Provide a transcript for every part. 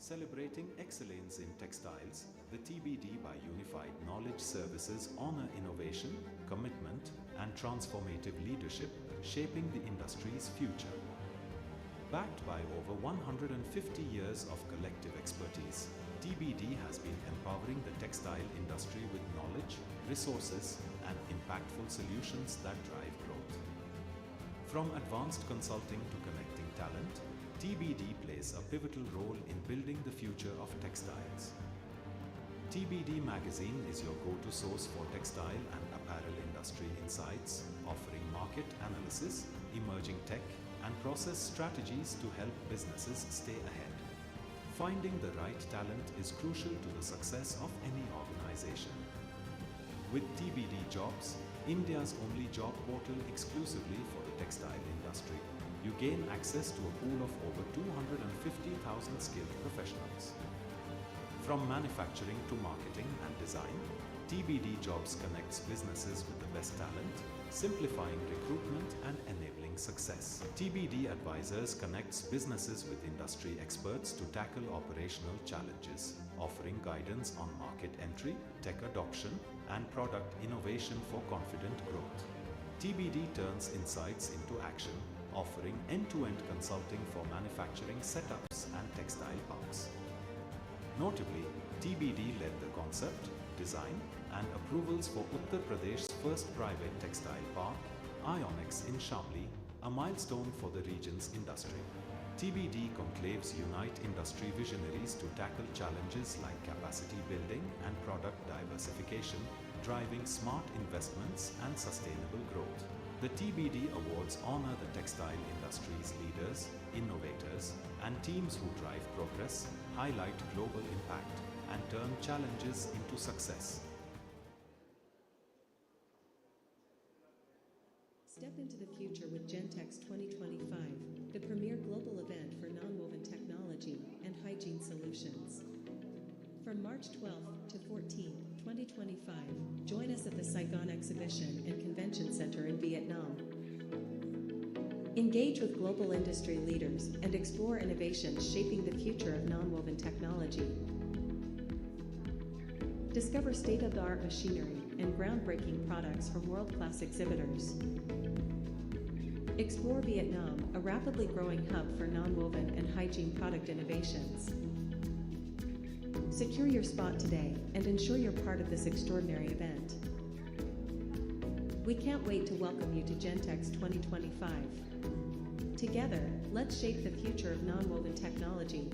Celebrating excellence in textiles, the TBD by Unified Knowledge Services honor innovation, commitment, and transformative leadership, shaping the industry's future. Backed by over 150 years of collective expertise, TBD has been empowering the textile industry with knowledge, resources, and impactful solutions that drive growth. From advanced consulting to connecting talent, TBD plays a pivotal role in building the future of textiles. TBD Magazine is your go-to source for textile and apparel industry insights, offering market analysis, emerging tech, and process strategies to help businesses stay ahead. Finding the right talent is crucial to the success of any organization. With TBD Jobs, India's only job portal exclusively for the textile industry, you gain access to a pool of over 250,000 skilled professionals. From manufacturing to marketing and design, TBD Jobs connects businesses with the best talent, simplifying recruitment and enabling success. TBD Advisors connects businesses with industry experts to tackle operational challenges, offering guidance on market entry, tech adoption, and product innovation for confident growth. TBD turns insights into action, offering end-to-end consulting for manufacturing setups and textile parks. Notably, TBD led the concept, design, and approvals for Uttar Pradesh's first private textile park, Ionex in Shamli, a milestone for the region's industry. TBD conclaves unite industry visionaries to tackle challenges like capacity building and product diversification, driving smart investments and sustainable growth. The TBD Awards honor the textile industry's leaders, innovators, and teams who drive progress, highlight global impact, and turn challenges into success. Step into the future with Gentex 2025, the premier global event for nonwoven technology and hygiene solutions. From March 12th to 14th, 2025, join us at the Saigon Exhibition and Convention Center in Vietnam. Engage with global industry leaders and explore innovations shaping the future of nonwoven technology. Discover state-of-the-art machinery and groundbreaking products from world-class exhibitors. Explore Vietnam, a rapidly growing hub for nonwoven and hygiene product innovations. Secure your spot today and ensure you're part of this extraordinary event. We can't wait to welcome you to Gentex 2025. Together, let's shape the future of nonwoven technology.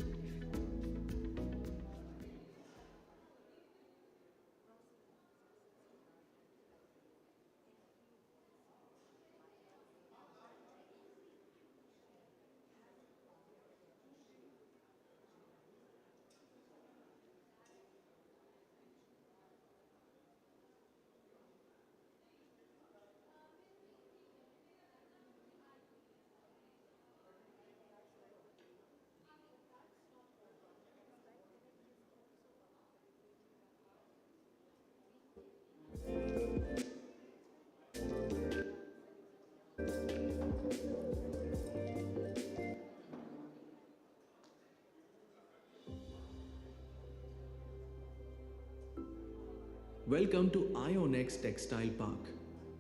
Welcome to Ionex Textile Park,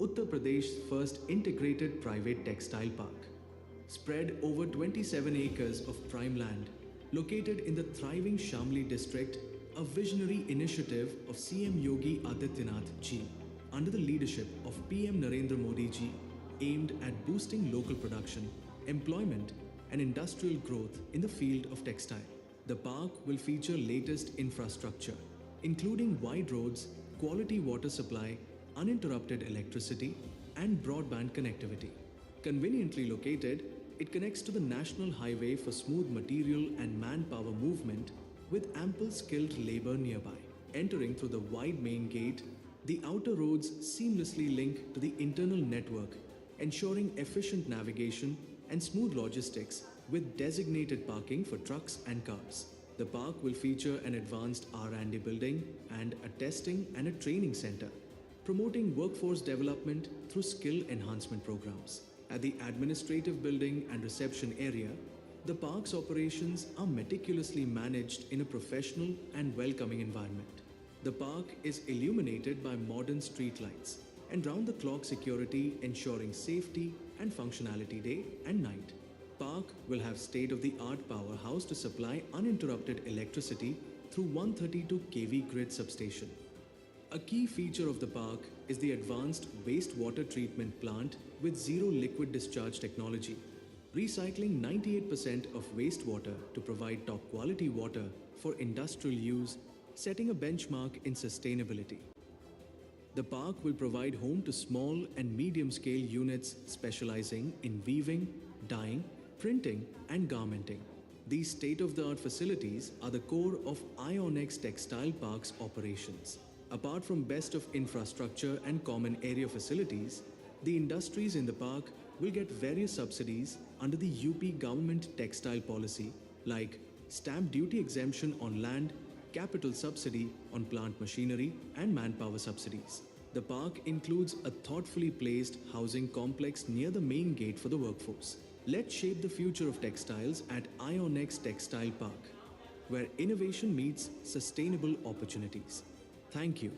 Uttar Pradesh's first integrated private textile park. Spread over 27 acres of prime land, located in the thriving Shamli district, a visionary initiative of CM Yogi Adityanath ji, under the leadership of PM Narendra Modi ji, aimed at boosting local production, employment, and industrial growth in the field of textile. The park will feature latest infrastructure, including wide roads, quality water supply, uninterrupted electricity, and broadband connectivity. Conveniently located, it connects to the national highway for smooth material and manpower movement with ample skilled labor nearby. Entering through the wide main gate, the outer roads seamlessly link to the internal network, ensuring efficient navigation and smooth logistics with designated parking for trucks and cars. The park will feature an advanced R&D building and a testing and a training center, promoting workforce development through skill enhancement programs. At the administrative building and reception area, The park's operations are meticulously managed in a professional and welcoming environment. The park is illuminated by modern streetlights and round-the-clock security ensuring safety and functionality day and night. Park will have state-of-the-art powerhouse to supply uninterrupted electricity through 132 kV grid substation. A key feature of the park is the advanced wastewater treatment plant with zero liquid discharge technology, recycling 98% of wastewater to provide top quality water for industrial use, setting a benchmark in sustainability. The park will provide home to small and medium scale units specializing in weaving, dyeing, printing, and garmenting. These state-of-the-art facilities are the core of Ionex Textile Park's operations. Apart from best of infrastructure and common area facilities, the industries in the park will get various subsidies under the UP government textile policy like stamp duty exemption on land, capital subsidy on plant machinery, and manpower subsidies. The park includes a thoughtfully placed housing complex near the main gate for the workforce. Let's shape the future of textiles at Ionex Textile Park, where innovation meets sustainable opportunities. Thank you.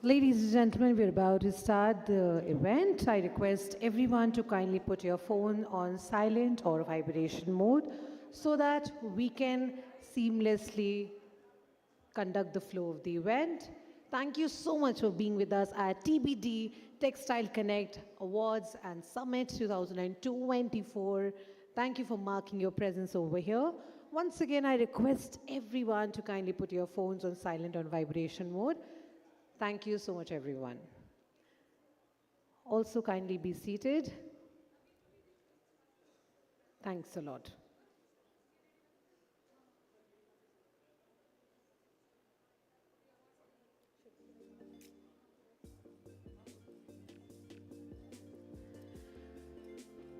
Ladies and gentlemen, we're about to start the event. I request everyone to kindly put your phone on silent or vibration mode so that we can seamlessly conduct the flow of the event. Thank you so much for being with us at TBD Textile Connect Awards and Summit 2024. Thank you for marking your presence over here. Once again, I request everyone to kindly put your phones on silent or vibration mode. Thank you so much, everyone. Also, kindly be seated. Thanks a lot.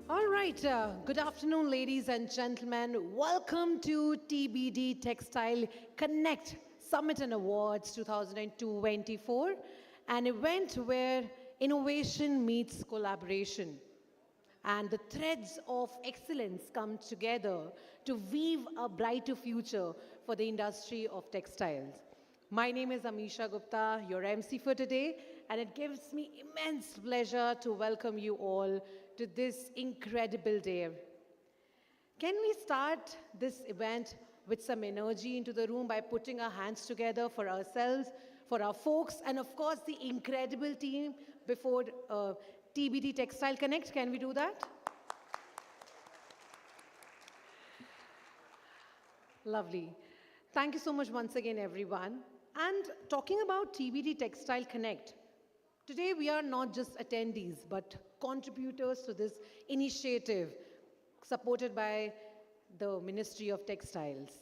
All right, good afternoon, ladies and gentlemen. Welcome to TBD Textile Connect Summit and Awards 2024, an event where innovation meets collaboration and the threads of excellence come together to weave a brighter future for the industry of textiles. My name is Amisha Gupta, your MC for today, and it gives me immense pleasure to welcome you all to this incredible day. Can we start this event with some energy into the room by putting our hands together for ourselves, for our folks, and of course the incredible team before TBD Textile Connect? Can we do that? Lovely. Thank you so much once again, everyone. And talking about TBD Textile Connect, today we are not just attendees, but contributors to this initiative supported by the Ministry of Textiles.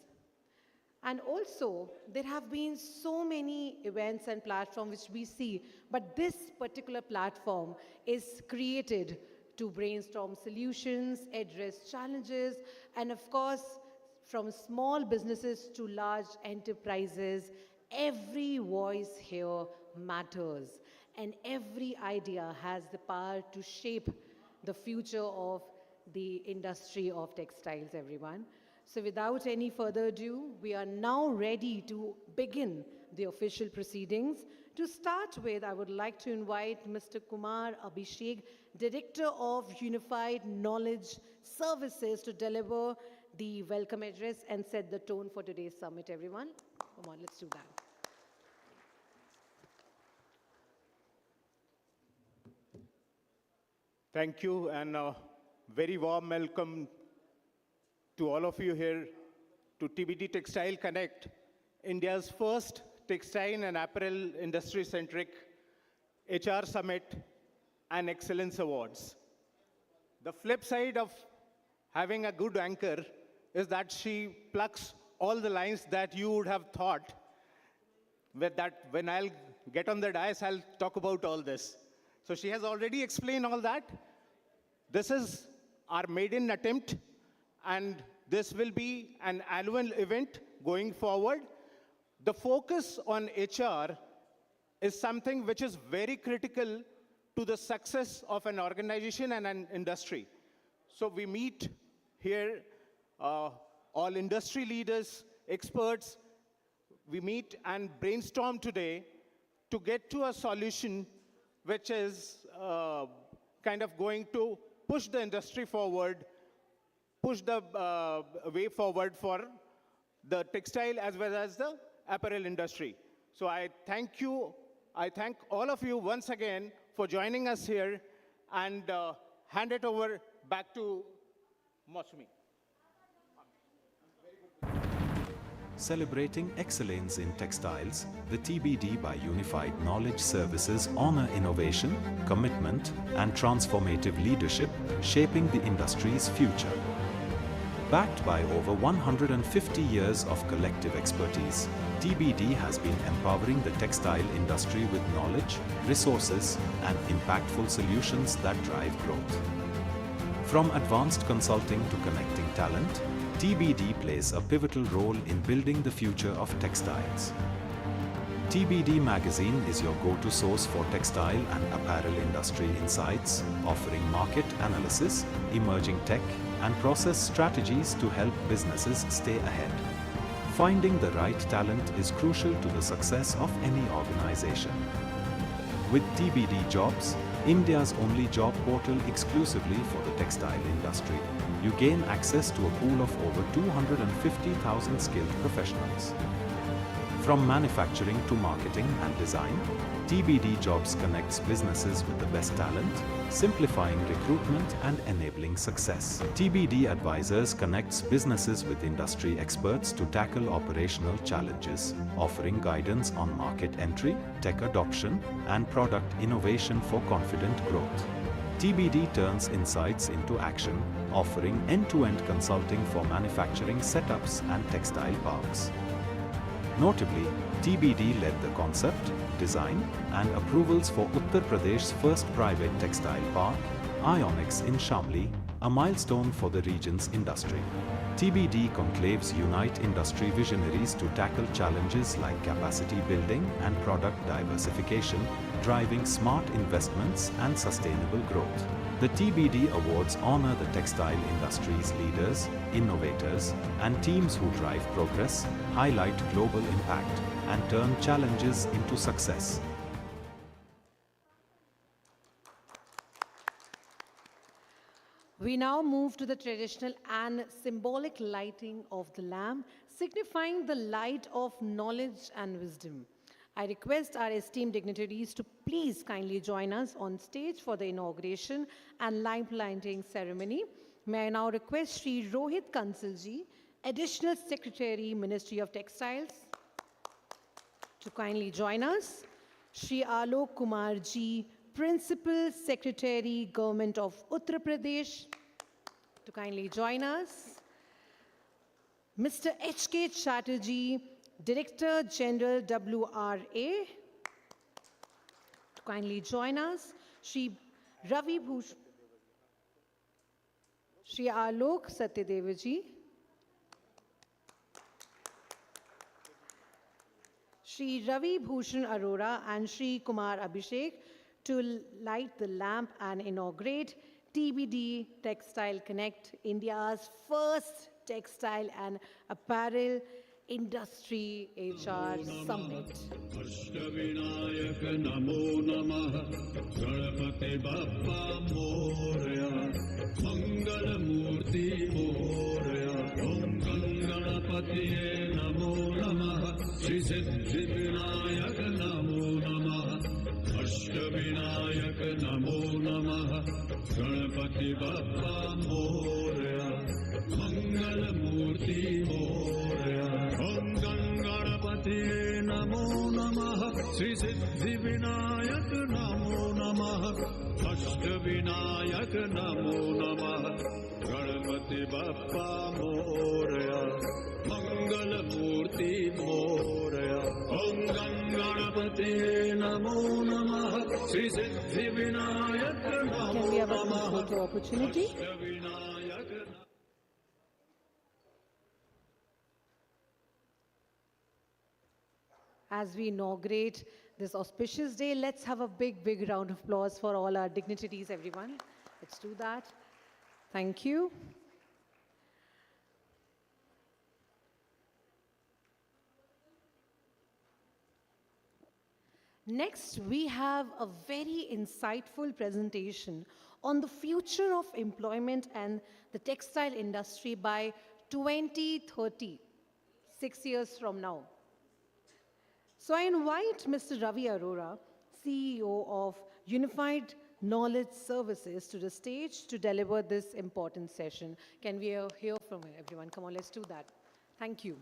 And also, there have been so many events and platforms which we see, but this particular platform is created to brainstorm solutions, address challenges, and of course, from small businesses to large enterprises, every voice here matters. And every idea has the power to shape the future of the industry of textiles, everyone. So without any further ado, we are now ready to begin the official proceedings. To start with, I would like to invite Mr. Kumar Abhishek, Director of Unified Knowledge Services, to deliver the welcome address and set the tone for today's summit, everyone. Come on, let's do that. Thank you, and a very warm welcome to all of you here to TBD Textile Connect, India's first textile and apparel industry-centric HR Summit and Excellence Awards. The flip side of having a good anchor is that she plucks all the lines that you would have thought with that when I'll get on the dais, I'll talk about all this. So she has already explained all that. This is our maiden attempt, and this will be an annual event going forward. The focus on HR is something which is very critical to the success of an organization and an industry. So we meet here all industry leaders, experts. We meet and brainstorm today to get to a solution which is kind of going to push the industry forward, push the way forward for the textile as well as the apparel industry. So I thank you. I thank all of you once again for joining us here, and hand it over back to Mosmi. Celebrating excellence in textiles, the TBD by Unified Knowledge Services honor innovation, commitment, and transformative leadership, shaping the industry's future. Backed by over 150 years of collective expertise, TBD has been empowering the textile industry with knowledge, resources, and impactful solutions that drive growth. From advanced consulting to connecting talent, TBD plays a pivotal role in building the future of textiles. TBD Magazine is your go-to source for textile and apparel industry insights, offering market analysis, emerging tech, and process strategies to help businesses stay ahead. Finding the right talent is crucial to the success of any organization. With TBD Jobs, India's only job portal exclusively for the textile industry, you gain access to a pool of over 250,000 skilled professionals. From manufacturing to marketing and design, TBD Jobs connects businesses with the best talent, simplifying recruitment and enabling success. TBD Advisors connects businesses with industry experts to tackle operational challenges, offering guidance on market entry, tech adoption, and product innovation for confident growth. TBD turns insights into action, offering end-to-end consulting for manufacturing setups and textile parks. Notably, TBD led the concept, design and approvals for Uttar Pradesh's first private textile park, Ionics in Shamli, a milestone for the region's industry. TBD conclaves unite industry visionaries to tackle challenges like capacity building and product diversification, driving smart investments and sustainable growth. The TBD Awards honor the textile industry's leaders, innovators, and teams who drive progress, highlight global impact, and turn challenges into success. We now move to the traditional and symbolic lighting of the lamp, signifying the light of knowledge and wisdom. I request our esteemed dignitaries to please kindly join us on stage for the inauguration and lamp lighting ceremony. May I now request Sri Rohit Kansalji, Additional Secretary, Ministry of Textiles, to kindly join us. Sri Alok Kumar Ji, Principal Secretary, Government of Uttar Pradesh, to kindly join us. Mr. H.K. Chatterjee, Director General WRA, to kindly join us. Sri Ravi Bhushan, Sri Alok Satyadevaji, Sri Ravi Bhushan Arora and Sri Kumar Abhishek to light the lamp and inaugurate TBD Textile Connect, India's first textile and apparel industry HR summit. Ashtavinayak नमो नमः गणपति बप्पा मोरया मंगल मूर्ति मोरया ओम गणपतिये नमो नमः श्री सिद्धि विनायक नमो नमः अष्टविनायक नमो नमः गणपति बप्पा मोरया मंगल मूर्ति मोरया ओम गणपति नमो नमः श्री सिद्धि विनायक नमो नमः अष्ट विनायक नमो नमः गणपति बप्पा मोरया मंगल मूर्ति मोरया ओम गणपति नमो नमः Shri Siddhi Vinayak Can we have a photo opportunity? As we inaugurate this auspicious day, let's have a big round of applause for all our dignitaries, everyone. Let's do that. Thank you. Next, we have a very insightful presentation on the future of employment and the textile industry by 2030, 6 years from now. So I invite Mr. Ravi Arora, CEO of Unified Knowledge Services, to the stage to deliver this important session. Can we hear from everyone? Come on, let's do that. Thank you.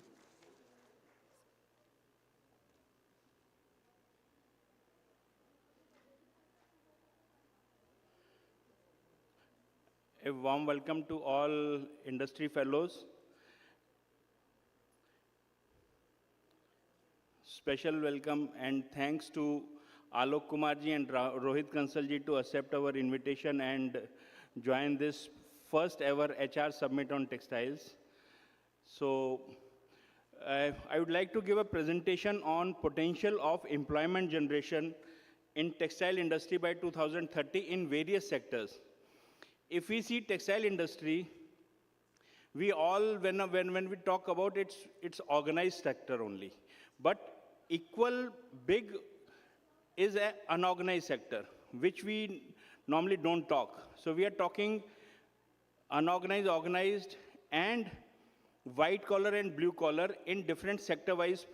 A warm welcome to all industry fellows. Special welcome and thanks to Alok Kumarji and Rohit Kansalji to accept our invitation and join this first ever HR Summit on Textiles. So I would like to give a presentation on potential of employment generation in textile industry by 2030 in various sectors. If we see textile industry, we all, when we talk about it's organized sector only. But equal big is an unorganized sector, which we normally don't talk. So we are talking unorganized, organized, and white collar and blue collar in different sector-wise,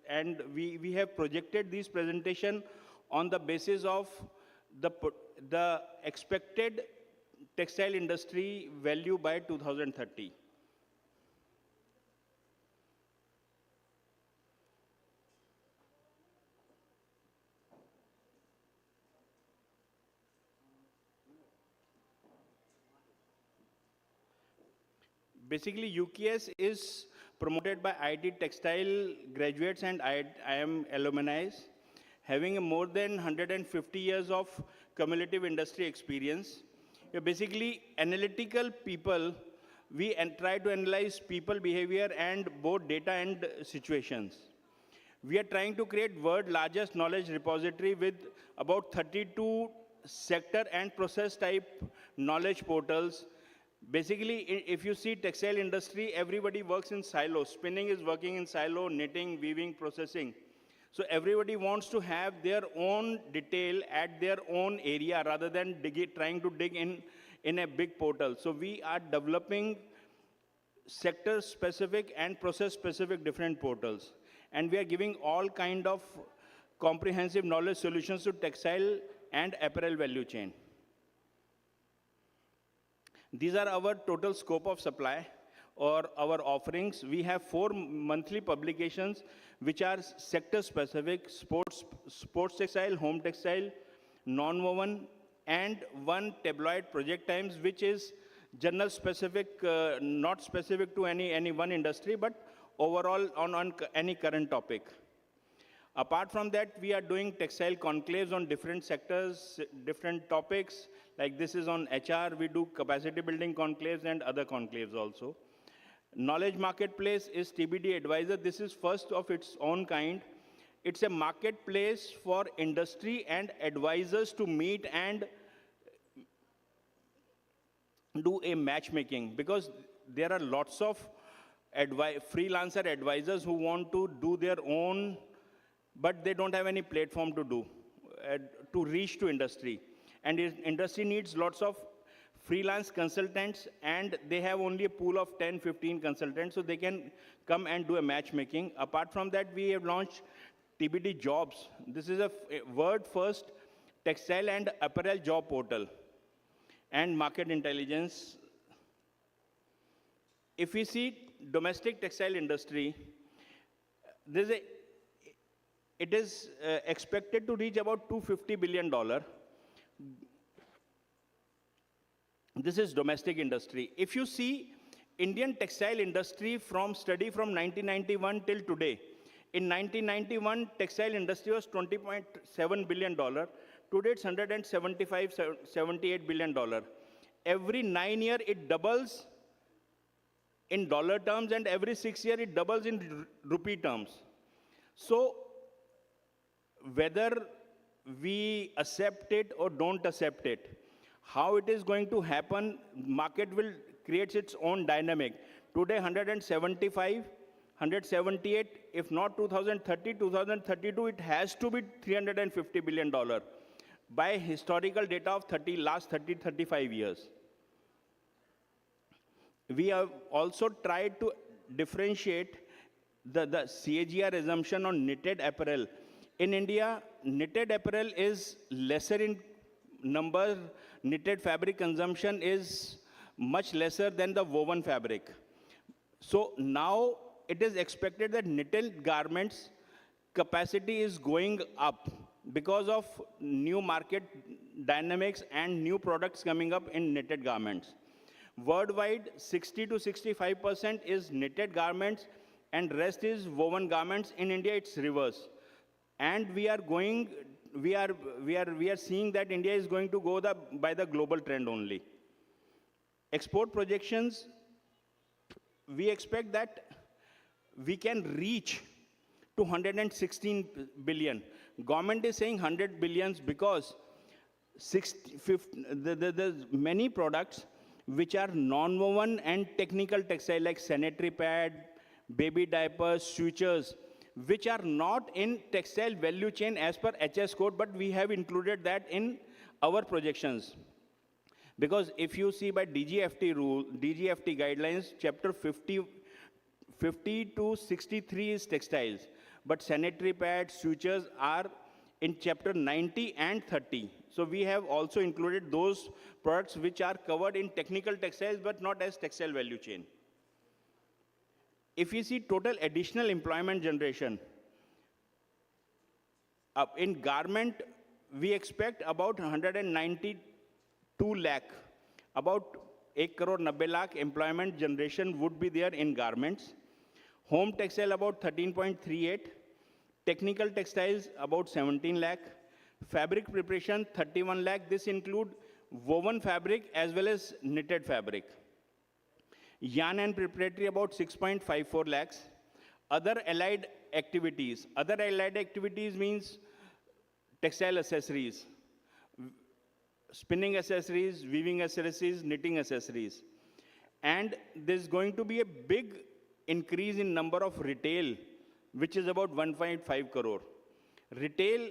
and we have projected these presentation on the basis of the expected textile industry value by 2030. Basically, UKS is promoted by IT textile graduates and IIM alumni, having a more than 150 years of cumulative industry experience. We're basically analytical people. We try to analyze people behavior and both data and situations. We are trying to create world's largest knowledge repository with about 32 sector and process type knowledge portals. Basically, if you see textile industry, everybody works in silos. Spinning is working in silo, knitting, weaving, processing. So everybody wants to have their own detail at their own area rather than trying to dig in a big portal. So we are developing sector-specific and process-specific different portals. And we are giving all kind of comprehensive knowledge solutions to textile and apparel value chain. These are our total scope of supply or our offerings. We have 4 monthly publications which are sector specific: sports textile, home textile, non-woven, and 1 tabloid, Project Times, which is journal specific, not specific to any one industry, but overall on any current topic. Apart from that, we are doing textile conclaves on different sectors, different topics. Like this is on HR, we do capacity building conclaves and other conclaves also. Knowledge Marketplace is TBD Advisor. This is first of its own kind. It's a marketplace for industry and advisors to meet and do a matchmaking, because there are lots of freelancer advisors who want to do their own, but they don't have any platform to do, to reach to industry. And industry needs lots of freelance consultants, and they have only a pool of 10, 15 consultants, so they can come and do a matchmaking. Apart from that, we have launched TBD Jobs. This is a world first textile and apparel job portal and market intelligence. If we see domestic textile industry, it is expected to reach about $250 billion. This is domestic industry. If you see Indian textile industry study from 1991 till today, in 1991, textile industry was $20.7 billion. Today it's $178 billion. Every 9 years, it doubles in dollar terms, and every 6 years, it doubles in rupee terms. So whether we accept it or don't accept it, how it is going to happen, market will create its own dynamic. Today, 175, 178, if not 2030, 2032, it has to be $350 billion by historical data of last 30, 35 years. We have also tried to differentiate the CAGR assumption on knitted apparel. In India, knitted apparel is lesser in number. Knitted fabric consumption is much lesser than the woven fabric. So now it is expected that knitted garments capacity is going up because of new market dynamics and new products coming up in knitted garments. Worldwide, 60 to 65% is knitted garments and rest is woven garments. In India, it's reverse. And we are seeing that India is going to go by the global trend only. Export projections, we expect that we can reach to 116 billion. Government is saying 100 billions because there's many products which are non-woven and technical textile like sanitary pad, baby diapers, sutures. which are not in textile value chain as per HS code, but we have included that in our projections. Because if you see by DGFT rule, DGFT guidelines, chapter 50 to 63 is textiles, but sanitary pads, sutures are in chapter 90 and 30. So we have also included those products which are covered in technical textiles, but not as textile value chain. If you see total additional employment generation, in garment, we expect about 192 lakh, about 1 crore 90 lakh employment generation would be there in garments. Home textile about 13.38, technical textiles about 17 lakh, fabric preparation 31 lakh. This include woven fabric as well as knitted fabric. Yarn and preparatory about 6.54 lakhs. Other allied activities means textile accessories, spinning accessories, weaving accessories, knitting accessories. And there's going to be a big increase in number of retail, which is about 1.5 crore. Retail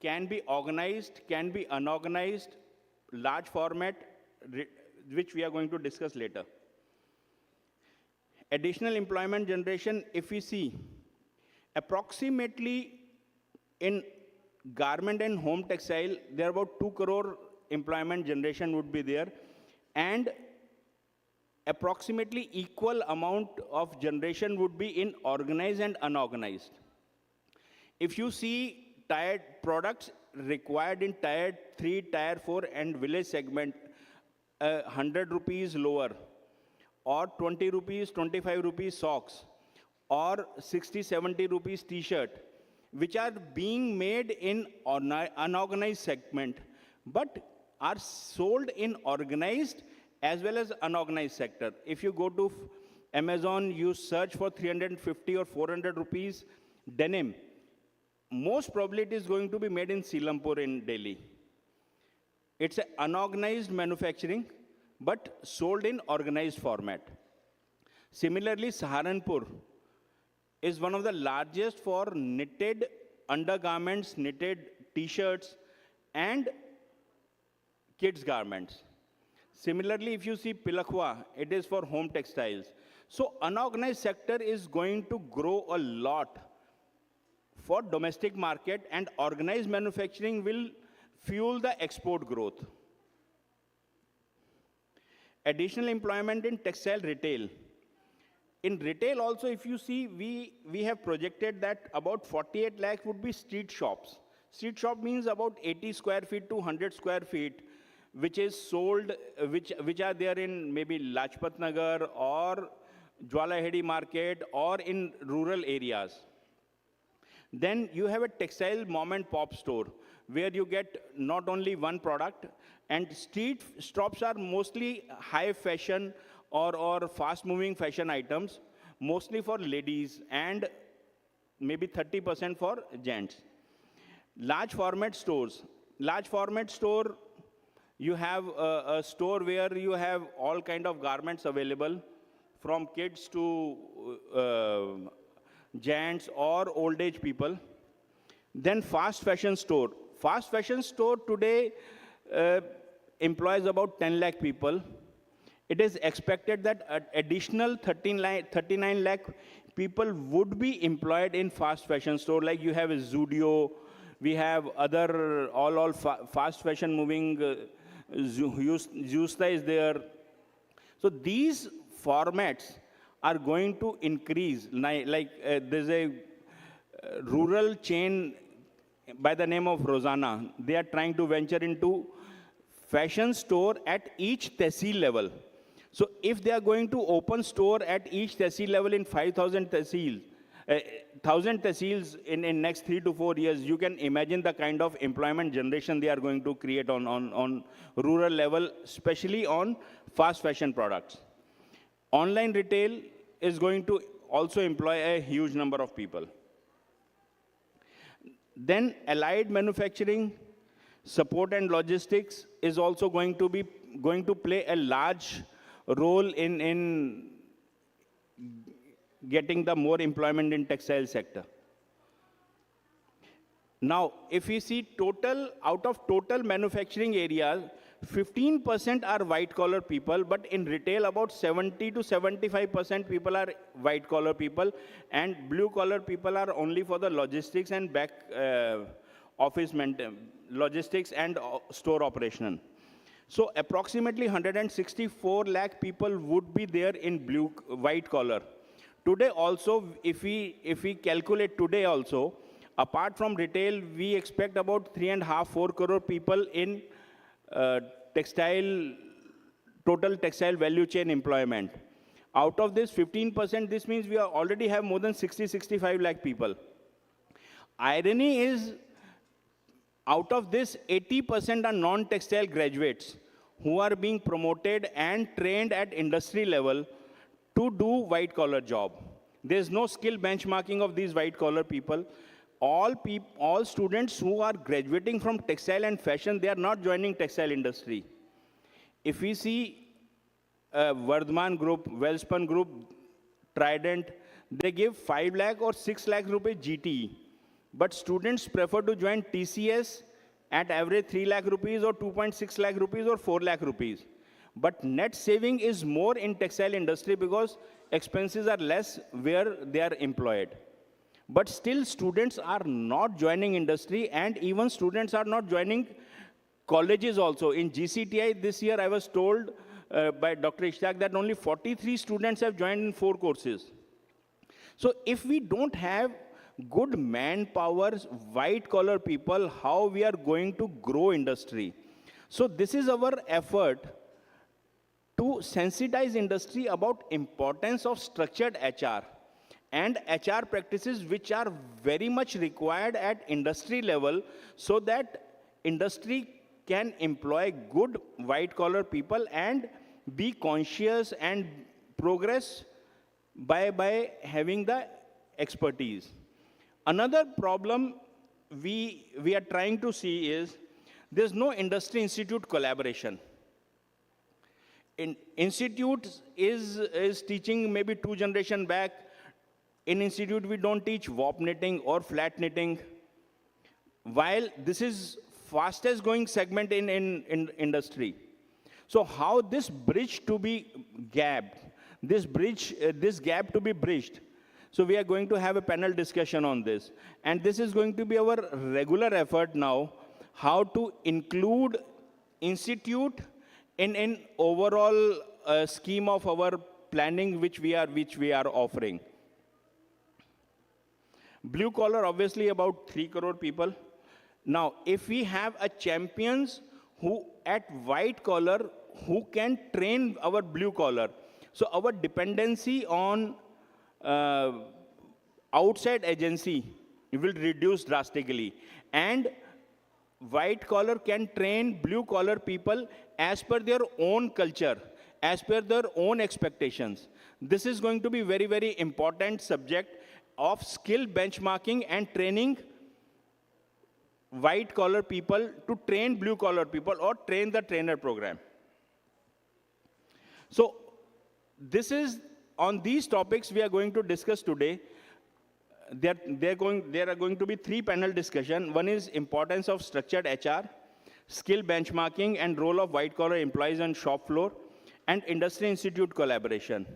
can be organized, can be unorganized, large format, which we are going to discuss later. Additional employment generation, if we see, approximately in garment and home textile, there are about 2 crore employment generation would be there, and approximately equal amount of generation would be in organized and unorganized. If you see tier products required in tier 3, tier 4 and village segment, 100 rupees lower, or 20 rupees, 25 rupees socks, or 60, 70 rupees t-shirt, which are being made in unorganized segment, but are sold in organized as well as unorganized sector. If you go to Amazon, you search for 350 or 400 rupees denim, most probably it is going to be made in Silampur in Delhi. It's an unorganized manufacturing, but sold in organized format. Similarly, Saharanpur is one of the largest for knitted undergarments, knitted t-shirts, and kids garments. Similarly, if you see Pilakhwa, it is for home textiles. So unorganized sector is going to grow a lot for domestic market, and organized manufacturing will fuel the export growth. Additional employment in textile retail. In retail also, if you see, we have projected that about 48 lakhs would be street shops. Street shop means about 80 square feet to 100 square feet, which is sold, which are there in maybe Lajpat Nagar or Jwalahedi market or in rural areas. Then you have a textile mom and pop store where you get not only one product, and street shops are mostly high fashion or fast moving fashion items, mostly for ladies and maybe 30% for gents. Large format stores. Large format store, you have a store where you have all kind of garments available, from kids to gents or old age people. Then fast fashion store. Fast fashion store today employs about 10 lakh people. It is expected that additional 39 lakh people would be employed in fast fashion store. Like you have a Zudio, we have other all fast fashion moving, Justa is there. So these formats are going to increase. Like there's a rural chain by the name of Rosanna. They are trying to venture into fashion store at each tehsil level. So if they are going to open store at each tehsil level in 5,000 tehsil, 1,000 tehsils in next 3 to 4 years, you can imagine the kind of employment generation they are going to create on rural level, especially on fast fashion products. Online retail is going to also employ a huge number of people. Then allied manufacturing, support and logistics is also going to play a large role in getting the more employment in textile sector. Now, if we see total, out of total manufacturing areas, 15% are white collar people, but in retail about 70 to 75% people are white collar people, and blue collar people are only for the logistics and back office logistics and store operation. So approximately 164 lakh people would be there in white collar. Today also, if we calculate today also, apart from retail, we expect about 3.5, 4 crore people in total textile value chain employment. Out of this 15%, this means we already have more than 60, 65 lakh people. Irony is, out of this, 80% are non-textile graduates who are being promoted and trained at industry level to do white collar job. There's no skill benchmarking of these white collar people. All students who are graduating from textile and fashion, they are not joining textile industry. If we see Vardhman Group, Welspun Group, Trident, they give 5 lakh or 6 lakh rupees GTE. But students prefer to join TCS at average 3 lakh rupees or 2.6 lakh rupees or 4 lakh rupees. But net saving is more in textile industry because expenses are less where they are employed. But still students are not joining industry, and even students are not joining colleges also. In GCTI this year I was told by Dr. Ishtaq that only 43 students have joined in 4 courses. So if we don't have good manpower, white collar people, how we are going to grow industry? So this is our effort to sensitize industry about importance of structured HR and HR practices which are very much required at industry level, so that industry can employ good white collar people and be conscious and progress by having the expertise. Another problem we are trying to see is there's no industry institute collaboration. Institute is teaching maybe 2 generations back. In institute, we don't teach warp knitting or flat knitting. While this is fastest growing segment in industry. So how this bridge to be gapped, this gap to be bridged? So we are going to have a panel discussion on this. And this is going to be our regular effort now, how to include institute in overall scheme of our planning which we are offering. Blue collar, obviously about 3 crore people. Now, if we have a champions who at white collar who can train our blue collar, so our dependency on outside agency will reduce drastically, and white collar can train blue collar people as per their own culture, as per their own expectations. This is going to be very, very important subject of skill benchmarking and training white collar people to train blue collar people or train the trainer program. So this is on these topics we are going to discuss today. There are going to be 3 panel discussion. One is importance of structured HR, skill benchmarking and role of white collar employees on shop floor, and industry institute collaboration.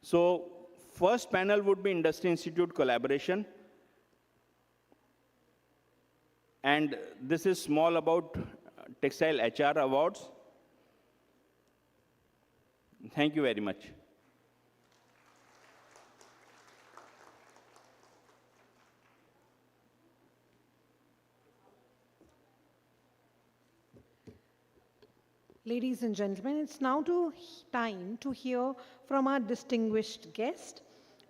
So first panel would be industry institute collaboration. And this is small about textile HR awards. Thank you very much. Ladies and gentlemen, it's now time to hear from our distinguished guest.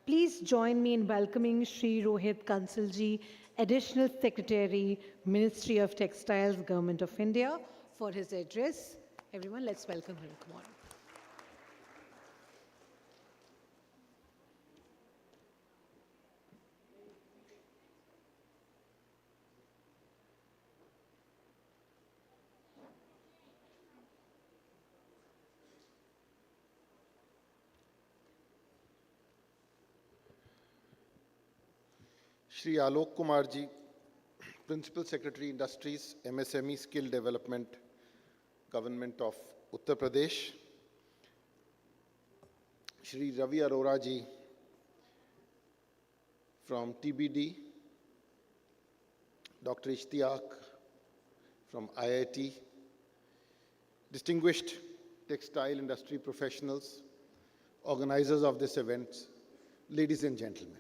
Please join me in welcoming Shri Rohit Kansalji, Additional Secretary, Ministry of Textiles, Government of India, for his address. Everyone, let's welcome him. Come on. Shri Alok Kumar ji, Principal Secretary Industries, MSME Skill Development, Government of Uttar Pradesh, Shri Ravi Arora ji from TBD, Dr. Ishtiaq from IIT, distinguished textile industry professionals, organizers of this event, ladies and gentlemen.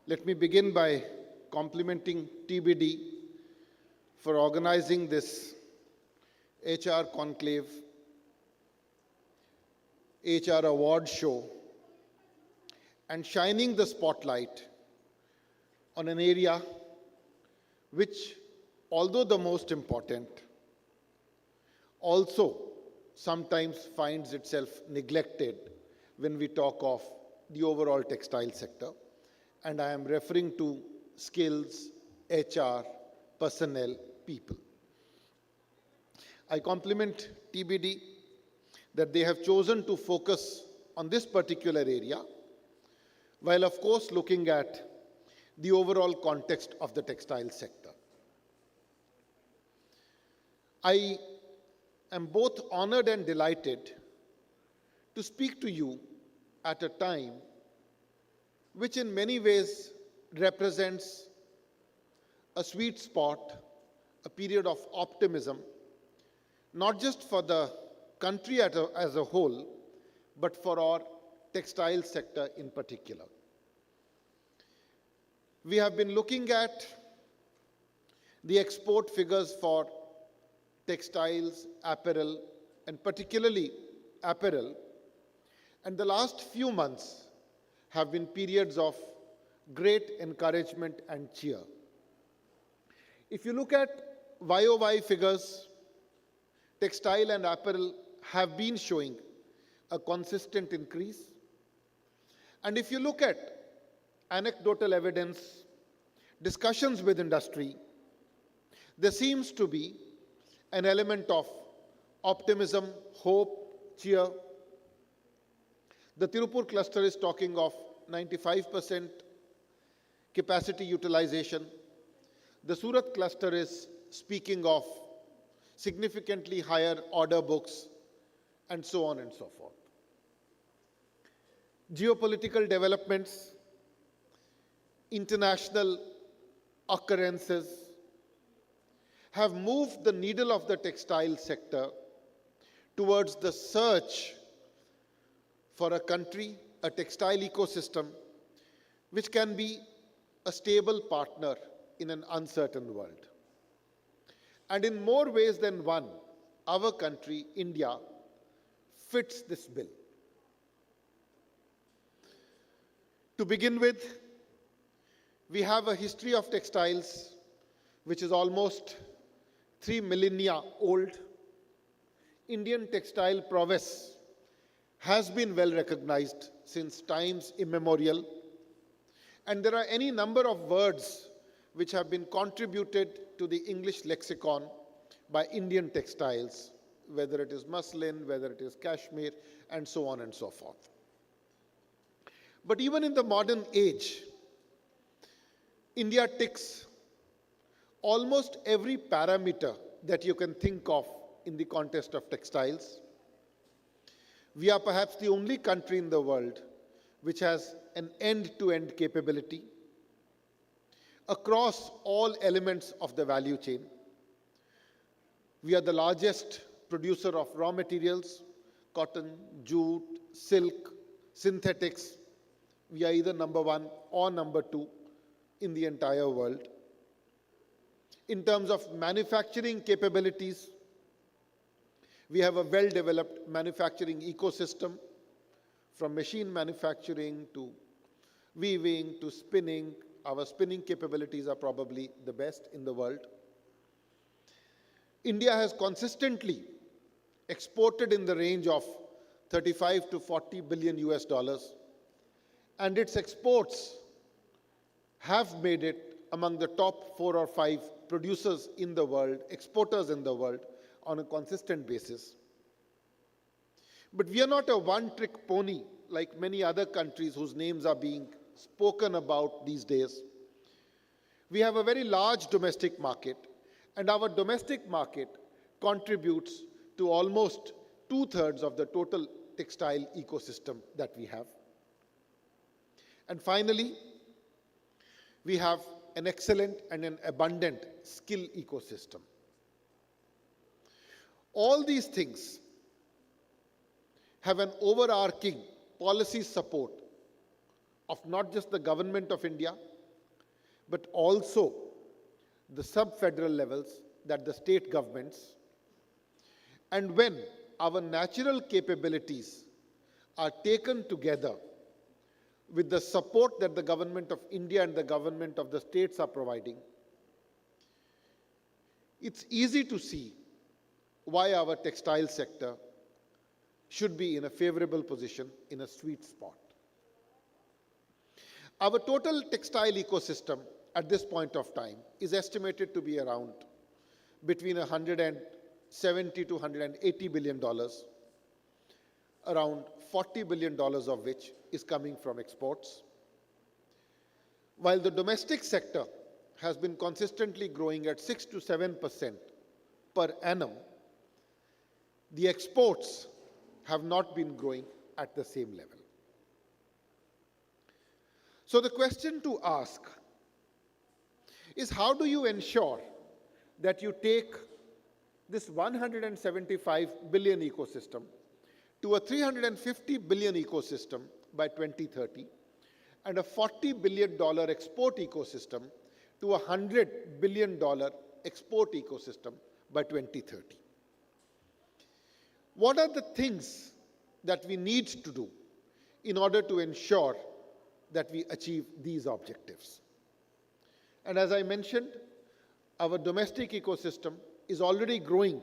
Let me begin by complimenting TBD for organizing this HR conclave, HR award show, and shining the spotlight on an area which, although the most important, also sometimes finds itself neglected when we talk of the overall textile sector. And I am referring to skills, HR, personnel, people. I compliment TBD that they have chosen to focus on this particular area, while of course looking at the overall context of the textile sector. I am both honored and delighted to speak to you at a time which in many ways represents a sweet spot, a period of optimism, not just for the country as a whole, but for our textile sector in particular. We have been looking at the export figures for textiles, apparel, and particularly apparel, and the last few months have been periods of great encouragement and cheer. If you look at YOY figures, textile and apparel have been showing a consistent increase. And if you look at anecdotal evidence, discussions with industry, there seems to be an element of optimism, hope, cheer. The Tirupur cluster is talking of 95% capacity utilization. The Surat cluster is speaking of significantly higher order books, and so on and so forth. Geopolitical developments, international occurrences have moved the needle of the textile sector towards the search for a country, a textile ecosystem, which can be a stable partner in an uncertain world. And in more ways than one, our country, India, fits this bill. To begin with, we have a history of textiles which is almost 3 millennia old. Indian textile prowess has been well recognized since times immemorial, and there are any number of words which have been contributed to the English lexicon by Indian textiles, whether it is muslin, whether it is cashmere, and so on and so forth. But even in the modern age, India ticks almost every parameter that you can think of in the context of textiles. We are perhaps the only country in the world which has an end-to-end capability across all elements of the value chain. We are the largest producer of raw materials, cotton, jute, silk, synthetics. We are either number one or number two in the entire world. In terms of manufacturing capabilities, we have a well-developed manufacturing ecosystem, from machine manufacturing to weaving to spinning. Our spinning capabilities are probably the best in the world. India has consistently exported in the range of 35 to 40 billion US dollars, and its exports have made it among the top 4 or 5 producers in the world, exporters in the world, on a consistent basis. But we are not a one-trick pony like many other countries whose names are being spoken about these days. We have a very large domestic market, and our domestic market contributes to almost two-thirds of the total textile ecosystem that we have. And finally, we have an excellent and an abundant skill ecosystem. All these things have an overarching policy support of not just the government of India, but also the sub-federal levels, that the state governments. And when our natural capabilities are taken together with the support that the government of India and the government of the states are providing, it's easy to see why our textile sector should be in a favorable position, in a sweet spot. Our total textile ecosystem at this point of time is estimated to be around between $170 to $180 billion, around $40 billion of which is coming from exports. While the domestic sector has been consistently growing at 6 to 7% per annum, the exports have not been growing at the same level. So the question to ask is, how do you ensure that you take this 175 billion ecosystem to a 350 billion ecosystem by 2030 and a $40 billion export ecosystem to a $100 billion export ecosystem by 2030? What are the things that we need to do in order to ensure that we achieve these objectives? And as I mentioned, our domestic ecosystem is already growing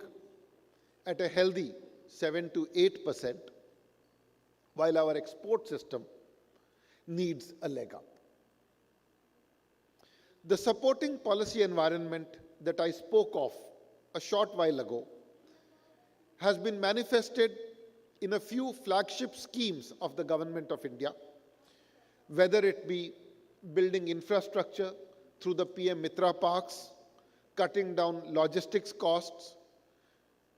at a healthy 7 to 8%, while our export system needs a leg up. The supporting policy environment that I spoke of a short while ago has been manifested in a few flagship schemes of the Government of India, whether it be building infrastructure through the PM Mitra Parks, cutting down logistics costs,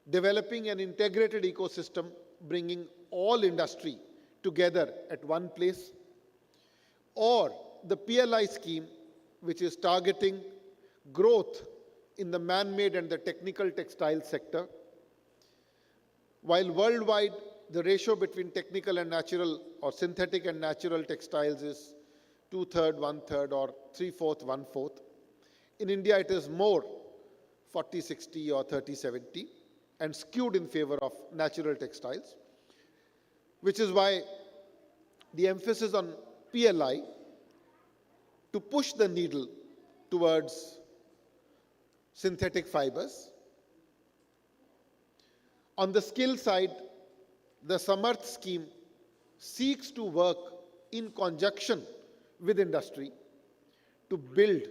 developing an integrated ecosystem, bringing all industry together at one place, or the PLI scheme, which is targeting growth in the man-made and the technical textile sector. While worldwide, the ratio between technical and natural or synthetic and natural textiles is 2/3, 1/3, or 3/4, 1/4. In India, it is more 40/60 or 30/70 and skewed in favor of natural textiles, which is why the emphasis on PLI to push the needle towards synthetic fibers. On the skill side, the Samarth scheme seeks to work in conjunction with industry to build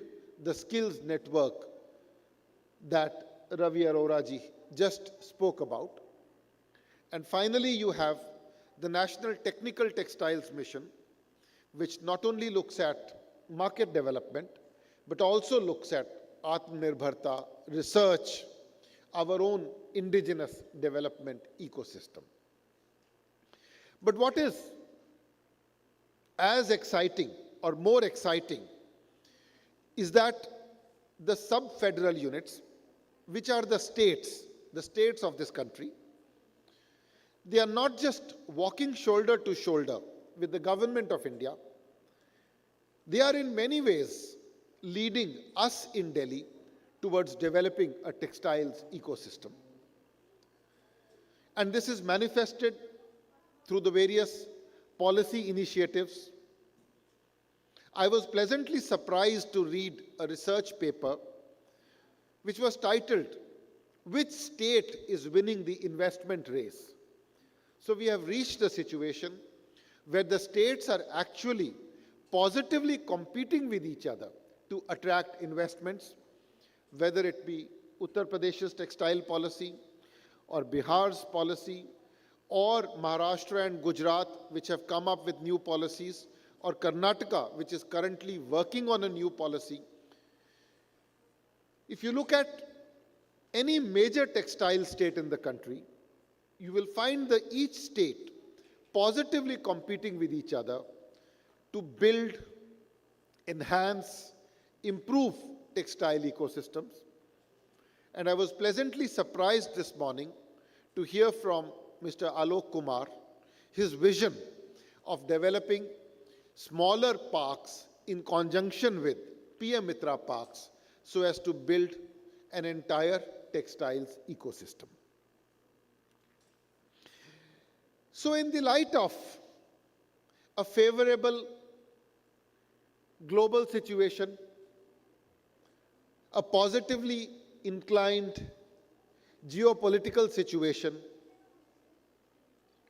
the skills network that Ravi Arora ji just spoke about. And finally, you have the National Technical Textiles Mission, which not only looks at market development, but also looks at Atmanirbharta, research, our own indigenous development ecosystem. But what is as exciting or more exciting is that the sub-federal units, which are the states of this country, they are not just walking shoulder to shoulder with the government of India, they are in many ways leading us in Delhi towards developing a textiles ecosystem. And this is manifested through the various policy initiatives. I was pleasantly surprised to read a research paper which was titled, "Which State is Winning the Investment Race?" So we have reached a situation where the states are actually positively competing with each other to attract investments, whether it be Uttar Pradesh's textile policy, or Bihar's policy, or Maharashtra and Gujarat, which have come up with new policies, or Karnataka, which is currently working on a new policy. If you look at any major textile state in the country, you will find that each state positively competing with each other to build, enhance, improve textile ecosystems. And I was pleasantly surprised this morning to hear from Mr. Alok Kumar his vision of developing smaller parks in conjunction with PM Mitra parks so as to build an entire textiles ecosystem. So in the light of a favorable global situation, a positively inclined geopolitical situation,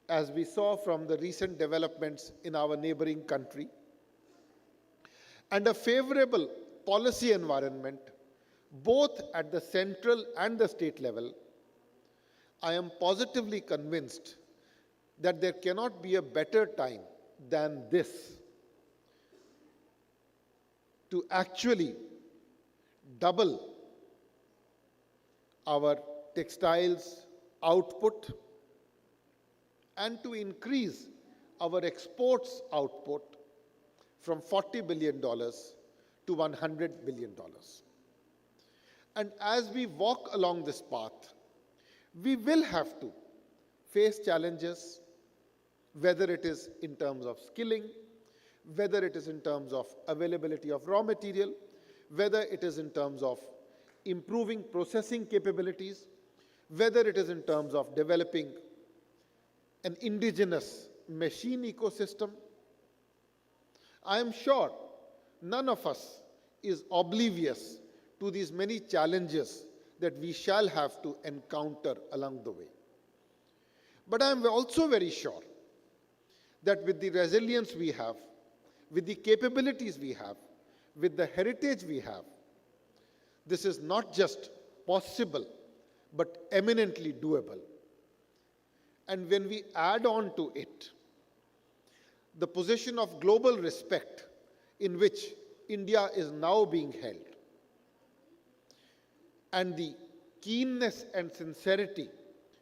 as we saw from the recent developments in our neighboring country, and a favorable policy environment, both at the central and the state level, I am positively convinced that there cannot be a better time than this to actually double our textiles output and to increase our exports output from $40 billion to $100 billion. And as we walk along this path, we will have to face challenges, whether it is in terms of skilling, whether it is in terms of availability of raw material, whether it is in terms of improving processing capabilities, whether it is in terms of developing an indigenous machine ecosystem. I am sure none of us is oblivious to these many challenges that we shall have to encounter along the way. But I am also very sure that with the resilience we have, with the capabilities we have, with the heritage we have, this is not just possible, but eminently doable. And when we add on to it the position of global respect in which India is now being held, and the keenness and sincerity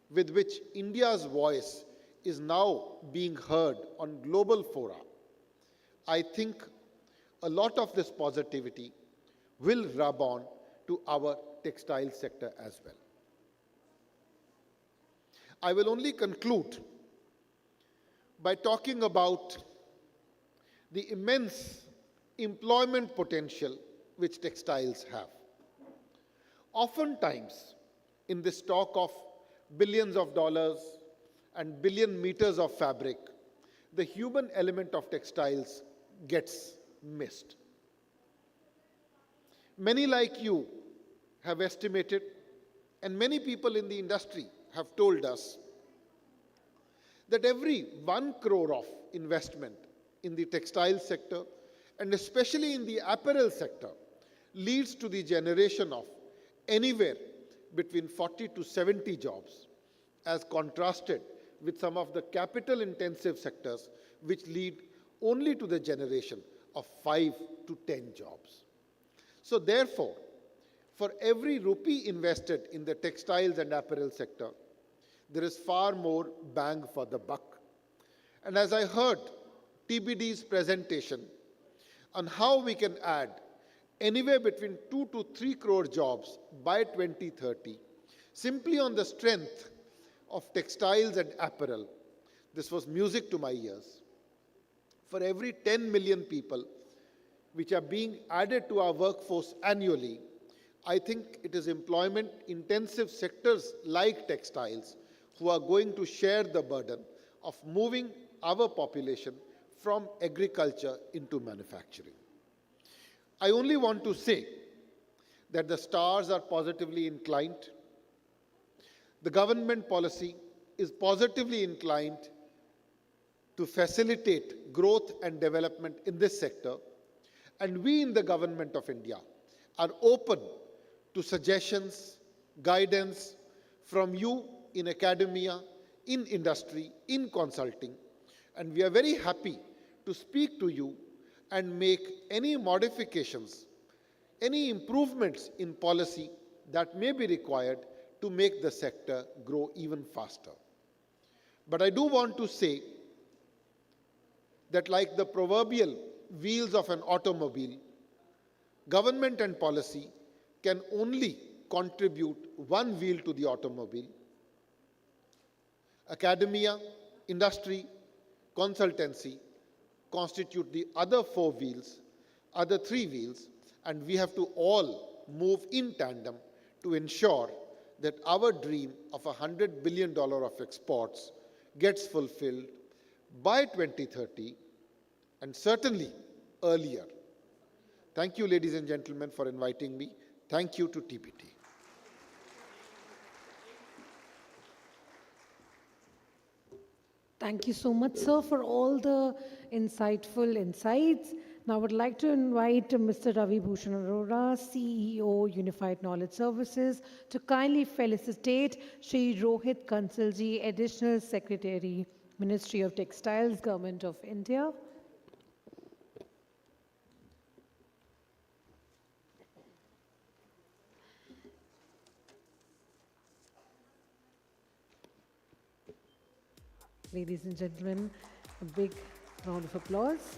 with which India's voice is now being heard on global fora, I think a lot of this positivity will rub on to our textile sector as well. I will only conclude by talking about the immense employment potential which textiles have. Oftentimes, in this talk of billions of dollars and billion meters of fabric, the human element of textiles gets missed. Many like you have estimated, and many people in the industry have told us, that every 1 crore of investment in the textile sector, and especially in the apparel sector, leads to the generation of anywhere between 40 to 70 jobs, as contrasted with some of the capital-intensive sectors which lead only to the generation of 5 to 10 jobs. So therefore, for every rupee invested in the textiles and apparel sector, there is far more bang for the buck. And as I heard TBD's presentation on how we can add anywhere between 2 to 3 crore jobs by 2030, simply on the strength of textiles and apparel, this was music to my ears. For every 10 million people which are being added to our workforce annually, I think it is employment-intensive sectors like textiles who are going to share the burden of moving our population from agriculture into manufacturing. I only want to say that the stars are positively inclined. The government policy is positively inclined to facilitate growth and development in this sector, and we in the Government of India are open to suggestions, guidance from you in academia, in industry, in consulting, and we are very happy to speak to you and make any modifications any improvements in policy that may be required to make the sector grow even faster. But I do want to say that, like the proverbial wheels of an automobile, government and policy can only contribute one wheel to the automobile. Academia, industry, consultancy constitute the other four wheels, other three wheels, and we have to all move in tandem to ensure that our dream of $100 billion of exports gets fulfilled by 2030 and certainly earlier. Thank you, ladies and gentlemen, for inviting me. Thank you to TBD. Thank you so much, sir, for all the insightful insights. Now, I would like to invite Mr. Ravi Bhushan Arora, CEO, Unified Knowledge Services, to kindly felicitate Shri Rohit Kansalji, Additional Secretary, Ministry of Textiles, Government of India. Ladies and gentlemen, a big round of applause.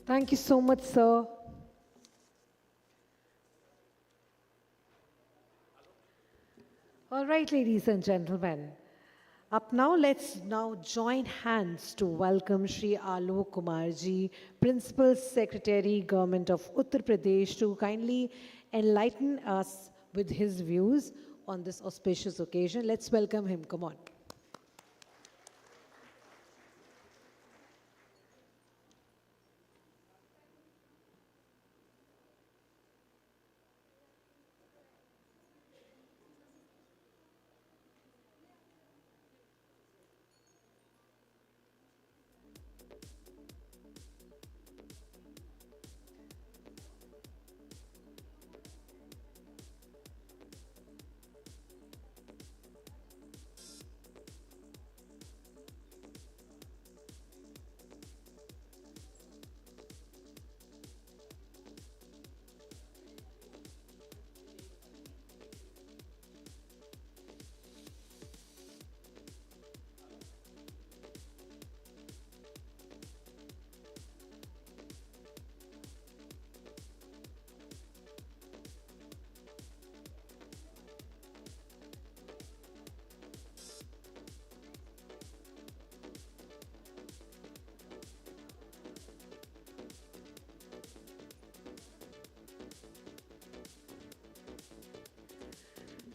Thank you so much, sir. All right, ladies and gentlemen. Up now, let's now join hands to welcome Shri Alok Kumarji, Principal Secretary, Government of Uttar Pradesh, to kindly enlighten us with his views on this auspicious occasion. Let's welcome him. Come on.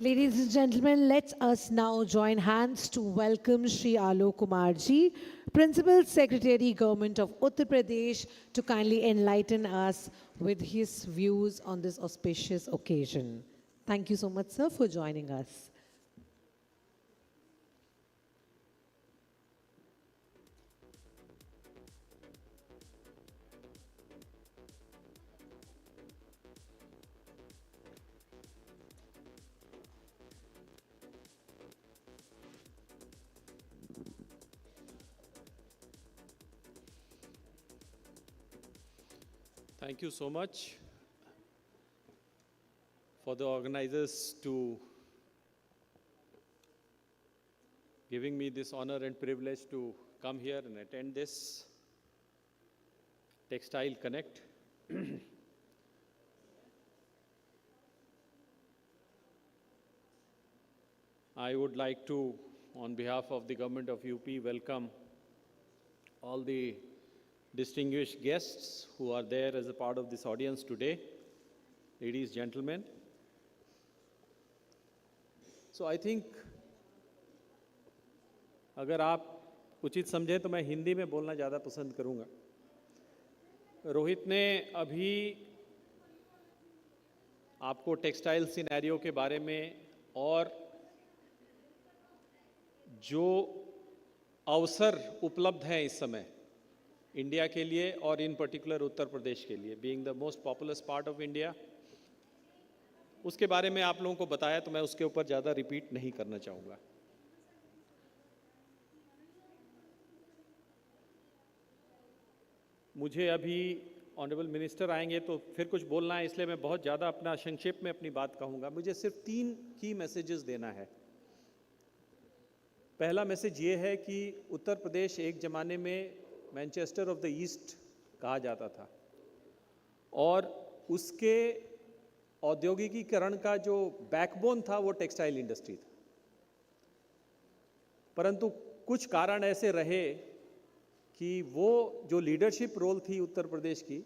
Ladies and gentlemen, let us now join hands to welcome Shri Alok Kumarji, Principal Secretary, Government of Uttar Pradesh, to kindly enlighten us with his views on this auspicious occasion. Thank you so much, sir, for joining us. Thank you so much for the organizers to giving me this honor and privilege to come here and attend this Textile Connect. I would like to, on behalf of the government of UP, welcome all the distinguished guests who are there as a part of this audience today, ladies, gentlemen. So I think, अगर आप उचित समझें तो मैं हिंदी में बोलना ज़्यादा पसंद करूँगा। रोहित ने अभी आपको टेक्सटाइल सिनेरियो के बारे में और जो अवसर उपलब्ध हैं इस समय इंडिया के लिए और इन पर्टिकुलर उत्तर प्रदेश के लिए, being the most populous part of India, उसके बारे में आप लोगों को बताया, तो मैं उसके ऊपर ज़्यादा रिपीट नहीं करना चाहूँगा। मुझे अभी ऑनरेबल मिनिस्टर आएंगे तो फिर कुछ बोलना है, इसलिए मैं बहुत ज़्यादा अपना संक्षेप में अपनी बात कहूँगा। मुझे सिर्फ 3 की मैसेजेस देना है। पहला मैसेज ये है कि उत्तर प्रदेश एक ज़माने में मैनचेस्टर ऑफ द ईस्ट कहा जाता था और उसके औद्योगिकीकरण का जो बैकबोन था वो टेक्सटाइल इंडस्ट्री था, परंतु कुछ कारण ऐसे रहे कि वो जो लीडरशिप रोल थी उत्तर प्रदेश की,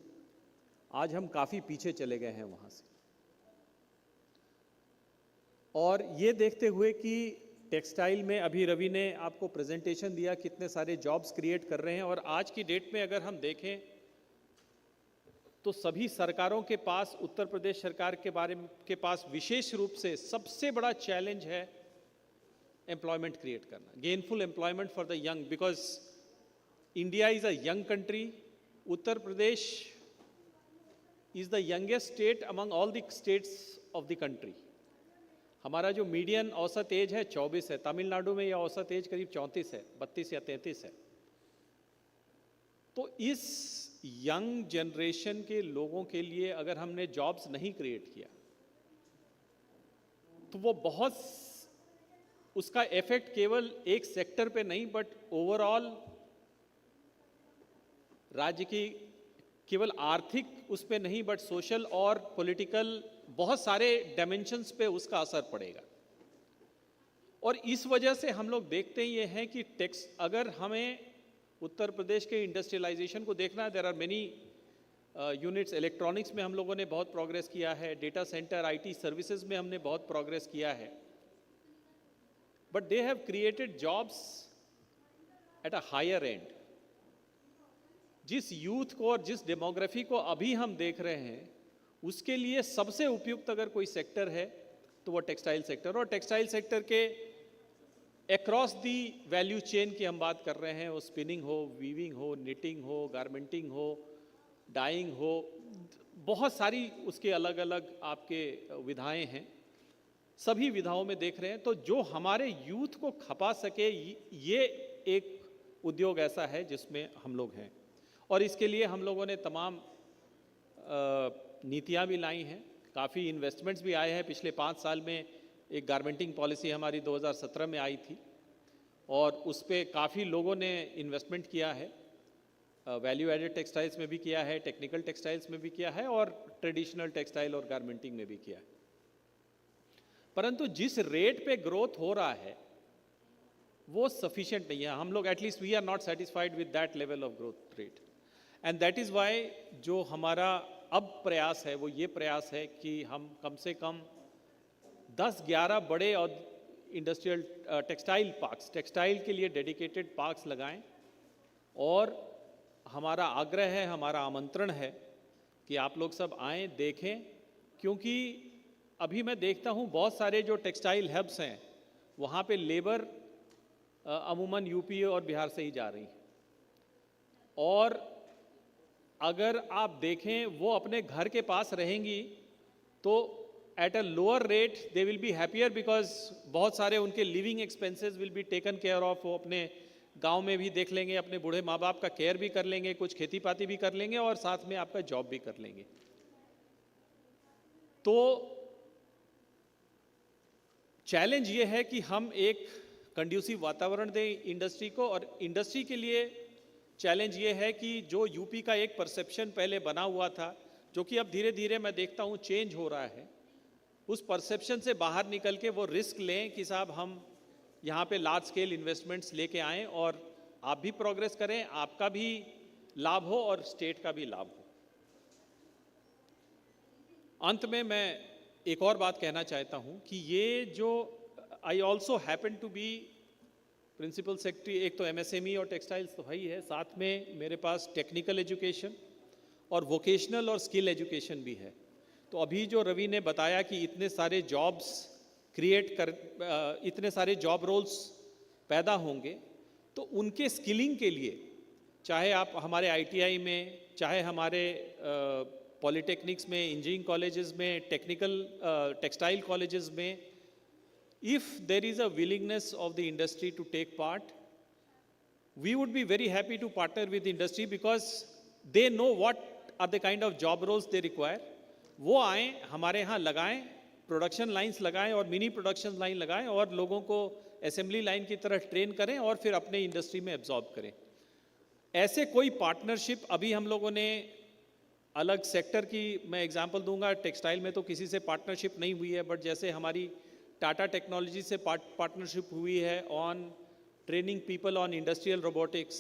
आज हम काफ़ी पीछे चले गए हैं वहाँ से। और ये देखते हुए कि टेक्सटाइल में अभी रवि ने आपको प्रेजेंटेशन दिया कितने सारे जॉब्स क्रिएट कर रहे हैं, और आज की डेट में अगर हम देखें तो सभी सरकारों के पास, उत्तर प्रदेश सरकार के पास विशेष रूप से सबसे बड़ा चैलेंज है एम्प्लॉयमेंट क्रिएट करना, gainful employment for the young, because India is a young country. Uttar Pradesh is the youngest state among all the states of the country. हमारा जो मीडियन औसत एज है 24 है, तमिलनाडु में यह औसत एज करीब 34 है, 32 या 33 है। तो इस यंग जनरेशन के लोगों के लिए अगर हमने जॉब्स नहीं क्रिएट किया तो वो बहुत, उसका इफेक्ट केवल एक सेक्टर पे नहीं बट ओवरऑल राज्य की केवल आर्थिक उस पे नहीं बट सोशल और पॉलिटिकल बहुत सारे डायमेंशंस पे उसका असर पड़ेगा। और इस वजह से हम लोग देखते ये हैं कि अगर हमें उत्तर प्रदेश के इंडस्ट्रियलाइजेशन को देखना है, there are many units. Electronics में हम लोगों ने बहुत प्रोग्रेस किया है, डेटा सेंटर, आईटी सर्विसेज में हमने बहुत प्रोग्रेस किया है, but they have created jobs at a higher end. जिस यूथ को और जिस डेमोग्राफी को अभी हम देख रहे हैं उसके लिए सबसे उपयुक्त अगर कोई सेक्टर है तो वो टेक्सटाइल सेक्टर। और टेक्सटाइल सेक्टर के अक्रॉस दी वैल्यू चेन की हम बात कर रहे हैं, वो स्पिनिंग हो, वीविंग हो, निटिंग हो, गारमेंटिंग हो, डाइंग हो, बहुत सारी उसके अलग अलग आपके विधाएं हैं, सभी विधाओं में देख रहे हैं। तो जो हमारे यूथ को खपा सके, ये एक उद्योग ऐसा है जिसमें हम लोग हैं, और इसके लिए हम लोगों ने तमाम नीतियां भी लाई हैं, काफ़ी इन्वेस्टमेंट्स भी आए हैं। पिछले 5 साल में एक गारमेंटिंग पॉलिसी हमारी 2017 में आई थी और उस पर काफ़ी लोगों ने इन्वेस्टमेंट किया है, वैल्यू एडेड टेक्सटाइल्स में भी किया है, टेक्निकल टेक्सटाइल्स में भी किया है और ट्रेडिशनल टेक्सटाइल और गारमेंटिंग में भी किया है। परंतु जिस रेट पे ग्रोथ हो रहा है वो सफिशिएंट नहीं है। हम लोग at least we are not satisfied with that level of growth rate, and that is why जो हमारा अब प्रयास है वो ये प्रयास है कि हम कम से कम 10-11 बड़े और इंडस्ट्रियल टेक्सटाइल पार्क्स, टेक्सटाइल के लिए डेडिकेटेड पार्क्स लगाएं। और हमारा आग्रह है, हमारा आमंत्रण है कि आप लोग सब आएँ, देखें, क्योंकि अभी मैं देखता हूँ बहुत सारे जो टेक्सटाइल हब्स हैं वहाँ पे लेबर अमूमन यूपी और बिहार से ही जा रही है, और अगर आप देखें वो अपने घर के पास रहेंगी तो at a lower rate they will be happier, because बहुत सारे उनके living expenses will be taken care of. वो अपने गांव में भी देख लेंगे, अपने बूढ़े माँ बाप का केयर भी कर लेंगे, कुछ खेती पाती भी कर लेंगे और साथ में आपका जॉब भी कर लेंगे। तो चैलेंज ये है कि हम एक कंड्यूसिव वातावरण दें इंडस्ट्री को, और इंडस्ट्री के लिए चैलेंज ये है कि जो यूपी का एक परसेप्शन पहले बना हुआ था, जो कि अब धीरे धीरे मैं देखता हूँ चेंज हो रहा है, उस परसेप्शन से बाहर निकल के वो रिस्क लें कि साहब हम यहाँ पे लार्ज स्केल इन्वेस्टमेंट्स लेके आएँ और आप भी प्रोग्रेस करें, आपका भी लाभ हो और स्टेट का भी लाभ हो। अंत में मैं एक और बात कहना चाहता हूँ कि ये जो I also happen to be principal secretary, एक तो एमएसएमई और टेक्सटाइल्स तो भाई है, साथ में मेरे पास टेक्निकल एजुकेशन और वोकेशनल और स्किल एजुकेशन भी है। तो अभी जो रवि ने बताया कि इतने सारे जॉब्स इतने सारे जॉब रोल्स पैदा होंगे, तो उनके स्किलिंग के लिए, चाहे आप हमारे आईटीआई में, चाहे हमारे पॉलिटेक्निक्स में, इंजीनियरिंग कॉलेजेस में, टेक्सटाइल कॉलेजेस में, if there is a willingness of the industry to take part, we would be very happy to partner with the industry because they know what are the kind of job roles they require. वो आएँ, हमारे यहाँ लगाएं, production lines लगाएं और mini production line लगाएं और लोगों को असेंबली लाइन की तरह ट्रेन करें और फिर अपने इंडस्ट्री में एब्जॉर्ब करें. ऐसे कोई पार्टनरशिप अभी हम लोगों ने अलग सेक्टर की मैं एग्जांपल दूंगा, टेक्सटाइल में तो किसी से पार्टनरशिप नहीं हुई है, बट जैसे हमारी टाटा टेक्नोलॉजी से पार्टनरशिप हुई है on training people on industrial robotics,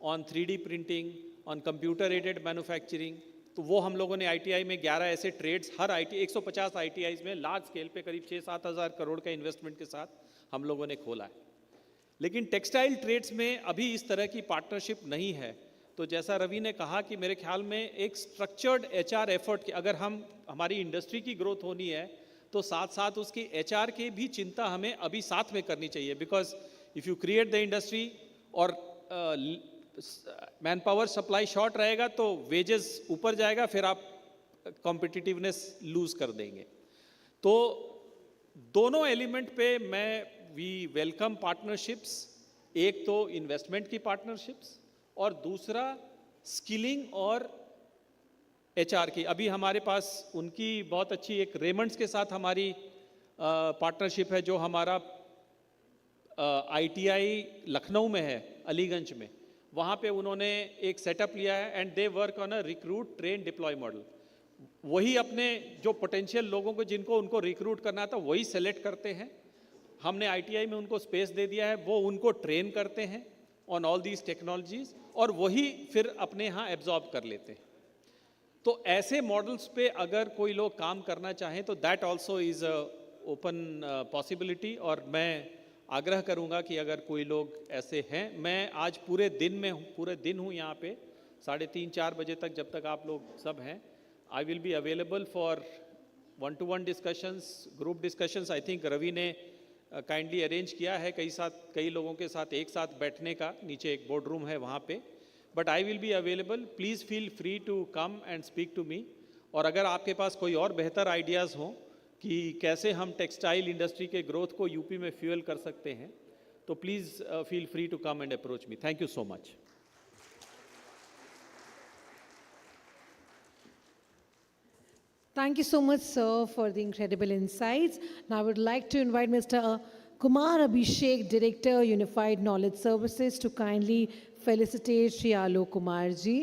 on 3D printing, on computer aided manufacturing. तो वो हम लोगों ने आईटीआई में 11 ऐसे ट्रेड्स, हर 150 आईटीआईज में लार्ज स्केल पे करीब 6-7 हज़ार करोड़ का इन्वेस्टमेंट के साथ हम लोगों ने खोला है. लेकिन टेक्सटाइल ट्रेड्स में अभी इस तरह की पार्टनरशिप नहीं है. तो जैसा रवि ने कहा कि मेरे ख्याल में एक स्ट्रक्चर्ड एचआर एफर्ट, अगर हमारी इंडस्ट्री की ग्रोथ होनी है तो साथ साथ उसकी एचआर की भी चिंता हमें अभी साथ में करनी चाहिए. Because if you create the industry और मैन पावर सप्लाई शॉर्ट रहेगा तो वेजेस ऊपर जाएगा, फिर आप कॉम्पिटिटिवनेस लूज कर देंगे. तो दोनों एलिमेंट पे वी वेलकम पार्टनरशिप्स. एक तो इन्वेस्टमेंट की पार्टनरशिप्स और दूसरा स्किलिंग और एचआर की. अभी हमारे पास उनकी बहुत अच्छी एक रेमंड्स के साथ हमारी पार्टनरशिप है, जो हमारा आईटीआई लखनऊ में है, अलीगंज में. वहाँ पे उन्होंने एक सेटअप लिया है and they work on a recruit train deploy model. वही अपने जो पोटेंशियल लोगों को जिनको उनको रिक्रूट करना था वही सेलेक्ट करते हैं. हमने आईटीआई में उनको स्पेस दे दिया है, वो उनको ट्रेन करते हैं ऑन ऑल दीज टेक्नोलॉजीज और वही फिर अपने यहाँ एब्जॉर्ब कर लेते हैं. तो ऐसे मॉडल्स पे अगर कोई लोग काम करना चाहें तो that also is a open possibility. और मैं आग्रह करूंगा कि अगर कोई लोग ऐसे हैं, मैं आज पूरे दिन हूँ यहाँ पे 3:30-4 बजे तक, जब तक आप लोग सब हैं. I will be available for 1-to-1 discussions, group discussions. I think Ravi ने काइंडली अरेंज किया है कई लोगों के साथ एक साथ बैठने का. नीचे एक बोर्ड रूम है वहाँ पे. But I will be available, please feel free to come and speak to me. और अगर आपके पास कोई और बेहतर आइडियाज़ हों कि कैसे हम टेक्सटाइल इंडस्ट्री के ग्रोथ को यूपी में फ्यूल कर सकते हैं, तो please feel free to come and approach me. Thank you so much. Thank you so much, sir, for the incredible insights. Now I would like to invite Mr. Kumar Abhishek, Director, Unified Knowledge Services, to kindly felicitate Shri Alok Kumar ji.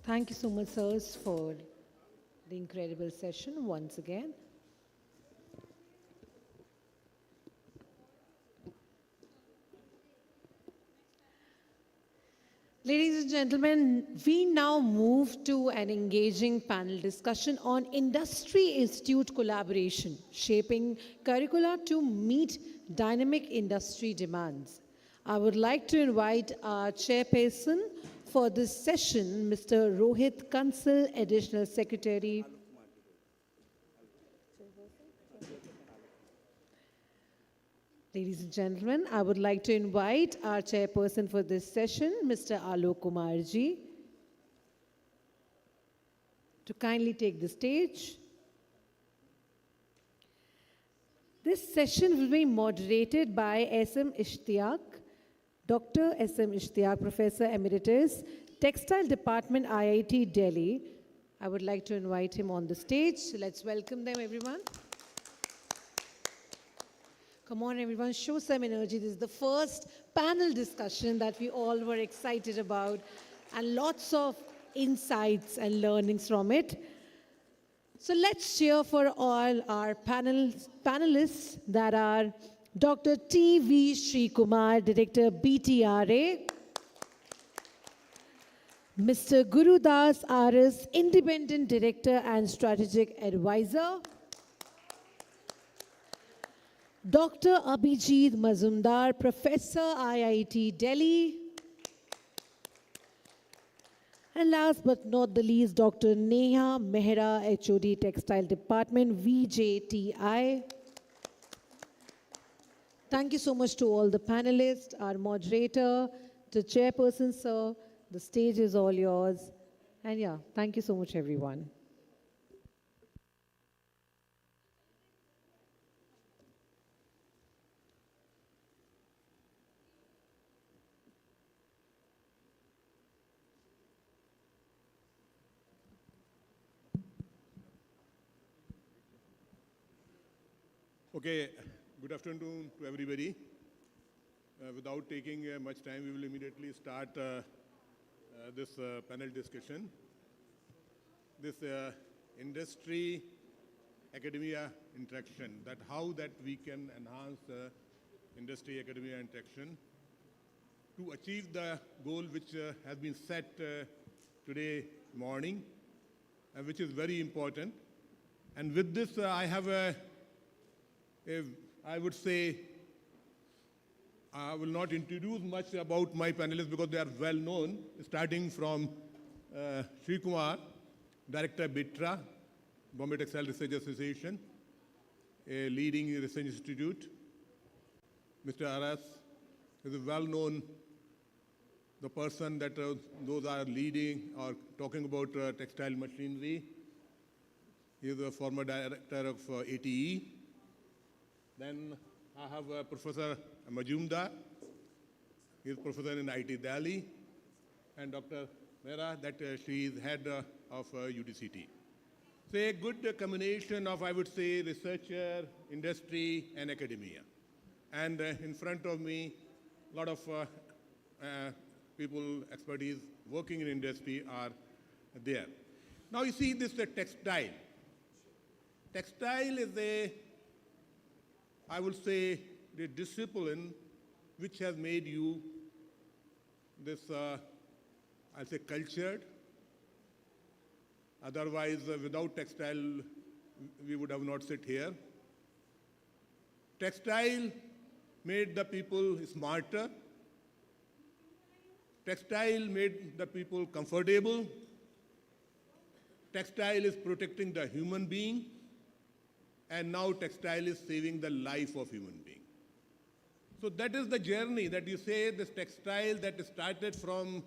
Thank you so much, sirs, for the incredible session once again. Ladies and gentlemen, we now move to an engaging panel discussion on industry-institute collaboration, shaping curricula to meet dynamic industry demands. I would like to invite our chairperson for this session, Mr. Rohit Kansal, Additional Secretary. Ladies and gentlemen, I would like to invite our chairperson for this session, Mr. Alok Kumar ji, to kindly take the stage. This session will be moderated by SM Ishtiaq, Dr. S.M. Ishtiaq, Professor Emeritus, Textile Department, IIT Delhi. I would like to invite him on the stage. Let's welcome them, everyone. Come on, everyone, show some energy. This is the first panel discussion that we all were excited about, and lots of insights and learnings from it. So let's cheer for all our panelists that are Dr. T.V. Srikumar, Director, BTRA. Mr. Gurudas R.S., Independent Director and Strategic Advisor. Dr. Abhijit Mazumdar, Professor, IIT Delhi. And last but not the least, Dr. Neha Mehra, HOD, Textile Department, VJTI. Thank you so much to all the panelists, our moderator, the chairperson, sir. The stage is all yours. And yeah, thank you so much, everyone. Okay, good afternoon to everybody. Without taking much time, we will immediately start this panel discussion. This industry academia interaction, that how that we can enhance industry academia interaction to achieve the goal which has been set today morning, which is very important. And with this, I have I would say, I will not introduce much about my panelists because they are well known, starting from Sri Kumar, Director BITRA, Bombay Textile Research Association, a leading research institute. Mr. Aras is a well-known, the person that those are leading or talking about textile machinery. He is a former director of ATE. Then I have Professor Majumdar. He is professor in IT Delhi. And Dr. Mehra, that she is head of UDCT. So a good combination of, I would say, researcher, industry, and academia. And in front of me, a lot of people, expertise working in industry are there. Now you see this textile. Textile is I would say, the discipline which has made you this, I'll say, cultured. Otherwise, without textile, we would have not sit here. Textile made the people smarter. Textile made the people comfortable. Textile is protecting the human being. And now textile is saving the life of human being. So that is the journey that you say, this textile that started from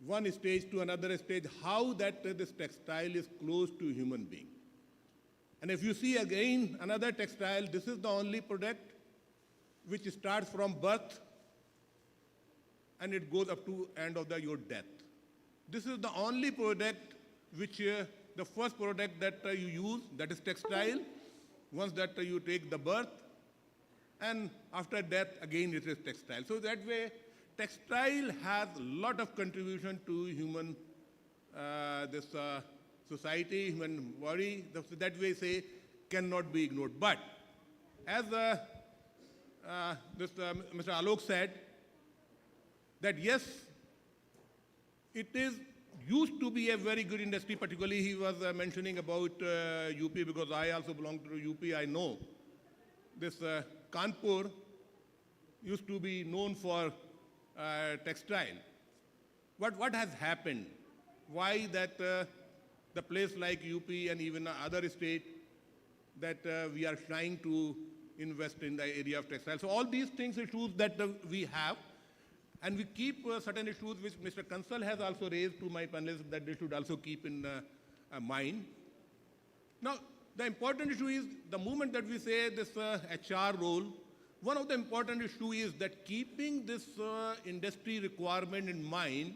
one stage to another stage, how that this textile is close to human being. And if you see again another textile, this is the only product which starts from birth and it goes up to end of your death. This is the only product which the first product that you use, that is textile, once that you take the birth, and after death, again it is textile. So that way, textile has a lot of contribution to human, society, human body. That way, say, cannot be ignored. But as Mr. Alok said, that yes, it is used to be a very good industry, particularly he was mentioning about UP, because I also belong to UP, I know. This Kanpur used to be known for textile. But what has happened? Why that the place like UP and even other states that we are trying to invest in the area of textile. So all these things, issues that we have, and we keep certain issues which Mr. Kansal has also raised to my panelists that they should also keep in mind. Now, the important issue is the moment that we say this HR role, one of the important issue is that keeping this industry requirement in mind,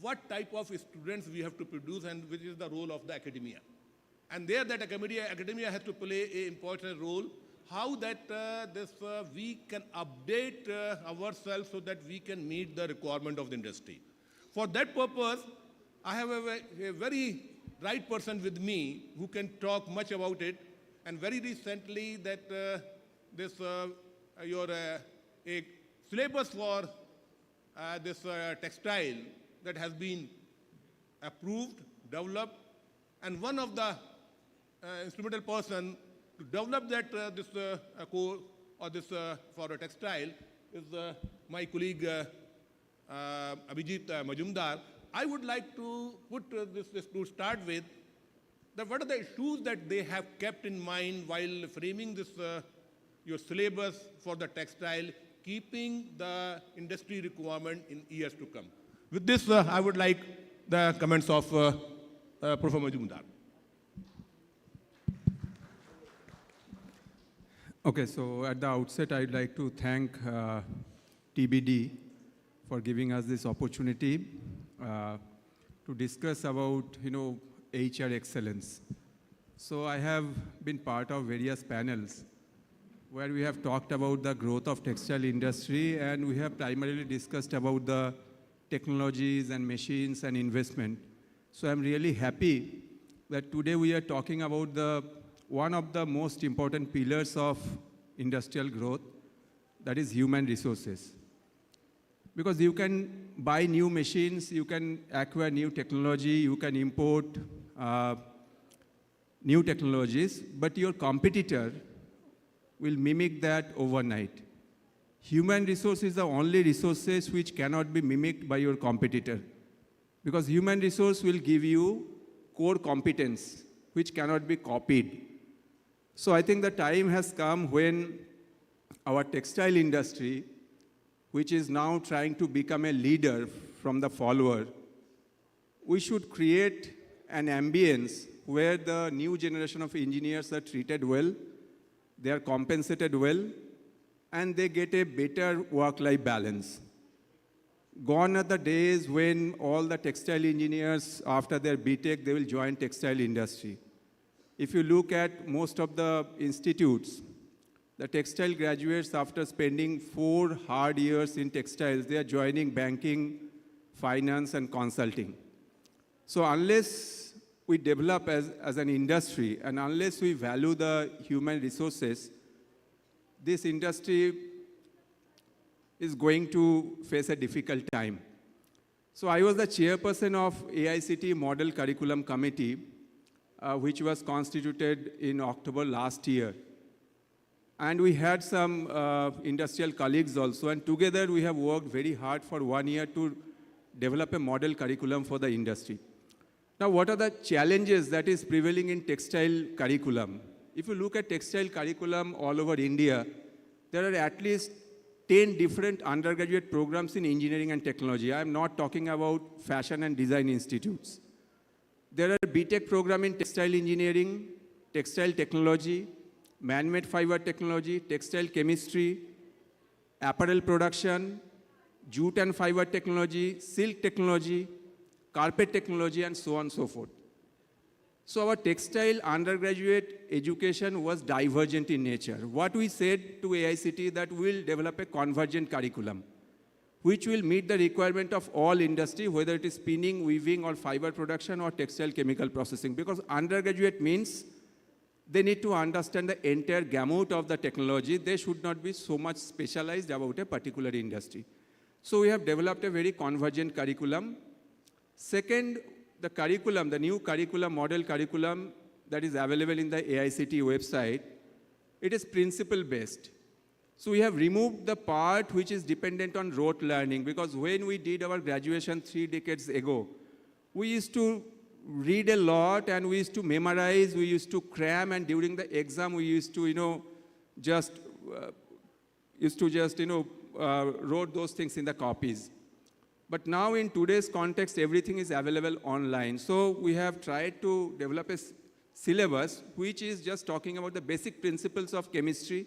what type of students we have to produce and which is the role of the academia. And there that academia has to play an important role, how that we can update ourselves so that we can meet the requirement of the industry. For that purpose, I have a very right person with me who can talk much about it. And very recently that a syllabus for this textile that has been approved, developed, and one of the instrumental person to develop that core or this for a textile is my colleague Abhijit Majumdar. I would like to put this to start with that what are the issues that they have kept in mind while framing this your syllabus for the textile, keeping the industry requirement in years to come. With this, I would like the comments of Professor Majumdar. Okay, so at the outset, I'd like to thank TBD for giving us this opportunity to discuss about, HR excellence. So I have been part of various panels where we have talked about the growth of textile industry, and we have primarily discussed about the technologies and machines and investment. So I'm really happy that today we are talking about one of the most important pillars of industrial growth, that is human resources. Because you can buy new machines, you can acquire new technology, you can import new technologies, but your competitor will mimic that overnight. Human resource is the only resources which cannot be mimicked by your competitor. Because human resource will give you core competence, which cannot be copied. So I think the time has come when our textile industry, which is now trying to become a leader from the follower, we should create an ambience where the new generation of engineers are treated well, they are compensated well, and they get a better work-life balance. Gone are the days when all the textile engineers, after their BTech, they will join textile industry. If you look at most of the institutes, the textile graduates, after spending 4 hard years in textiles, they are joining banking, finance, and consulting. So unless we develop as an industry, and unless we value the human resources, this industry is going to face a difficult time. So I was the chairperson of AICTE Model Curriculum Committee, which was constituted in October last year. And we had some industrial colleagues also, and together we have worked very hard for 1 year to develop a model curriculum for the industry. Now, what are the challenges that is prevailing in textile curriculum? If you look at textile curriculum all over India, there are at least 10 different undergraduate programs in engineering and technology. I am not talking about fashion and design institutes. There are BTech program in textile engineering, textile technology, man-made fiber technology, textile chemistry, apparel production, jute and fiber technology, silk technology, carpet technology, and so on and so forth. So our textile undergraduate education was divergent in nature. What we said to AICTE that we'll develop a convergent curriculum, which will meet the requirement of all industry, whether it is spinning, weaving, or fiber production, or textile chemical processing. Because undergraduate means they need to understand the entire gamut of the technology. They should not be so much specialized about a particular industry. So we have developed a very convergent curriculum. Second, the curriculum, the new curriculum, model curriculum that is available in the AICTE website, it is principle-based. So we have removed the part which is dependent on rote learning, because when we did our graduation 3 decades ago, we used to read a lot and we used to memorize, we used to cram, and during the exam we used to, wrote those things in the copies. But now in today's context, everything is available online. So we have tried to develop a syllabus which is just talking about the basic principles of chemistry,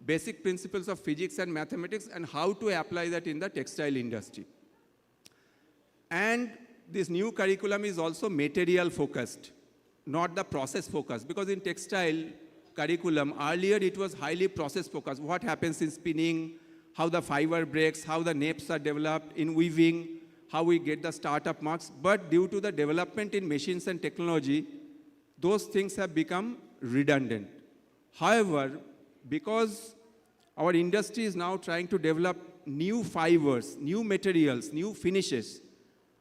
basic principles of physics and mathematics and how to apply that in the textile industry. And this new curriculum is also material focused, not the process focused, because in textile curriculum, earlier it was highly process focused. What happens in spinning, how the fiber breaks, how the naps are developed in weaving, how we get the startup marks. But due to the development in machines and technology, those things have become redundant. However, because our industry is now trying to develop new fibers, new materials, new finishes,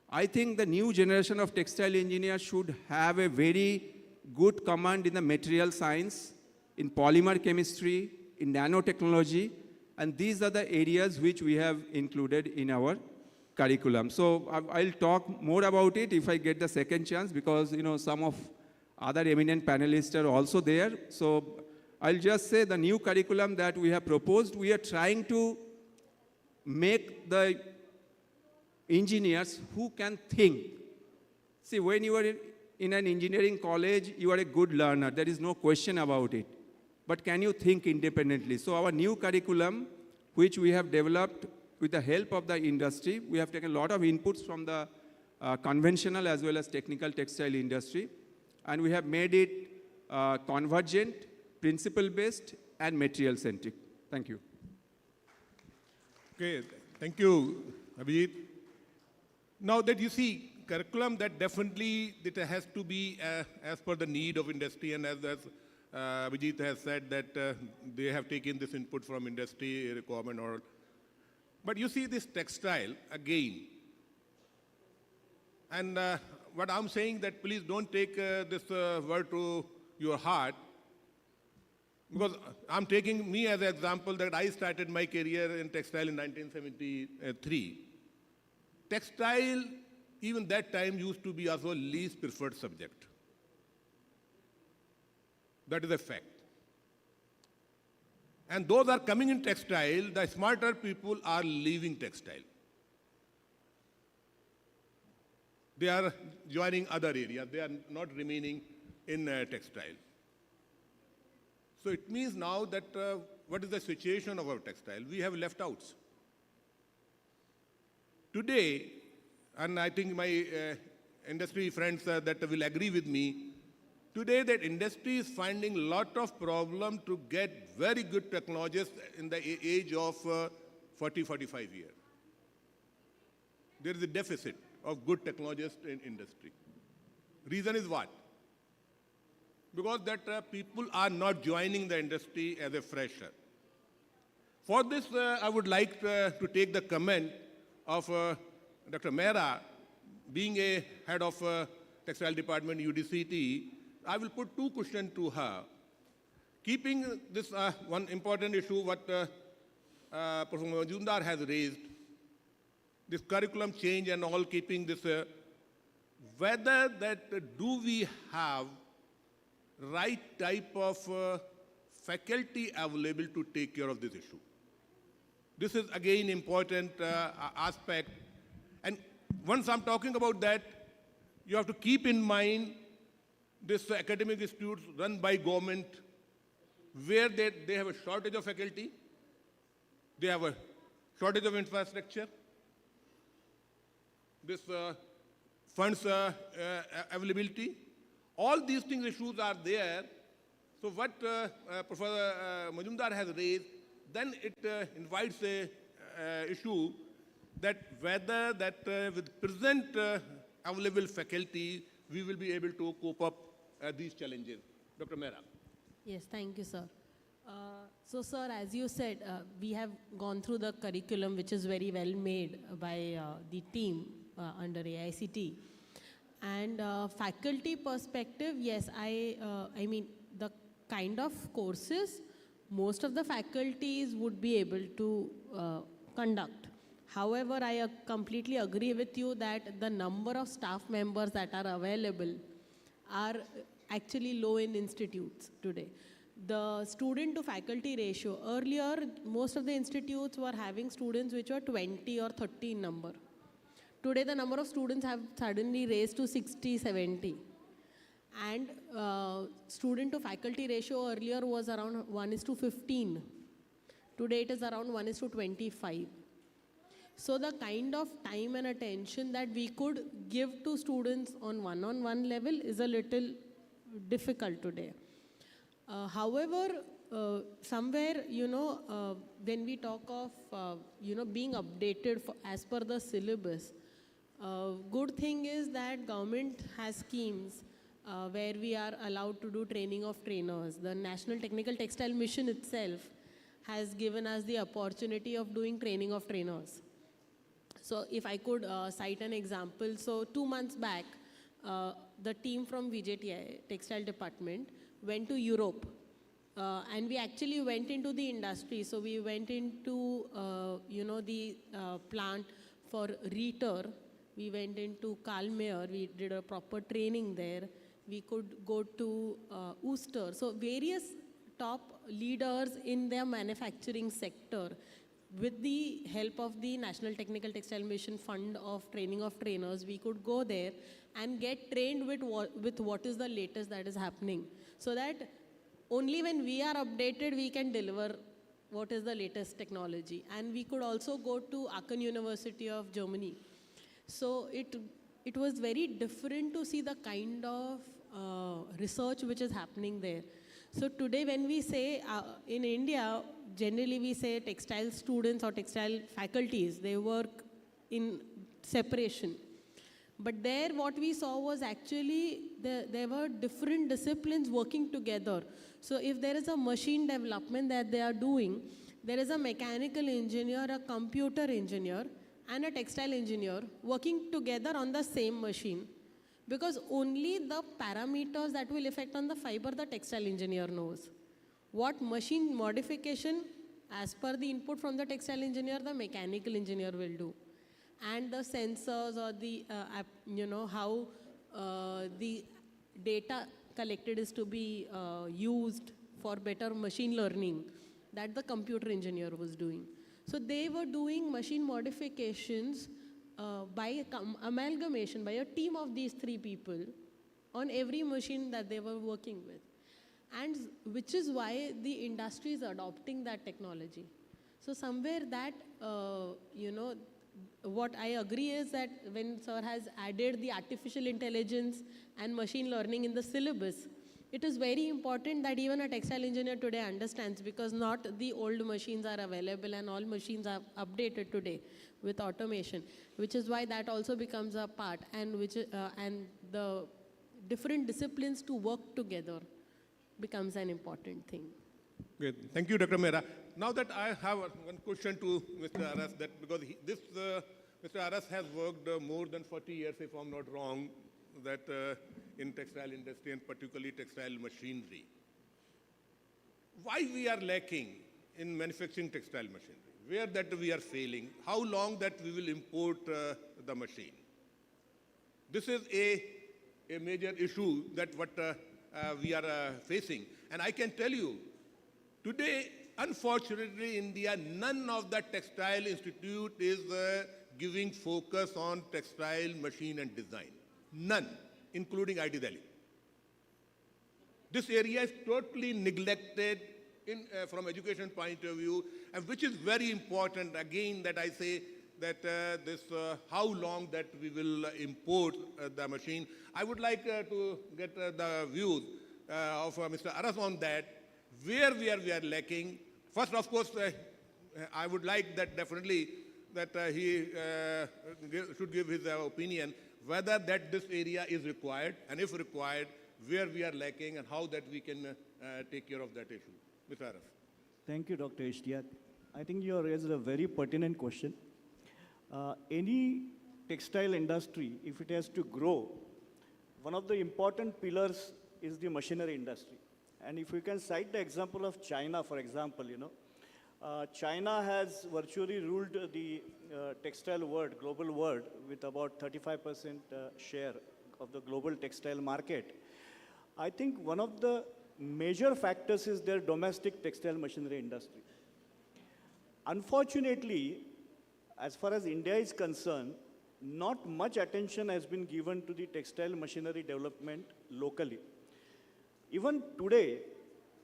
I think the new generation of textile engineers should have a very good command in the material science, in polymer chemistry, in nanotechnology, and these are the areas which we have included in our curriculum. So I'll talk more about it if I get the second chance, because some of other eminent panelists are also there. So I'll just say the new curriculum that we have proposed, we are trying to make the engineers who can think. See, when you are in an engineering college, you are a good learner. There is no question about it. But can you think independently? So our new curriculum, which we have developed with the help of the industry, we have taken a lot of inputs from the conventional as well as technical textile industry. And we have made it convergent, principle-based, and material-centric. Thank you. Okay, thank you, Abhijit. Now that you see curriculum, that definitely it has to be as per the need of industry, and as Abhijit has said that they have taken this input from industry requirement. But you see this textile again, and what I'm saying that please don't take this word to your heart, because I'm taking me as an example that I started my career in textile in 1973. Textile, even that time, used to be also least preferred subject. That is a fact. And those are coming in textile, the smarter people are leaving textile. They are joining other areas. They are not remaining in textile. So it means now that what is the situation of our textile? We have left outs. Today, and I think my industry friends that will agree with me, today that industry is finding a lot of problem to get very good technologists in the age of 40, 45 years. There is a deficit of good technologists in industry. Reason is what? Because that people are not joining the industry as a fresher. For this, I would like to take the comment of Dr. Mehra, being a head of textile department UDCT. I will put two questions to her. Keeping this one important issue what Professor Majumdar has raised, this curriculum change and all, keeping this, whether that do we have right type of faculty available to take care of this issue. This is again important aspect. And once I'm talking about that, you have to keep in mind this academic institutes run by government, where they have a shortage of faculty, they have a shortage of infrastructure, this funds availability. All these things issues are there. So what Professor Majumdar has raised, then it invites a issue that whether that with present available faculty, we will be able to cope up these challenges. Dr. Mehra. Yes, thank you, sir. So, sir, as you said, we have gone through the curriculum, which is very well made by the team under AICT. And faculty perspective, yes, I mean, the kind of courses most of the faculties would be able to conduct. However, I completely agree with you that the number of staff members that are available are actually low in institutes today. The student to faculty ratio, earlier most of the institutes were having students which were 20 or 30 in number. Today the number of students have suddenly raised to 60, 70. And student to faculty ratio earlier was around 1:15. Today it is around 1:25. So the kind of time and attention that we could give to students on one-on-one level is a little difficult today. However, somewhere, when we talk of, being updated as per the syllabus, good thing is that government has schemes where we are allowed to do training of trainers. The National Technical Textile Mission itself has given us the opportunity of doing training of trainers. So if I could cite an example, so 2 months back, the team from VJTI, Textile Department, went to Europe. And we actually went into the industry. So we went into, the plant for Reiter. We went into Kalmar. We did a proper training there. We could go to Ooster. So various top leaders in their manufacturing sector, with the help of the National Technical Textile Mission Fund of Training of Trainers, we could go there and get trained with what is the latest that is happening. So that only when we are updated, we can deliver what is the latest technology. And we could also go to Aachen University of Germany. So it was very different to see the kind of research which is happening there. So today when we say in India, generally we say textile students or textile faculties, they work in separation. But there what we saw was actually there were different disciplines working together. So if there is a machine development that they are doing, there is a mechanical engineer, a computer engineer, and a textile engineer working together on the same machine. Because only the parameters that will affect on the fiber, the textile engineer knows. What machine modification, as per the input from the textile engineer, the mechanical engineer will do. And the sensors or the, how the data collected is to be used for better machine learning, that the computer engineer was doing. So they were doing machine modifications by amalgamation, by a team of these 3 people on every machine that they were working with. And which is why the industry is adopting that technology. So somewhere that, what I agree is that when sir has added the artificial intelligence and machine learning in the syllabus, it is very important that even a textile engineer today understands, because not the old machines are available and all machines are updated today with automation, which is why that also becomes a part, and and the different disciplines to work together becomes an important thing. Great. Thank you, Dr. Mehra. Now that I have one question to Mr. Aras, that because Mr. Aras has worked more than 40 years, if I'm not wrong, that in textile industry and particularly textile machinery. Why we are lacking in manufacturing textile machinery? Where that we are failing? How long that we will import the machine? This is a major issue that what we are facing. And I can tell you, today, unfortunately, in India, none of the textile institute is giving focus on textile machine and design. None, including IT Delhi. This area is totally neglected from education point of view, and which is very important, again, that I say that how long that we will import the machine. I would like to get the views of Mr. Aras on that, where we are lacking. First, of course, I would like that definitely that he should give his opinion whether that this area is required, and if required, where we are lacking and how that we can take care of that issue. Mr. Aras. Thank you, Dr. Ishtiaq. I think you raised a very pertinent question. Any textile industry, if it has to grow, one of the important pillars is the machinery industry. And if we can cite the example of China, for example, China has virtually ruled the textile world, global world, with about 35% share of the global textile market. I think one of the major factors is their domestic textile machinery industry. Unfortunately, as far as India is concerned, not much attention has been given to the textile machinery development locally. Even today,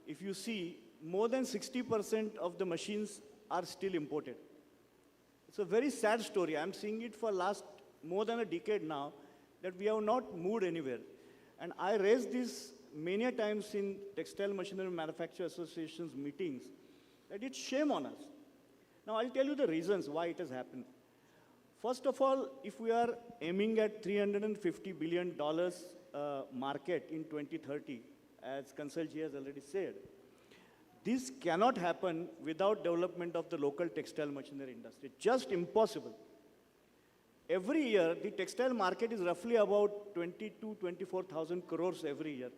if you see, more than 60% of the machines are still imported. It's a very sad story. I'm seeing it for last more than a decade now, that we have not moved anywhere. And I raised this many a times in Textile Machinery Manufacturers Association's meetings, that it's shame on us. Now, I'll tell you the reasons why it has happened. First of all, if we are aiming at $350 billion market in 2030, as Kansalji has already said, this cannot happen without development of the local textile machinery industry. Just impossible. Every year, the textile market is roughly about 24,000 crores every year.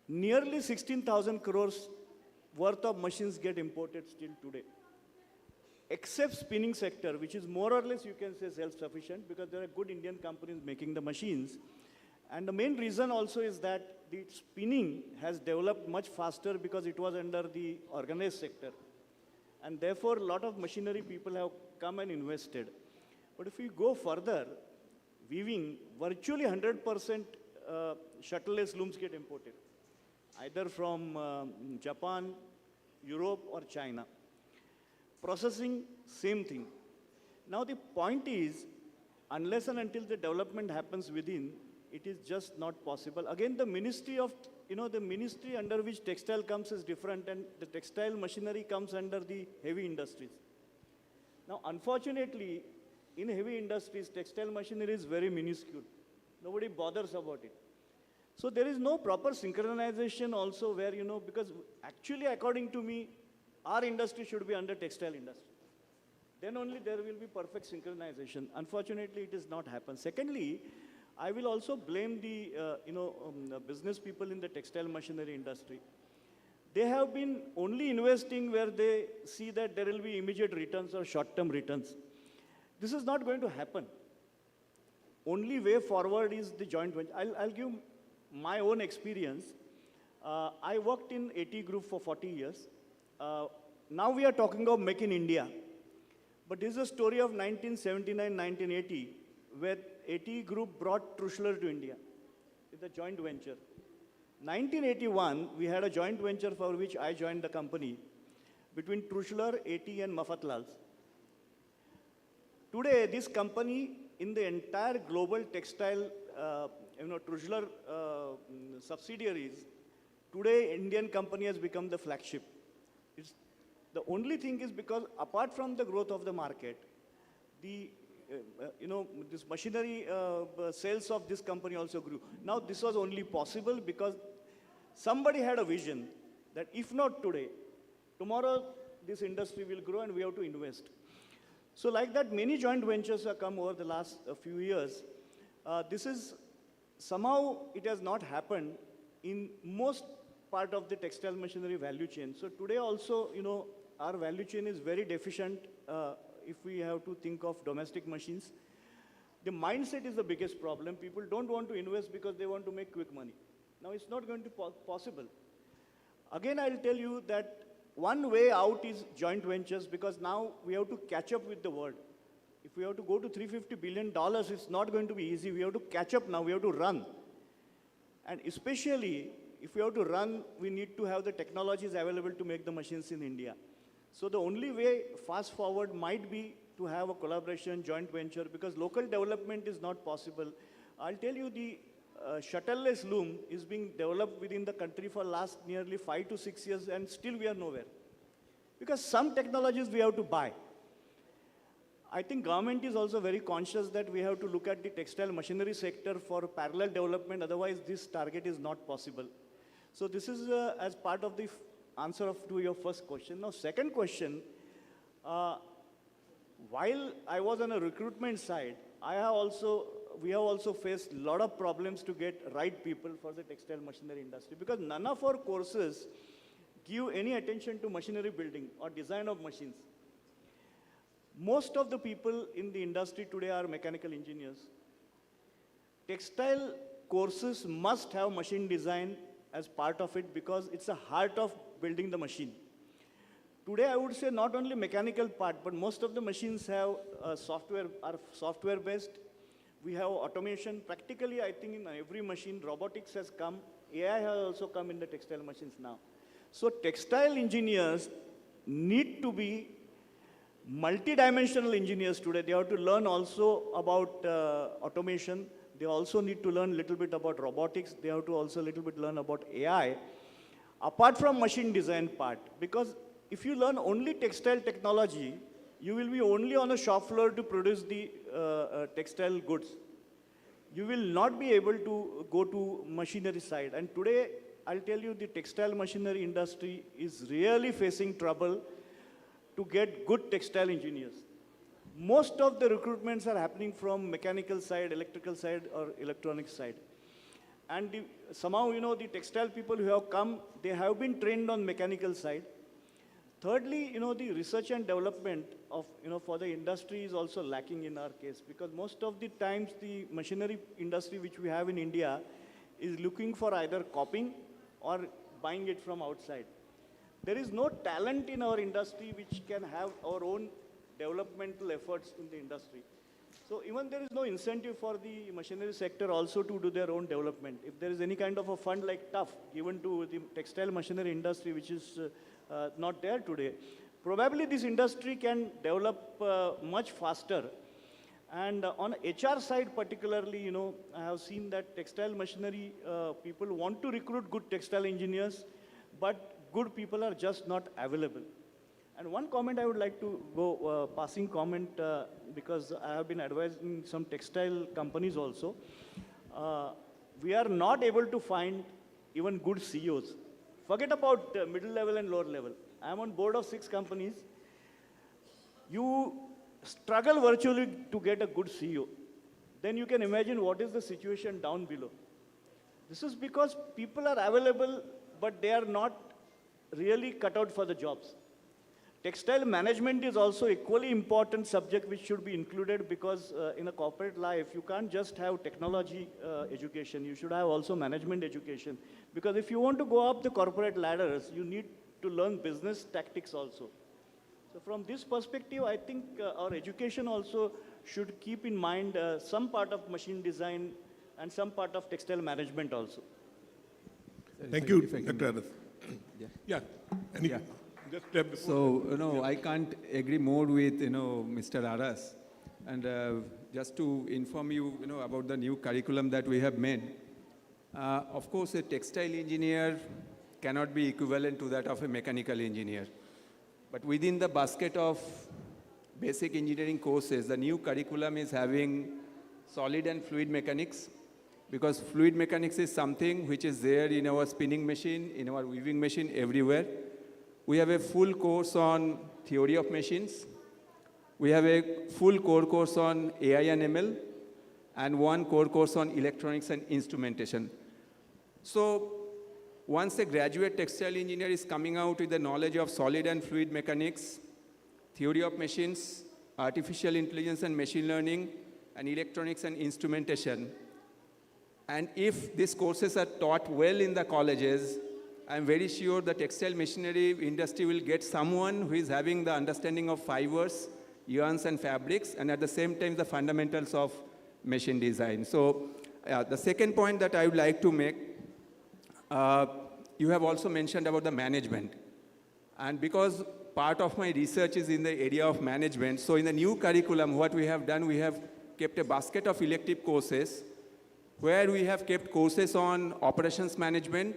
Nearly 16,000 crores worth of machines get imported still today. Except spinning sector, which is more or less, you can say, self-sufficient, because there are good Indian companies making the machines. And the main reason also is that the spinning has developed much faster because it was under the organized sector. And therefore, a lot of machinery people have come and invested. But if we go further, weaving, virtually 100% shuttle-less looms get imported, either from Japan, Europe, or China. Processing, same thing. Now the point is, unless and until the development happens within, it is just not possible. Again, the ministry of, the ministry under which textile comes is different, and the textile machinery comes under the heavy industries. Now, unfortunately, in heavy industries, textile machinery is very minuscule. Nobody bothers about it. So there is no proper synchronization also where, because actually, according to me, our industry should be under textile industry. Then only there will be perfect synchronization. Unfortunately, it does not happen. Secondly, I will also blame the, business people in the textile machinery industry. They have been only investing where they see that there will be immediate returns or short-term returns. This is not going to happen. Only way forward is the joint venture. I'll give my own experience. I worked in AT Group for 40 years. Now we are talking of Make in India. But this is a story of 1979, 1980, where AT Group brought Truschler to India. It's a joint venture. 1981, we had a joint venture for which I joined the company between Truschler, AT, and Mafatlals. Today, this company, in the entire global textile, Truschler subsidiaries, today Indian company has become the flagship. The only thing is because apart from the growth of the market, the this machinery sales of this company also grew. Now this was only possible because somebody had a vision that if not today, tomorrow this industry will grow and we have to invest. So like that, many joint ventures have come over the last few years. This is, somehow it has not happened in most part of the textile machinery value chain. So today also, our value chain is very deficient if we have to think of domestic machines. The mindset is the biggest problem. People don't want to invest because they want to make quick money. Now it's not going to be possible. Again, I'll tell you that one way out is joint ventures, because now we have to catch up with the world. If we have to go to $350 billion, it's not going to be easy. We have to catch up now. We have to run. And especially, if we have to run, we need to have the technologies available to make the machines in India. So the only way fast forward might be to have a collaboration, joint venture, because local development is not possible. I'll tell you, the shuttle-less loom is being developed within the country for last nearly 5 to 6 years, and still we are nowhere. Because some technologies we have to buy. I think government is also very conscious that we have to look at the textile machinery sector for parallel development, otherwise this target is not possible. So this is as part of the answer to your first question. Now, second question, while I was on a recruitment side, we have also faced a lot of problems to get right people for the textile machinery industry, because none of our courses give any attention to machinery building or design of machines. Most of the people in the industry today are mechanical engineers. Textile courses must have machine design as part of it because it's the heart of building the machine. Today, I would say not only mechanical part, but most of the machines have are software-based. We have automation. Practically, I think in every machine, robotics has come. AI has also come in the textile machines now. So textile engineers need to be multi-dimensional engineers today. They have to learn also about automation. They also need to learn a little bit about robotics. They have to also a little bit learn about AI, apart from machine design part. Because if you learn only textile technology, you will be only on a shop floor to produce the textile goods. You will not be able to go to machinery side. And today, I'll tell you, the textile machinery industry is really facing trouble to get good textile engineers. Most of the recruitments are happening from mechanical side, electrical side, or electronic side. And somehow, the textile people who have come, they have been trained on mechanical side. Thirdly, the research and development of, for the industry is also lacking in our case, because most of the times the machinery industry which we have in India is looking for either copying or buying it from outside. There is no talent in our industry which can have our own developmental efforts in the industry. So even there is no incentive for the machinery sector also to do their own development. If there is any kind of a fund like TUF given to the textile machinery industry, which is not there today, probably this industry can develop much faster. And on HR side particularly, I have seen that textile machinery people want to recruit good textile engineers, but good people are just not available. And one comment I would like to go, passing comment, because I have been advising some textile companies also. We are not able to find even good CEOs. Forget about middle level and lower level. I am on board of 6 companies. You struggle virtually to get a good CEO. Then you can imagine what is the situation down below. This is because people are available, but they are not really cut out for the jobs. Textile management is also equally important subject which should be included, because in a corporate life, you can't just have technology education. You should have also management education. Because if you want to go up the corporate ladders, you need to learn business tactics also. So from this perspective, I think our education also should keep in mind some part of machine design and some part of textile management also. Thank you, Dr. Aras. Yeah. So, I can't agree more with, Mr. Aras. And just to inform you, about the new curriculum that we have made. Of course, a textile engineer cannot be equivalent to that of a mechanical engineer. But within the basket of basic engineering courses, the new curriculum is having solid and fluid mechanics, because fluid mechanics is something which is there in our spinning machine, in our weaving machine, everywhere. We have a full course on theory of machines. We have a full core course on AI and ML, and one core course on electronics and instrumentation. So once a graduate textile engineer is coming out with the knowledge of solid and fluid mechanics, theory of machines, artificial intelligence and machine learning, and electronics and instrumentation, and if these courses are taught well in the colleges, I'm very sure the textile machinery industry will get someone who is having the understanding of fibers, yarns, and fabrics, and at the same time the fundamentals of machine design. So the second point that I would like to make, you have also mentioned about the management. And because part of my research is in the area of management, so in the new curriculum, what we have done, we have kept a basket of elective courses where we have kept courses on operations management,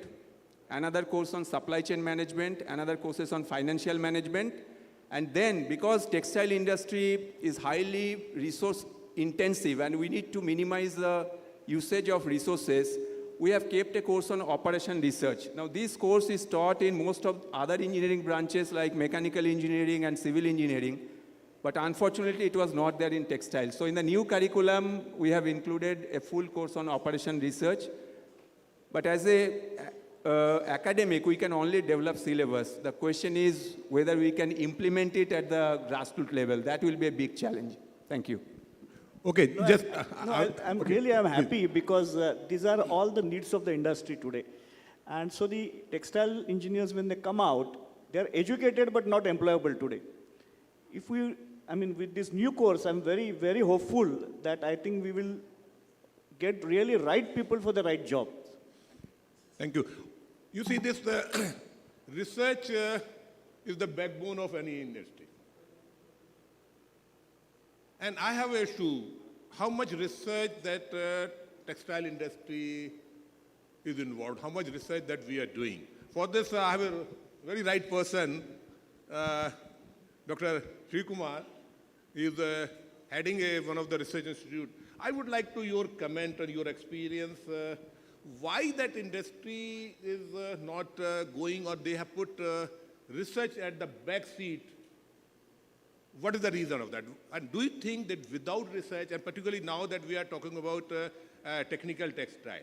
another course on supply chain management, another courses on financial management. And then, because textile industry is highly resource intensive and we need to minimize the usage of resources, we have kept a course on operation research. Now, this course is taught in most of other engineering branches like mechanical engineering and civil engineering, but unfortunately, it was not there in textile. So in the new curriculum, we have included a full course on operation research. But as a academic, we can only develop syllabus. The question is whether we can implement it at the grassroots level. That will be a big challenge. Thank you. Okay, I'm happy because these are all the needs of the industry today. And so the textile engineers, when they come out, they're educated but not employable today. If we, with this new course, I'm very, very hopeful that I think we will get really right people for the right job. Thank you. You see this, research is the backbone of any industry. And I have an issue, how much research that textile industry is involved, how much research that we are doing. For this, I have a very right person, Dr. Sri Kumar. He is heading one of the research institute. I would like to your comment on your experience, why that industry is not going, or they have put research at the back seat. What is the reason of that? And do you think that without research, and particularly now that we are talking about technical textile,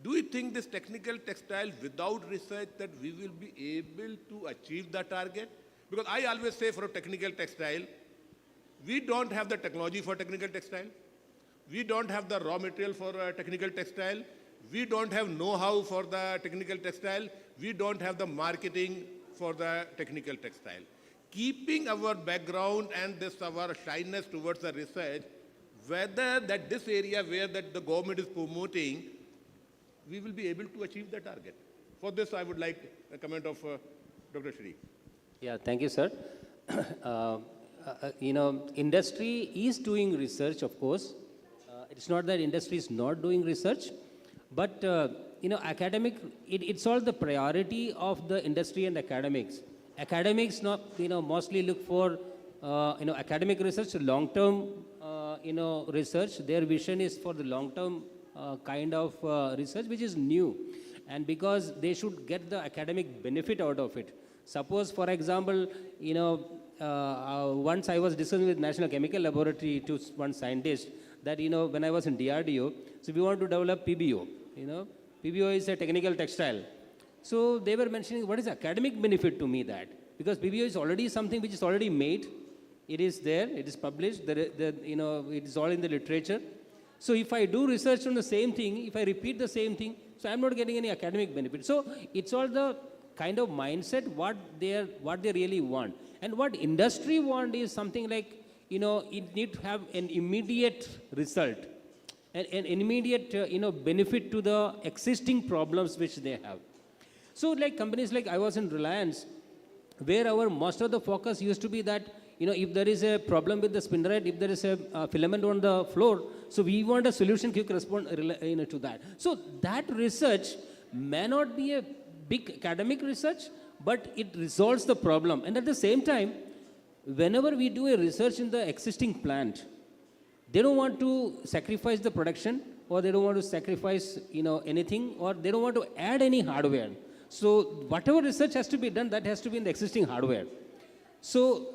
do you think this technical textile without research that we will be able to achieve the target? Because I always say for a technical textile, we don't have the technology for technical textile. We don't have the raw material for technical textile. We don't have know-how for the technical textile. We don't have the marketing for the technical textile. Keeping our background and this our shyness towards the research, whether that this area where that the government is promoting, we will be able to achieve the target. For this, I would like a comment of Dr. Shri. Yeah, thank you, sir. Industry is doing research, of course. It's not that industry is not doing research, but, academic, it's all the priority of the industry and academics. Academics mostly look for, academic research, long-term, research. Their vision is for the long-term kind of research, which is new. And because they should get the academic benefit out of it. Suppose, for example, once I was discussing with National Chemical Laboratory to one scientist that, when I was in DRDO, so we want to develop PBO. PBO is a technical textile. So they were mentioning what is academic benefit to me that, because PBO is already something which is already made. It is there, it is published, it is all in the literature. So if I do research on the same thing, if I repeat the same thing, so I'm not getting any academic benefit. So it's all the kind of mindset, what they really want. And what industry want is something like, it need to have an immediate result, an immediate, benefit to the existing problems which they have. So like companies like I was in Reliance, where most of the focus used to be that, if there is a problem with the spinnerite, if there is a filament on the floor, so we want a solution quick response to that. So that research may not be a big academic research, but it resolves the problem. And at the same time, whenever we do a research in the existing plant, they don't want to sacrifice the production, or they don't want to sacrifice anything, or they don't want to add any hardware. So whatever research has to be done, that has to be in the existing hardware. So,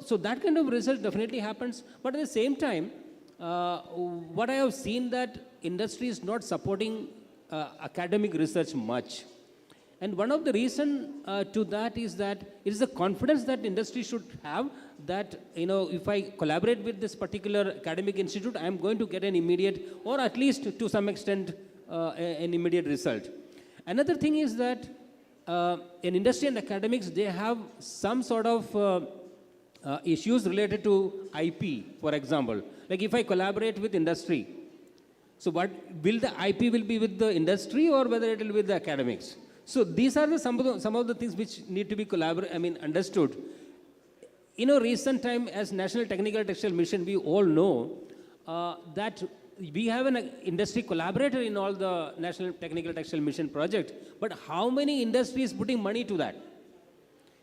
so that kind of research definitely happens. But at the same time, what I have seen that industry is not supporting academic research much. And one of the reasons to that is that it is the confidence that industry should have that, if I collaborate with this particular academic institute, I am going to get an immediate, or at least to some extent, an immediate result. Another thing is that in industry and academics, they have some sort of issues related to IP, for example. Like if I collaborate with industry, so what will the IP will be with the industry, or whether it will be with the academics? So these are some of the things which need to be understood. Recent time as National Technical Textile Mission, we all know that we have an industry collaborator in all the National Technical Textile Mission project, but how many industries putting money to that?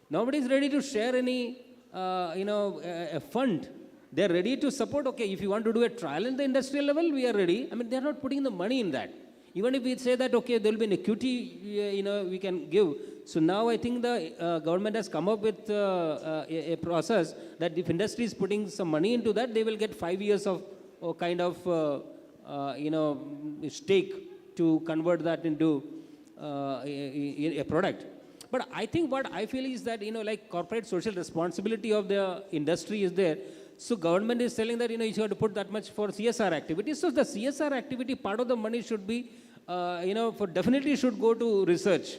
Nobody is ready to share any, a fund. They're ready to support, okay, if you want to do a trial in the industrial level, we are ready. They're not putting the money in that. Even if we say that, okay, there will be an equity, we can give. So now I think the government has come up with a process that if industry is putting some money into that, they will get 5 years of kind of, stake to convert that into a product. But I think what I feel is that, like corporate social responsibility of the industry is there. So government is telling that, you have to put that much for CSR activities. So the CSR activity, part of the money should be, definitely should go to research.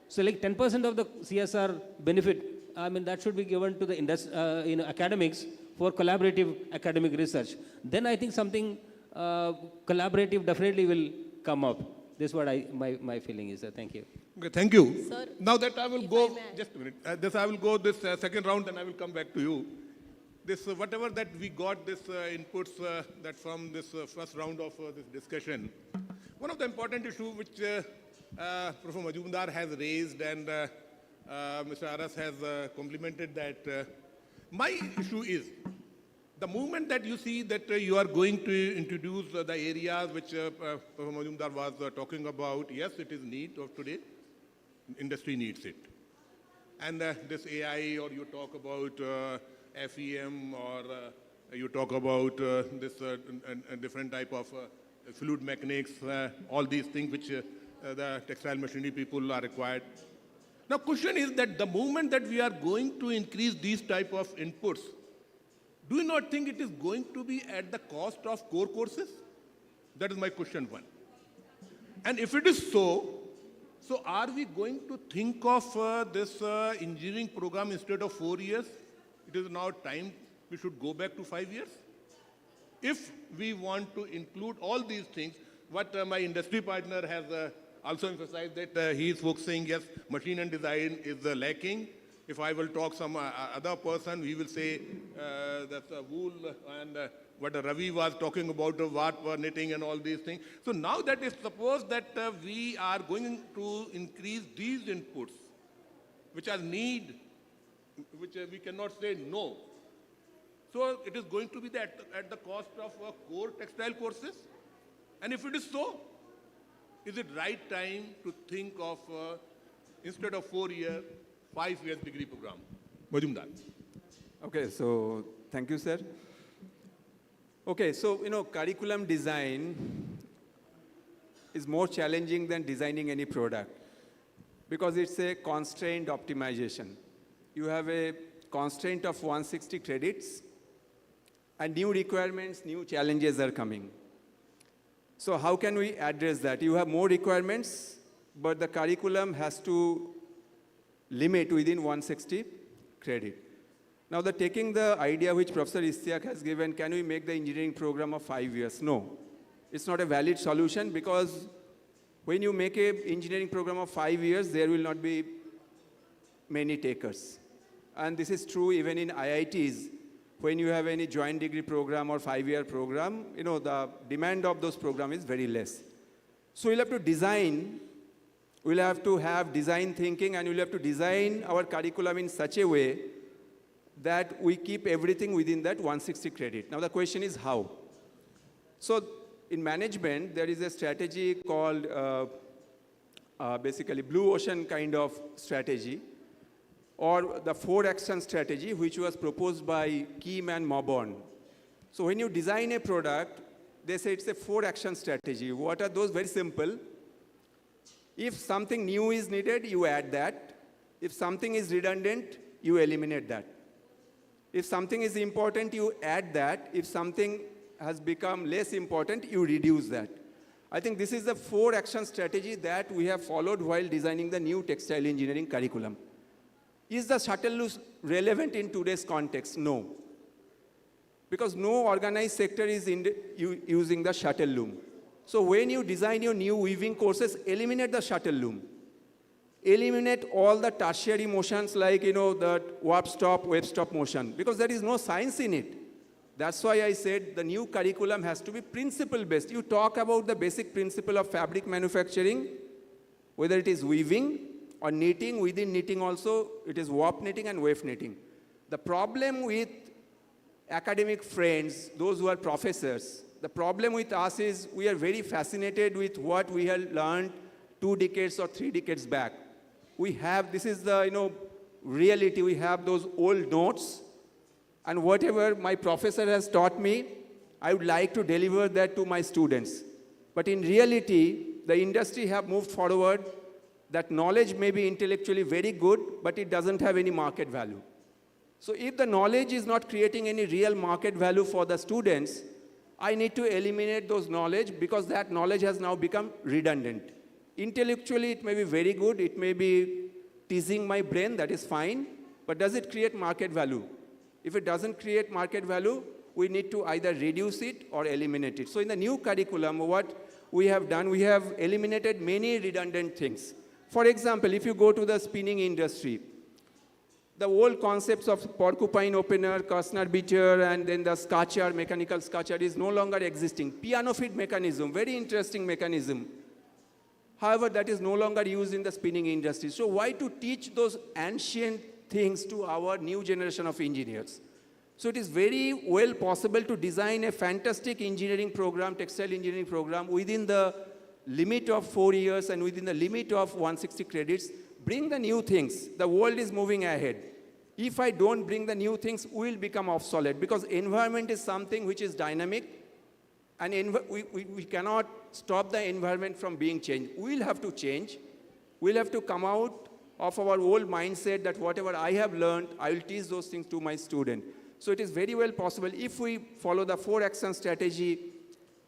So like 10% of the CSR benefit, that should be given to the academics for collaborative academic research. Then I think something collaborative definitely will come up. This is what my feeling is. Thank you. Okay, thank you. Sir, Now that I will if go, I may. just a minute, I will go this second round and I will come back to you. This, whatever that we got, this inputs that from this first round of this discussion, one of the important issues which Professor Majumdar has raised and Mr. Aras has complimented that, my issue is, the moment that you see that you are going to introduce the areas which Professor Majumdar was talking about, yes, it is need of today, industry needs it. And this AI, or you talk about FEM, or you talk about this different type of fluid mechanics, all these things which the textile machinery people are required. Now, question is that the moment that we are going to increase these type of inputs, do you not think it is going to be at the cost of core courses? That is my question one. And if it is so, so are we going to think of this engineering program instead of 4 years? It is now time we should go back to 5 years. If we want to include all these things, what my industry partner has also emphasized that he is focusing, yes, machine and design is lacking. If I will talk some other person, he will say that wool and what Ravi was talking about, warp knitting and all these things. So now that is suppose that we are going to increase these inputs, which are need, which we cannot say no. So it is going to be at the cost of core textile courses. And if it is so, is it right time to think of, instead of 4 years, 5 years degree program? Majumdar. Okay, so thank you, sir. Okay, so, curriculum design is more challenging than designing any product because it's a constraint optimization. You have a constraint of 160 credits and new requirements, new challenges are coming. So how can we address that? You have more requirements, but the curriculum has to limit within 160 credit. Now, taking the idea which Professor Istiak has given, can we make the engineering program of 5 years? No. It's not a valid solution because when you make an engineering program of 5 years, there will not be many takers. And this is true even in IITs. When you have any joint degree program or 5-year program, the demand of those programs is very less. So we'll have to design, we'll have to have design thinking, and we'll have to design our curriculum in such a way that we keep everything within that 160 credit. Now the question is how? So in management, there is a strategy called basically blue ocean kind of strategy, or the 4-action strategy, which was proposed by Kim and Mauborn. So when you design a product, they say it's a 4-action strategy. What are those? Very simple. If something new is needed, you add that. If something is redundant, you eliminate that. If something is important, you add that. If something has become less important, you reduce that. I think this is the 4-action strategy that we have followed while designing the new textile engineering curriculum. Is the shuttle loom relevant in today's context? No. Because no organized sector is using the shuttle loom. So when you design your new weaving courses, eliminate the shuttle loom. Eliminate all the tertiary motions like, the warp stop, wave stop motion, because there is no science in it. That's why I said the new curriculum has to be principle-based. You talk about the basic principle of fabric manufacturing, whether it is weaving or knitting. Within knitting also, it is warp knitting and wave knitting. The problem with academic friends, those who are professors, the problem with us is we are very fascinated with what we have learned 2 decades or 3 decades back. We have, this is the, reality, we have those old notes, and whatever my professor has taught me, I would like to deliver that to my students. But in reality, the industry have moved forward. That knowledge may be intellectually very good, but it doesn't have any market value. So if the knowledge is not creating any real market value for the students, I need to eliminate those knowledge because that knowledge has now become redundant. Intellectually, it may be very good. It may be teasing my brain. That is fine. But does it create market value? If it doesn't create market value, we need to either reduce it or eliminate it. So in the new curriculum, what we have done, we have eliminated many redundant things. For example, if you go to the spinning industry, the old concepts of porcupine opener, Kastner beater, and then the scratcher, mechanical scratcher is no longer existing. Piano feed mechanism, very interesting mechanism. However, that is no longer used in the spinning industry. So why to teach those ancient things to our new generation of engineers? So it is very well possible to design a fantastic engineering program, textile engineering program, within the limit of 4 years and within the limit of 160 credits. Bring the new things. The world is moving ahead. If I don't bring the new things, we will become obsolete, because environment is something which is dynamic, and we cannot stop the environment from being changed. We will have to change. We will have to come out of our old mindset that whatever I have learned, I will teach those things to my student. So it is very well possible if we follow the 4-action strategy,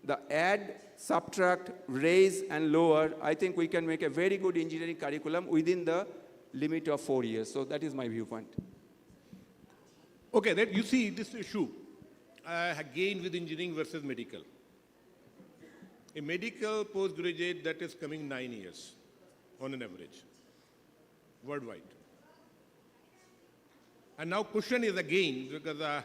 the add, subtract, raise, and lower. I think we can make a very good engineering curriculum within the limit of 4 years. So that is my viewpoint. Okay, that you see this issue again with engineering versus medical. A medical postgraduate that is coming 9 years on an average, worldwide. And now question is again, because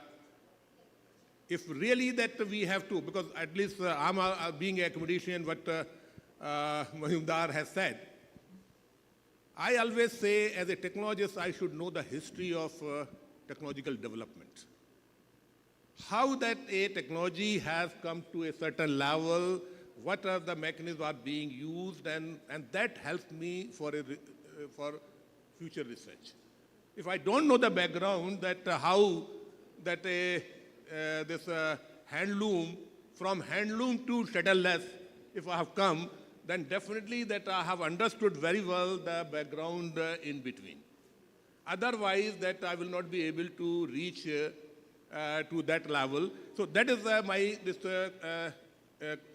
if really that we have to, because at least I'm being a accommodation what Majumdar has said, I always say as a technologist I should know the history of technological development. How that a technology has come to a certain level, what are the mechanisms are being used, and that helps me for future research. If I don't know the background that how that this handloom, from handloom to shuttleless, if I have come, then definitely that I have understood very well the background in between. Otherwise, that I will not be able to reach to that level. So that is my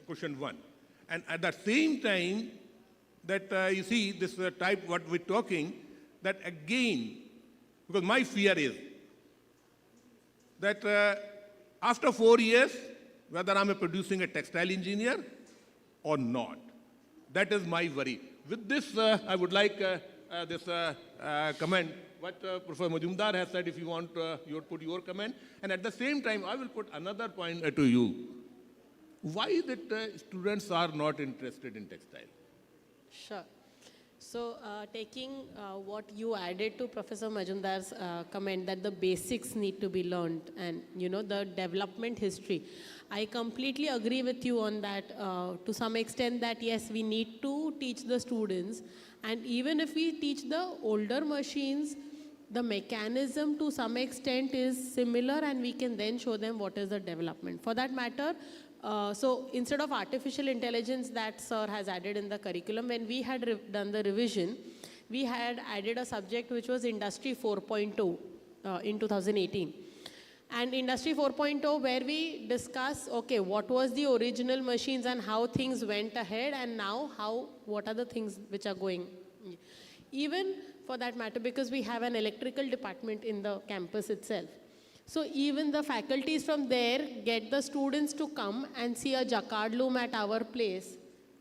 question one. And at the same time, that you see this type what we're talking, that again, because my fear is that after 4 years, whether I'm producing a textile engineer or not, that is my worry. With this, I would like this comment, what Professor Majumdar has said, if you want, you would put your comment. And at the same time, I will put another point to you. Why that students are not interested in textile? Sure. So taking what you added to Professor Majumdar's comment that the basics need to be learned and, the development history, I completely agree with you on that to some extent that yes, we need to teach the students, and even if we teach the older machines, the mechanism to some extent is similar and we can then show them what is the development. For that matter, so instead of artificial intelligence that sir has added in the curriculum, when we had done the revision, we had added a subject which was Industry 4.0 in 2018. And Industry 4.0 where we discuss, okay, what was the original machines and how things went ahead, and now what are the things which are going. Even for that matter, because we have an electrical department in the campus itself. So even the faculties from there get the students to come and see a jacquard loom at our place,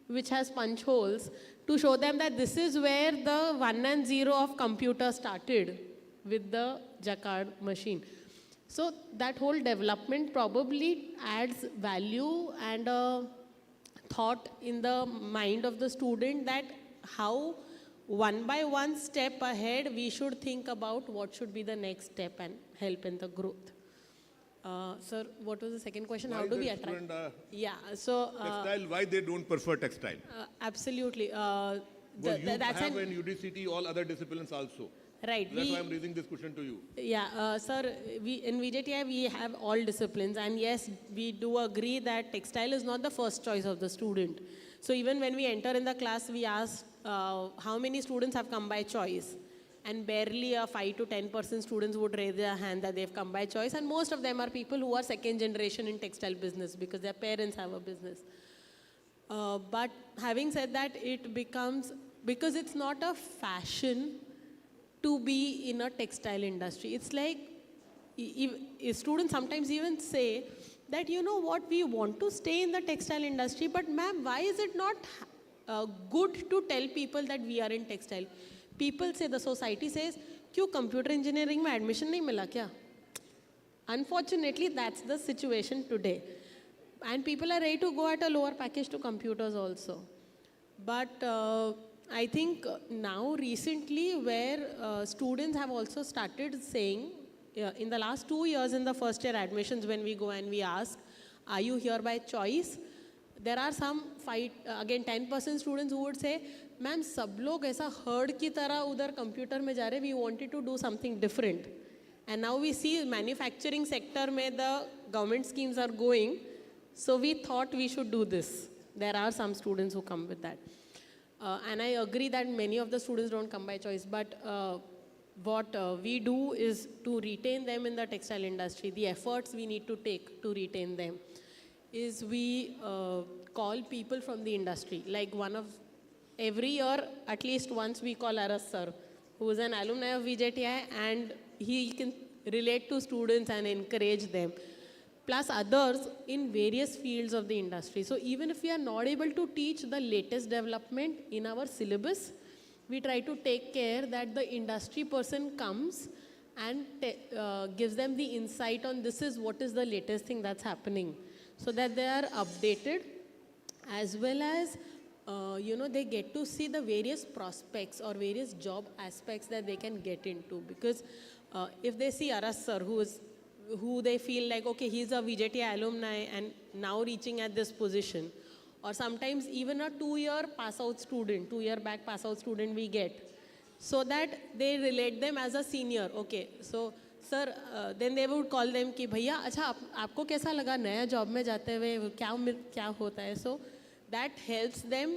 which has punch holes, to show them that this is where the 1 and 0 of computer started with the jacquard machine. So that whole development probably adds value and a thought in the mind of the student that how one by one step ahead we should think about what should be the next step and help in the growth. Sir, what was the second question? Why how do we the attract? student, Yeah, so textile, why they don't prefer textile? absolutely. Well, you That's have in UDCT all other disciplines also. Right. That's why I'm raising this question to you. Yeah, sir, in VJTI we have all disciplines, and yes, we do agree that textile is not the first choice of the student. So even when we enter in the class, we ask how many students have come by choice, and barely 5 to 10% students would raise their hand that they've come by choice, and most of them are people who are second generation in textile business because their parents have a business. But having said that, it becomes, because it's not a fashion to be in a textile industry. It's like, students sometimes even say that, you know what, we want to stay in the textile industry, but ma'am, why is it not good to tell people that we are in textile. People say, the society says, क्यों computer engineering में admission नहीं मिला क्या? Unfortunately, that's the situation today. And people are ready to go at a lower package to computers also. But I think now recently where students have also started saying, in the last 2 years in the first year admissions when we go and we ask, are you here by choice? There are some again 10% students who would say, ma'am, sab log aisa herd ki tarah udhar computer mein ja rahe, we wanted to do something different. And now we see manufacturing sector mein the government schemes are going, so we thought we should do this. There are some students who come with that. And I agree that many of the students don't come by choice, but what we do is to retain them in the textile industry. The efforts we need to take to retain them is we call people from the industry. Like every year, at least once we call Aras sir, who is an alumni of VJTI, and he can relate to students and encourage them, plus others in various fields of the industry. So even if we are not able to teach the latest development in our syllabus, we try to take care that the industry person comes and gives them the insight on this is what is the latest thing that's happening, so that they are updated, as well as they get to see the various prospects or various job aspects that they can get into. Because if they see Aras sir, who they feel like, okay, he's a VJTI alumni and now reaching at this position, or sometimes even a 2-year pass-out student, 2-year back pass-out student we get, so that they relate them as a senior. Okay, so sir, then they would call them कि भैया अच्छा आपको कैसा लगा नया job में जाते हुए क्या होता है? So that helps them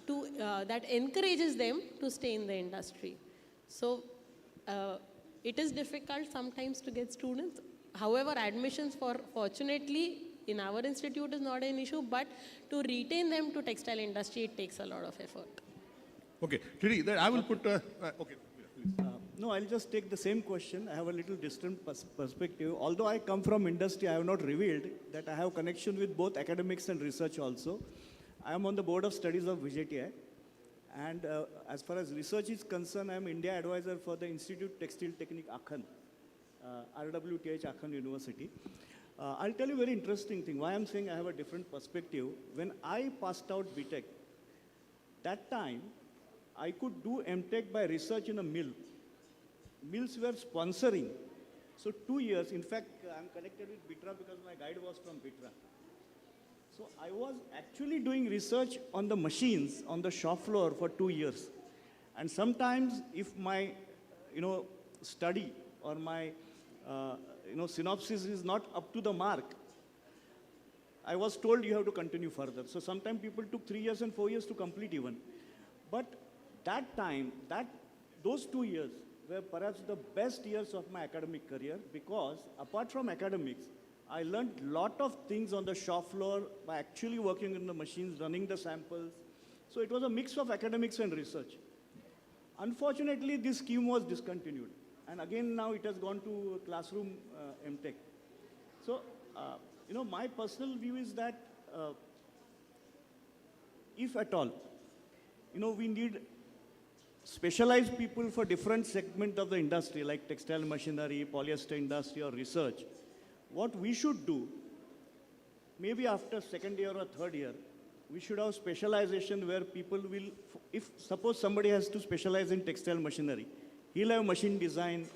to, that encourages them to stay in the industry. So it is difficult sometimes to get students. However, admissions fortunately in our institute is not an issue, but to retain them to textile industry, it takes a lot of effort. Okay, Tridi, I will put, okay. No, I'll just take the same question. I have a little distant perspective. Although I come from industry, I have not revealed that I have connection with both academics and research also. I am on the board of studies of VJTI. And as far as research is concerned, I am India advisor for the Institute Textile Technique Akhan, RWTH Akhan University. I'll tell you a very interesting thing. Why I'm saying I have a different perspective. When I passed out BTech, that time I could do MTech by research in a mill. Mills were sponsoring. So 2 years, in fact, I'm connected with BITRA because my guide was from BITRA. So I was actually doing research on the machines on the shop floor for 2 years. And sometimes if my, study or my, synopsis is not up to the mark, I was told you have to continue further. So sometimes people took 3 years and 4 years to complete even. But that time, those 2 years were perhaps the best years of my academic career, because apart from academics, I learned a lot of things on the shop floor by actually working in the machines, running the samples. So it was a mix of academics and research. Unfortunately, this scheme was discontinued. And again, now it has gone to classroom MTech. So, my personal view is that if at all, we need specialized people for different segment of the industry, like textile machinery, polyester industry, or research. What we should do, maybe after second year or third year, we should have specialization where people will, if suppose somebody has to specialize in textile machinery, he'll have machine design,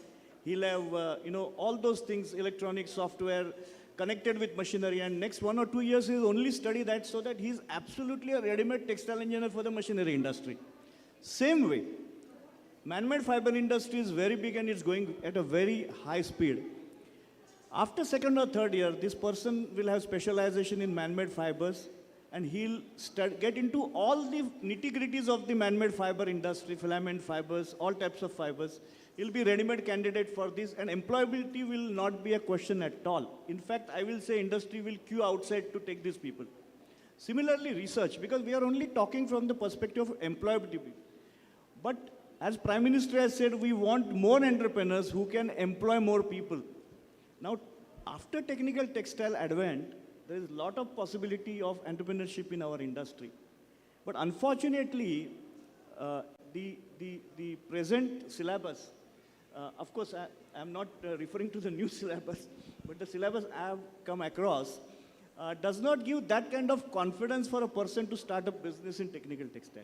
he'll have, all those things, electronic software, connected with machinery, and next 1 or 2 years he'll only study that, so that he's absolutely a ready-made textile engineer for the machinery industry. Same way, man-made fiber industry is very big and it's going at a very high speed. After second or third year, this person will have specialization in man-made fibers, and he'll get into all the nitty-gritties of the man-made fiber industry, filament fibers, all types of fibers. He'll be ready-made candidate for this, and employability will not be a question at all. In fact, I will say industry will queue outside to take these people. Similarly, research, because we are only talking from the perspective of employability. But as Prime Minister has said, we want more entrepreneurs who can employ more people. Now, after technical textile advent, there is a lot of possibility of entrepreneurship in our industry. But unfortunately, the present syllabus, of course, I'm not referring to the new syllabus, but the syllabus I have come across does not give that kind of confidence for a person to start a business in technical textile.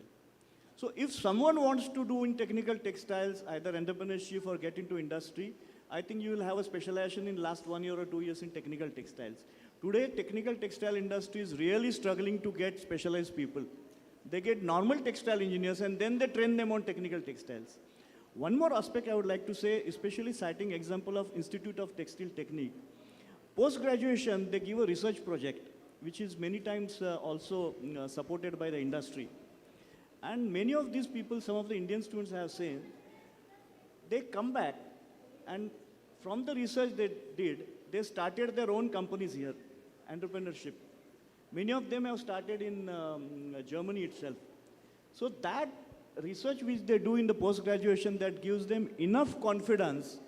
So if someone wants to do in technical textiles, either entrepreneurship or get into industry, I think you will have a specialization in last 1 year or 2 years in technical textiles. Today, technical textile industry is really struggling to get specialized people. They get normal textile engineers and then they train them on technical textiles. One more aspect I would like to say, especially citing example of Institute of Textile Technique. Post-graduation, they give a research project, which is many times also supported by the industry. And many of these people, some of the Indian students have seen, they come back and from the research they did, they started their own companies here, entrepreneurship. Many of them have started in Germany itself. So that research which they do in the post-graduation, that gives them enough confidence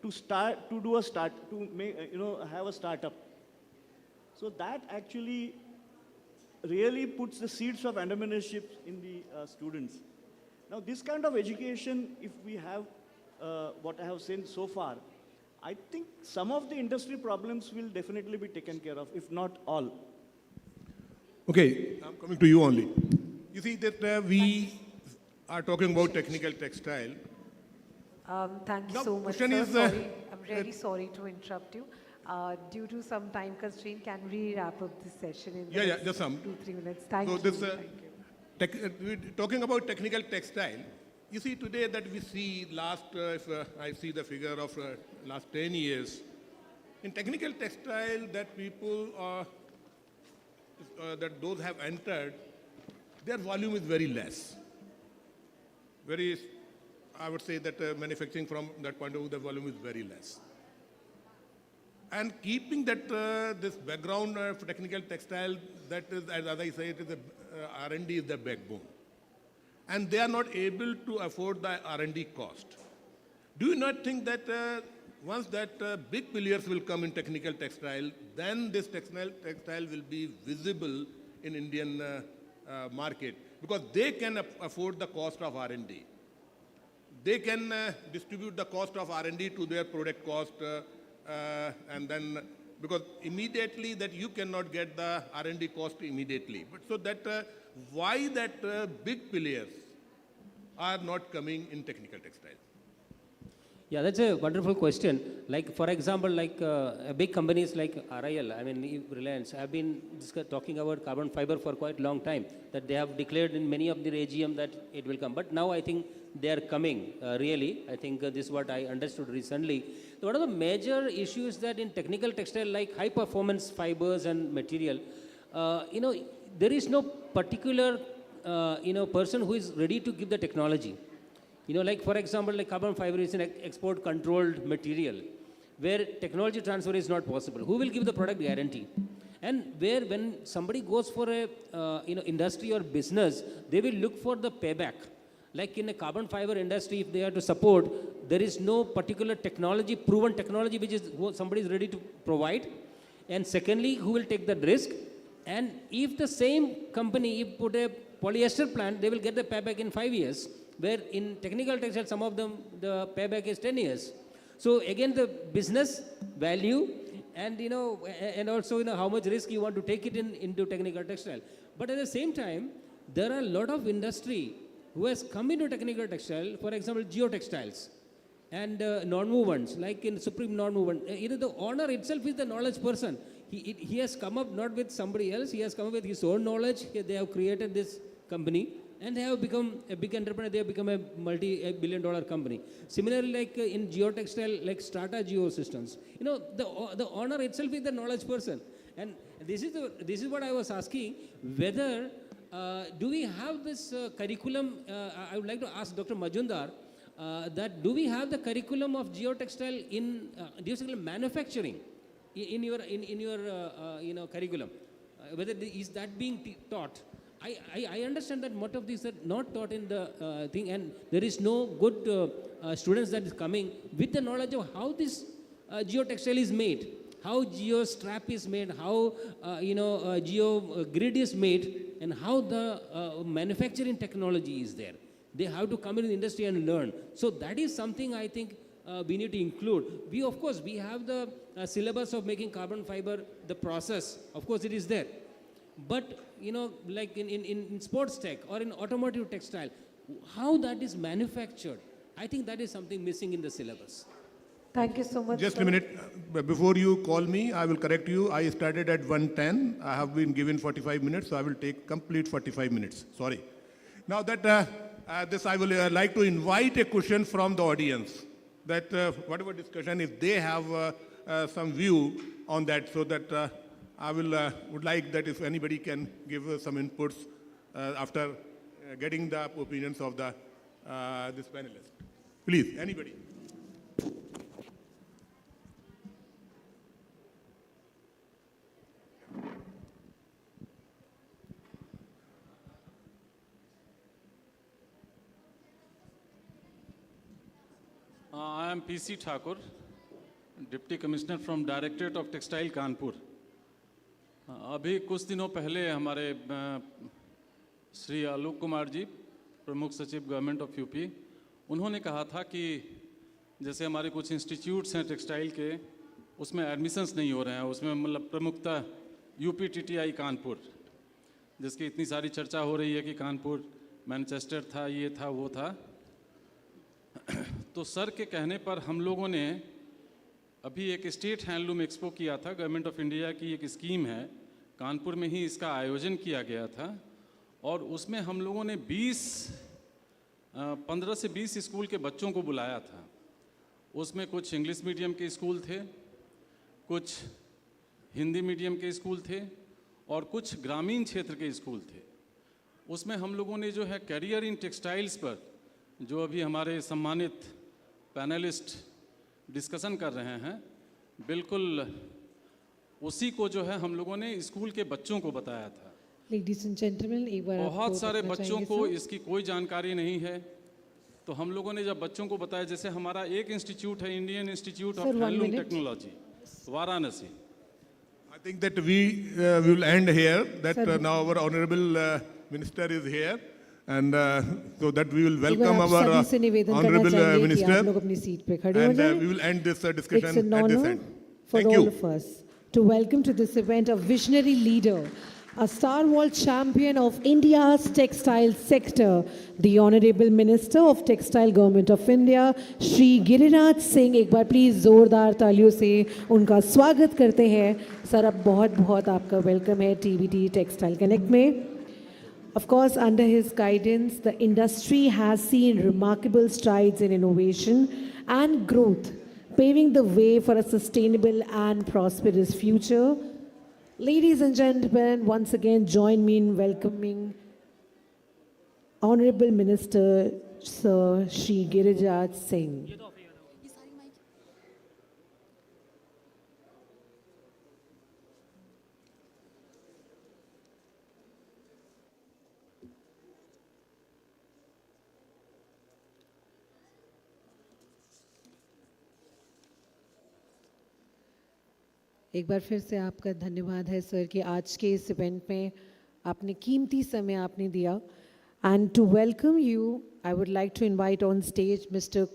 to have a startup. So that actually really puts the seeds of entrepreneurship in the students. Now this kind of education, if we have what I have seen so far, I think some of the industry problems will definitely be taken care of, if not all. Okay, I'm coming to you only. You see that we are talking about technical textile. Thank you Now, so much, question sir. is, Sorry, I'm really sorry to interrupt you. Due to some time constraint, can we wrap up this session in the next just some. 2-3 minutes? Thank So you. this, Thank you. we're talking about technical textile. You see today that we see last, if I see the figure of last 10 years, in technical textile that people that those have entered, their volume is very less. Very, I would say that manufacturing from that point of view, the volume is very less. And keeping that this background of technical textile, that is, as I say, it is R&D is the backbone. And they are not able to afford the R&D cost. Do you not think that once that big players will come in technical textile, then this textile will be visible in Indian market? Because they can afford the cost of R&D. They can distribute the cost of R&D to their product cost, and then, because immediately that you cannot get the R&D cost immediately. But so that why that big players are not coming in technical textile? Yeah, that's a wonderful question. Like, for example, like big companies like RIL, I mean, Reliance, have been talking about carbon fiber for quite a long time, that they have declared in many of the AGM that it will come. But now I think they are coming, really. I think this is what I understood recently. So one of the major issues that in technical textile, like high performance fibers and material, there is no particular, person who is ready to give the technology. Like for example, like carbon fiber is an export controlled material where technology transfer is not possible. Who will give the product guarantee? And where when somebody goes for a, industry or business, they will look for the payback. Like in a carbon fiber industry, if they are to support, there is no particular technology, proven technology, which is somebody is ready to provide. And secondly, who will take that risk? And if the same company put a polyester plant, they will get the payback in 5 years. Where in technical textile, some of them, the payback is 10 years. So again, the business value and, and also, how much risk you want to take it into technical textile. But at the same time, there are a lot of industry who has come into technical textile, for example, geotextiles and non-movements, like in Supreme non-movement. Either the owner itself is the knowledge person. He has come up not with somebody else, he has come up with his own knowledge. They have created this company. And they have become a big entrepreneur, they have become a multi-billion-dollar company. Similarly, like in geotextile, like Strata Geosystems, the owner itself is the knowledge person. And this is what I was asking, whether do we have this curriculum, I would like to ask Dr. Majumdar, that do we have the curriculum of geotextile in geotextile manufacturing in your curriculum? Whether is that being taught? I understand that most of these are not taught in the thing, and there is no good students that is coming with the knowledge of how this geotextile is made, how geostrap is made, how geo grid is made, and how the manufacturing technology is there. They have to come in the industry and learn. So that is something I think we need to include. We, of course, we have the syllabus of making carbon fiber, the process, of course it is there. But, like in sports tech or in automotive textile, how that is manufactured, I think that is something missing in the syllabus. Thank you so much. Just sir. a minute. Before you call me, I will correct you. I started at 1:10. I have been given 45 minutes, so I will take complete 45 minutes. Sorry. Now that this, I will like to invite a question from the audience. That whatever discussion, if they have some view on that, so that I would like that if anybody can give some inputs after getting the opinions of the this panelist. Please, anybody. I am PC Thakur, Deputy Commissioner from Directorate of Textile, Kanpur. अभी कुछ दिनों पहले हमारे श्री आलोक कुमार जी, प्रमुख सचिव government of UP, उन्होंने कहा था कि जैसे हमारे कुछ इंस्टीट्यूट्स हैं टेक्सटाइल के, उसमें एडमिशन्स नहीं हो रहे हैं, उसमें मतलब प्रमुखता यूपी टीटीआई कानपुर, जिसकी इतनी सारी चर्चा हो रही है कि कानपुर मैनचेस्टर था, ये था, वो था। तो सर के कहने पर हम लोगों ने अभी एक स्टेट हैंडलूम एक्सपो किया था। गवर्नमेंट ऑफ इंडिया की एक स्कीम है, कानपुर में ही इसका आयोजन किया गया था और उसमें हम लोगों ने 15 से 20 स्कूल के बच्चों को बुलाया था। उसमें कुछ इंग्लिश मीडियम के स्कूल थे, कुछ हिंदी मीडियम के स्कूल थे और कुछ ग्रामीण क्षेत्र के स्कूल थे। उसमें हम लोगों ने जो है करियर इन टेक्सटाइल्स पर, जो अभी हमारे सम्मानित पैनलिस्ट डिस्कशन कर रहे हैं, बिल्कुल उसी को जो है हम लोगों ने स्कूल के बच्चों को बताया था। Ladies and gentlemen, एक बार बहुत सारे आपको बच्चों बताना को चाहेंगे, इसकी कोई जानकारी नहीं है। तो हम लोगों ने जब बच्चों को बताया, जैसे हमारा एक इंस्टीट्यूट है, Indian institute of Sir, 1 handloom minute. Technology, Varanasi. I think that we will end here. That Sir, now our honorable minister is here, and so that we will एक बार welcome आप our सभी से निवेदन करना honorable चाहेंगे कि minister, आप लोग अपनी सीट पे खड़े हो and जाएं। we will end this It's discussion an at this honor end. for Thank all you. of us to welcome to this event a visionary leader, a star world champion of India's textile sector, the Honorable Minister of Textile Government of India, Shri Giriraj Singh। एक बार please जोरदार तालियों से उनका स्वागत करते हैं। Sir, अब बहुत बहुत आपका वेलकम है TBD टेक्सटाइल कनेक्ट में। Of course, under his guidance, the industry has seen remarkable strides in innovation and growth, paving the way for a sustainable and prosperous future. Ladies and gentlemen, once again, join me in welcoming Honorable Minister Sir Shri Giriraj Singh. एक बार फिर से आपका धन्यवाद है sir कि आज के इस इवेंट में आपने कीमती समय आपने दिया। And to welcome you I would like to invite on stage mister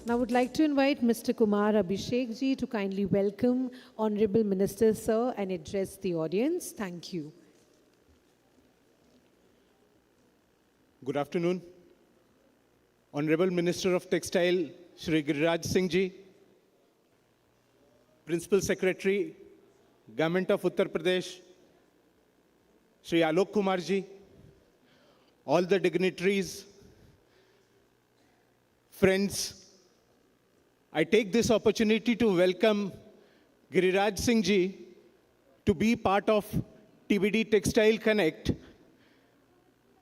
Now I would like to invite Mr. Kumar Abhishek ji to kindly welcome Honorable Minister Sir and address the audience. Thank you. Good afternoon. Honorable Minister of Textile, Shri Giriraj Singh ji, Principal Secretary, Government of Uttar Pradesh, Shri Alok Kumar ji, all the dignitaries, friends, I take this opportunity to welcome Giriraj Singh ji to be part of TBD Textile Connect,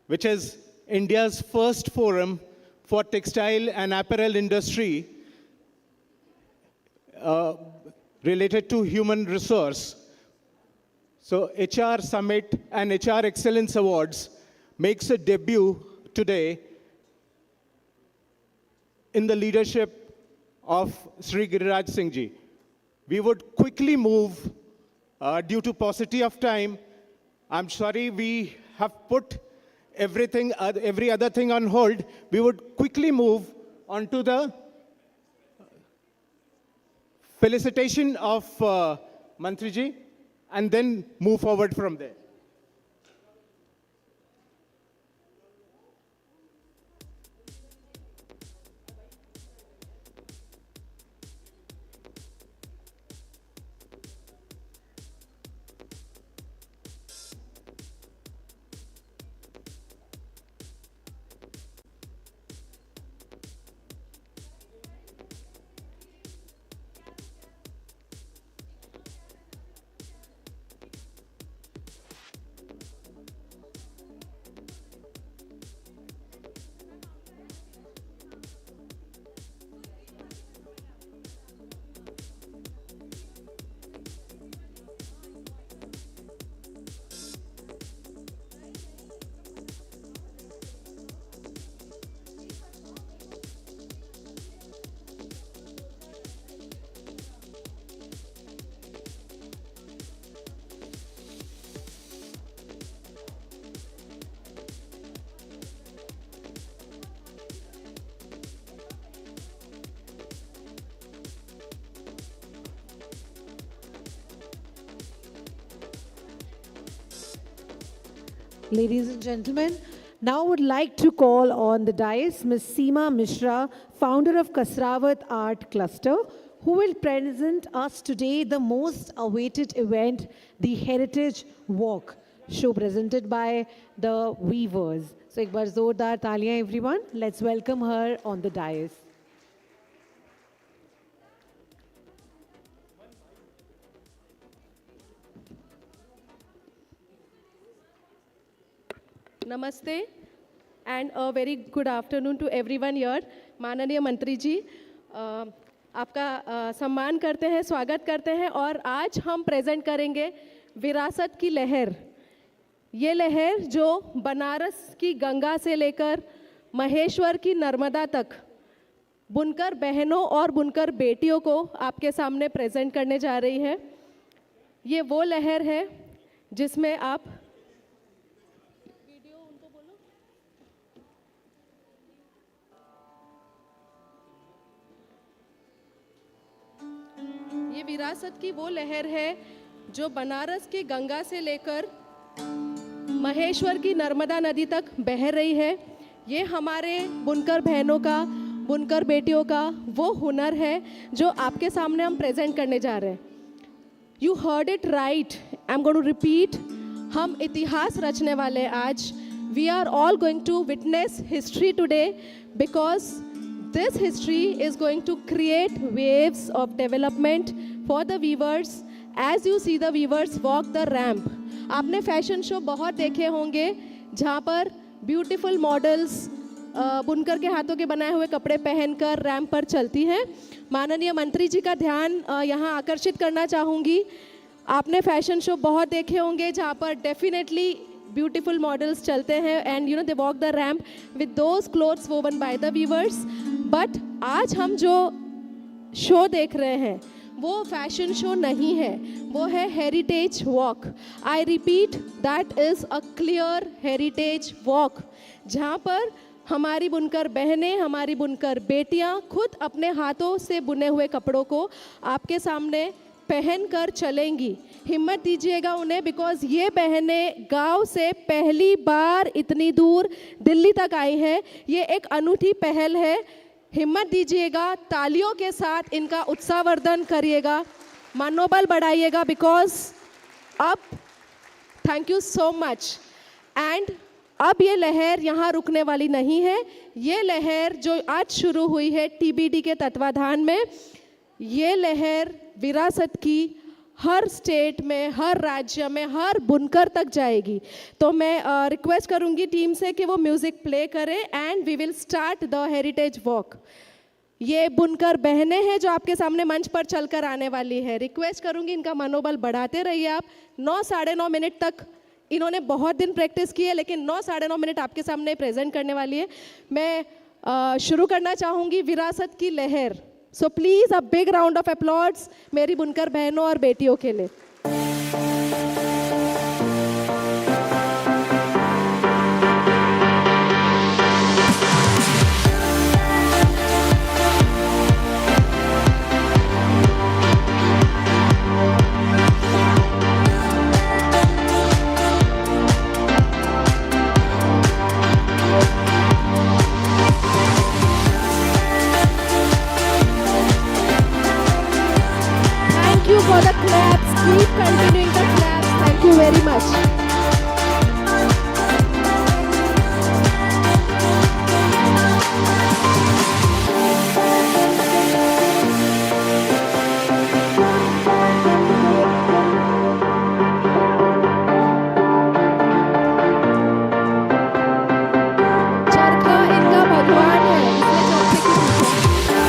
which is India's first forum for textile and apparel industry related to human resource. So HR Summit and HR Excellence Awards makes a debut today in the leadership of Sri Giriraj Singh ji. We would quickly move due to paucity of time. I'm sorry we have put everything, every other thing on hold. We would quickly move on to the felicitation of Mantri ji and then move forward from there. Ladies and gentlemen, now I would like to call on the dais Ms. Seema Mishra, founder of Kasrawat Art Cluster, who will present us today the most awaited event, the Heritage Walk, show presented by the Weavers. So, ek bar zordar taaliyan everyone. Let's welcome her on the dais. Namaste and a very good afternoon to everyone here. माननीय मंत्री जी आपका सम्मान करते हैं, स्वागत करते हैं और आज हम प्रेजेंट करेंगे विरासत की लहर। ये लहर जो बनारस की गंगा से लेकर महेश्वर की नर्मदा तक बुनकर बहनों और बुनकर बेटियों को आपके सामने प्रेजेंट करने जा रही है। ये वो लहर है जिसमें आप ये विरासत की वो लहर है जो बनारस की गंगा से लेकर महेश्वर की नर्मदा नदी तक बह रही है। ये हमारे बुनकर बहनों का, बुनकर बेटियों का वो हुनर है जो आपके सामने हम प्रेजेंट करने जा रहे हैं। You heard it right, I am going to repeat, हम इतिहास रचने वाले आज। We are all going to witness history today because this history is going to create waves of development for the weavers as you see the weavers walk the ramp. आपने fashion show बहुत देखे होंगे जहाँ पर beautiful models बुनकर के हाथों के बनाए हुए कपड़े पहनकर रैंप पर चलती हैं। माननीय मंत्री जी का ध्यान यहाँ आकर्षित करना चाहूँगी। आपने फैशन शो बहुत देखे होंगे जहाँ पर डेफिनेटली ब्यूटीफुल मॉडल्स चलते हैं and you know they walk the ramp with those clothes woven by the weavers. But आज हम जो शो देख रहे हैं वो फैशन शो नहीं है, वो है heritage walk. I repeat, that is a clear heritage walk जहाँ पर हमारी बुनकर बहनें, हमारी बुनकर बेटियां खुद अपने हाथों से बुने हुए कपड़ों को आपके सामने पहन कर चलेंगी। हिम्मत दीजिएगा उन्हें, बिकॉज ये बहनें गांव से पहली बार इतनी दूर दिल्ली तक आई हैं। ये एक अनूठी पहल है। हिम्मत दीजिएगा, तालियों के साथ इनका उत्साहवर्धन करिएगा, मनोबल बढ़ाइएगा, बिकॉज अब thank you so much. And अब ये लहर यहाँ रुकने वाली नहीं है। ये लहर जो आज शुरू हुई है टीबीडी के तत्वाधान में, ये लहर विरासत की हर स्टेट में, हर राज्य में, हर बुनकर तक जाएगी। तो मैं रिक्वेस्ट करूँगी टीम से कि वो म्यूज़िक प्ले करें and we will start the heritage walk. ये बुनकर बहनें हैं जो आपके सामने मंच पर चलकर आने वाली है। रिक्वेस्ट करूँगी इनका मनोबल बढ़ाते रहिए आप। 9 साढ़े 9 मिनट तक इन्होंने बहुत दिन प्रैक्टिस की है, लेकिन 9 साढ़े 9 मिनट आपके सामने प्रेजेंट करने वाली है। मैं शुरू करना चाहूँगी विरासत की लहर। So please a big round of applause मेरी बुनकर बहनों और बेटियों के लिए। For the claps, keep continuing the claps. Thank you very much. चरखा इनका भगवान है, इसलिए चरखे की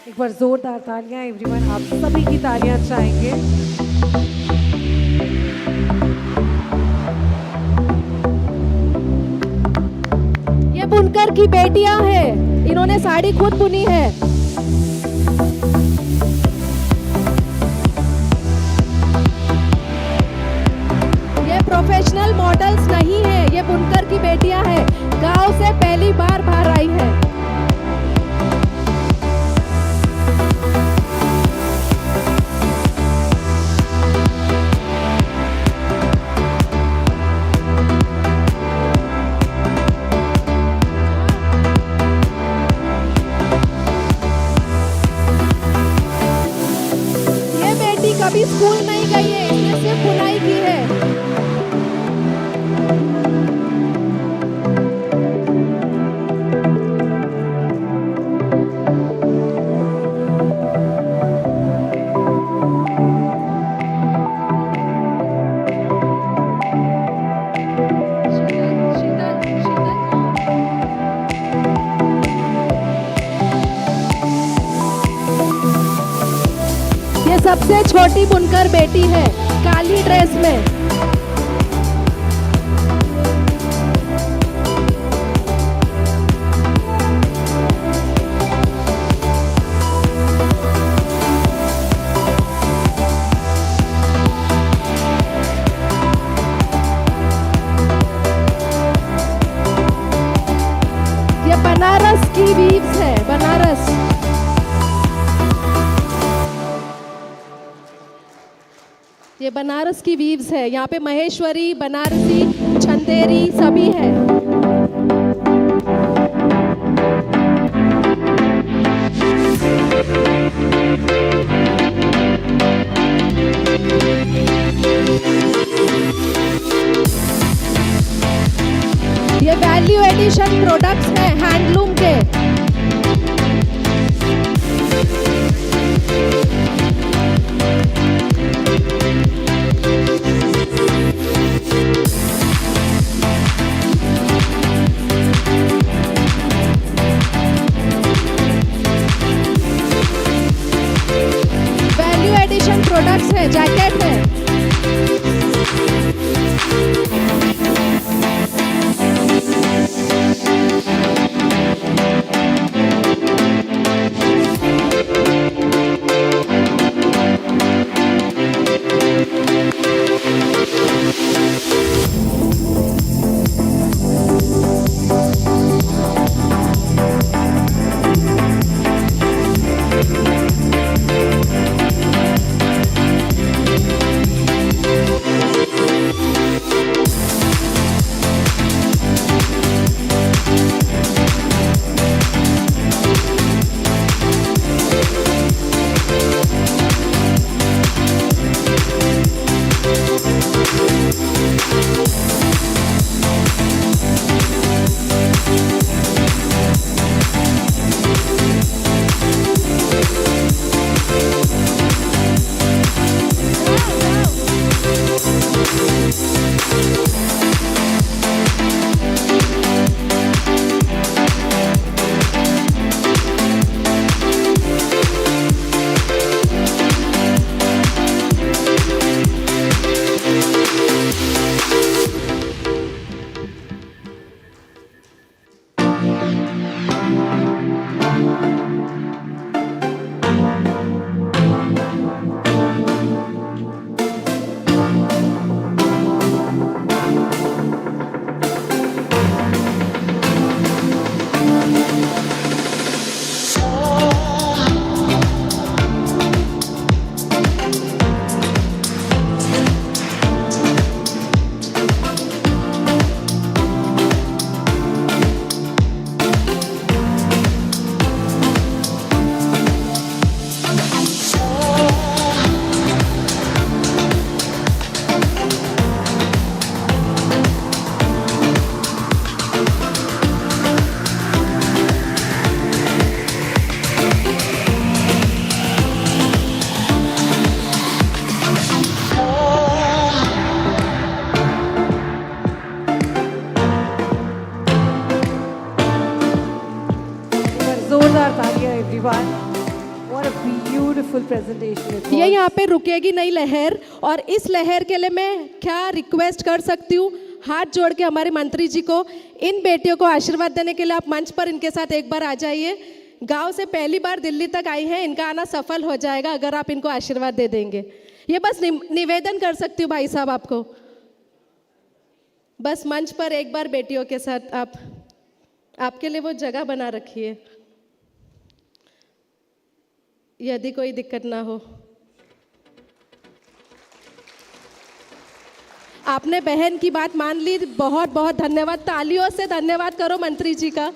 एक बार जोरदार तालियां एवरीवन, आप सभी की तालियां चाहेंगे। ये बुनकर की बेटियां हैं, इन्होंने साड़ी खुद बुनी है। ये प्रोफेशनल मॉडल्स नहीं है, ये बुनकर की बेटियां हैं, गांव से पहली बार बाहर आई है। कभी स्कूल नहीं गई है, इसने सिर्फ बुनाई की है। ये सबसे छोटी बुनकर बेटी है, काली ड्रेस में। ये बनारस की वीव्स है, बनारस। ये बनारस की वीव्स है, यहाँ पे महेश्वरी, बनारसी, चंदेरी सभी है। प्रोडक्ट्स है, जैकेट है। ये यहाँ पे रुकेगी नहीं लहर, और इस लहर के लिए मैं क्या रिक्वेस्ट कर सकती हूँ, हाथ जोड़ के हमारे मंत्री जी को, इन बेटियों को आशीर्वाद देने के लिए आप मंच पर इनके साथ एक बार आ जाइए। गांव से पहली बार दिल्ली तक आई हैं, इनका आना सफल हो जाएगा अगर आप इनको आशीर्वाद दे देंगे। ये बस निवेदन कर सकती हूँ भाई साहब आपको, बस मंच पर एक बार बेटियों के साथ आप, आपके लिए वो जगह बना रखी है, यदि कोई दिक्कत ना हो। आपने बहन की बात मान ली, बहुत बहुत धन्यवाद। तालियों से धन्यवाद करो मंत्री जी का।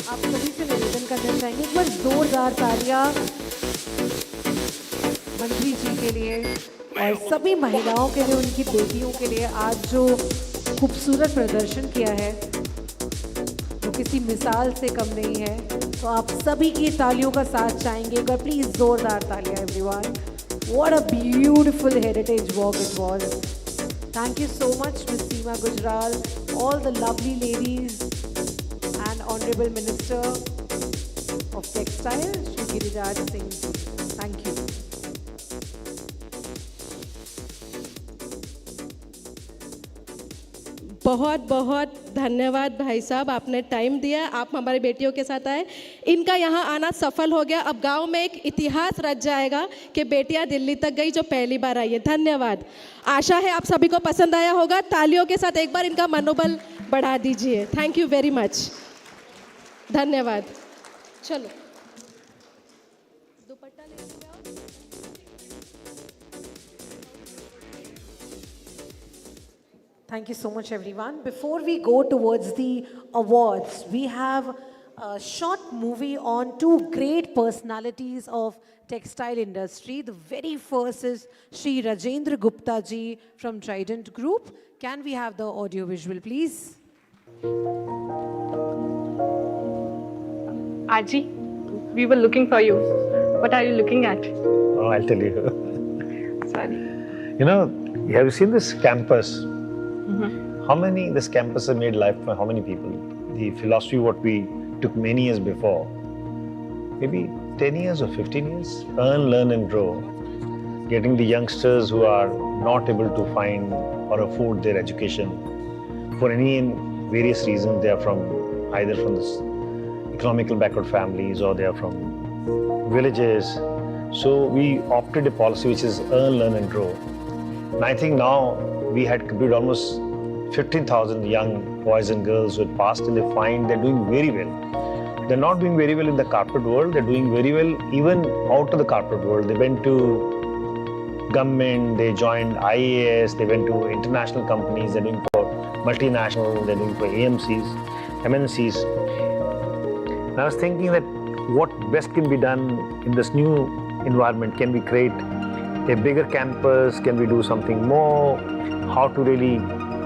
आप सभी से निवेदन करना चाहेंगे, एक बार जोरदार तालियां मंत्री जी के लिए और सभी महिलाओं के लिए, उनकी बेटियों के लिए। आज जो खूबसूरत प्रदर्शन किया है वो किसी मिसाल से कम नहीं है, तो आप सभी की तालियों का साथ चाहेंगे। एक बार प्लीज जोरदार तालियां everyone. What a beautiful heritage walk it was. Thank you so much miss Seema Gujral, all the lovely ladies and Honorable Minister of Textile, Shri Giriraj Singh. Thank you. बहुत बहुत धन्यवाद भाई साहब, आपने टाइम दिया, आप हमारी बेटियों के साथ आए, इनका यहाँ आना सफल हो गया। अब गांव में एक इतिहास रच जाएगा कि बेटियां दिल्ली तक गई जो पहली बार आई है। धन्यवाद। आशा है आप सभी को पसंद आया होगा। तालियों के साथ एक बार इनका मनोबल बढ़ा दीजिए। थैंक यू वेरी मच, धन्यवाद। चलो दुपट्टा लेके आओ। Thank you so much, everyone. Before we go towards the awards, we have a short movie on two great personalities of textile industry. The very first is Shri Rajendra Gupta ji from Trident Group. Can we have the audio visual, please? आजी We were looking for you. What are you looking at? Oh, I'll tell you. Sorry. You know, have you seen this campus? This campus has made life for how many people? The philosophy what we took many years before, maybe 10 years or 15 years, earn, learn and grow, getting the youngsters who are not able to find or afford their education for any various reasons. They are either from this economical backward families or they are from villages. So we opted a policy which is earn, learn and grow. And I think now we had completed almost 15,000 young boys and girls who had passed, and they find they're doing very well. They're not doing very well in the corporate world, they're doing very well even out of the corporate world. They went to government, they joined IAS, they went to international companies, they're doing for multinational, they're doing for AMCs, MNCs. And I was thinking that what best can be done in this new environment? Can we create a bigger campus? Can we do something more? How to really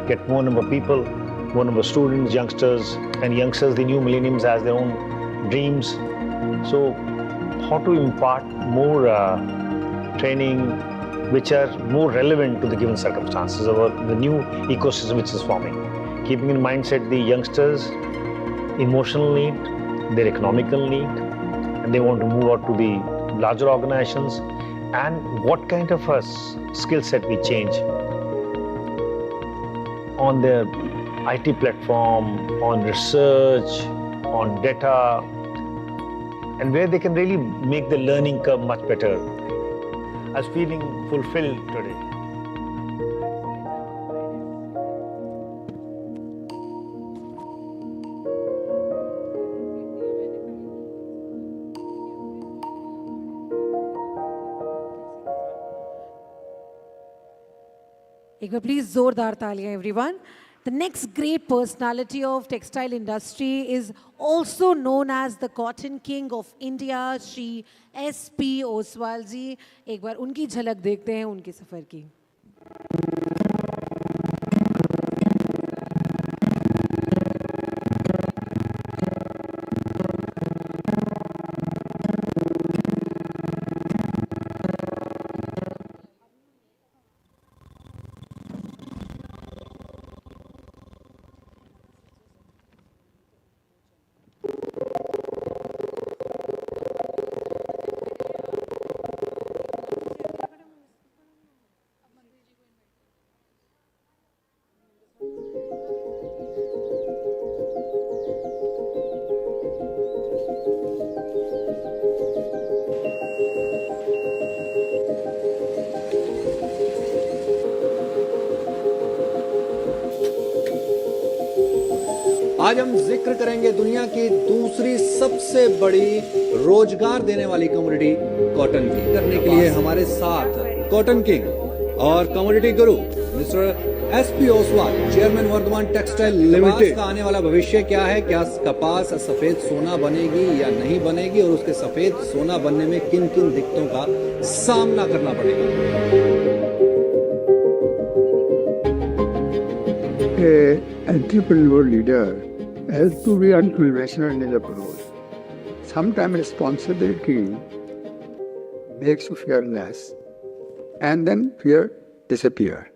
get more number of people, more number of students, youngsters, and youngsters, the new millenniums, has their own dreams. So how to impart more training which are more relevant to the given circumstances of the new ecosystem which is forming. Keeping in mindset the youngsters' emotional need, their economical need, and they want to move out to the larger organizations, and what kind of a skill set we change on their IT platform, on research, on data, and where they can really make the learning curve much better. I was feeling fulfilled today. एक बार please जोरदार तालियां everyone. The next great personality of textile industry is also known as the Cotton King of India, Shri S.P. Oswal जी. एक बार उनकी झलक देखते हैं उनके सफर की. आज हम जिक्र करेंगे दुनिया की दूसरी सबसे बड़ी रोजगार देने वाली कम्युनिटी कॉटन की. करने के लिए हमारे साथ कॉटन किंग और community guru mister SP Oswal, chairman Vardhman textile limited. का आने वाला भविष्य क्या है? क्या कपास सफेद सोना बनेगी या नहीं बनेगी, और उसके सफेद सोना बनने में किन किन दिक्कतों का सामना करना पड़ेगा? Entrepreneur leader has to be unconventional in his approach. Sometimes responsibility makes you fearless, and then fear disappears.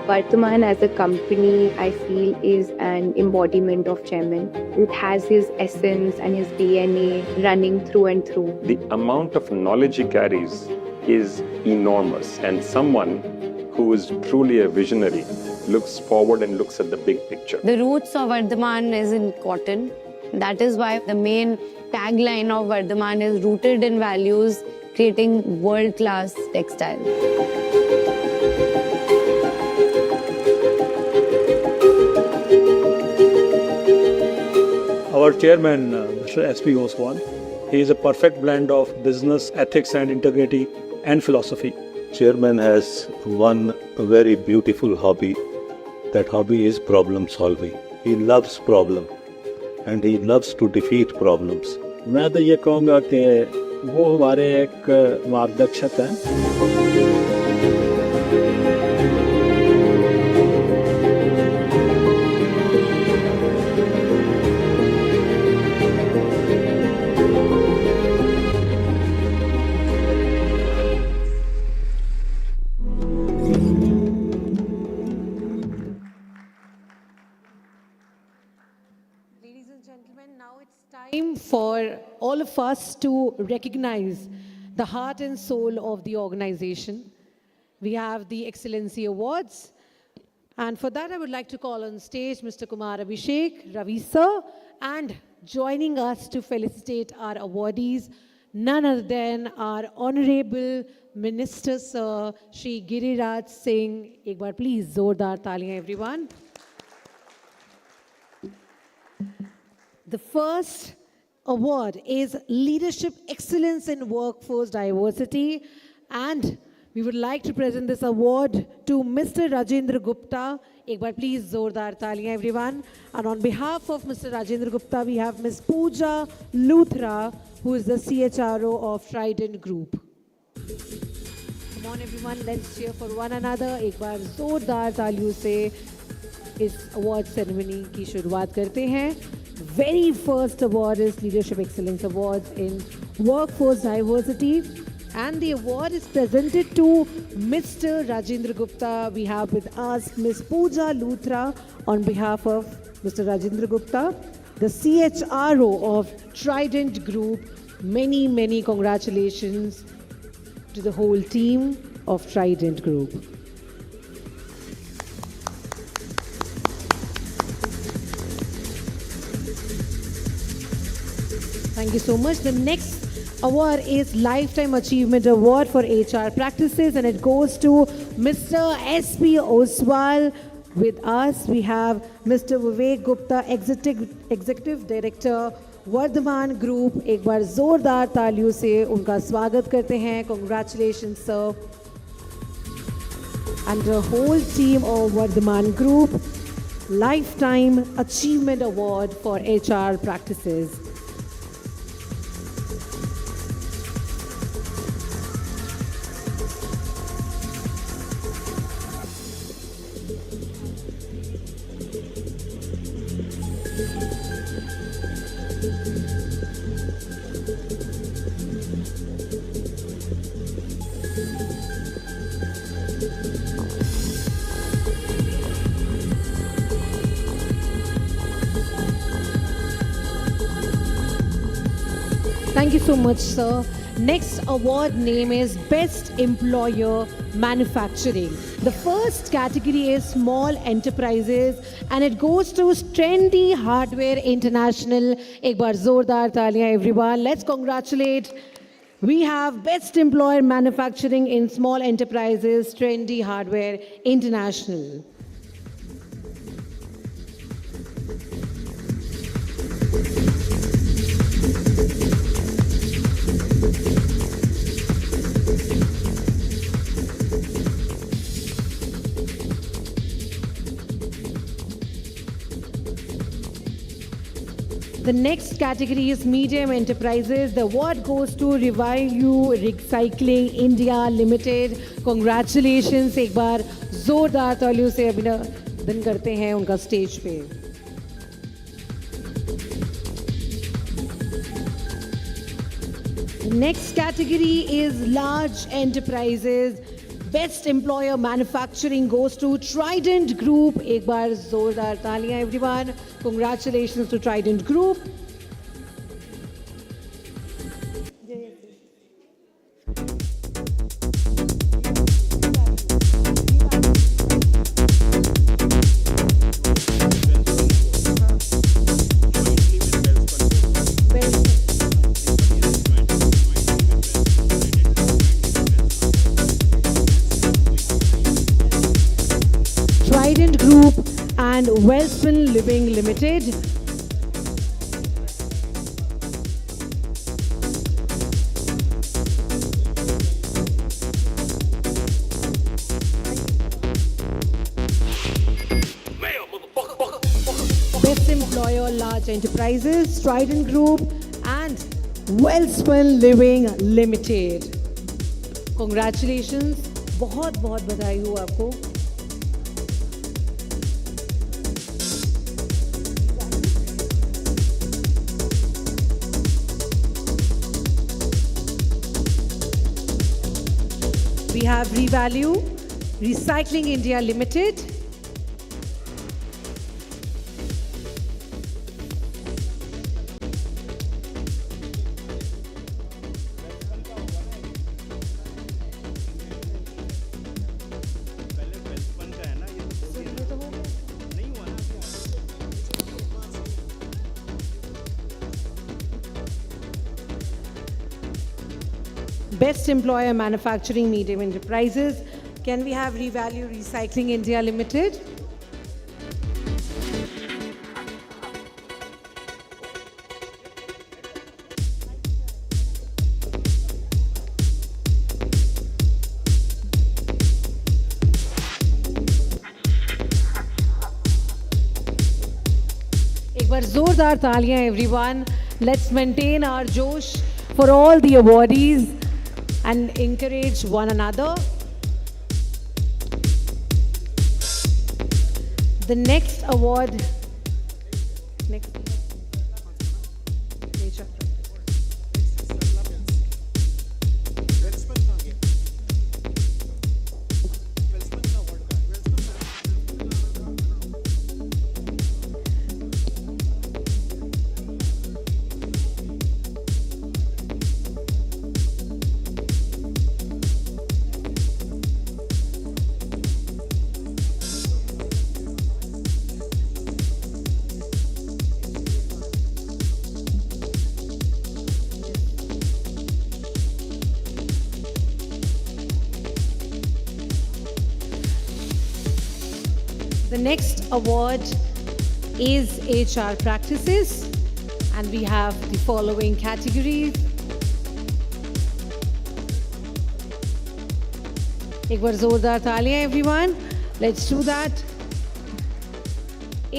Vardhaman as a company, I feel, is an embodiment of Chairman. It has his essence and his DNA running through and through. The amount of knowledge he carries is enormous, and someone who is truly a visionary looks forward and looks at the big picture. The roots of Vardhaman is in cotton. That is why the main tagline of Vardhaman is rooted in values, creating world-class textile. Our chairman, Mr. S.P. Oswal, he is a perfect blend of business ethics and integrity and philosophy. Chairman has one very beautiful hobby. That hobby is problem solving. He loves problem and he loves to defeat problems. मैं तो ये कहूँगा कि वो हमारे एक मार्गदर्शक हैं. Gentlemen, now it's time for all of us to recognize the heart and soul of the organization. We have the Excellency Awards. And for that, I would like to call on stage Mr. Kumar Abhishek, Ravi sir, and joining us to felicitate our awardees, none other than our Honorable Minister Sir, Shri Giriraj Singh. Ek baar please, zordar taaliyan everyone. The first award is Leadership Excellence in Workforce Diversity, and we would like to present this award to Mr. Rajendra Gupta. Ek baar please, zordar taaliyan everyone. And on behalf of Mr. Rajendra Gupta, we have Ms. Pooja Luthra, who is the CHRO of Trident Group. Come on everyone, let's cheer for one another. एक बार जोरदार तालियों से इस award ceremony की शुरुआत करते हैं. Very first award is Leadership Excellence Awards in Workforce Diversity, and the award is presented to Mr. Rajendra Gupta. We have with us Ms. Pooja Luthra on behalf of Mr. Rajendra Gupta, the CHRO of Trident Group. Many, many congratulations to the whole team of Trident Group. Thank you so much. The next award is Lifetime Achievement Award for HR Practices, and it goes to Mr. S.P. Oswal. With us, we have Mr. Vivek Gupta, Executive Director, Vardhaman Group. एक बार जोरदार तालियों से उनका स्वागत करते हैं. Congratulations, sir. And the whole team of Vardhaman Group, Lifetime Achievement Award for HR Practices. Thank you so much, sir. Next award name is Best Employer Manufacturing. The first category is Small Enterprises, and it goes to Trendy Hardware International. Ek baar zordar taaliyan everyone. Let's congratulate. We have Best Employer Manufacturing in Small Enterprises, Trendy Hardware International. The next category is Medium Enterprises. The award goes to Revive Recycling India Limited. Congratulations. एक बार जोरदार तालियों से अभिनंदन करते हैं उनका stage पे. The next category is Large Enterprises. Best Employer Manufacturing goes to Trident Group. एक बार जोरदार तालियां everyone. Congratulations to Trident Group. Trident Group and Wellspun Living Limited. Best Employer Large Enterprises, Trident Group and Wellspun Living Limited. Congratulations. बहुत बहुत बधाई हो आपको. We have Revalue Recycling India Limited. Best Employer Manufacturing Medium Enterprises. Can we have Revalue Recycling India Limited? एक बार जोरदार तालियां everyone. Let's maintain our josh for all the awardees and encourage one another. The next award. Next. The next award is HR practices, and we have the following categories. एक बार जोरदार तालियां everyone. Let's do that.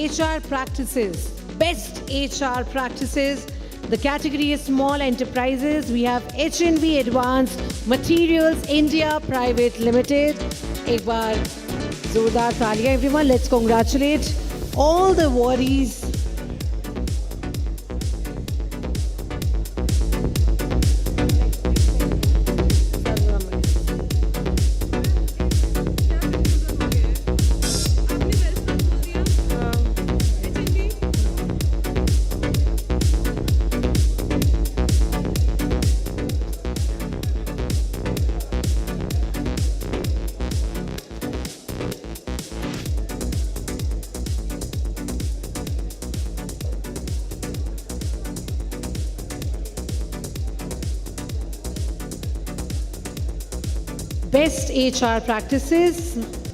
HR practices, best HR practices. The category is small enterprises. We have HNV Advanced Materials India Private Limited. एक बार जोरदार तालियां everyone. Let's congratulate all the awardees. Best HR practices,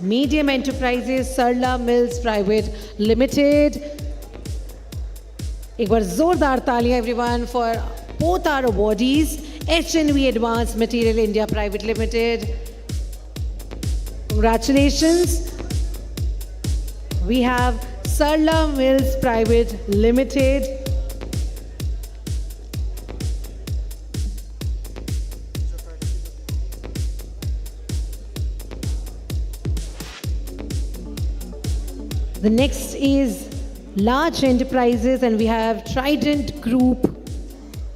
medium enterprises, Sarla Mills Private Limited. एक बार जोरदार तालियां everyone for both our awardees. HNV Advanced Material India Private Limited. Congratulations. We have Sarla Mills Private Limited. The next is large enterprises, and we have Trident Group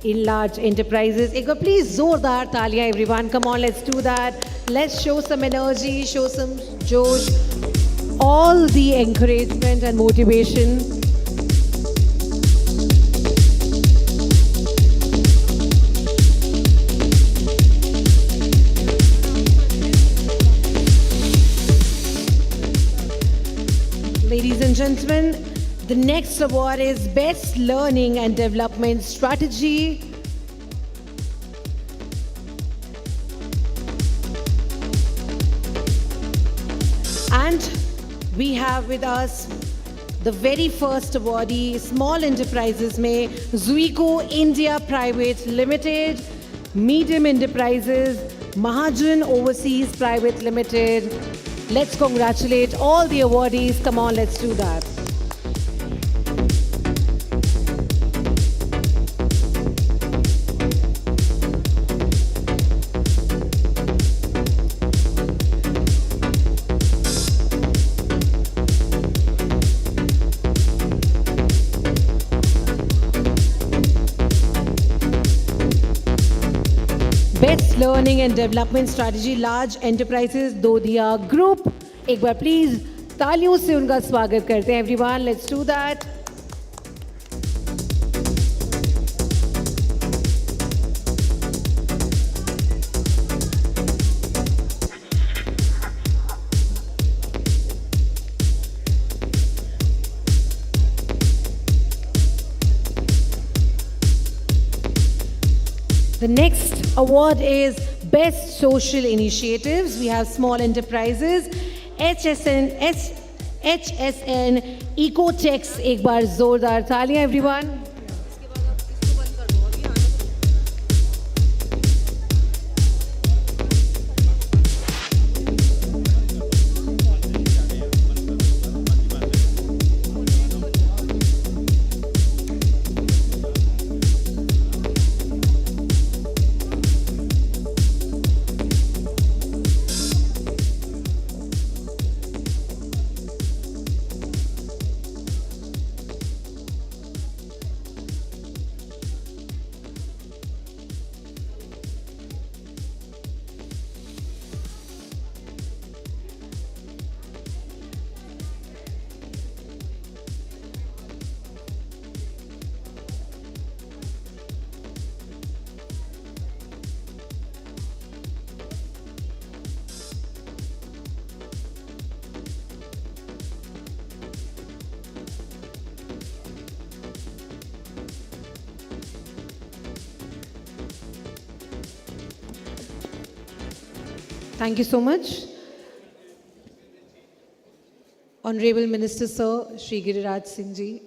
in large enterprises. एक बार please जोरदार तालियां everyone. Come on, let's do that. Let's show some energy, show some josh, all the encouragement and motivation. Ladies and gentlemen, the next award is Best Learning and Development Strategy. And we have with us the very first awardee, Small Enterprises में Zuico India Private Limited, Medium Enterprises, Mahajan Overseas Private Limited. Let's congratulate all the awardees. Come on, let's do that. Best Learning and Development Strategy, Large Enterprises, Dodhiya Group. एक बार please तालियों से उनका स्वागत करते हैं everyone. Let's do that. The next award is Best Social Initiatives, we have Small Enterprises, HSN Ecotex. एक बार जोरदार तालियां everyone. Thank you so much. Honorable Minister Sir, Shri Giriraj Singh ji,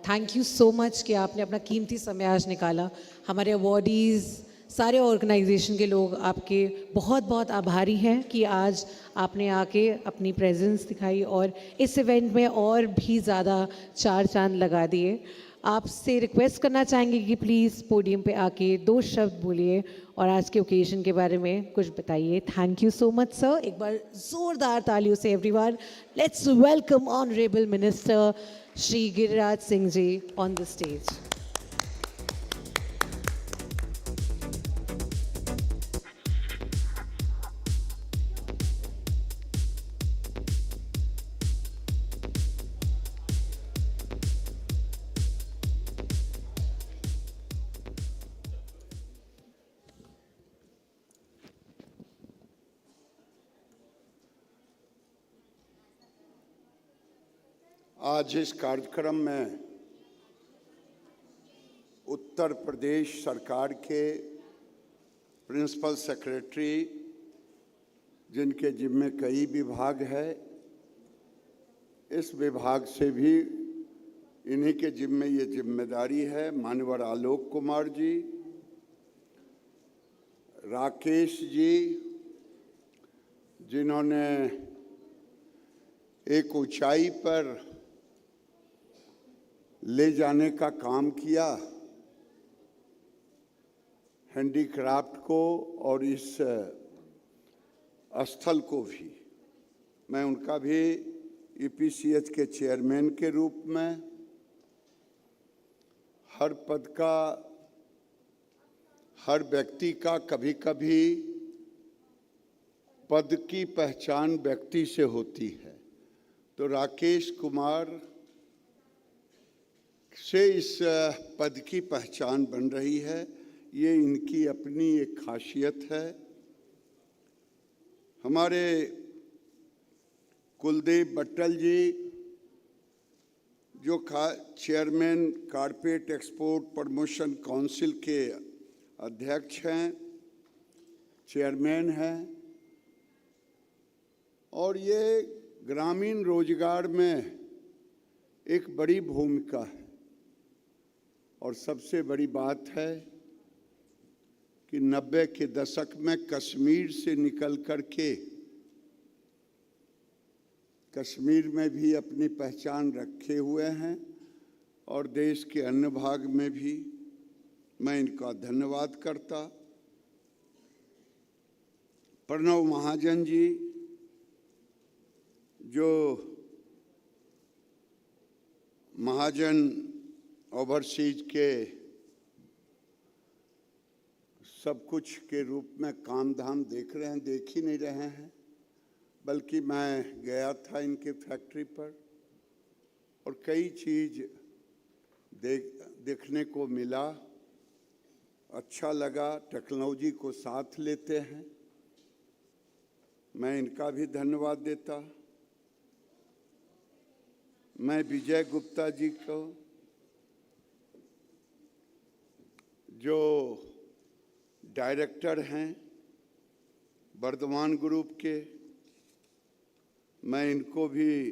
thank you so much कि आपने अपना कीमती समय आज निकाला. हमारे अवॉर्डीज़, सारे ऑर्गेनाइजेशन के लोग आपके बहुत बहुत आभारी हैं कि आज आपने आके अपनी प्रेजेंस दिखाई और इस इवेंट में और भी ज़्यादा चार चांद लगा दिए. आपसे रिक्वेस्ट करना चाहेंगे कि प्लीज़ पोडियम पे आके 2 शब्द बोलिए और आज के ओकेजन के बारे में कुछ बताइए. Thank you so much sir. एक बार ज़ोरदार तालियों से everyone. Let's welcome honourable minister Shri Giriraj Singh ji on the stage. आज इस कार्यक्रम में उत्तर प्रदेश सरकार के प्रिंसिपल सेक्रेटरी, जिनके जिम्मे कई विभाग है, इस विभाग से भी इन्हीं के जिम्मे ये जिम्मेदारी है, माननीय आलोक कुमार जी, राकेश जी, जिन्होंने एक ऊंचाई पर ले जाने का काम किया हैंडीक्राफ्ट को और इस स्थल को भी. मैं उनका भी ईपीसीएच के चेयरमैन के रूप में हर पद का, हर व्यक्ति का कभी कभी पद की पहचान व्यक्ति से होती है, तो राकेश कुमार से इस पद की पहचान बन रही है. ये इनकी अपनी एक खासियत है. हमारे कुलदीप बट्टल जी, जो chairman carpet export promotion council के अध्यक्ष हैं, चेयरमैन हैं, और ये ग्रामीण रोजगार में एक बड़ी भूमिका है. और सबसे बड़ी बात है कि 90 के दशक में कश्मीर से निकल कर के कश्मीर में भी अपनी पहचान रखे हुए हैं और देश के अन्य भाग में भी. मैं इनका धन्यवाद करता. प्रणव महाजन जी, जो महाजन ओवरसीज के सब कुछ के रूप में काम धाम देख रहे हैं, देख ही नहीं रहे हैं, बल्कि मैं गया था इनके फैक्ट्री पर और कई चीज़ देखने को मिला. अच्छा लगा. टेक्नोलॉजी को साथ लेते हैं. मैं इनका भी धन्यवाद देता. मैं विजय गुप्ता जी को, जो डायरेक्टर हैं वर्धमान ग्रुप के, मैं इनको भी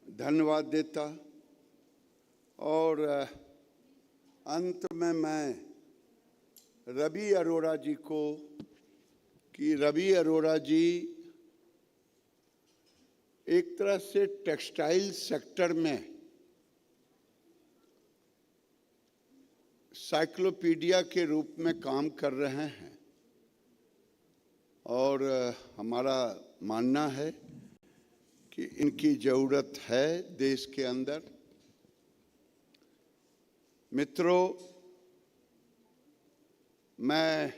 धन्यवाद देता। और अंत में मैं रवि अरोड़ा जी को, कि रवि अरोड़ा जी एक तरह से टेक्सटाइल सेक्टर में साइक्लोपीडिया के रूप में काम कर रहे हैं, और हमारा मानना है कि इनकी ज़रूरत है देश के अंदर। मित्रों, मैं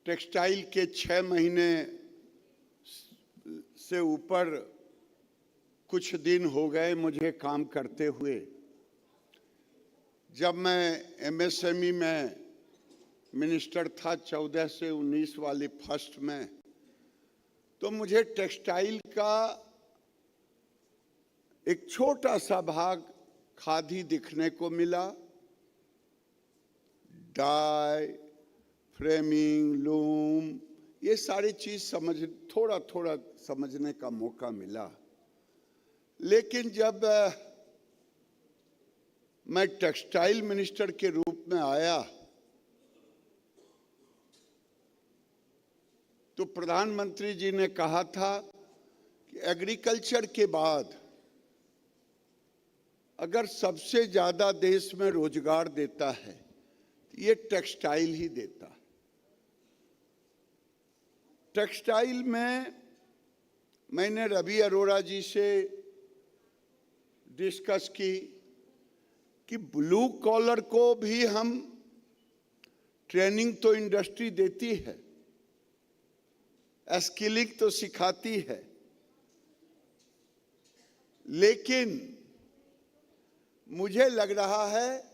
टेक्सटाइल के 6 महीने से ऊपर कुछ दिन हो गए मुझे काम करते हुए। जब मैं एमएसएमई में मिनिस्टर था 14 से 19 वाली फर्स्ट में, तो मुझे टेक्सटाइल का एक छोटा सा भाग खादी दिखने को मिला। डाई, फ्रेमिंग, लूम, ये सारी चीज थोड़ा थोड़ा समझने का मौका मिला। लेकिन जब मैं टेक्सटाइल मिनिस्टर के रूप में आया तो प्रधानमंत्री जी ने कहा था कि एग्रीकल्चर के बाद अगर सबसे ज्यादा देश में रोजगार देता है तो ये टेक्सटाइल ही देता है। टेक्सटाइल में मैंने रवि अरोड़ा जी से डिस्कस की कि ब्लू कॉलर को भी हम ट्रेनिंग तो इंडस्ट्री देती है, स्किलिंग तो सिखाती है, लेकिन मुझे लग रहा है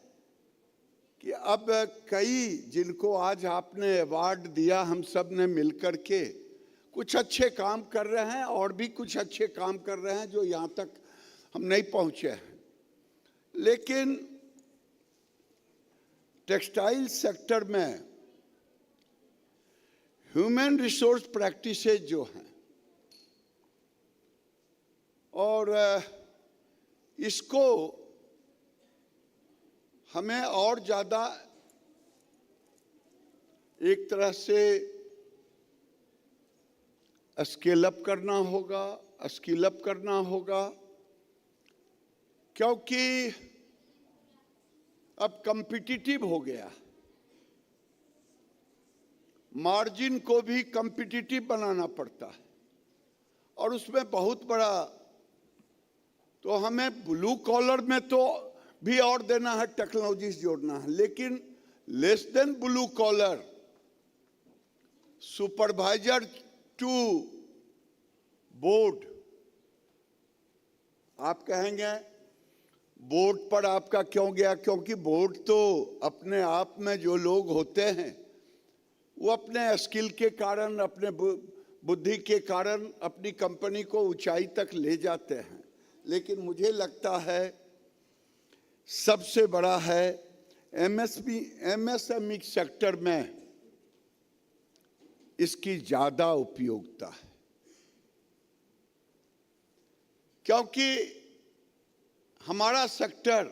कि अब कई जिनको आज आपने अवार्ड दिया, हम सब ने मिलकर के कुछ अच्छे काम कर रहे हैं और भी कुछ अच्छे काम कर रहे हैं जो यहाँ तक हम नहीं पहुँचे हैं। लेकिन टेक्सटाइल सेक्टर में ह्यूमन रिसोर्स प्रैक्टिसेस जो हैं, और इसको हमें और ज़्यादा एक तरह से स्केल अप करना होगा, क्योंकि अब कॉम्पिटिटिव हो गया। मार्जिन को भी कॉम्पिटिटिव बनाना पड़ता है और उसमें बहुत बड़ा, तो हमें ब्लू कॉलर में तो भी और देना है, टेक्नोलॉजीज जोड़ना है, लेकिन less than blue collar, supervisor to board. आप कहेंगे बोर्ड पर आपका क्यों गया? क्योंकि बोर्ड तो अपने आप में जो लोग होते हैं वो अपने स्किल के कारण, अपने बुद्धि के कारण अपनी कंपनी को ऊंचाई तक ले जाते हैं। लेकिन मुझे लगता है सबसे बड़ा है एमएसएमई सेक्टर में इसकी ज्यादा उपयोगिता है, क्योंकि हमारा सेक्टर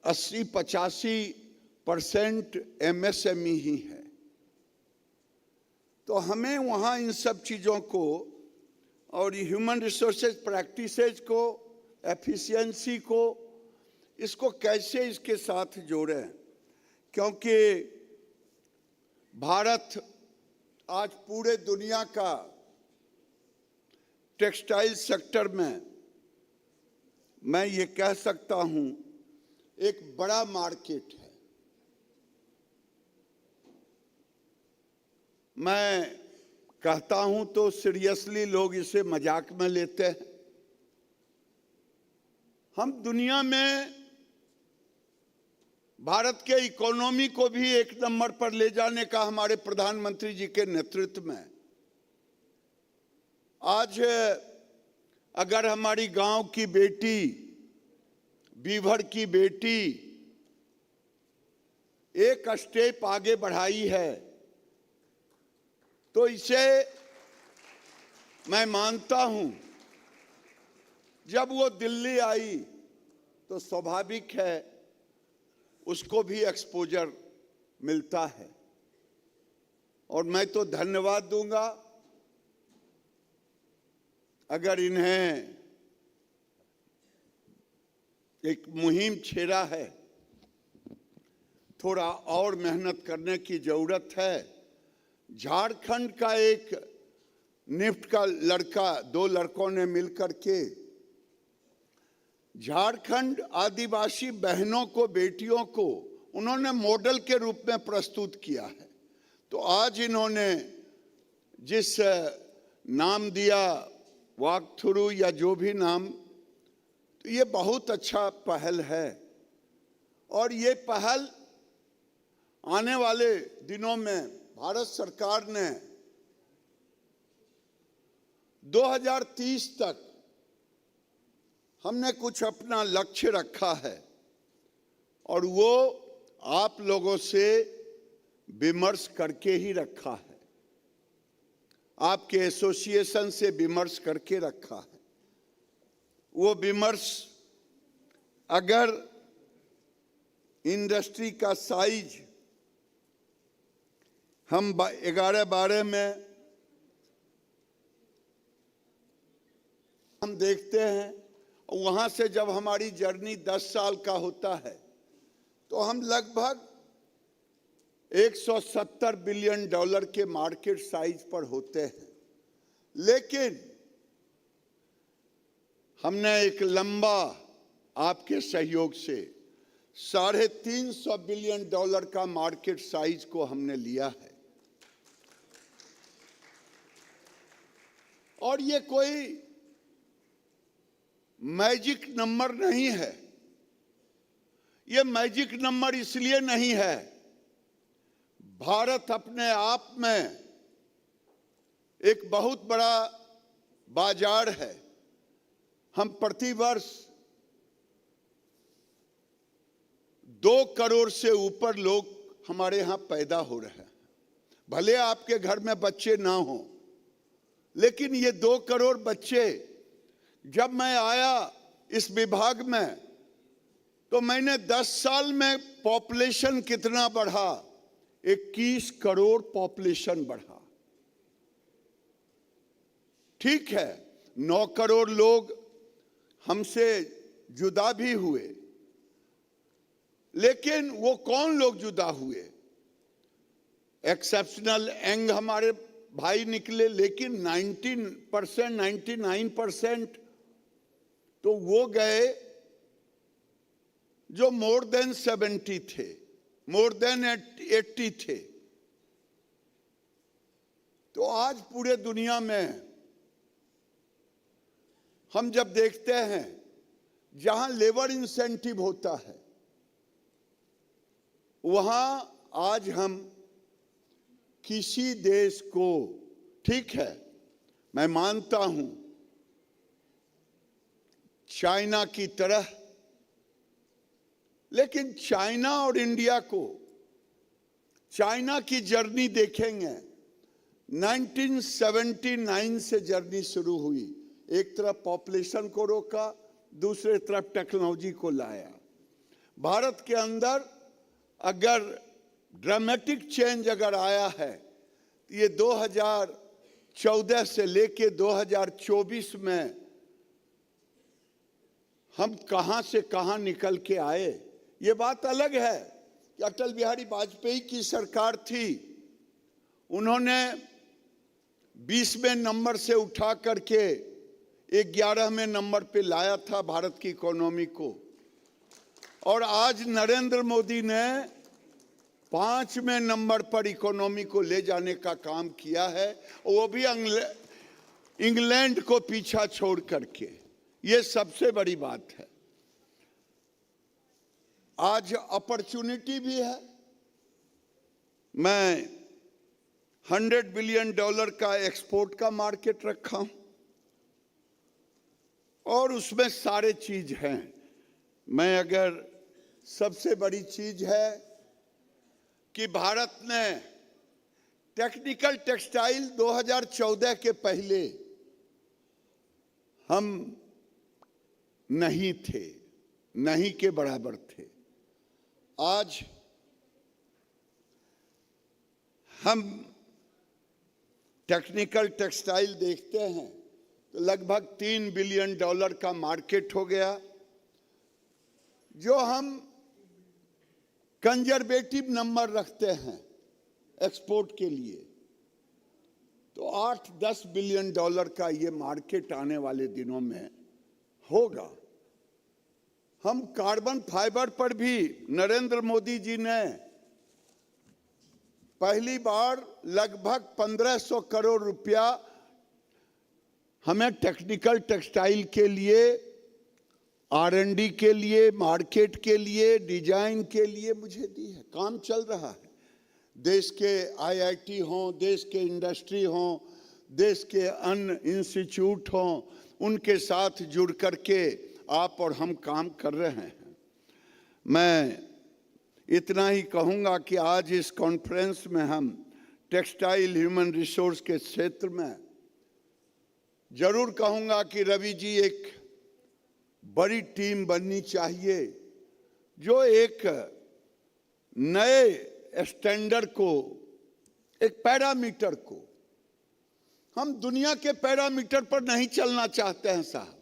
80-85% एमएसएमई ही है। तो हमें वहाँ इन सब चीज़ों को और ह्यूमन रिसोर्सेज प्रैक्टिसेज को, एफिशिएंसी को, इसको कैसे इसके साथ जोड़ें, क्योंकि भारत आज पूरे दुनिया का टेक्सटाइल सेक्टर में, मैं ये कह सकता हूँ, एक बड़ा मार्केट है। मैं कहता हूँ तो सीरियसली लोग इसे मजाक में लेते हैं। हम दुनिया में भारत के इकोनॉमी को भी एक नंबर पर ले जाने का हमारे प्रधानमंत्री जी के नेतृत्व में, आज अगर हमारी गांव की बेटी, बीभर की बेटी एक स्टेप आगे बढ़ाई है, तो इसे मैं मानता हूं। जब वो दिल्ली आई तो स्वाभाविक है उसको भी एक्सपोजर मिलता है, और मैं तो धन्यवाद दूंगा अगर इन्हें एक मुहिम छेड़ा है। थोड़ा और मेहनत करने की जरूरत है। झारखंड का एक निफ्ट का लड़का, 2 लड़कों ने मिलकर के झारखंड आदिवासी बहनों को, बेटियों को उन्होंने मॉडल के रूप में प्रस्तुत किया है। तो आज इन्होंने जिस नाम दिया, वॉक थ्रू या जो भी नाम, तो ये बहुत अच्छा पहल है। और ये पहल आने वाले दिनों में भारत सरकार ने 2030 तक हमने कुछ अपना लक्ष्य रखा है, और वो आप लोगों से विमर्श करके ही रखा है, आपके एसोसिएशन से विमर्श करके रखा है। वो विमर्श अगर इंडस्ट्री का साइज हम 11-12 में हम देखते हैं, वहां से जब हमारी जर्नी 10 साल का होता है तो हम लगभग $170 बिलियन के मार्केट साइज पर होते हैं। लेकिन हमने एक लंबा, आपके सहयोग से, $350 बिलियन का मार्केट साइज को हमने लिया है। और ये कोई मैजिक नंबर नहीं है। ये मैजिक नंबर इसलिए नहीं है, भारत अपने आप में एक बहुत बड़ा बाजार है। हम प्रतिवर्ष 2 करोड़ से ऊपर लोग हमारे यहाँ पैदा हो रहे हैं। भले आपके घर में बच्चे ना हों, लेकिन ये 2 करोड़ बच्चे, जब मैं आया इस विभाग में तो मैंने 10 साल में पॉपुलेशन कितना बढ़ा, 21 करोड़ पॉपुलेशन बढ़ा। ठीक है, 9 करोड़ लोग हमसे जुदा भी हुए, लेकिन वो कौन लोग जुदा हुए? एक्सेप्शनल यंग हमारे भाई निकले, लेकिन 19%, 99% तो वो गए जो मोर देन 70 थे, मोर देन 80 थे। तो आज पूरे दुनिया में हम जब देखते हैं जहां लेबर इंसेंटिव होता है, वहां आज हम किसी देश को, ठीक है मैं मानता हूं चाइना की तरह, लेकिन चाइना और इंडिया को, चाइना की जर्नी देखेंगे, 1979 से जर्नी शुरू हुई। एक तरफ पॉपुलेशन को रोका, दूसरे तरफ टेक्नोलॉजी को लाया। भारत के अंदर अगर ड्रामेटिक चेंज अगर आया है, ये 2014 से लेके 2024 में हम कहां से कहां निकल के आए। ये बात अलग है कि अटल बिहारी वाजपेयी की सरकार थी, उन्होंने 20वें नंबर से उठा करके 11वें नंबर पे लाया था भारत की इकोनॉमी को, और आज नरेंद्र मोदी ने 5वें नंबर पर इकोनॉमी को ले जाने का काम किया है, वो भी इंग्लैंड को पीछा छोड़ करके। ये सबसे बड़ी बात है। आज अपॉर्चुनिटी भी है। मैं $100 बिलियन का एक्सपोर्ट का मार्केट रखा हूं, और उसमें सारे चीज हैं। मैं अगर सबसे बड़ी चीज है कि भारत ने टेक्निकल टेक्सटाइल 2014 के पहले हम नहीं थे, नहीं के बराबर थे। आज हम टेक्निकल टेक्सटाइल देखते हैं तो लगभग $3 बिलियन का मार्केट हो गया। जो हम कंजर्वेटिव नंबर रखते हैं एक्सपोर्ट के लिए, तो $8-10 बिलियन का ये मार्केट आने वाले दिनों में होगा। हम कार्बन फाइबर पर भी नरेंद्र मोदी जी ने पहली बार लगभग 1500 करोड़ रुपया हमें टेक्निकल टेक्सटाइल के लिए, R&D के लिए, मार्केट के लिए, डिजाइन के लिए मुझे दी है। काम चल रहा है। देश के IIT हों, देश के इंडस्ट्री हों, देश के अन्य इंस्टीट्यूट हों, उनके साथ जुड़ करके आप और हम काम कर रहे हैं। मैं इतना ही कहूँगा कि आज इस कॉन्फ्रेंस में हम टेक्सटाइल ह्यूमन रिसोर्स के क्षेत्र में जरूर कहूँगा कि रवि जी एक बड़ी टीम बननी चाहिए जो एक नए स्टैंडर्ड को, एक पैरामीटर को, हम दुनिया के पैरामीटर पर नहीं चलना चाहते हैं साहब,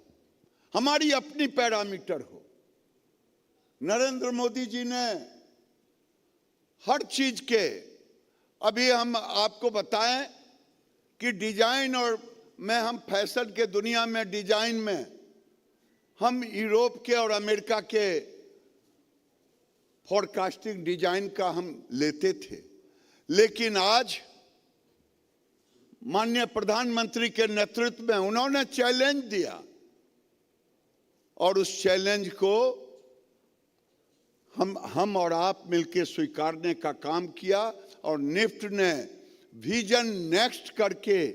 हमारी अपनी पैरामीटर हो। नरेंद्र मोदी जी ने हर चीज के, अभी हम आपको बताएं कि डिजाइन और में हम फैशन के दुनिया में, डिजाइन में हम यूरोप के और अमेरिका के फोरकास्टिंग डिजाइन का हम लेते थे, लेकिन आज माननीय प्रधानमंत्री के नेतृत्व में उन्होंने चैलेंज दिया और उस चैलेंज को हम और आप मिलकर स्वीकारने का काम किया और निफ्ट ने विजन नेक्स्ट करके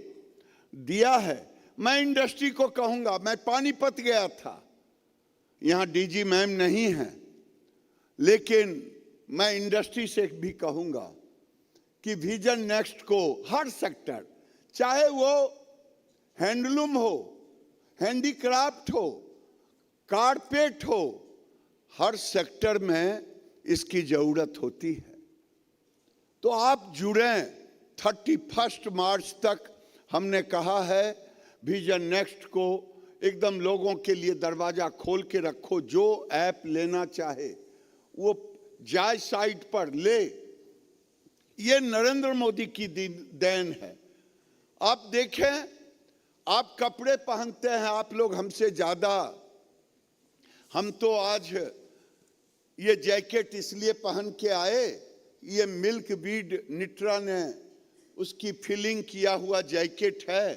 दिया है। मैं इंडस्ट्री को कहूंगा, मैं पानीपत गया था, यहाँ डीजी मैम नहीं है, लेकिन मैं इंडस्ट्री से भी कहूंगा कि विजन नेक्स्ट को हर सेक्टर, चाहे वो हैंडलूम हो, हैंडीक्राफ्ट हो, कारपेट हो, हर सेक्टर में इसकी जरूरत होती है। तो आप जुड़ें। 31 मार्च तक हमने कहा है विजन नेक्स्ट को एकदम लोगों के लिए दरवाजा खोल के रखो। जो ऐप लेना चाहे वो जाए साइट पर ले। ये नरेंद्र मोदी की देन है। आप देखें, आप कपड़े पहनते हैं, आप लोग हमसे ज्यादा। हम तो आज ये जैकेट इसलिए पहन के आए, ये मिल्क बीड निट्रा ने उसकी फिलिंग किया हुआ जैकेट है।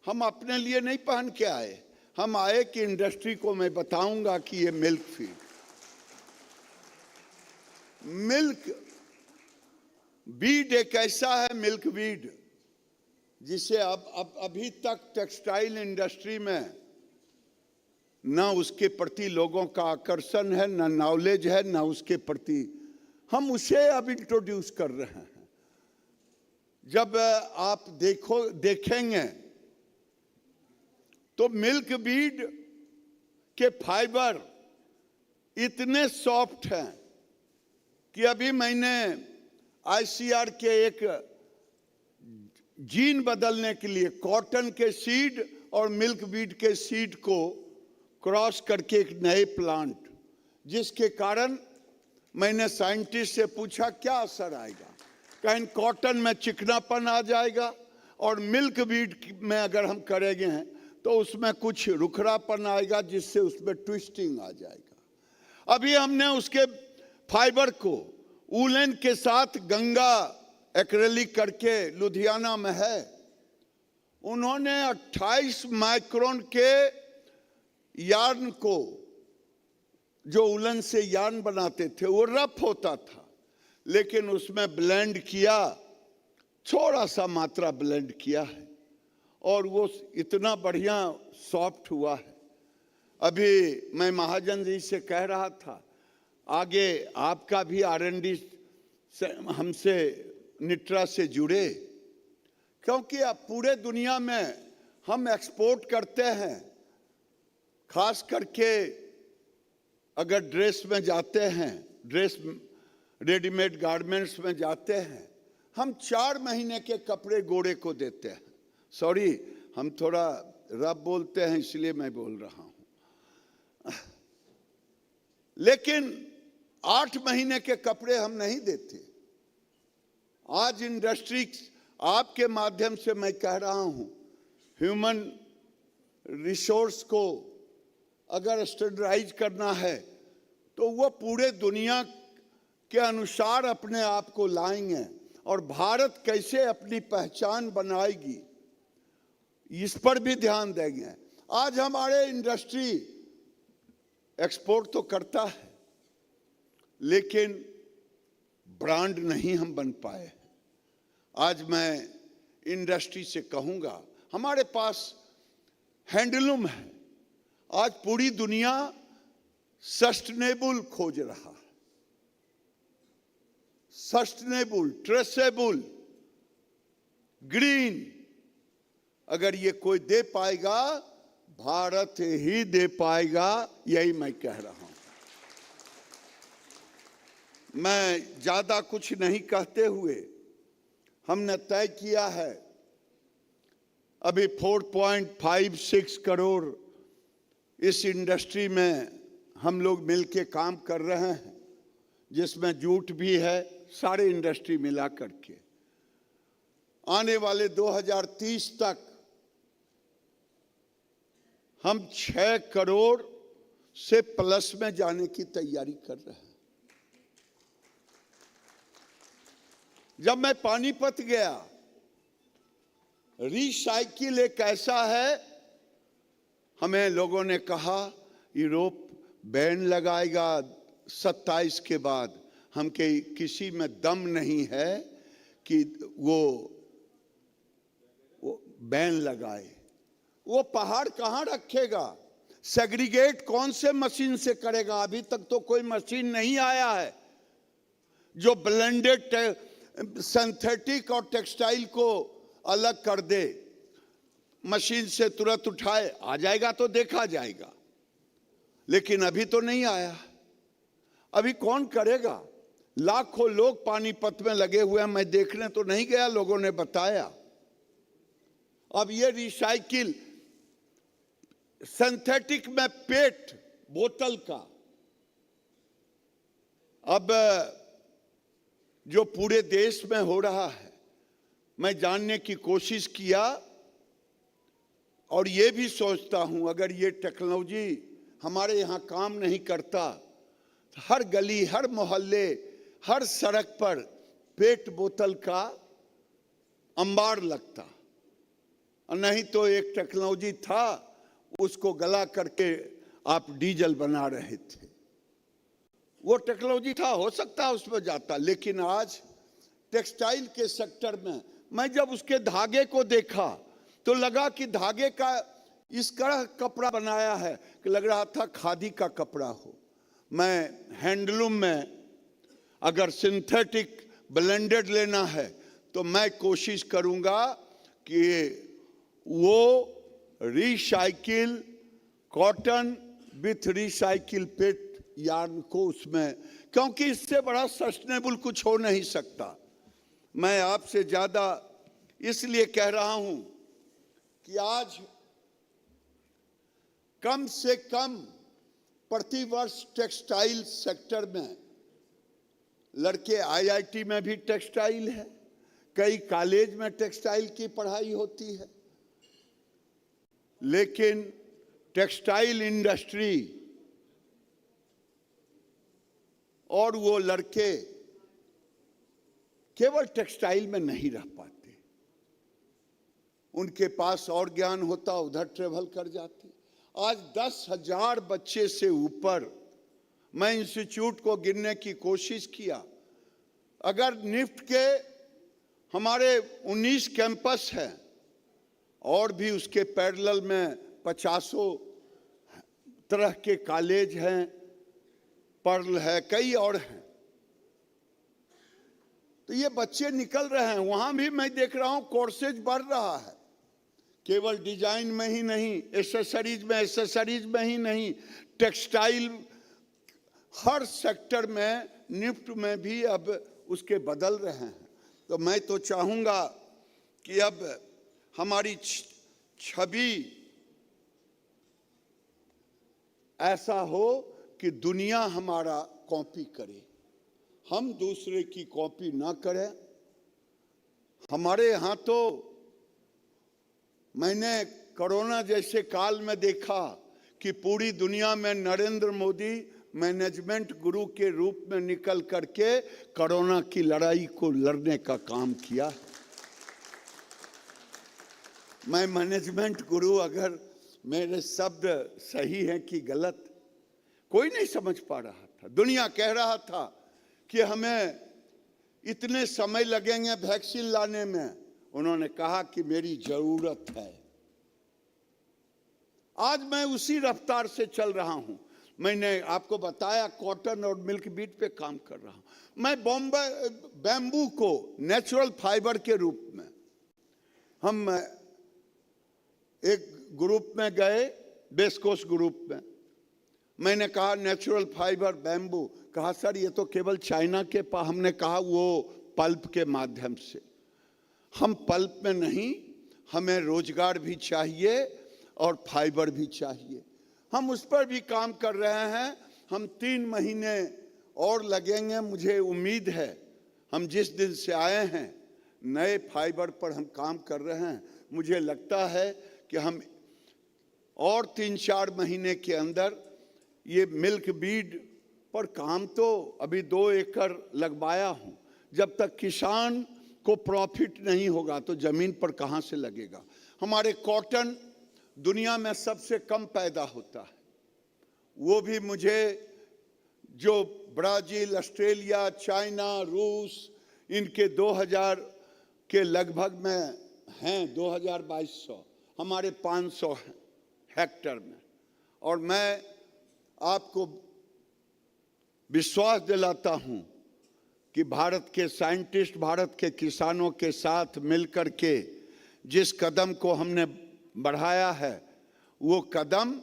हम अपने लिए नहीं पहन के आए, हम आए कि इंडस्ट्री को मैं बताऊंगा कि ये मिल्क फीड, मिल्क बीड एक ऐसा है, मिल्क बीड, जिसे अब अभी तक टेक्सटाइल इंडस्ट्री में ना उसके प्रति लोगों का आकर्षण है, ना नॉलेज है, ना उसके प्रति। हम उसे अब इंट्रोड्यूस कर रहे हैं। जब आप देखेंगे तो मिल्क बीड के फाइबर इतने सॉफ्ट हैं कि अभी मैंने ICR के एक जीन बदलने के लिए कॉटन के सीड और मिल्क बीड के सीड को क्रॉस करके एक नए प्लांट, जिसके कारण मैंने साइंटिस्ट से पूछा क्या असर आएगा। कहीं कॉटन में चिकनापन आ जाएगा और मिल्क बीड में अगर हम करेंगे हैं तो उसमें कुछ रुखरापन आएगा, जिससे उसमें ट्विस्टिंग आ जाएगा। अभी हमने उसके फाइबर को वूलन के साथ गंगा एक्रेलिक करके लुधियाना में है, उन्होंने 28 माइक्रोन के यार्न को, जो उलन से यार्न बनाते थे, वो रफ होता था, लेकिन उसमें ब्लेंड किया, थोड़ा सा मात्रा ब्लेंड किया है और वो इतना बढ़िया सॉफ्ट हुआ है। अभी मैं महाजन जी से कह रहा था, आगे आपका भी R&D हमसे निट्रा से जुड़े, क्योंकि अब पूरे दुनिया में हम एक्सपोर्ट करते हैं। खास करके अगर ड्रेस में जाते हैं, ड्रेस रेडीमेड गारमेंट्स में जाते हैं, हम 4 महीने के कपड़े गोरे को देते हैं। सॉरी, हम थोड़ा रफ बोलते हैं इसलिए मैं बोल रहा हूं, लेकिन 8 महीने के कपड़े हम नहीं देते। आज इंडस्ट्री, आपके माध्यम से मैं कह रहा हूं, ह्यूमन रिसोर्स को अगर स्टैंडर्डाइज करना है तो वो पूरे दुनिया के अनुसार अपने आप को लाएंगे, और भारत कैसे अपनी पहचान बनाएगी इस पर भी ध्यान देंगे। आज हमारे इंडस्ट्री एक्सपोर्ट तो करता है, लेकिन ब्रांड नहीं हम बन पाए। आज मैं इंडस्ट्री से कहूंगा, हमारे पास हैंडलूम है। आज पूरी दुनिया सस्टेनेबल खोज रहा है, सस्टेनेबल, ट्रेसेबल, ग्रीन। अगर ये कोई दे पाएगा, भारत ही दे पाएगा, यही मैं कह रहा हूं। मैं ज्यादा कुछ नहीं कहते हुए, हमने तय किया है अभी 4.56 करोड़ इस इंडस्ट्री में हम लोग मिलके काम कर रहे हैं, जिसमें जूट भी है, सारे इंडस्ट्री मिला करके। आने वाले 2030 तक हम 6 करोड़ से प्लस में जाने की तैयारी कर रहे हैं। जब मैं पानीपत गया, रिसाइकिल एक ऐसा है, हमें लोगों ने कहा यूरोप बैन लगाएगा 27 के बाद। हम के किसी में दम नहीं है कि वो बैन लगाए। वो पहाड़ कहाँ रखेगा? सेग्रीगेट कौन से मशीन से करेगा? अभी तक तो कोई मशीन नहीं आया है जो ब्लेंडेड सिंथेटिक और टेक्सटाइल को अलग कर दे। मशीन से तुरंत उठाए, आ जाएगा तो देखा जाएगा, लेकिन अभी तो नहीं आया। अभी कौन करेगा? लाखों लोग पानीपत में लगे हुए हैं, मैं देखने तो नहीं गया, लोगों ने बताया। अब ये रिसाइकिल सिंथेटिक में पेट बोतल का, अब जो पूरे देश में हो रहा है, मैं जानने की कोशिश किया और ये भी सोचता हूं, अगर ये टेक्नोलॉजी हमारे यहाँ काम नहीं करता, हर गली, हर मोहल्ले, हर सड़क पर पेट बोतल का अंबार लगता। और नहीं तो एक टेक्नोलॉजी था, उसको गला करके आप डीजल बना रहे थे। वो टेक्नोलॉजी था, हो सकता है उसमें जाता, लेकिन आज टेक्सटाइल के सेक्टर में मैं जब उसके धागे को देखा तो लगा कि धागे का इस तरह कपड़ा बनाया है कि लग रहा था खादी का कपड़ा हो। मैं हैंडलूम में अगर सिंथेटिक ब्लेंडेड लेना है तो मैं कोशिश करूंगा कि वो recycle cotton with recycle pet yarn को उसमें, क्योंकि इससे बड़ा सस्टेनेबल कुछ हो नहीं सकता। मैं आपसे ज्यादा इसलिए कह रहा हूं कि आज कम से कम प्रतिवर्ष टेक्सटाइल सेक्टर में, लड़के आईआईटी में भी टेक्सटाइल है, कई कॉलेज में टेक्सटाइल की पढ़ाई होती है, लेकिन टेक्सटाइल इंडस्ट्री और वो लड़के केवल टेक्सटाइल में नहीं रह पाते। उनके पास और ज्ञान होता, उधर ट्रेवल कर जाते। आज 10,000 बच्चे से ऊपर, मैं इंस्टीट्यूट को गिनने की कोशिश किया, अगर निफ्ट के हमारे 19 कैंपस हैं और भी उसके पैरेलल में 50 तरह के कॉलेज हैं, पर्ल है, कई और हैं, तो ये बच्चे निकल रहे हैं। वहां भी मैं देख रहा हूं कोर्सेज बढ़ रहा है, केवल डिजाइन में ही नहीं, एसेसरीज में ही नहीं, टेक्सटाइल हर सेक्टर में, निफ्ट में भी अब उसके बदल रहे हैं। तो मैं तो चाहूंगा कि अब हमारी छवि ऐसा हो कि दुनिया हमारा कॉपी करे, हम दूसरे की कॉपी ना करें। हमारे यहाँ तो मैंने कोरोना जैसे काल में देखा कि पूरी दुनिया में नरेंद्र मोदी मैनेजमेंट गुरु के रूप में निकल करके कोरोना की लड़ाई को लड़ने का काम किया। मैं मैनेजमेंट गुरु, अगर मेरे शब्द सही हैं कि गलत, कोई नहीं समझ पा रहा था। दुनिया कह रहा था कि हमें इतने समय लगेंगे वैक्सीन लाने में, उन्होंने कहा कि मेरी जरूरत है। आज मैं उसी रफ्तार से चल रहा हूं। मैंने आपको बताया कॉटन और मिल्क बीट पे काम कर रहा हूं। मैं बैम्बू को नेचुरल फाइबर के रूप में, हम एक ग्रुप में गए, वेस्ट कोस्ट ग्रुप में, मैंने कहा नेचुरल फाइबर बैम्बू, कहा सर ये तो केवल चाइना के पास। हमने कहा वो पल्प के माध्यम से, हम पल्प में नहीं, हमें रोजगार भी चाहिए और फाइबर भी चाहिए। हम उस पर भी काम कर रहे हैं। हम 3 महीने और लगेंगे, मुझे उम्मीद है। हम जिस दिन से आए हैं नए फाइबर पर हम काम कर रहे हैं। मुझे लगता है कि हम और 3-4 महीने के अंदर ये मिल्क बीड पर काम तो अभी 2 एकड़ लगवाया हूँ। जब तक किसान को प्रॉफिट नहीं होगा तो जमीन पर कहाँ से लगेगा। हमारे कॉटन दुनिया में सबसे कम पैदा होता है, वो भी मुझे जो ब्राजील, ऑस्ट्रेलिया, चाइना, रूस, इनके 2000 के लगभग में हैं, 2200, हमारे 500 हेक्टर में। और मैं आपको विश्वास दिलाता हूं कि भारत के साइंटिस्ट, भारत के किसानों के साथ मिलकर के जिस कदम को हमने बढ़ाया है, वो कदम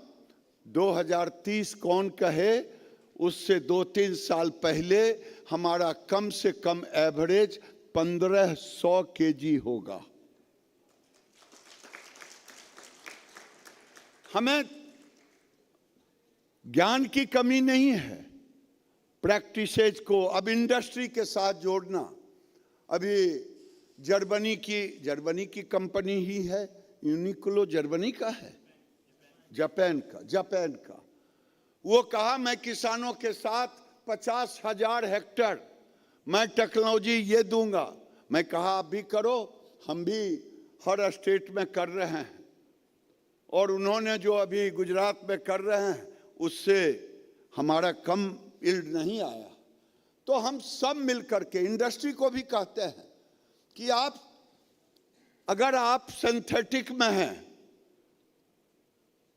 2030 कौन कहे, उससे 2-3 साल पहले हमारा कम से कम एवरेज 1500 केजी होगा। हमें ज्ञान की कमी नहीं है, प्रैक्टिसेज को अब इंडस्ट्री के साथ जोड़ना। अभी जर्मनी की कंपनी ही है, यूनिक्लो जर्मनी का है, जापान का। वो कहा मैं किसानों के साथ 50,000 हेक्टर मैं टेक्नोलॉजी ये दूंगा। मैं कहा आप भी करो, हम भी हर स्टेट में कर रहे हैं। और उन्होंने जो अभी गुजरात में कर रहे हैं उससे हमारा कम यील्ड नहीं आया। तो हम सब मिलकर के इंडस्ट्री को भी कहते हैं कि आप अगर आप सिंथेटिक में हैं,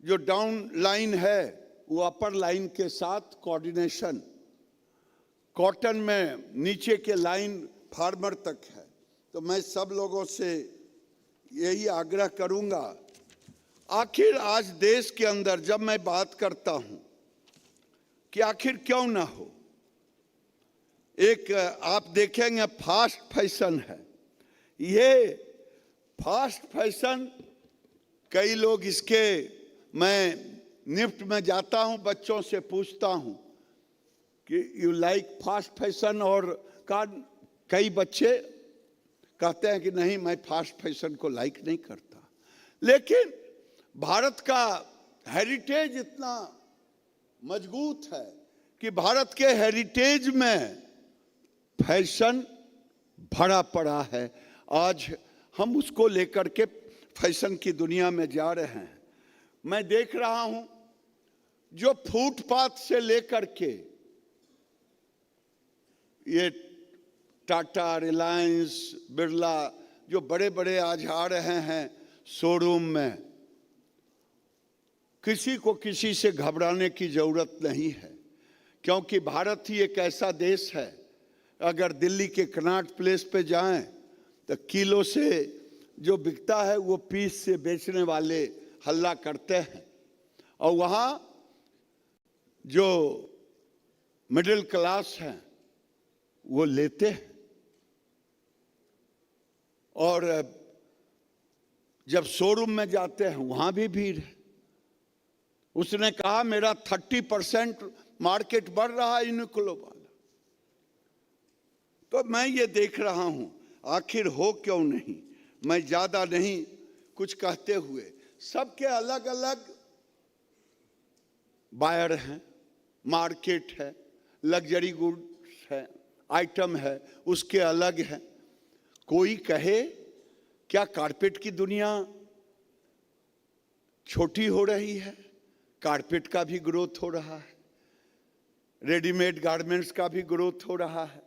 जो डाउन लाइन है वो अपर लाइन के साथ कोऑर्डिनेशन, कॉटन में नीचे के लाइन फार्मर तक है। तो मैं सब लोगों से यही आग्रह करूंगा। आखिर आज देश के अंदर जब मैं बात करता हूं कि आखिर क्यों ना हो, एक आप देखेंगे फास्ट फैशन है। ये फास्ट फैशन, कई लोग इसके, मैं निफ्ट में जाता हूं, बच्चों से पूछता हूं कि यू लाइक फास्ट फैशन, और कई बच्चे कहते हैं कि नहीं मैं फास्ट फैशन को लाइक नहीं करता। लेकिन भारत का हेरिटेज इतना मजबूत है कि भारत के हेरिटेज में फैशन भरा पड़ा है। आज हम उसको लेकर के फैशन की दुनिया में जा रहे हैं। मैं देख रहा हूं जो फुटपाथ से लेकर के ये टाटा, रिलायंस, बिरला, जो बड़े बड़े आज आ रहे हैं शोरूम में, किसी को किसी से घबराने की जरूरत नहीं है, क्योंकि भारत ही एक ऐसा देश है अगर दिल्ली के कनॉट प्लेस पे जाएं तो किलो से जो बिकता है वो पीस से बेचने वाले हल्ला करते हैं, और वहाँ जो मिडिल क्लास हैं वो लेते हैं। और जब शोरूम में जाते हैं वहाँ भी भीड़ है। उसने कहा मेरा 30% मार्केट बढ़ रहा है यूनिक्लो वाला। तो मैं ये देख रहा हूं आखिर हो क्यों नहीं। मैं ज्यादा नहीं कुछ कहते हुए, सबके अलग अलग बायर हैं, मार्केट है, लग्जरी गुड्स है, आइटम है, उसके अलग है। कोई कहे क्या कारपेट की दुनिया छोटी हो रही है? कारपेट का भी ग्रोथ हो रहा है, रेडीमेड गारमेंट्स का भी ग्रोथ हो रहा है,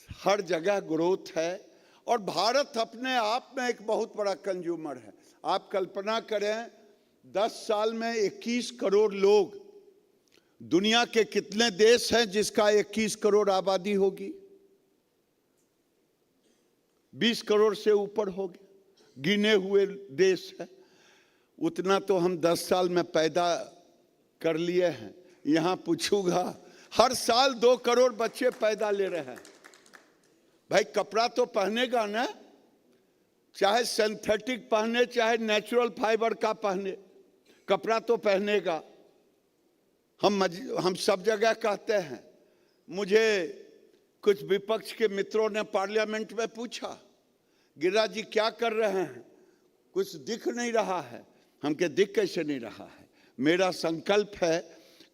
हर जगह ग्रोथ है। और भारत अपने आप में एक बहुत बड़ा कंज्यूमर है। आप कल्पना करें 10 साल में 21 करोड़ लोग, दुनिया के कितने देश हैं जिसका 21 करोड़ आबादी होगी? 20 करोड़ से ऊपर होगी, गिने हुए देश है। उतना तो हम 10 साल में पैदा कर लिए हैं। यहां पूछूंगा हर साल 2 करोड़ बच्चे पैदा ले रहे हैं। भाई कपड़ा तो पहनेगा ना, चाहे सिंथेटिक पहने चाहे नेचुरल फाइबर का पहने, कपड़ा तो पहनेगा। हम सब जगह कहते हैं। मुझे कुछ विपक्ष के मित्रों ने पार्लियामेंट में पूछा, गिरिराज जी क्या कर रहे हैं, कुछ दिख नहीं रहा है। हम के दिख कैसे नहीं रहा है? मेरा संकल्प है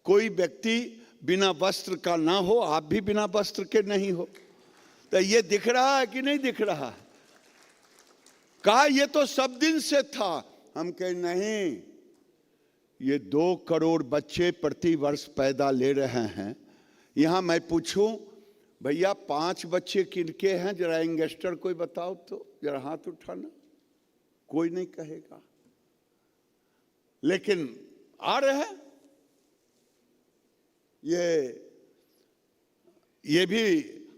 कोई व्यक्ति बिना वस्त्र का ना हो, आप भी बिना वस्त्र के नहीं हो। तो ये दिख रहा है कि नहीं दिख रहा है? कहा ये तो सब दिन से था। हम कहे नहीं, ये 2 करोड़ बच्चे प्रति वर्ष पैदा ले रहे हैं। यहां मैं पूछूं भैया 5 बच्चे किनके हैं, जरा यंगस्टर कोई बताओ तो, जरा हाथ उठाना। कोई नहीं कहेगा, लेकिन आ रहे हैं। ये भी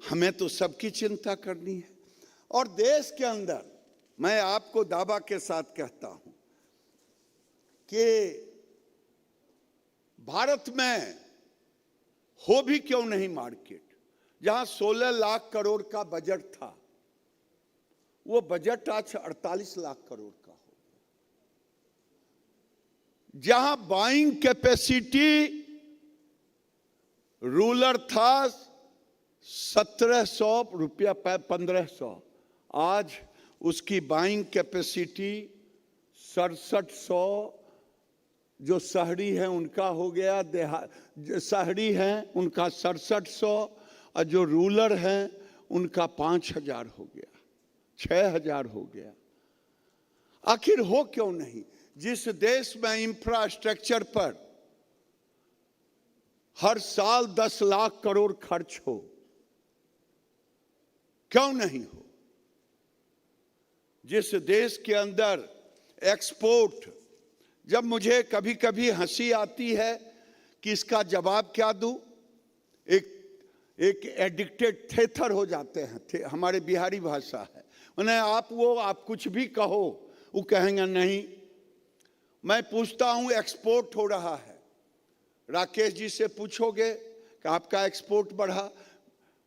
हमें तो सबकी चिंता करनी है। और देश के अंदर मैं आपको दावा के साथ कहता हूं कि भारत में हो भी क्यों नहीं मार्केट, जहां 16 लाख करोड़ का बजट था, वो बजट आज 48 लाख करोड़ का हो। जहां बाइंग कैपेसिटी रूलर था 1700 रुपया 1500, आज उसकी बाइंग कैपेसिटी 6700। जो शहरी हैं उनका हो गया, शहरी हैं उनका 6700, और जो रूलर हैं उनका 5000 हो गया, 6000 हो गया। आखिर हो क्यों नहीं? जिस देश में इंफ्रास्ट्रक्चर पर हर साल 10 लाख करोड़ खर्च हो, क्यों नहीं हो? जिस देश के अंदर एक्सपोर्ट, जब मुझे कभी कभी हंसी आती है कि इसका जवाब क्या दूं, एक एडिक्टेड थेथर हो जाते हैं, हमारे बिहारी भाषा है। उन्हें आप कुछ भी कहो, वो कहेंगे नहीं। मैं पूछता हूं एक्सपोर्ट हो रहा है, राकेश जी से पूछोगे कि आपका एक्सपोर्ट बढ़ा।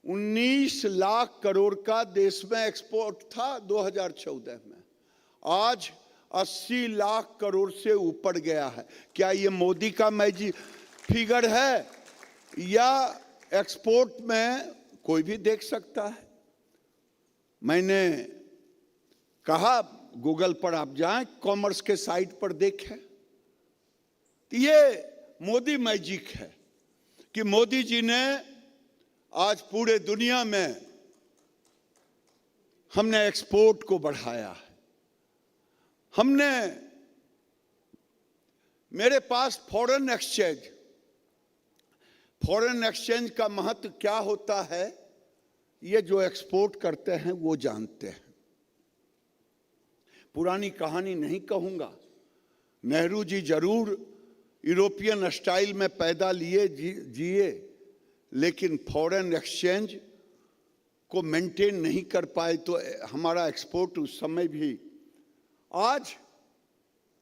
19 लाख करोड़ का देश में एक्सपोर्ट था 2014 में, आज 80 लाख करोड़ से ऊपर गया है। क्या ये मोदी का मैजिक फिगर है या एक्सपोर्ट में कोई भी देख सकता है? मैंने कहा गूगल पर आप जाएं, कॉमर्स के साइट पर देखें। ये मोदी मैजिक है कि मोदी जी ने आज पूरे दुनिया में हमने एक्सपोर्ट को बढ़ाया है। हमने, मेरे पास फॉरेन एक्सचेंज का महत्व क्या होता है, ये जो एक्सपोर्ट करते हैं वो जानते हैं। पुरानी कहानी नहीं कहूंगा, नेहरू जी जरूर यूरोपियन स्टाइल में पैदा लिए जिए, लेकिन फॉरेन एक्सचेंज को मेंटेन नहीं कर पाए, तो हमारा एक्सपोर्ट उस समय भी, आज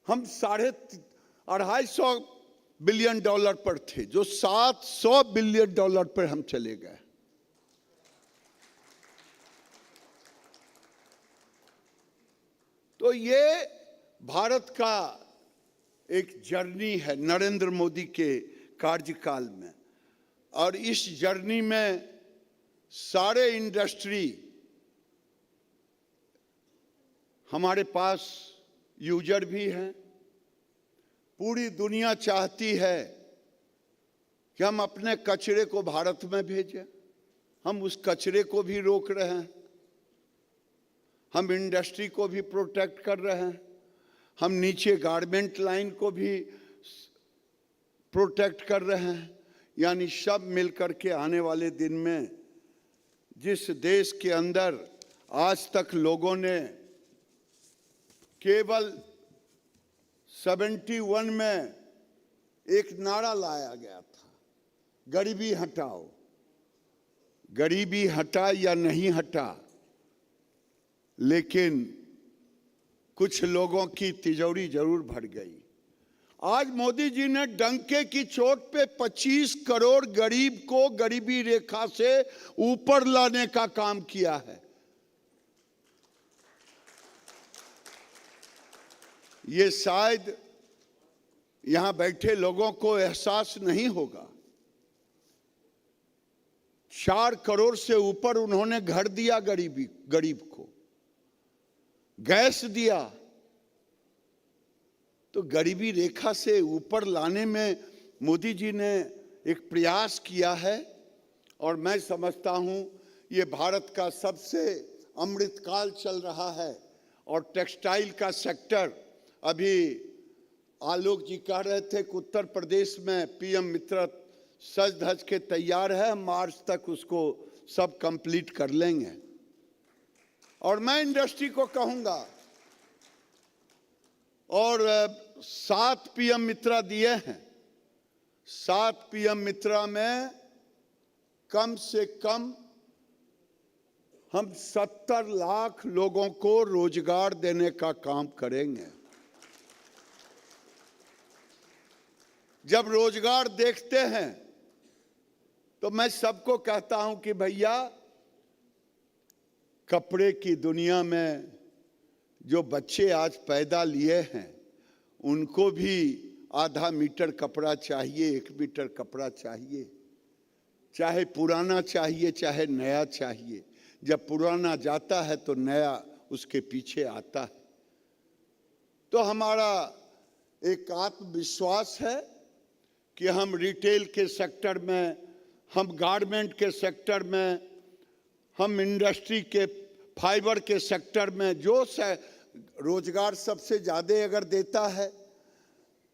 हम $250 बिलियन पर थे, जो $700 बिलियन पर हम चले गए। तो ये भारत का एक जर्नी है नरेंद्र मोदी के कार्यकाल में, और इस जर्नी में सारे इंडस्ट्री हमारे पास यूजर भी हैं। पूरी दुनिया चाहती है कि हम अपने कचरे को भारत में भेजें, हम उस कचरे को भी रोक रहे हैं, हम इंडस्ट्री को भी प्रोटेक्ट कर रहे हैं, हम नीचे गारमेंट लाइन को भी प्रोटेक्ट कर रहे हैं। यानी सब मिलकर के आने वाले दिन में जिस देश के अंदर आज तक लोगों ने केवल 71 में एक नारा लाया गया था, गरीबी हटाओ, गरीबी हटा या नहीं हटा, लेकिन कुछ लोगों की तिजोरी जरूर भर गई। आज मोदी जी ने डंके की चोट पे 25 करोड़ गरीब को गरीबी रेखा से ऊपर लाने का काम किया है। ये शायद यहां बैठे लोगों को एहसास नहीं होगा। 4 करोड़ से ऊपर उन्होंने घर दिया गरीब को, गैस दिया। तो गरीबी रेखा से ऊपर लाने में मोदी जी ने एक प्रयास किया है, और मैं समझता हूं ये भारत का सबसे अमृतकाल चल रहा है। और टेक्सटाइल का सेक्टर, अभी आलोक जी कह रहे थे कि उत्तर प्रदेश में पीएम मित्र सज धज के तैयार है, मार्च तक उसको सब कंप्लीट कर लेंगे। और मैं इंडस्ट्री को कहूंगा, और 7 पीएम मित्रा दिए हैं, 7 पीएम मित्रा में कम से कम हम 70 लाख लोगों को रोजगार देने का काम करेंगे। जब रोजगार देखते हैं तो मैं सबको कहता हूं कि भैया, कपड़े की दुनिया में जो बच्चे आज पैदा लिए हैं, उनको भी आधा मीटर कपड़ा चाहिए, 1 मीटर कपड़ा चाहिए, चाहे पुराना चाहिए चाहे नया चाहिए। जब पुराना जाता है तो नया उसके पीछे आता है। तो हमारा एक आत्मविश्वास है कि हम रिटेल के सेक्टर में, हम गारमेंट के सेक्टर में, हम इंडस्ट्री के फाइबर के सेक्टर में जो रोजगार सबसे ज़्यादा अगर देता है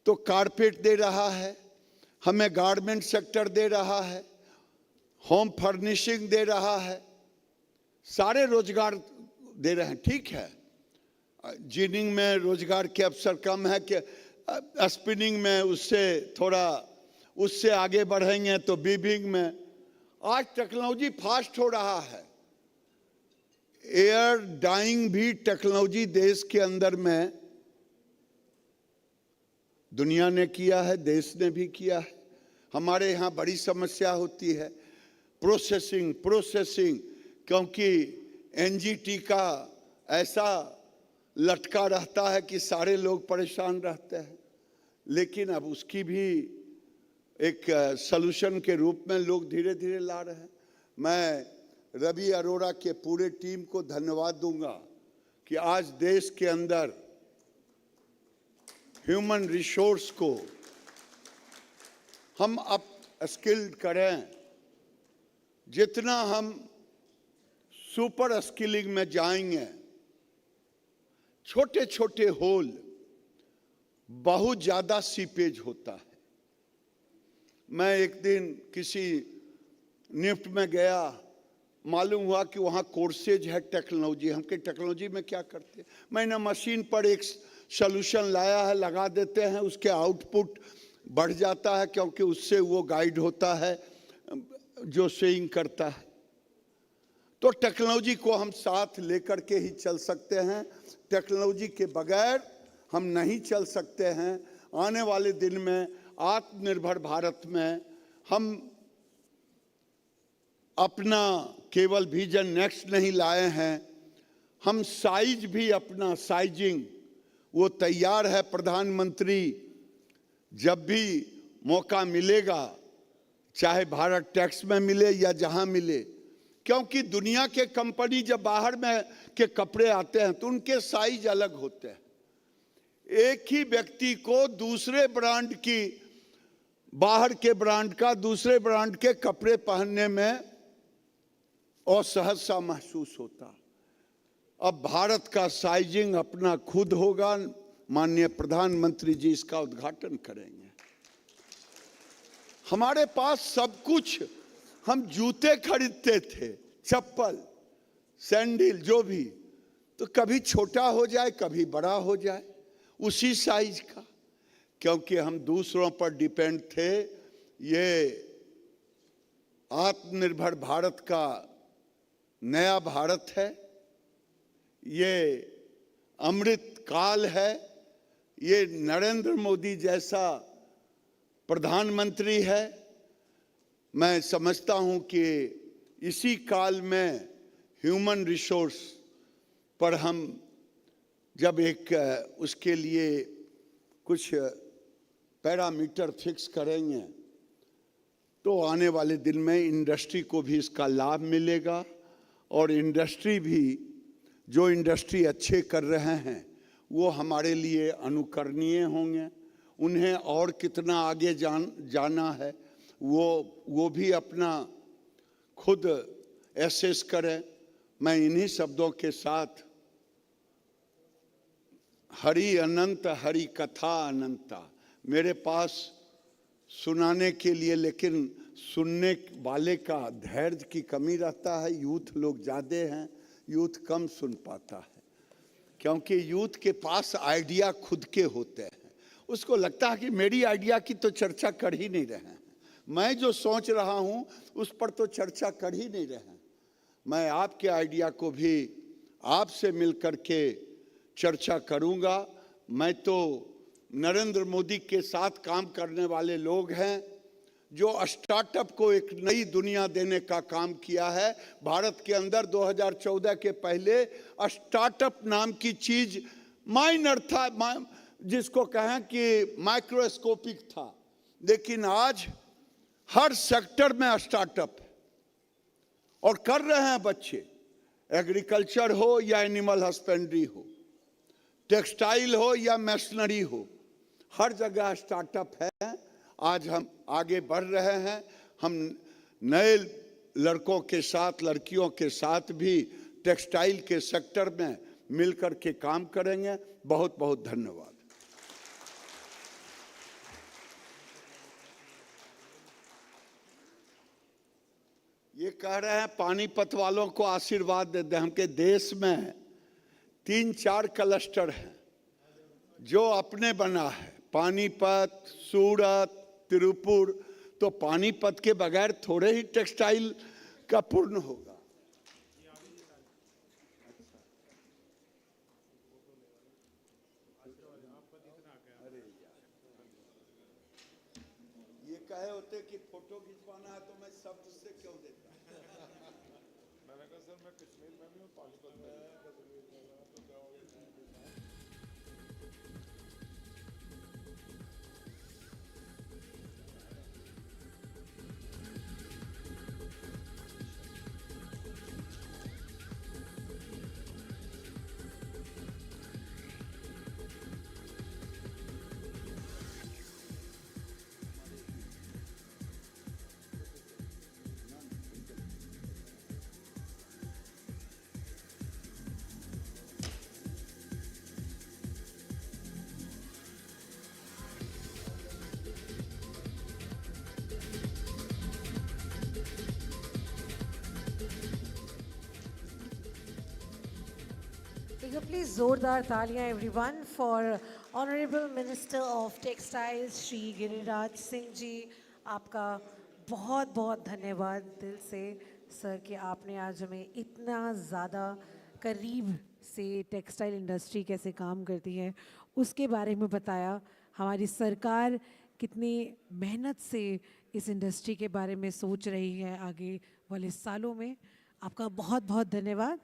तो कारपेट दे रहा है, हमें गारमेंट सेक्टर दे रहा है, होम फर्निशिंग दे रहा है, सारे रोजगार दे रहे हैं। ठीक है, जिनिंग में रोजगार के अवसर कम है, कि स्पिनिंग में उससे आगे बढ़ेंगे तो वीविंग में। आज टेक्नोलॉजी फास्ट हो रहा है, एयर डाइंग भी टेक्नोलॉजी देश के अंदर में दुनिया ने किया है, देश ने भी किया है। हमारे यहाँ बड़ी समस्या होती है प्रोसेसिंग, क्योंकि एनजीटी का ऐसा लटका रहता है कि सारे लोग परेशान रहते हैं। लेकिन अब उसकी भी एक सलूशन के रूप में लोग धीरे धीरे ला रहे हैं। मैं रवि अरोड़ा के पूरे टीम को धन्यवाद दूंगा कि आज देश के अंदर ह्यूमन रिसोर्स को हम अप स्किल्ड करें। जितना हम सुपर स्किलिंग में जाएंगे, छोटे छोटे होल, बहुत ज़्यादा सीपेज होता है। मैं एक दिन किसी निफ्ट में गया, मालूम हुआ कि वहाँ कोर्सेज है टेक्नोलॉजी। हम के टेक्नोलॉजी में क्या करते हैं? मैंने मशीन पर एक सॉल्यूशन लाया है, लगा देते हैं, उसके आउटपुट बढ़ जाता है, क्योंकि उससे वो गाइड होता है जो स्विंग करता है। तो टेक्नोलॉजी को हम साथ लेकर के ही चल सकते हैं, टेक्नोलॉजी के बगैर हम नहीं चल सकते हैं। आने वाले दिन में आत्मनिर्भर भारत में हम अपना केवल विजन नेक्स्ट नहीं लाए हैं, हम साइज भी अपना साइजिंग वो तैयार है। प्रधानमंत्री जब भी मौका मिलेगा, चाहे भारत टैक्स में मिले या जहां मिले, क्योंकि दुनिया के कंपनी जब बाहर में के कपड़े आते हैं तो उनके साइज अलग होते हैं। एक ही व्यक्ति को दूसरे ब्रांड की, बाहर के ब्रांड का दूसरे ब्रांड के कपड़े पहनने में असहज सा महसूस होता। अब भारत का साइजिंग अपना खुद होगा। माननीय प्रधानमंत्री जी इसका उद्घाटन करेंगे। हमारे पास सब कुछ, हम जूते खरीदते थे, चप्पल, सैंडल, जो भी, तो कभी छोटा हो जाए कभी बड़ा हो जाए उसी साइज का, क्योंकि हम दूसरों पर डिपेंड थे। ये आत्मनिर्भर भारत का नया भारत है, ये अमृत काल है, ये नरेंद्र मोदी जैसा प्रधानमंत्री है। मैं समझता हूं कि इसी काल में ह्यूमन रिसोर्स पर हम जब एक उसके लिए कुछ पैरामीटर फिक्स करेंगे तो आने वाले दिन में इंडस्ट्री को भी इसका लाभ मिलेगा। और इंडस्ट्री भी, जो इंडस्ट्री अच्छे कर रहे हैं वो हमारे लिए अनुकरणीय होंगे। उन्हें और कितना आगे जाना है वो भी अपना खुद एसेस करें। मैं इन्हीं शब्दों के साथ हरि अनंत हरि कथा अनंता, मेरे पास सुनाने के लिए, लेकिन सुनने वाले का धैर्य की कमी रहता है। यूथ लोग ज़्यादा हैं, यूथ कम सुन पाता है, क्योंकि यूथ के पास आइडिया खुद के होते हैं। उसको लगता है कि मेरी आइडिया की तो चर्चा कर ही नहीं रहे हैं, मैं जो सोच रहा हूं उस पर तो चर्चा कर ही नहीं रहे हैं। मैं आपके आइडिया को भी आपसे मिलकर के चर्चा करूंगा। मैं तो नरेंद्र मोदी के साथ काम करने वाले लोग हैं जो स्टार्टअप को एक नई दुनिया देने का काम किया है। भारत के अंदर 2014 के पहले स्टार्टअप नाम की चीज माइनर था, जिसको कहें कि माइक्रोस्कोपिक था, लेकिन आज हर सेक्टर में स्टार्टअप है और कर रहे हैं बच्चे। एग्रीकल्चर हो या एनिमल हस्बेंड्री हो, टेक्सटाइल हो या मशीनरी हो, हर जगह स्टार्टअप है। आज हम आगे बढ़ रहे हैं। हम नए लड़कों के साथ, लड़कियों के साथ भी टेक्सटाइल के सेक्टर में मिलकर के काम करेंगे। बहुत बहुत धन्यवाद। ये कह रहे हैं पानीपत वालों को आशीर्वाद दे दें। हमके देश में 3-4 क्लस्टर हैं जो अपने बना है, पानीपत, सूरत, तिरुपुर। तो पानीपत के बगैर थोड़े ही टेक्सटाइल का पूर्ण होगा। ये कहे होते कि फोटो खिंचवाना है तो मैं शब्द से क्यों देता। मैंने कहा सर मैं कश्मीर में भी हूँ, पानीपत में। Please जोरदार तालियां everyone for Honorable Minister of Textiles Shri Giriraj Singh जी। आपका बहुत बहुत धन्यवाद दिल से सर कि आपने आज हमें इतना ज़्यादा करीब से टेक्सटाइल इंडस्ट्री कैसे काम करती है उसके बारे में बताया। हमारी सरकार कितनी मेहनत से इस इंडस्ट्री के बारे में सोच रही है आगे वाले सालों में। आपका बहुत बहुत धन्यवाद।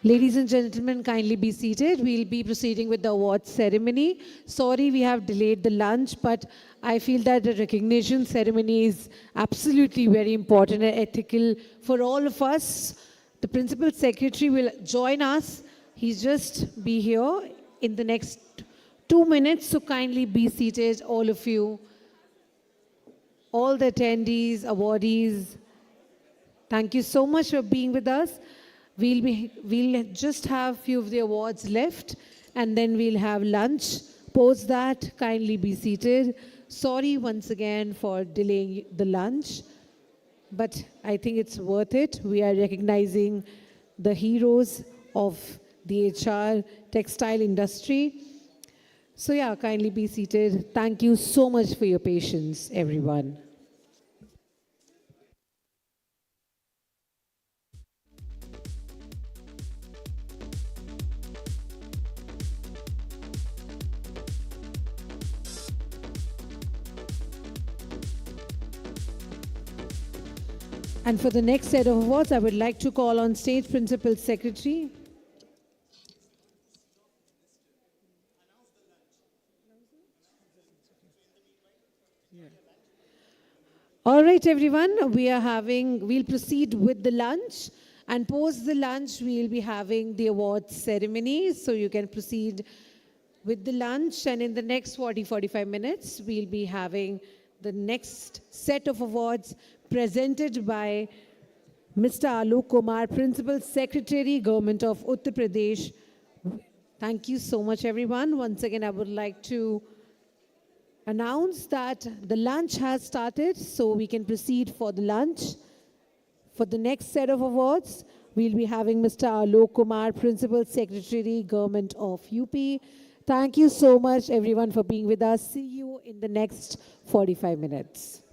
Ladies and gentlemen, kindly be seated. We'll be proceeding with the awards ceremony. Sorry we have delayed the lunch, but I feel that the recognition ceremony is absolutely very important and ethical for all of us. The Principal Secretary will join us. He's just be here in the next 2 minutes, so kindly be seated, all of you. All the attendees, awardees, thank you so much for being with us. We'll just have few of the awards left, and then we'll have lunch. Post that, kindly be seated. Sorry once again for delaying the lunch, but I think it's worth it. We are recognizing the heroes of the HR textile industry. So yeah, kindly be seated. Thank you so much for your patience, everyone. And for the next set of awards, I would like to call on stage Principal Secretary. All right, everyone, we'll proceed with the lunch, and post the lunch, we'll be having the awards ceremony, so you can proceed with the lunch, and in the next 45 minutes, we'll be having the next set of awards presented by Mr. Alok Kumar, Principal Secretary, Government of Uttar Pradesh. Thank you so much, everyone. Once again, I would like to announce that the lunch has started, so we can proceed for the lunch. For the next set of awards, we'll be having Mr. Alok Kumar, Principal Secretary, Government of UP. Thank you so much, everyone, for being with us. See you in the next 45 minutes.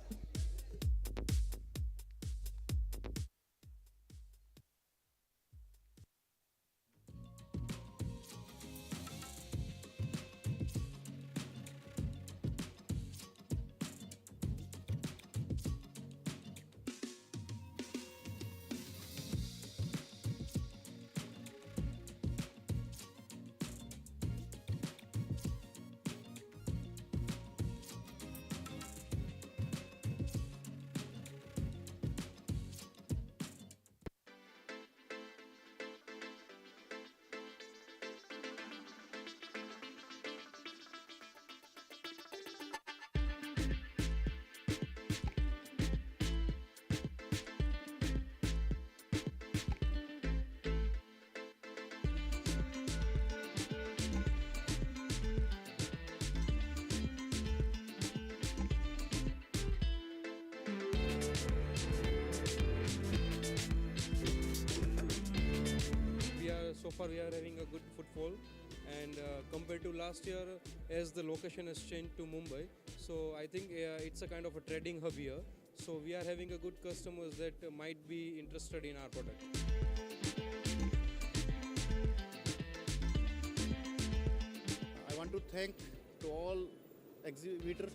So far we are having a good footfall, and compared to last year, as the location has changed to Mumbai, so I think it's a kind of a trading hub here. So we are having a good customers that might be interested in our product. I want to thank to all exhibitor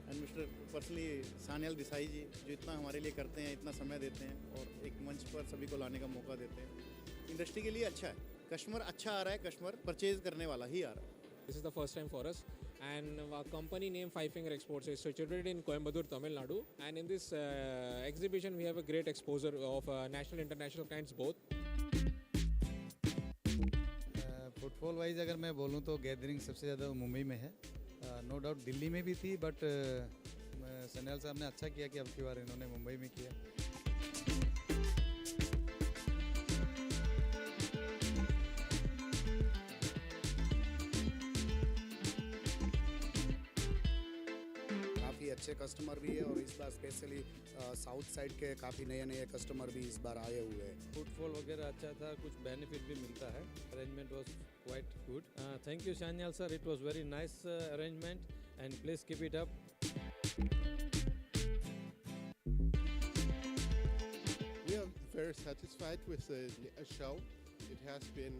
and Mr. personally Sanyal Desai ji, जो इतना हमारे लिए करते हैं, इतना समय देते हैं और एक मंच पर सभी को लाने का मौका देते हैं. इंडस्ट्री के लिए अच्छा है, कस्टमर अच्छा आ रहा है, कस्टमर परचेज करने वाला ही आ रहा है. This is the first time for us, and our company name Five Finger Exports is situated in Coimbatore, Tamil Nadu, and in this exhibition we have a great exposure of national international clients both. Footfall wise अगर मैं बोलूँ तो gathering सबसे ज़्यादा मुंबई में है. No doubt Delhi में भी थी, बट सन्याल साहब ने अच्छा किया कि अब की बार इन्होंने मुंबई में किया. काफ़ी अच्छे कस्टमर भी है और इस बार स्पेशली साउथ साइड के काफ़ी नए नए कस्टमर भी इस बार आए हुए हैं. फुटफॉल वगैरह अच्छा था, कुछ बेनिफिट भी मिलता है. Arrangement was quite good. Thank you Sanyal sir, it was very nice arrangement and please keep it up. We are very satisfied with the show. It has been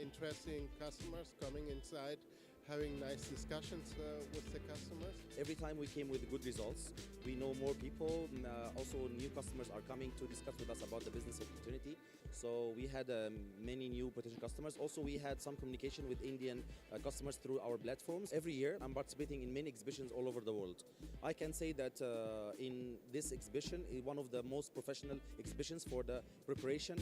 interesting customers coming inside having nice discussions with the customers. Every time we came with good results, we know more people. Also, new customers are coming to discuss with us about the business opportunity. So we had many new potential customers. Also, we had some communication with Indian customers through our platforms. Every year, I'm participating in many exhibitions all over the world. I can say that in this exhibition, is one of the most professional exhibitions for the preparation.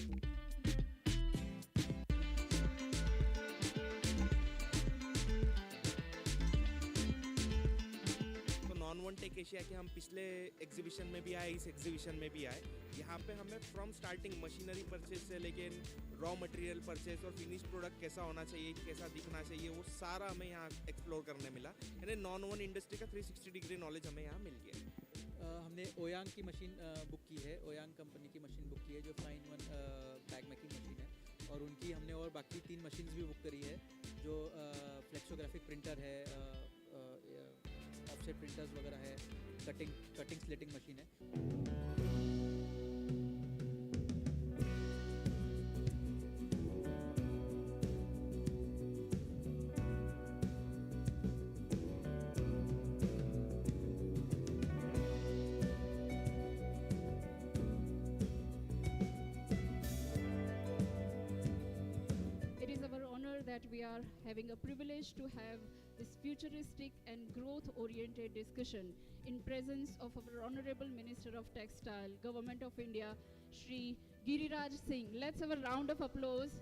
Non tech Asia के हम पिछले exhibition में भी आए, इस exhibition में भी आए। यहाँ पे हमें फ्रॉम स्टार्टिंग मशीनरी परचेज से लेके रॉ मटेरियल परचेज और फिनिश प्रोडक्ट कैसा होना चाहिए, कैसा दिखना चाहिए, वो सारा हमें यहाँ एक्सप्लोर करने मिला। यानी नॉन वन इंडस्ट्री का 360 डिग्री नॉलेज हमें यहाँ मिल गया। हमने ओयांग की मशीन बुक की है, ओयांग कंपनी की मशीन बुक की है जो fine one bag making machine है, और उनकी हमने और बाकी 3 मशीन्स भी बुक करी है जो फ्लेक्सोग्राफिक प्रिंटर है, ऑफसेट प्रिंटर्स वगैरह है, कटिंग स्लेटिंग मशीन है। That we are having a privilege to have this futuristic and growth-oriented discussion in presence of our Honorable Minister of Textile, Government of India, Shri Giriraj Singh. Let's have a round of applause.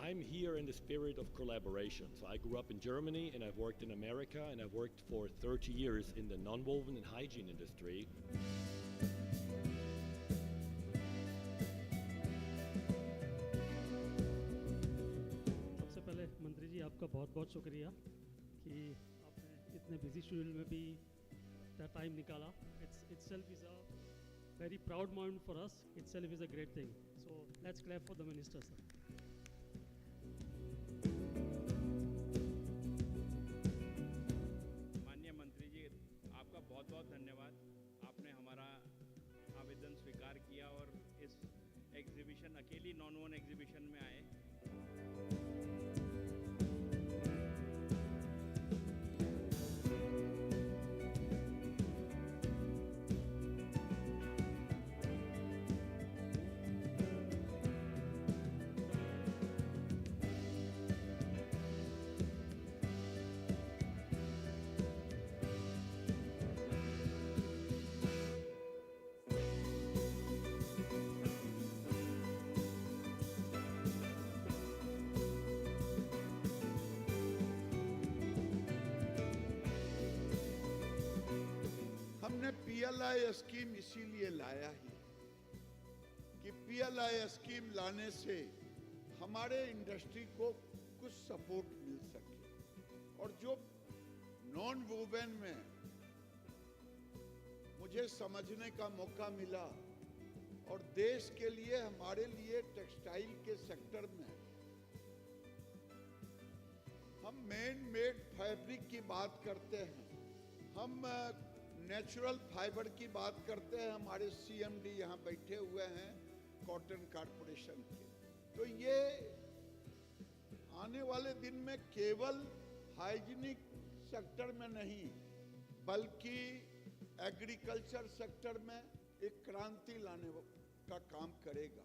I'm here in the spirit of collaboration. So I grew up in Germany and I've worked in America and I've worked for 30 years in the non-woven and hygiene industry. सबसे पहले मंत्री जी आपका बहुत-बहुत शुक्रिया कि आपने इतने busy schedule में भी टाइम निकाला. Itself is a very proud moment for us. Itself is a great thing. So let's clap for the minister, sir. बहुत बहुत धन्यवाद, आपने हमारा आवेदन स्वीकार किया और इस एग्जीबिशन अकेली नॉन वन एग्जीबिशन में आए। हमने PLI स्कीम इसीलिए लाया ही कि PLI स्कीम लाने से हमारे इंडस्ट्री को कुछ सपोर्ट मिल सके, और जो नॉन वोवेन में मुझे समझने का मौका मिला और देश के लिए, हमारे लिए टेक्सटाइल के सेक्टर में हम मैन मेड फैब्रिक की बात करते हैं, हम नेचुरल फाइबर की बात करते हैं। हमारे CMD यहाँ बैठे हुए हैं कॉटन कॉरपोरेशन के। तो ये आने वाले दिन में केवल हाइजीनिक सेक्टर में नहीं बल्कि एग्रीकल्चर सेक्टर में एक क्रांति लाने का काम करेगा।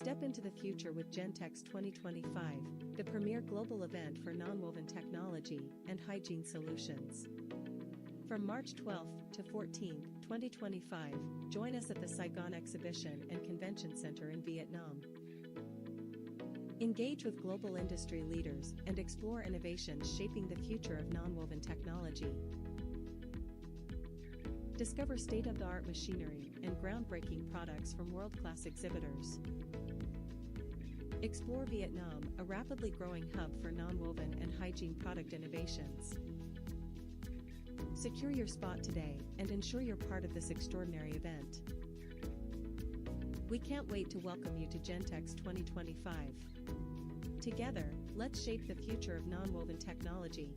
Step into the future with Gentex 2025, the premier global event for nonwoven technology and hygiene solutions. From March 12th to 14th, 2025, join us at the Saigon Exhibition and Convention Center in Vietnam. Engage with global industry leaders and explore innovations shaping the future of nonwoven technology. Discover state-of-the-art machinery and groundbreaking products from world-class exhibitors. Explore Vietnam, a rapidly growing hub for nonwoven and hygiene product innovations. Secure your spot today and ensure you're part of this extraordinary event. We can't wait to welcome you to Gentex 2025. Together, let's shape the future of nonwoven technology.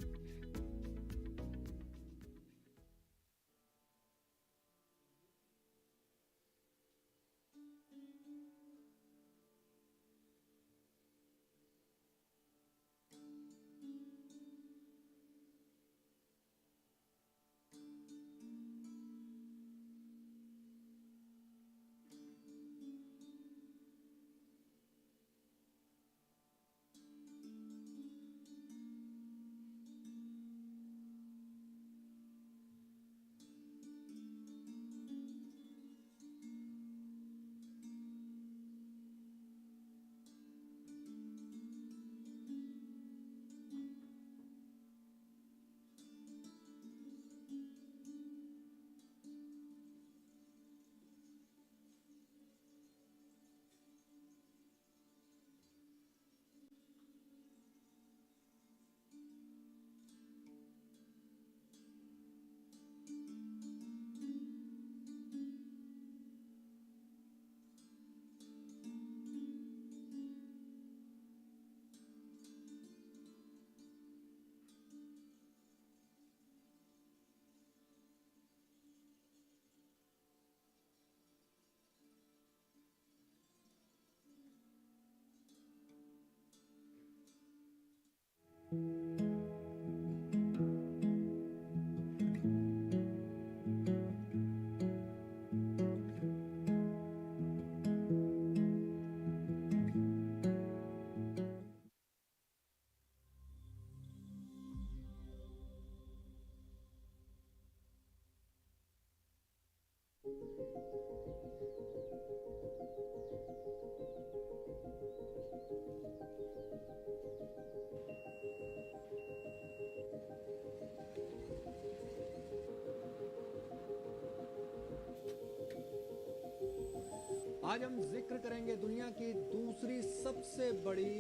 आज हम जिक्र करेंगे दुनिया की दूसरी सबसे बड़ी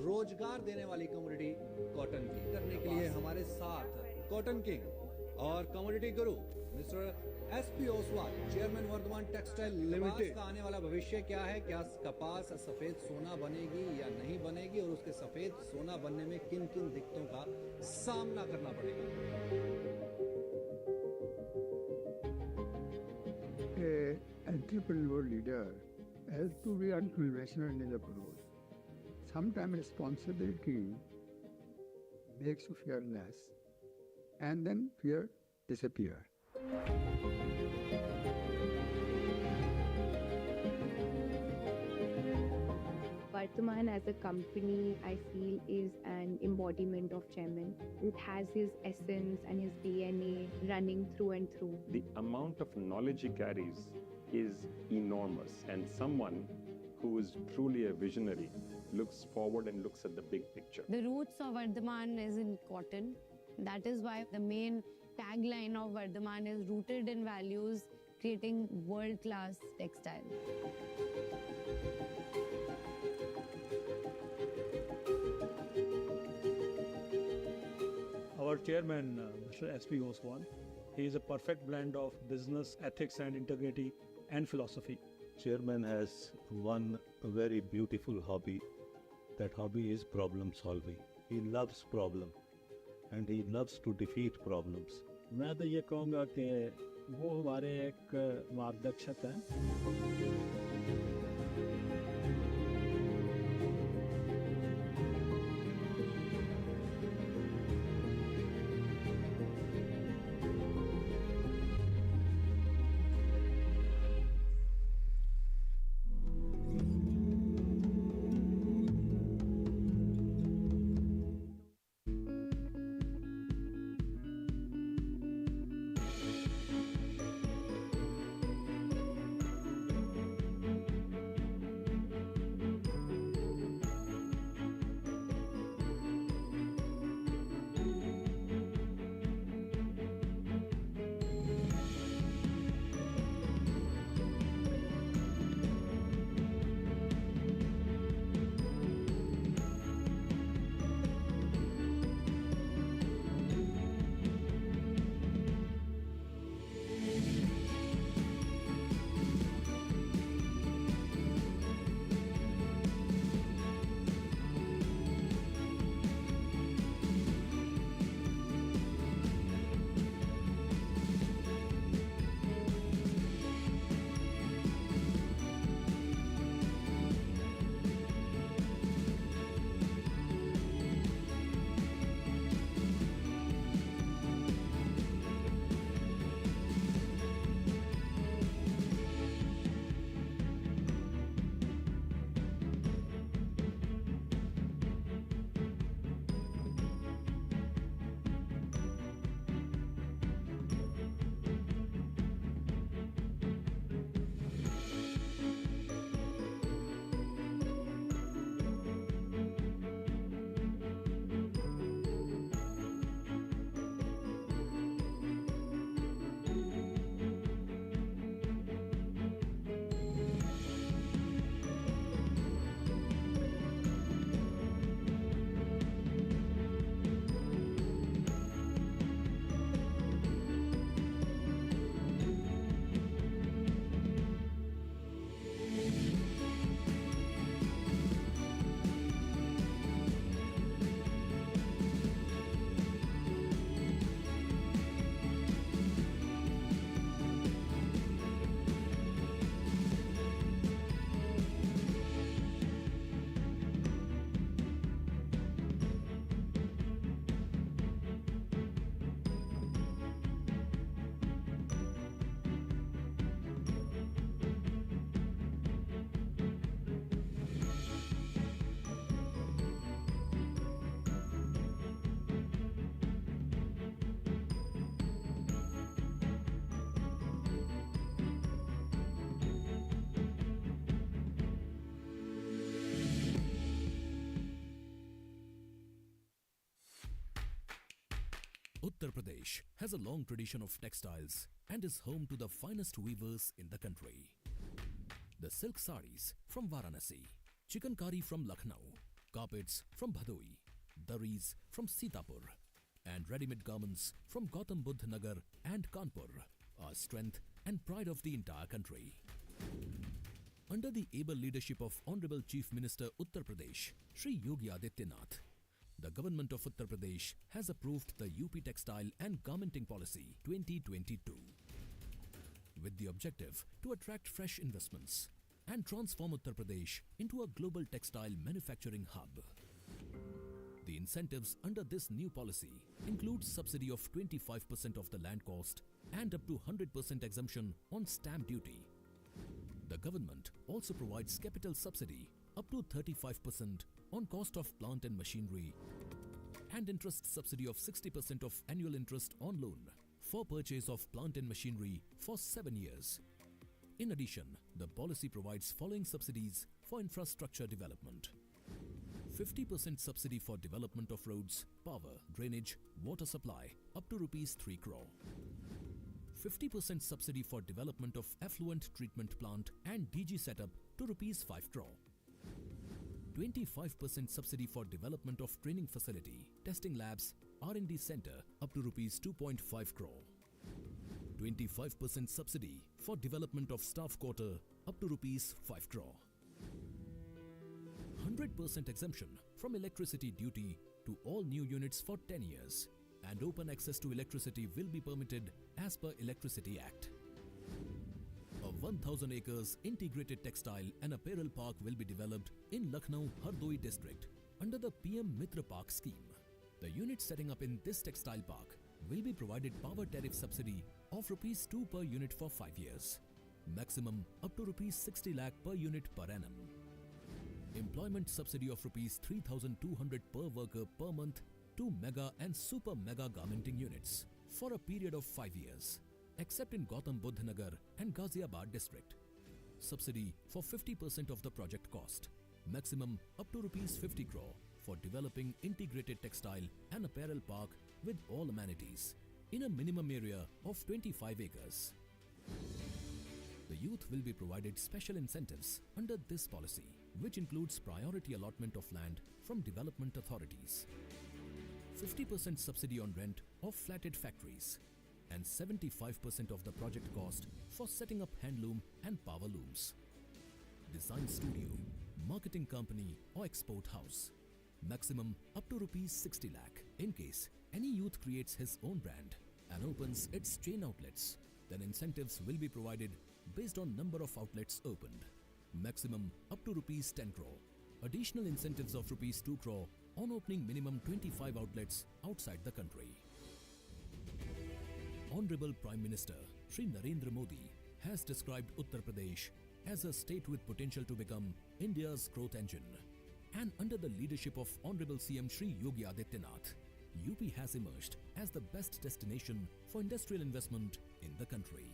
रोजगार देने वाली कमोडिटी कॉटन की। करने के लिए हमारे साथ कॉटन किंग और commodity guru mister SP Oswal, chairman Vardhman textile limited. का आने वाला भविष्य क्या है? क्या कपास सफेद सोना बनेगी या नहीं बनेगी, और उसके सफेद सोना बनने में किन किन दिक्कतों का सामना करना पड़ेगा? Entrepreneur leader has to be unconventional in his approach. Sometimes responsibility makes you fearless, and then fear disappears. Vartaman as a company, I feel, is an embodiment of Chairman. It has his essence and his DNA running through and through. The amount of knowledge he carries is enormous, and someone who is truly a visionary looks forward and looks at the big picture. The roots of Vardhaman is in cotton. That is why the main tagline of Vardhaman is rooted in values, creating world-class textile. Our chairman, Mr. S.P. Oswal, he is a perfect blend of business ethics and integrity and philosophy. Chairman has one very beautiful hobby. That hobby is problem solving. He loves problem and he loves to defeat problems. मैं तो ये कहूँगा कि वो हमारे एक मार्गदर्शक हैं। Uttar Pradesh has a long tradition of textiles and is home to the finest weavers in the country. The silk saris from Varanasi, chikankari from Lucknow, carpets from Bhadoi, daris from Sitapur, and ready-made garments from Gautam Buddha Nagar and Kanpur are strength and pride of the entire country. Under the able leadership of Honorable Chief Minister Uttar Pradesh, Shri Yogi Adityanath, the government of Uttar Pradesh has approved the UP Textile and Garmenting Policy 2022 with the objective to attract fresh investments and transform Uttar Pradesh into a global textile manufacturing hub. The incentives under this new policy include subsidy of 25% of the land cost and up to 100% exemption on stamp duty. The government also provides capital subsidy up to 35% on cost of plant and machinery and interest subsidy of 60% of annual interest on loan for purchase of plant and machinery for 7 years. In addition, the policy provides following subsidies for infrastructure development. 50% subsidy for development of roads, power, drainage, water supply up to Rs 3 crore. 50% subsidy for development of effluent treatment plant and DG setup to Rs 5 crore. 25% subsidy for development of training facility, testing labs, R&D center up to Rs 2.5 crore. 25% subsidy for development of staff quarter up to Rs 5 crore. 100% exemption from electricity duty to all new units for 10 years, and open access to electricity will be permitted as per Electricity Act. A 1,000 acres integrated textile and apparel park will be developed in Lucknow Hardoi district under the PM Mitra Park scheme. The units setting up in this textile park will be provided power tariff subsidy of Rs 2 per unit for 5 years, maximum up to Rs 60 lakh per unit per annum. Employment subsidy of Rs 3,200 per worker per month to mega and super mega garmenting units for a period of 5 years, except in Gautam Buddha Nagar and Ghaziabad district. Subsidy for 50% of the project cost, maximum up to Rs 50 crore for developing integrated textile and apparel park with all amenities in a minimum area of 25 acres. The youth will be provided special incentives under this policy, which includes priority allotment of land from development authorities, 50% subsidy on rent of flatted factories, and 75% of the project cost for setting up handloom and power looms. Design studio, marketing company or export house, maximum up to Rs 60 lakh. In case any youth creates his own brand and opens its chain outlets, then incentives will be provided based on number of outlets opened, maximum up to Rs 10 crore. Additional incentives of Rs 2 crore on opening minimum 25 outlets outside the country. Honorable Prime Minister Shri Narendra Modi has described Uttar Pradesh as a state with potential to become India's growth engine. And under the leadership of Honorable CM Shri Yogi Adityanath, UP has emerged as the best destination for industrial investment in the country.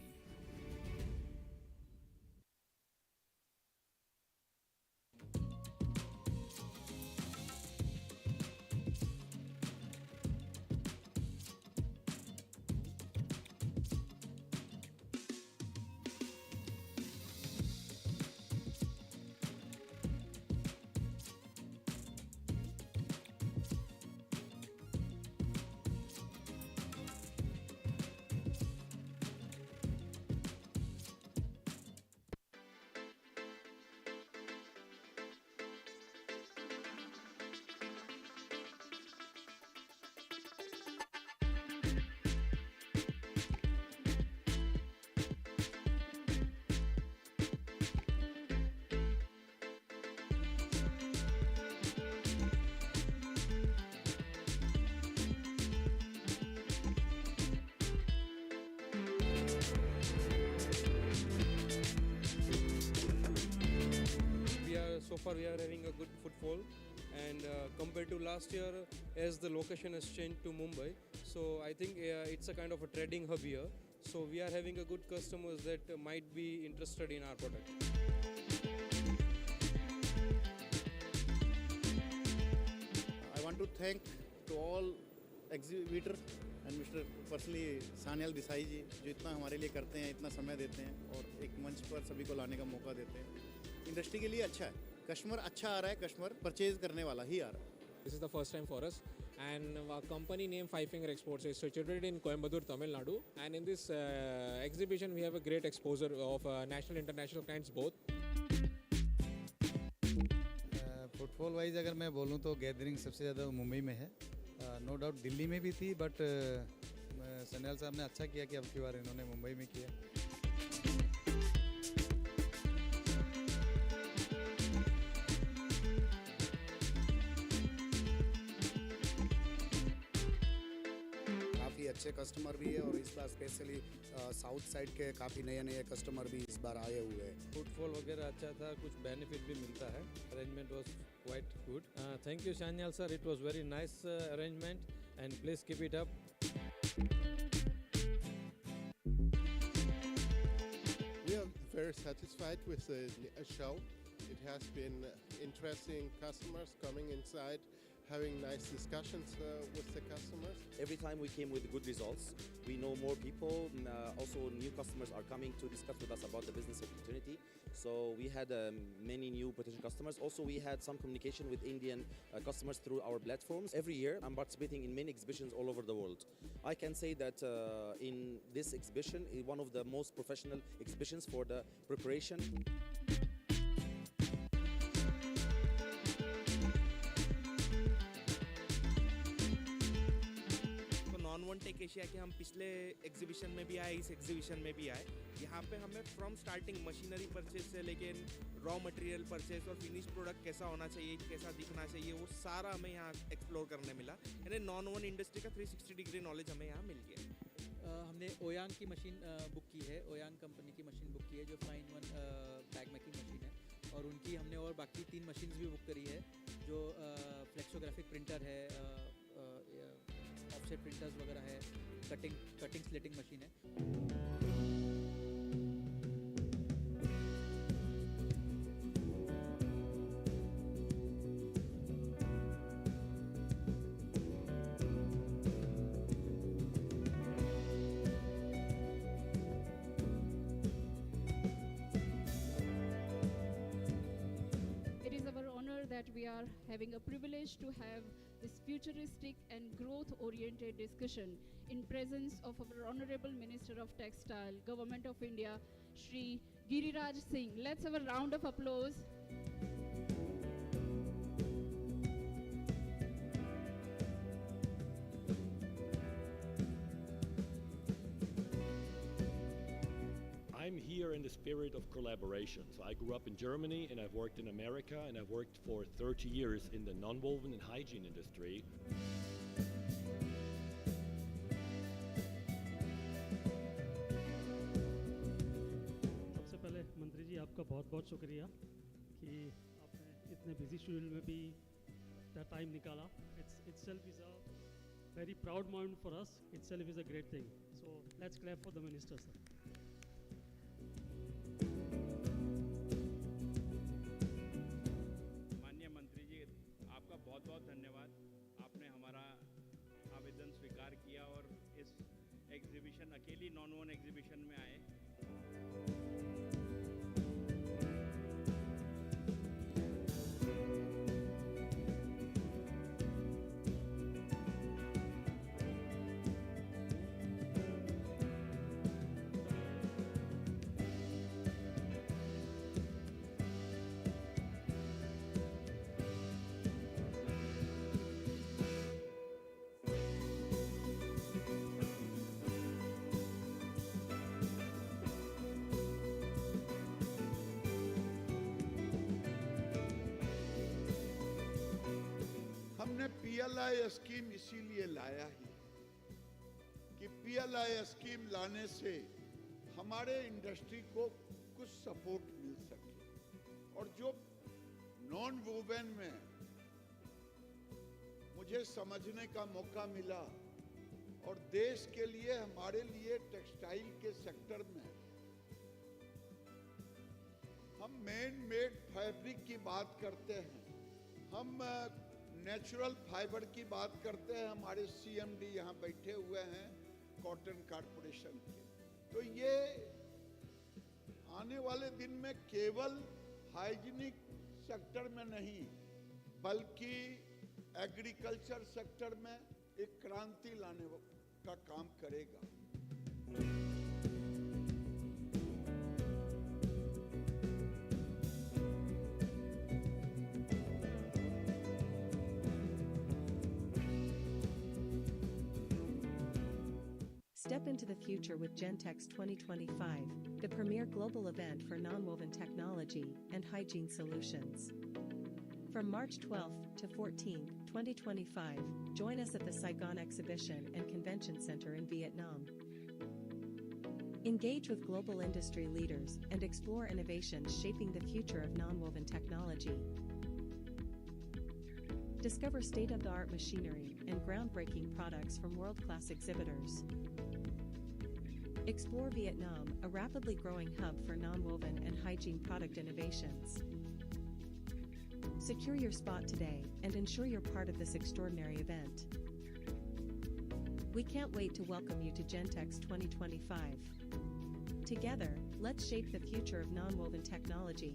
So far we are having a good footfall, and compared to last year, as the location has changed to Mumbai, so I think it's a kind of a trading hub here. So we are having a good customers that might be interested in our product. I want to thank to all exhibitors and mister personally Sanyal Desai ji जो इतना हमारे लिए करते हैं, इतना समय देते हैं और एक मंच पर सभी को लाने का मौका देते हैं। इंडस्ट्री के लिए अच्छा है, कस्टमर अच्छा आ रहा है, कस्टमर परचेज करने वाला ही आ रहा है। This is the first time for us, and our company name Five Finger Exports is situated in Coimbatore, Tamil Nadu. And in this exhibition, we have a great exposure of national, international clients both. Footfall wise अगर मैं बोलूँ तो gathering सबसे ज़्यादा मुंबई में है। No doubt Delhi में भी थी, बट सन्याल साहब ने अच्छा किया कि अब की बार इन्होंने मुंबई में किया। काफ़ी अच्छे कस्टमर भी है और इस बार स्पेशली साउथ साइड के काफ़ी नए नए कस्टमर भी इस बार आए हुए हैं। फुटफॉल वगैरह अच्छा था, कुछ बेनिफिट भी मिलता है। Arrangement was quite good. Thank you Sanyal sir, it was very nice arrangement and please keep it up. We are very satisfied with the show. It has been interesting, customers coming inside, having nice discussions with the customers. Every time we came with good results, we know more people. Also, new customers are coming to discuss with us about the business opportunity. So we had many new potential customers. Also, we had some communication with Indian customers through our platforms. Every year, I'm participating in many exhibitions all over the world. I can say that in this exhibition, one of the most professional exhibitions for the preparation. Non tech Asia के हम पिछले exhibition में भी आए, इस exhibition में भी आए। यहाँ पे हमें फ्रॉम स्टार्टिंग मशीनरी परचेज से लेके रॉ मटेरियल परचेज और फिनिश प्रोडक्ट कैसा होना चाहिए, कैसा दिखना चाहिए, वो सारा हमें यहाँ एक्सप्लोर करने मिला। यानी नॉन वन इंडस्ट्री का 360 डिग्री नॉलेज हमें यहाँ मिल गया। हमने ओयांग की मशीन बुक की है, ओयांग कंपनी की मशीन बुक की है जो fine one bag making machine है, और उनकी हमने और बाकी 3 मशीन्स भी बुक करी है जो फ्लेक्सोग्राफिक प्रिंटर है, ऑफसेट प्रिंटर्स वगैरह है, कटिंग स्लिटिंग मशीन है। That we are having a privilege to have this futuristic and growth-oriented discussion in presence of our Honorable Minister of Textile, Government of India, Shri Giriraj Singh. Let's have a round of applause. I'm here in the spirit of collaboration. So I grew up in Germany and I've worked in America and I've worked for 30 years in the nonwoven and hygiene industry. सबसे पहले मंत्री जी आपका बहुत बहुत शुक्रिया कि आपने इतने बिजी शेड्यूल में भी टाइम निकाला. Itself is a very proud moment for us. Itself is a great thing. So let's clap for the minister, sir. बहुत बहुत धन्यवाद, आपने हमारा आवेदन स्वीकार किया और इस एग्जीबिशन अकेली नॉन वन एग्जीबिशन में आए। हमने PLI स्कीम इसीलिए लाया ही कि PLI स्कीम लाने से हमारे इंडस्ट्री को कुछ सपोर्ट मिल सके, और जो नॉन वोवेन में मुझे समझने का मौका मिला और देश के लिए, हमारे लिए टेक्सटाइल के सेक्टर में हम मैन मेड फैब्रिक की बात करते हैं, हम नेचुरल फाइबर की बात करते हैं, हमारे सीएमडी यहाँ बैठे हुए हैं कॉटन कॉरपोरेशन के। तो ये आने वाले दिन में केवल हाइजीनिक सेक्टर में नहीं बल्कि एग्रीकल्चर सेक्टर में एक क्रांति लाने का काम करेगा। Step into the future with Gentex 2025, the premier global event for nonwoven technology and hygiene solutions. From March 12th to 14th, 2025, join us at the Saigon Exhibition and Convention Center in Vietnam. Engage with global industry leaders and explore innovations shaping the future of nonwoven technology. Discover state-of-the-art machinery and groundbreaking products from world-class exhibitors. Explore Vietnam, a rapidly growing hub for nonwoven and hygiene product innovations. Secure your spot today and ensure you're part of this extraordinary event. We can't wait to welcome you to Gentex 2025. Together, let's shape the future of nonwoven technology.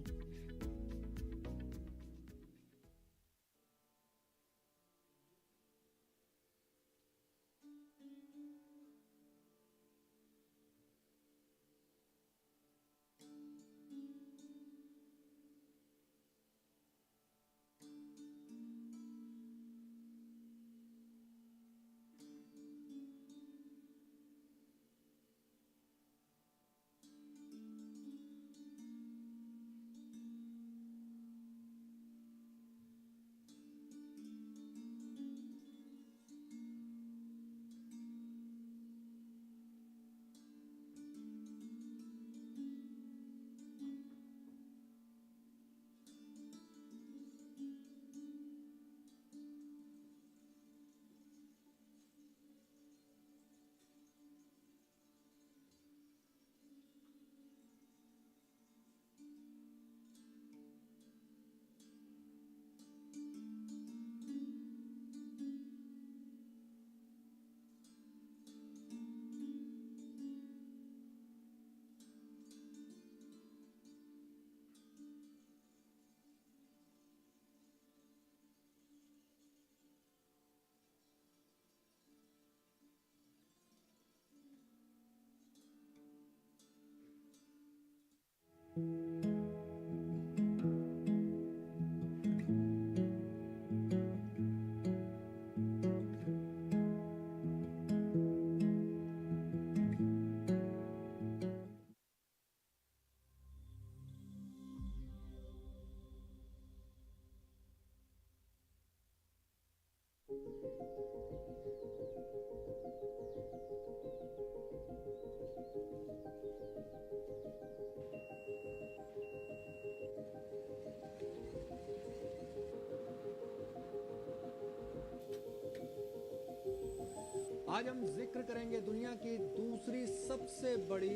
आज हम जिक्र करेंगे दुनिया की दूसरी सबसे बड़ी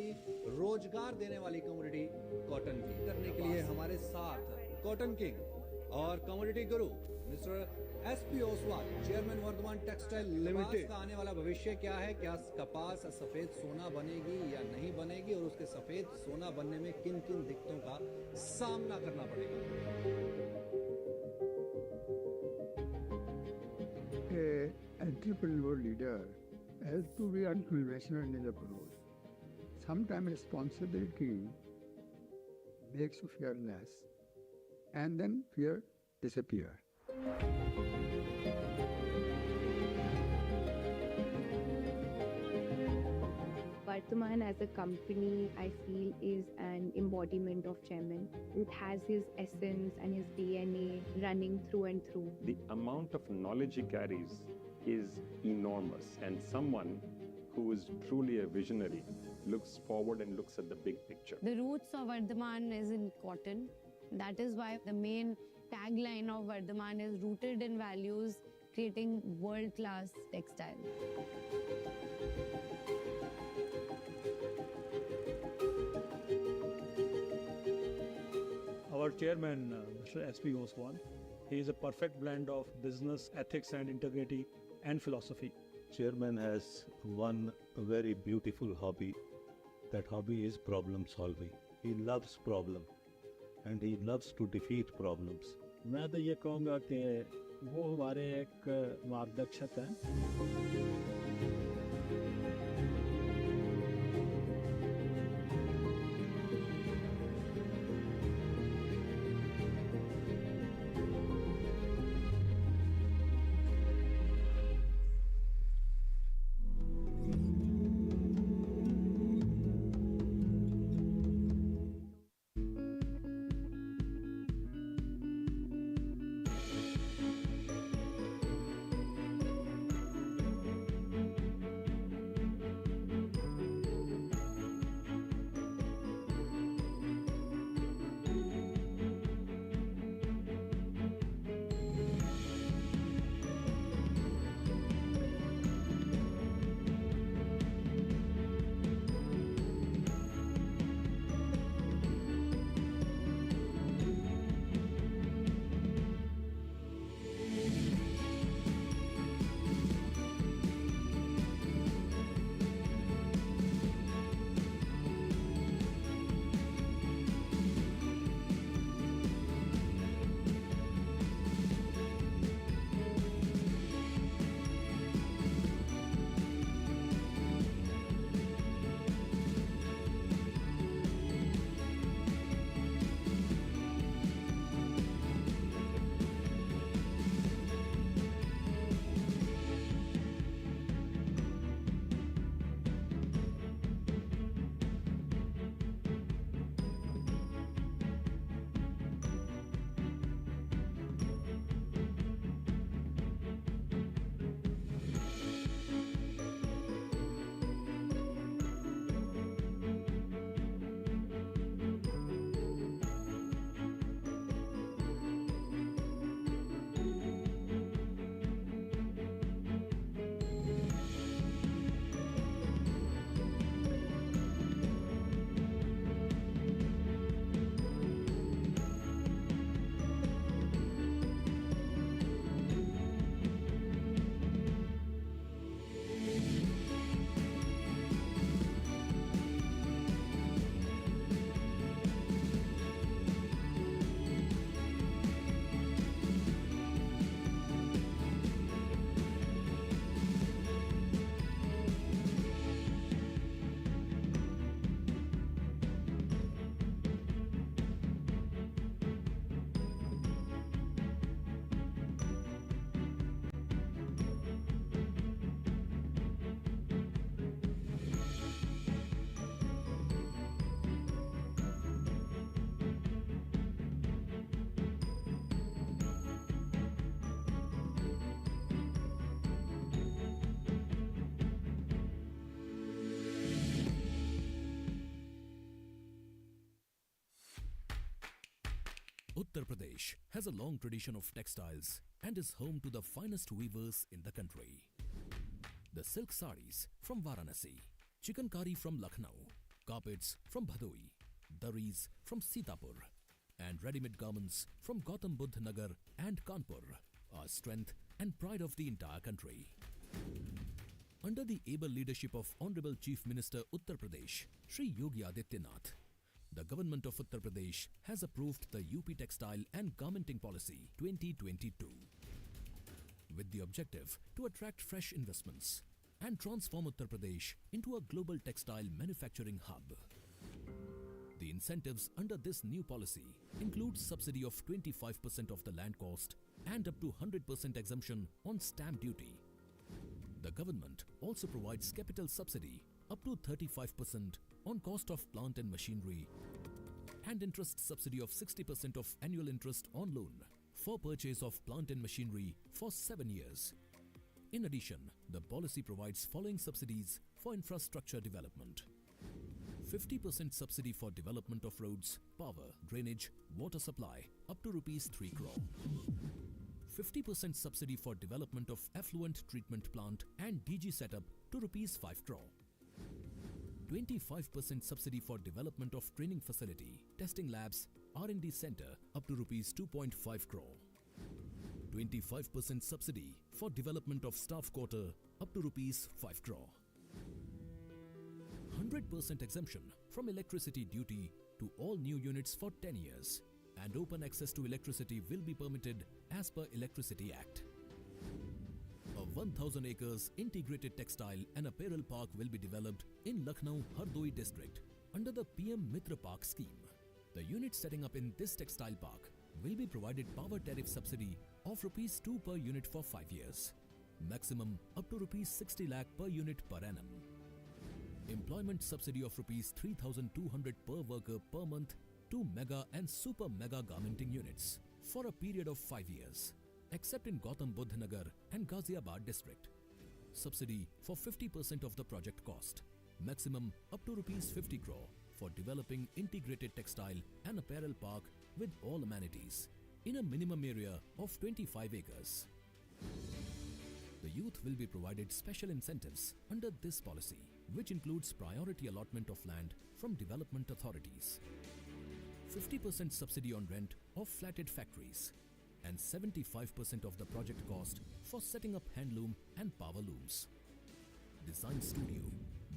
रोजगार देने वाली कम्युनिटी कॉटन की। करने के लिए हमारे साथ कॉटन किंग और community guru mister SP Oswal, chairman Vardhman textile limited. का आने वाला भविष्य क्या है? क्या कपास सफेद सोना बनेगी या नहीं बनेगी, और उसके सफेद सोना बनने में किन किन दिक्कतों का सामना करना पड़ेगा? Entrepreneur leader has to be unconventional in his approach. Sometimes responsibility makes you fearless, and then fear disappears. Vartaman as a company, I feel, is an embodiment of Chairman. It has his essence and his DNA running through and through. The amount of knowledge he carries is enormous, and someone who is truly a visionary looks forward and looks at the big picture. The roots of Vardhaman is in cotton. That is why the main tagline of Vardhaman is rooted in values, creating world-class textile. Our chairman, Mr. S.P. Oswal, He is a perfect blend of business ethics and integrity and philosophy. Chairman has one very beautiful hobby. That hobby is problem solving. He loves problem and he loves to defeat problems. मैं तो ये कहूँगा कि वो हमारे एक मार्गदर्शक हैं। Uttar Pradesh has a long tradition of textiles and is home to the finest weavers in the country. The silk saris from Varanasi, chikankari from Lucknow, carpets from Bhadoi, daris from Sitapur, and ready-made garments from Gautam Buddha Nagar and Kanpur are strength and pride of the entire country. Under the able leadership of Honorable Chief Minister Uttar Pradesh, Shri Yogi Adityanath, the government of Uttar Pradesh has approved the UP Textile and Garmenting Policy 2022 with the objective to attract fresh investments and transform Uttar Pradesh into a global textile manufacturing hub. The incentives under this new policy include subsidy of 25% of the land cost and up to 100% exemption on stamp duty. The government also provides capital subsidy up to 35% on cost of plant and machinery and interest subsidy of 60% of annual interest on loan for purchase of plant and machinery for 7 years. In addition, the policy provides following subsidies for infrastructure development. 50% subsidy for development of roads, power, drainage, water supply up to Rs 3 crore. 50% subsidy for development of effluent treatment plant and DG setup to Rs 5 crore. 25% subsidy for development of training facility, testing labs, R&D center up to Rs 2.5 crore. 25% subsidy for development of staff quarter up to rupees 5 crore. 100% exemption from electricity duty to all new units for 10 years, and open access to electricity will be permitted as per Electricity Act. A 1,000 acres integrated textile and apparel park will be developed in Lucknow Hardoi district under the PM Mitra Park scheme. The units setting up in this textile park will be provided power tariff subsidy of rupees 2 per unit for 5 years, maximum up to rupees 60 lakh per unit per annum. Employment subsidy of rupees 3,200 per worker per month to mega and super mega garmenting units for a period of 5 years, except in Gautam Buddha Nagar and Ghaziabad district. Subsidy for 50% of the project cost, maximum up to rupees 50 crore for developing integrated textile and apparel park with all amenities in a minimum area of 25 acres. The youth will be provided special incentives under this policy, which includes priority allotment of land from development authorities, 50% subsidy on rent of flatted factories, and 75% of the project cost for setting up handloom and power looms. Design studio,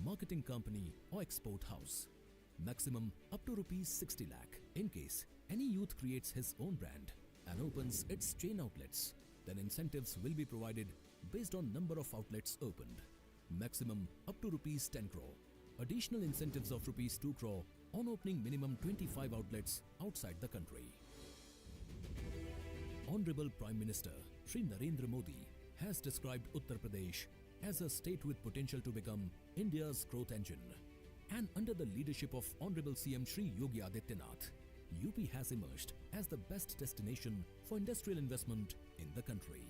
marketing company or export house, maximum up to rupees 60 lakh. In case any youth creates his own brand and opens its chain outlets, then incentives will be provided based on number of outlets opened, maximum up to rupees 10 crore. Additional incentives of rupees 2 crore on opening minimum 25 outlets outside the country. Honorable Prime Minister Shri Narendra Modi has described Uttar Pradesh as a state with potential to become India's growth engine. And under the leadership of Honorable CM Shri Yogi Adityanath, UP has emerged as the best destination for industrial investment in the country.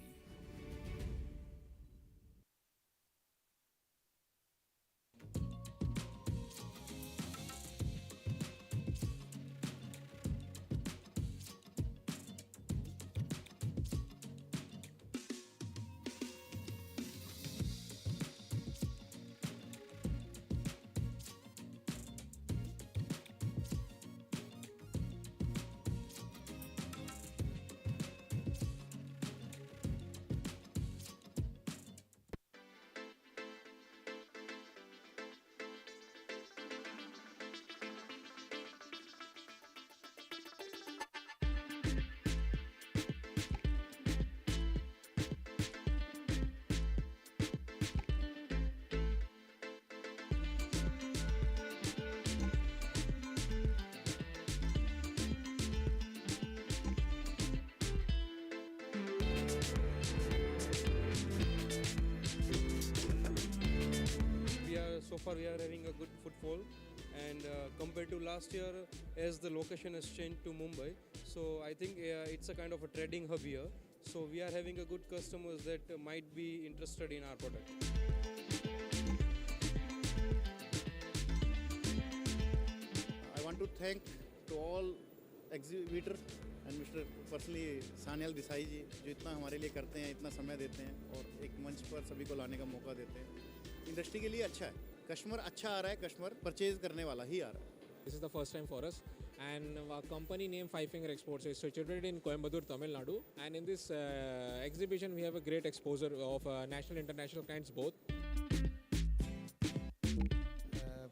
So far we are having a good footfall, and compared to last year, as the location has changed to Mumbai, so I think it's a kind of a trading hub here. So we are having a good customers that might be interested in our product. I want to thank to all exhibitor and Mr. personally Sanyal Desai जी जो इतना हमारे लिए करते हैं, इतना समय देते हैं और एक मंच पर सभी को लाने का मौका देते हैं. इंडस्ट्री के लिए अच्छा है, कस्टमर अच्छा आ रहा है, कस्टमर परचेज करने वाला ही आ रहा है. This is the first time for us, and our company name Five Finger Exports is situated in Coimbatore, Tamil Nadu, and in this exhibition we have a great exposure of national international clients both.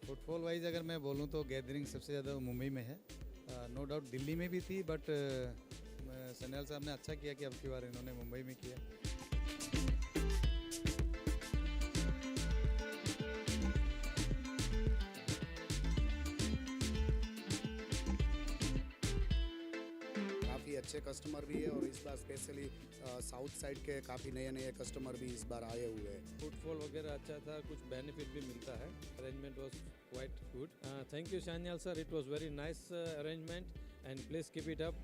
Footfall wise अगर मैं बोलूँ तो gathering सबसे ज़्यादा मुंबई में है. No doubt Delhi में भी थी, बट सन्याल साहब ने अच्छा किया कि अब की बार इन्होंने मुंबई में किया. काफ़ी अच्छे कस्टमर भी है और इस बार स्पेशली साउथ साइड के काफ़ी नए नए कस्टमर भी इस बार आए हुए हैं. फुटफॉल वगैरह अच्छा था, कुछ बेनिफिट भी मिलता है. Arrangement was quite good. Thank you Sanyal sir, it was very nice arrangement and please keep it up.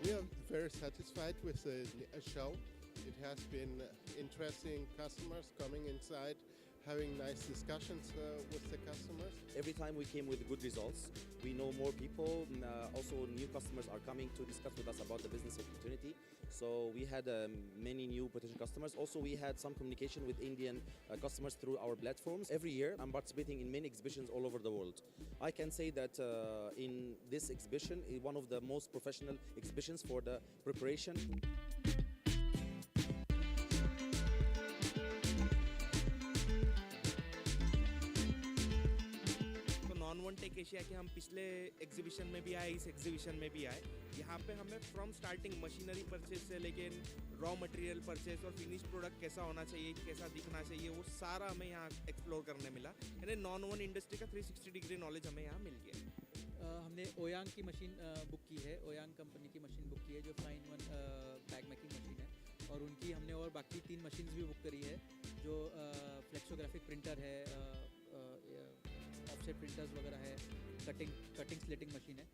We are very satisfied with the show. It has been interesting customers coming inside, having nice discussions with the customers. Every time we came with good results, we know more people. Also, new customers are coming to discuss with us about the business opportunity. So we had many new potential customers. Also, we had some communication with Indian customers through our platforms. Every year, I'm participating in many exhibitions all over the world. I can say that in this exhibition, is one of the most professional exhibitions for the preparation. Non tech Asia के हम पिछले exhibition में भी आए, इस exhibition में भी आए। यहाँ पे हमें फ्रॉम स्टार्टिंग मशीनरी परचेज से लेके रॉ मटेरियल परचेज और फिनिश प्रोडक्ट कैसा होना चाहिए, कैसा दिखना चाहिए, वो सारा हमें यहाँ एक्सप्लोर करने मिला। यानी नॉन वन इंडस्ट्री का 360 डिग्री नॉलेज हमें यहाँ मिल गया। हमने ओयांग की मशीन बुक की है, ओयांग कंपनी की मशीन बुक की है जो fine one bag making machine है, और उनकी हमने और बाकी 3 मशीन्स भी बुक करी है जो फ्लेक्सोग्राफिक प्रिंटर है, ऑफसेट प्रिंटर्स वगैरह है, कटिंग स्लिटिंग मशीन है।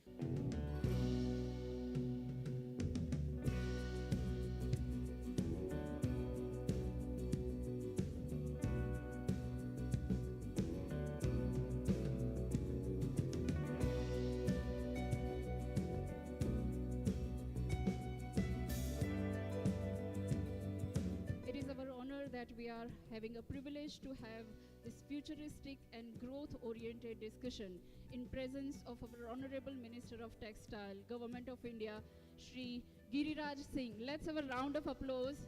It is our honor that we are having a privilege to have this futuristic and growth-oriented discussion in presence of our Honorable Minister of Textile, Government of India, Shri Giriraj Singh. Let's have a round of applause.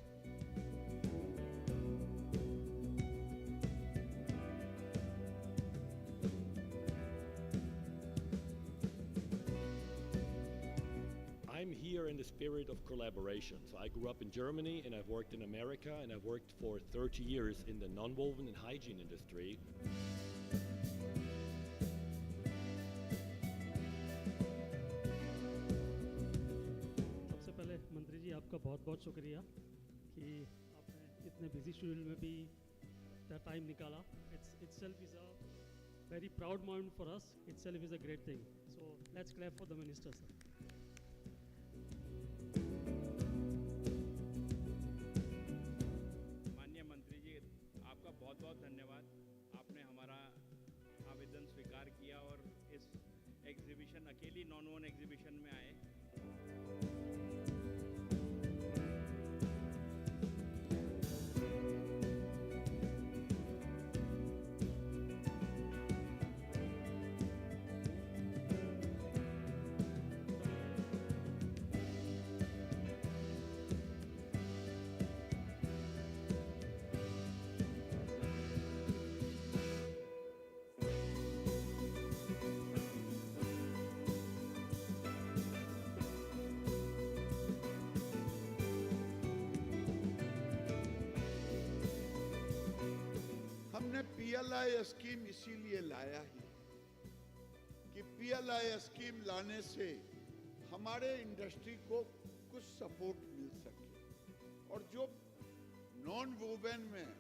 I'm here in the spirit of collaboration. So I grew up in Germany and I've worked in America and I've worked for 30 years in the non-woven and hygiene industry. सबसे पहले मंत्री जी आपका बहुत-बहुत शुक्रिया कि आपने इतने busy schedule में भी टाइम निकाला. Itself is a very proud moment for us. Itself is a great thing. So let's clap for the minister, sir. माननीय मंत्री जी, आपका बहुत बहुत धन्यवाद। आपने हमारा आवेदन स्वीकार किया और इस एग्जीबिशन, अकेली नॉन वन एग्जीबिशन में आए। हमने PLI स्कीम इसीलिए लाया ही कि PLI स्कीम लाने से हमारे इंडस्ट्री को कुछ सपोर्ट मिल सके, और जो नॉन वोवेन में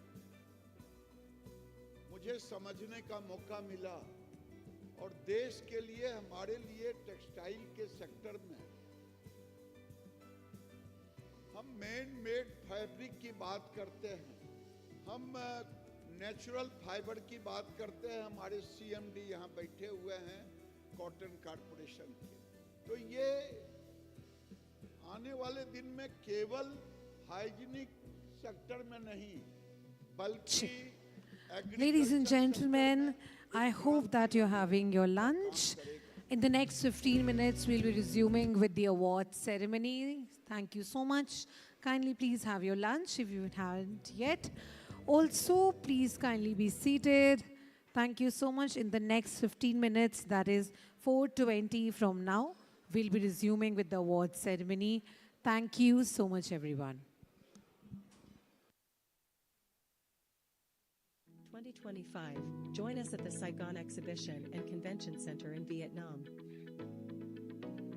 मुझे समझने का मौका मिला, और देश के लिए, हमारे लिए टेक्सटाइल के सेक्टर में हम मैन मेड फैब्रिक की बात करते हैं, हम नेचुरल फाइबर की बात करते हैं। हमारे CMD यहाँ बैठे हुए हैं कॉटन कॉर्पोरेशन के। तो ये आने वाले दिन में केवल हाइजीनिक सेक्टर में नहीं बल्कि Ladies and gentlemen, I hope that you're having your lunch. In the next 15 minutes, we'll be resuming with the award ceremony. Thank you so much. Kindly please have your lunch if you haven't yet. Also, please kindly be seated. Thank you so much. In the next 15 minutes, that is 4:20 from now, we'll be resuming with the award ceremony. Thank you so much, everyone. 2025, join us at the Saigon Exhibition and Convention Center in Vietnam.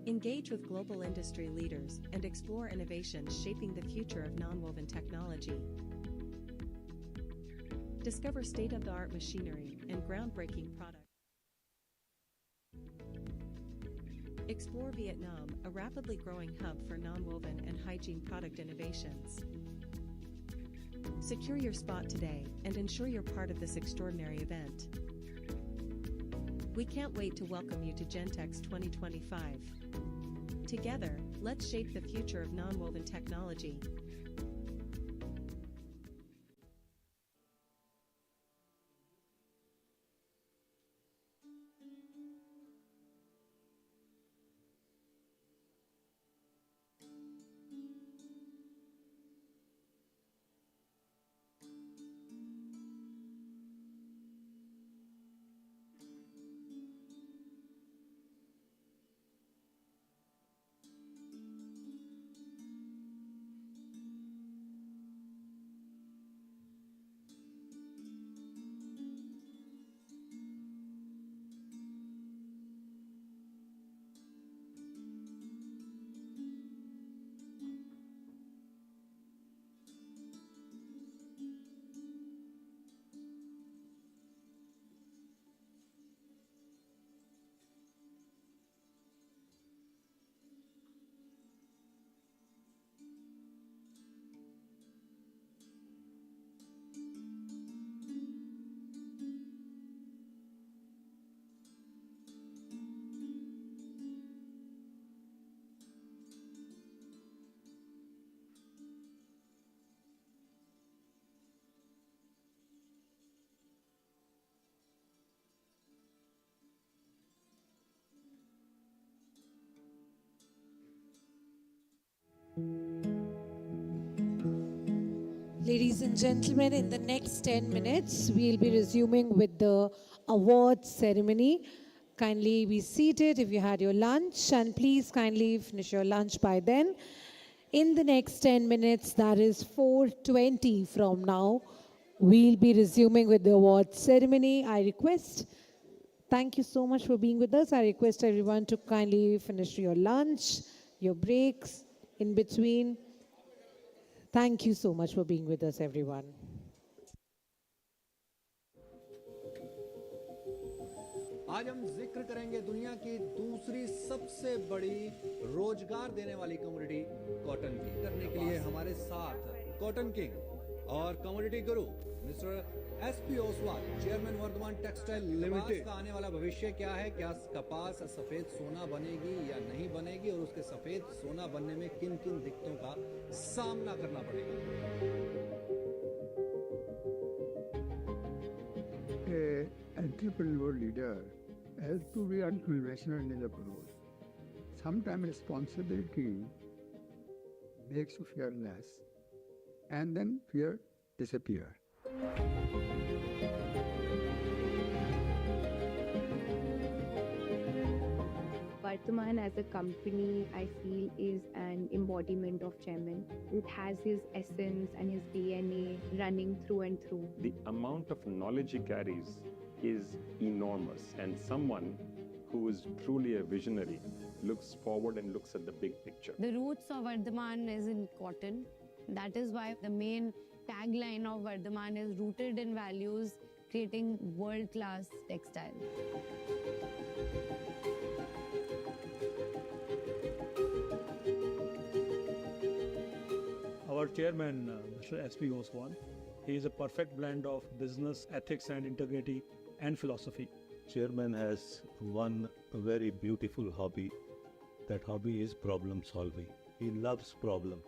Engage with global industry leaders and explore innovations shaping the future of nonwoven technology. Discover state-of-the-art machinery and groundbreaking products. Explore Vietnam, a rapidly growing hub for nonwoven and hygiene product innovations. Secure your spot today and ensure you're part of this extraordinary event. We can't wait to welcome you to Gentex 2025. Together, let's shape the future of nonwoven technology. Ladies and gentlemen, in the next 10 minutes, we'll be resuming with the awards ceremony. Kindly be seated if you had your lunch, and please kindly finish your lunch by then. In the next 10 minutes, that is 4:20 from now, we'll be resuming with the awards ceremony. Thank you so much for being with us. I request everyone to kindly finish your lunch, your breaks in between. Thank you so much for being with us, everyone. आज हम जिक्र करेंगे दुनिया की दूसरी सबसे बड़ी रोजगार देने वाली कम्युनिटी कॉटन की। करने के लिए हमारे साथ कॉटन किंग और community guru mister SP Oswal, chairman Vardhman textile limited. का आने वाला भविष्य क्या है, क्या कपास सफेद सोना बनेगी या नहीं बनेगी, और उसके सफेद सोना बनने में किन किन दिक्कतों का सामना करना पड़ेगा। Entrepreneur leader has to be unconventional in his approach. Sometimes responsibility makes you fearless, and then fear disappears. Vardhaman as a company, I feel, is an embodiment of Chairman. It has his essence and his DNA running through and through. The amount of knowledge he carries is enormous, and someone who is truly a visionary looks forward and looks at the big picture. The roots of Vardhaman is in cotton. That is why the main tagline of Vardhaman is rooted in values, creating world-class textile. Our chairman, Mr. S.P. Oswal, he is a perfect blend of business ethics and integrity and philosophy. Chairman has one very beautiful hobby. That hobby is problem solving. He loves problem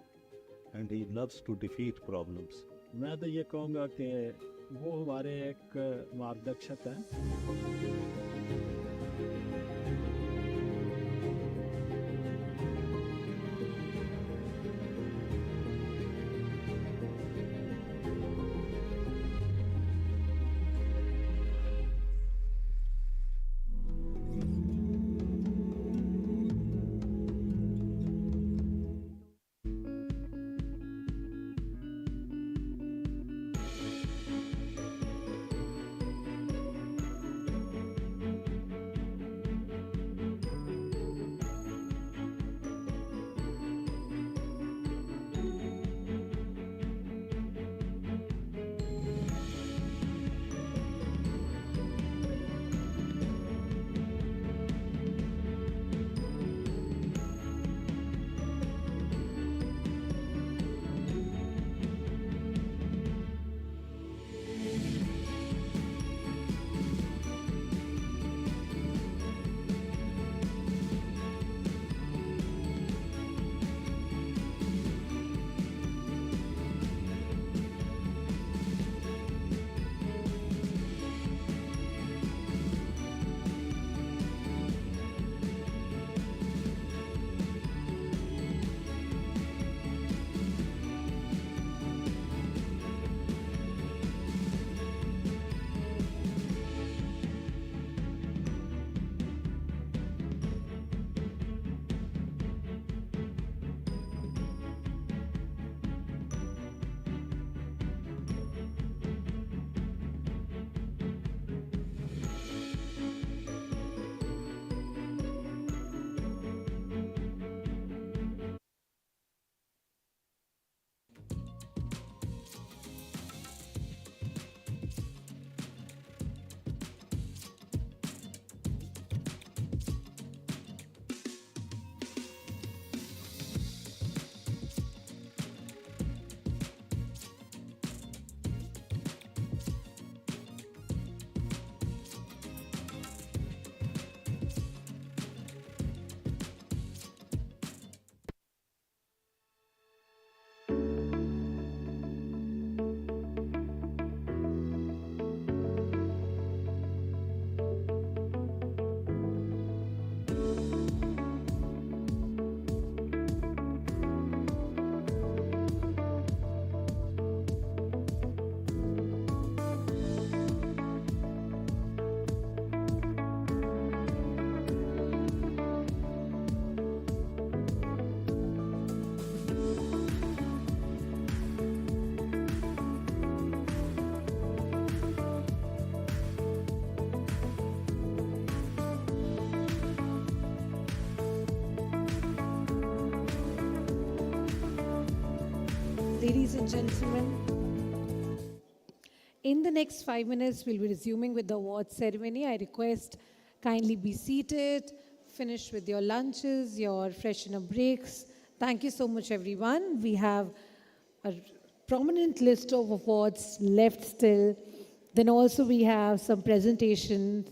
and he loves to defeat problems. मैं तो ये कहूँगा कि वो हमारे एक मार्गदर्शक हैं। Ladies and gentlemen, in the next 5 minutes, we'll be resuming with the award ceremony. I request kindly be seated, finish with your lunches, your freshener breaks. Thank you so much, everyone. We have a prominent list of awards left still. Then also we have some presentations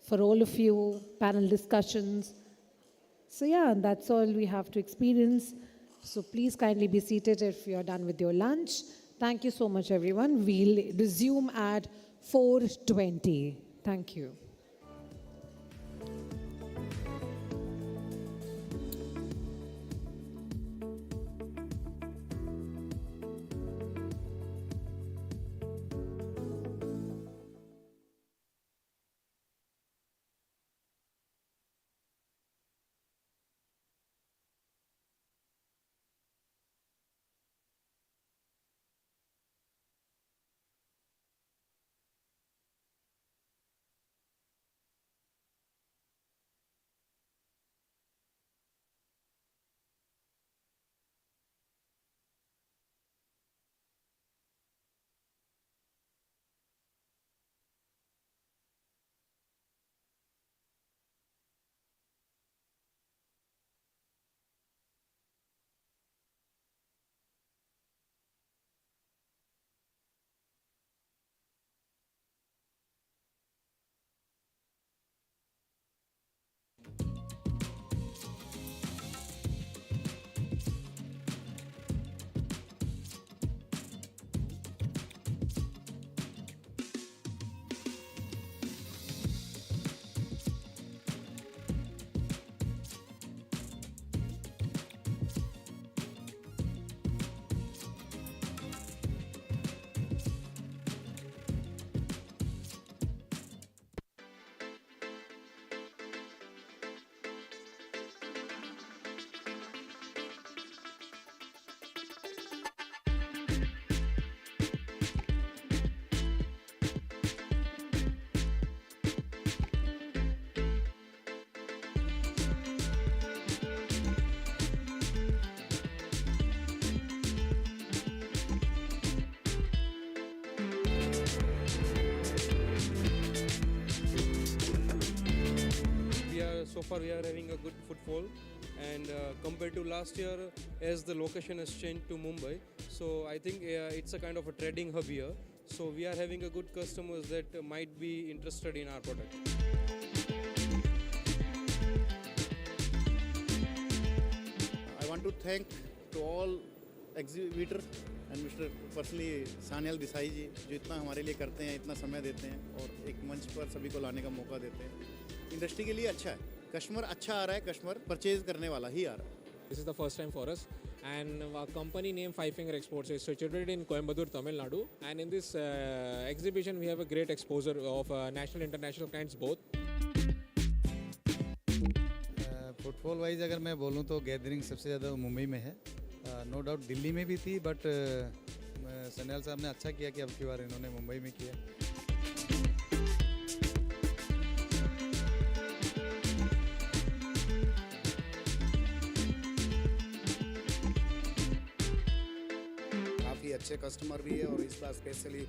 for all of you, panel discussions. So yeah, that's all we have to experience. So please kindly be seated if you're done with your lunch. Thank you so much, everyone. We'll resume at 4:20. Thank you. So far we are having a good footfall, and compared to last year, as the location has changed to Mumbai, so I think it's a kind of a trading hub here. So we are having a good customers that might be interested in our product. I want to thank to all exhibitor and Mr. personally Sanyal Desai ji जो इतना हमारे लिए करते हैं, इतना समय देते हैं और एक मंच पर सभी को लाने का मौका देते हैं। इंडस्ट्री के लिए अच्छा है, कस्टमर अच्छा आ रहा है, कस्टमर परचेज करने वाला ही आ रहा है। This is the first time for us, and our company name Five Finger Exports is situated in Coimbatore, Tamil Nadu. And in this exhibition, we have a great exposure of national and international clients both. Footfall wise अगर मैं बोलूँ तो gathering सबसे ज़्यादा मुंबई में है। No doubt Delhi में भी थी, बट सन्याल साहब ने अच्छा किया कि अब की बार इन्होंने मुंबई में किया। काफ़ी अच्छे कस्टमर भी है और इस बार स्पेशली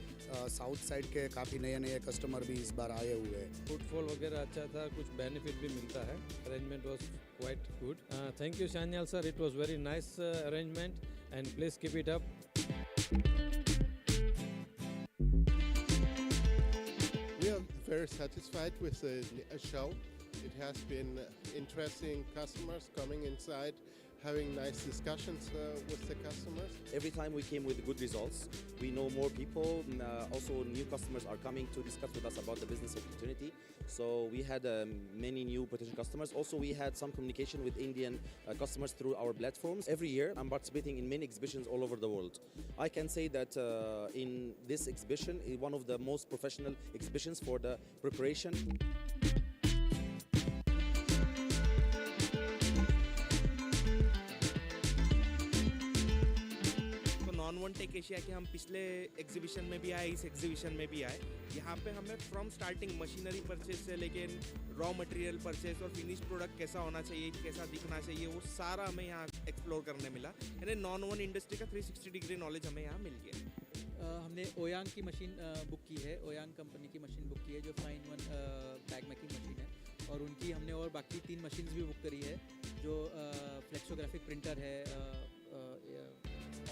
साउथ साइड के काफ़ी नए नए कस्टमर भी इस बार आए हुए हैं। फुटफॉल वगैरह अच्छा था, कुछ बेनिफिट भी मिलता है। Arrangement was quite good. Thank you Sanyal sir, it was very nice arrangement and please keep it up. We are very satisfied with the show. It has been interesting customers coming inside, having nice discussions with the customers. Every time we came with good results, we know more people. Also, new customers are coming to discuss with us about the business opportunity. So we had many new potential customers. Also, we had some communication with Indian customers through our platforms. Every year, I'm participating in many exhibitions all over the world. I can say that in this exhibition, one of the most professional exhibitions for the preparation. Tech Asia के हम पिछले exhibition में भी आए, इस exhibition में भी आए। यहाँ पे हमें फ्रॉम स्टार्टिंग मशीनरी परचेज से लेके रॉ मटेरियल परचेज और फिनिश प्रोडक्ट कैसा होना चाहिए, कैसा दिखना चाहिए, वो सारा हमें यहाँ एक्सप्लोर करने मिला। यानी नॉन वन इंडस्ट्री का 360 डिग्री नॉलेज हमें यहाँ मिल गया। हमने ओयांग की मशीन बुक की है, ओयांग कंपनी की मशीन बुक की है जो 5-in-1 बैग मेकिंग मशीन है, और उनकी हमने और बाकी 3 मशीन्स भी बुक करी है जो फ्लेक्सोग्राफिक प्रिंटर है,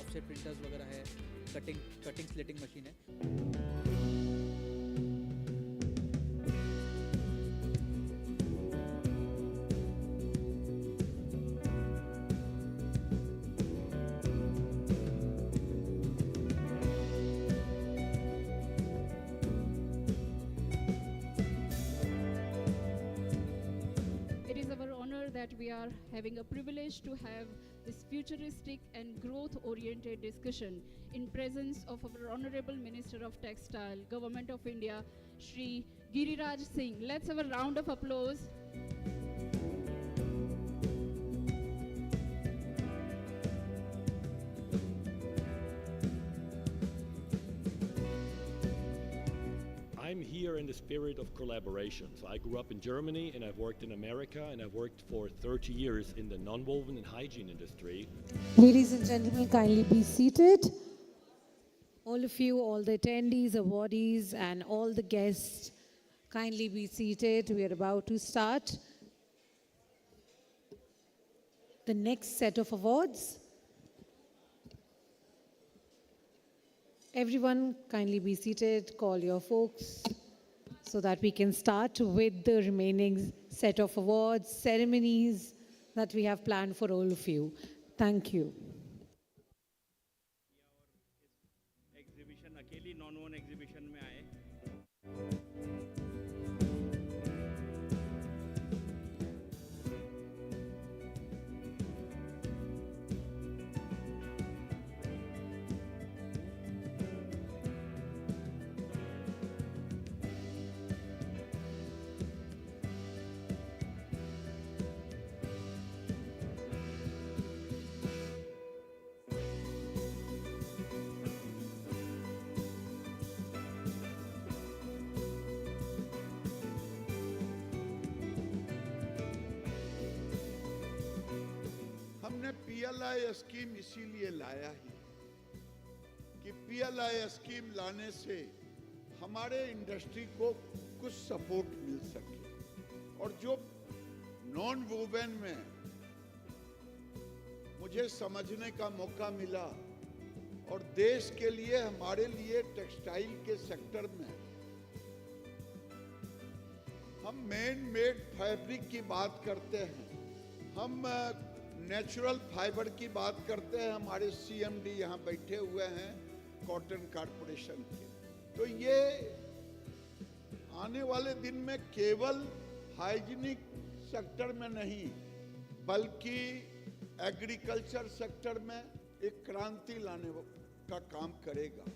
ऑफसेट प्रिंटर्स वगैरह है, कटिंग स्लेटिंग मशीन है। It is our honor that we are having a privilege to have this futuristic and growth-oriented discussion in presence of our Honorable Minister of Textile, Government of India, Shri Giriraj Singh. Let's have a round of applause. I'm here in the spirit of collaboration. So I grew up in Germany and I've worked in America and I've worked for 30 years in the nonwoven and hygiene industry. Ladies and gentlemen, kindly be seated. All of you, all the attendees, awardees, and all the guests, kindly be seated. We are about to start the next set of awards. Everyone, kindly be seated. Call your folks so that we can start with the remaining set of awards, ceremonies that we have planned for all of you. Thank you. Exhibition अकेली non one exhibition में आए। हमने PLI scheme इसीलिए लाया ही कि PLI scheme लाने से हमारे इंडस्ट्री को कुछ सपोर्ट मिल सके, और जो नॉन वोवेन में मुझे समझने का मौका मिला और देश के लिए, हमारे लिए टेक्सटाइल के सेक्टर में हम मैन मेड फैब्रिक की बात करते हैं, हम नेचुरल फाइबर की बात करते हैं। हमारे सीएमडी यहाँ बैठे हुए हैं कॉटन कॉरपोरेशन के। तो ये आने वाले दिन में केवल हाइजीनिक सेक्टर में नहीं बल्कि एग्रीकल्चर सेक्टर में एक क्रांति लाने का काम करेगा।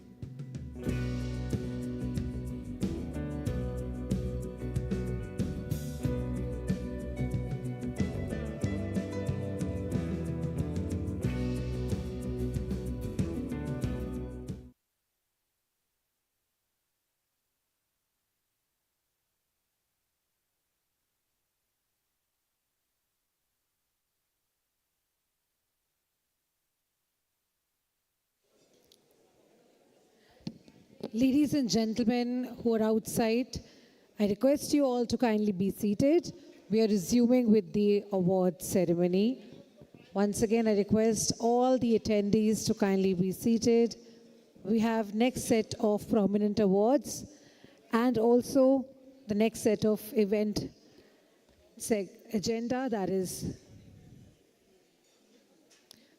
Ladies and gentlemen who are outside, I request you all to kindly be seated. We are resuming with the award ceremony. Once again, I request all the attendees to kindly be seated. We have next set of prominent awards and also the next set of event agenda, that is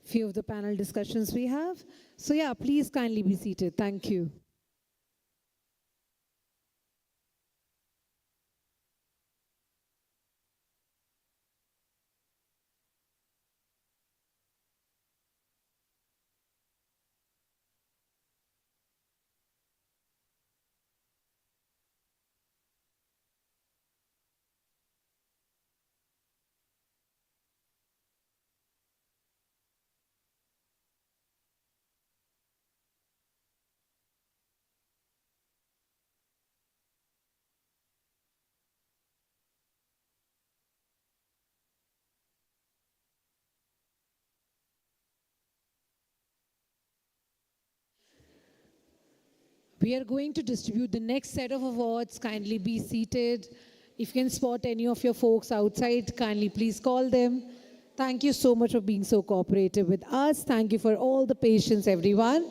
few of the panel discussions we have. So yeah, please kindly be seated. Thank you. We are going to distribute the next set of awards. Kindly be seated. If you can spot any of your folks outside, kindly please call them. Thank you so much for being so cooperative with us. Thank you for all the patience, everyone.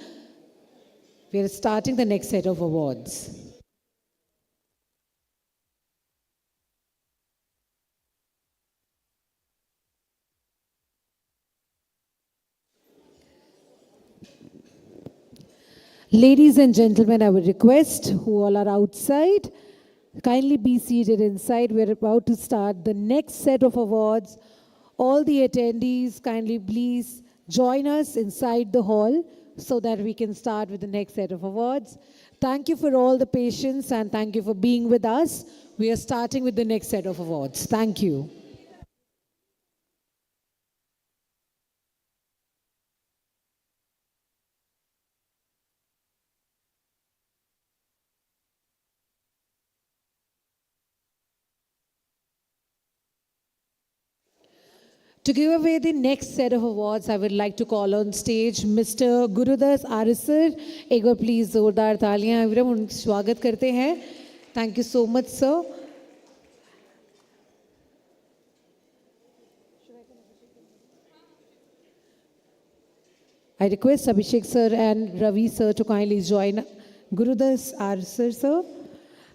We are starting the next set of awards. Ladies and gentlemen, I would request who all are outside, kindly be seated inside. We're about to start the next set of awards. All the attendees, kindly please join us inside the hall so that we can start with the next set of awards. Thank you for all the patience and thank you for being with us. We are starting with the next set of awards. Thank you. To give away the next set of awards, I would like to call on stage Mr. Gurudas Arisar. एक बार please जोरदार तालियां everyone उनका स्वागत करते हैं. Thank you so much, sir. I request Abhishek sir and Ravi sir to kindly join Gurudas Arisar sir.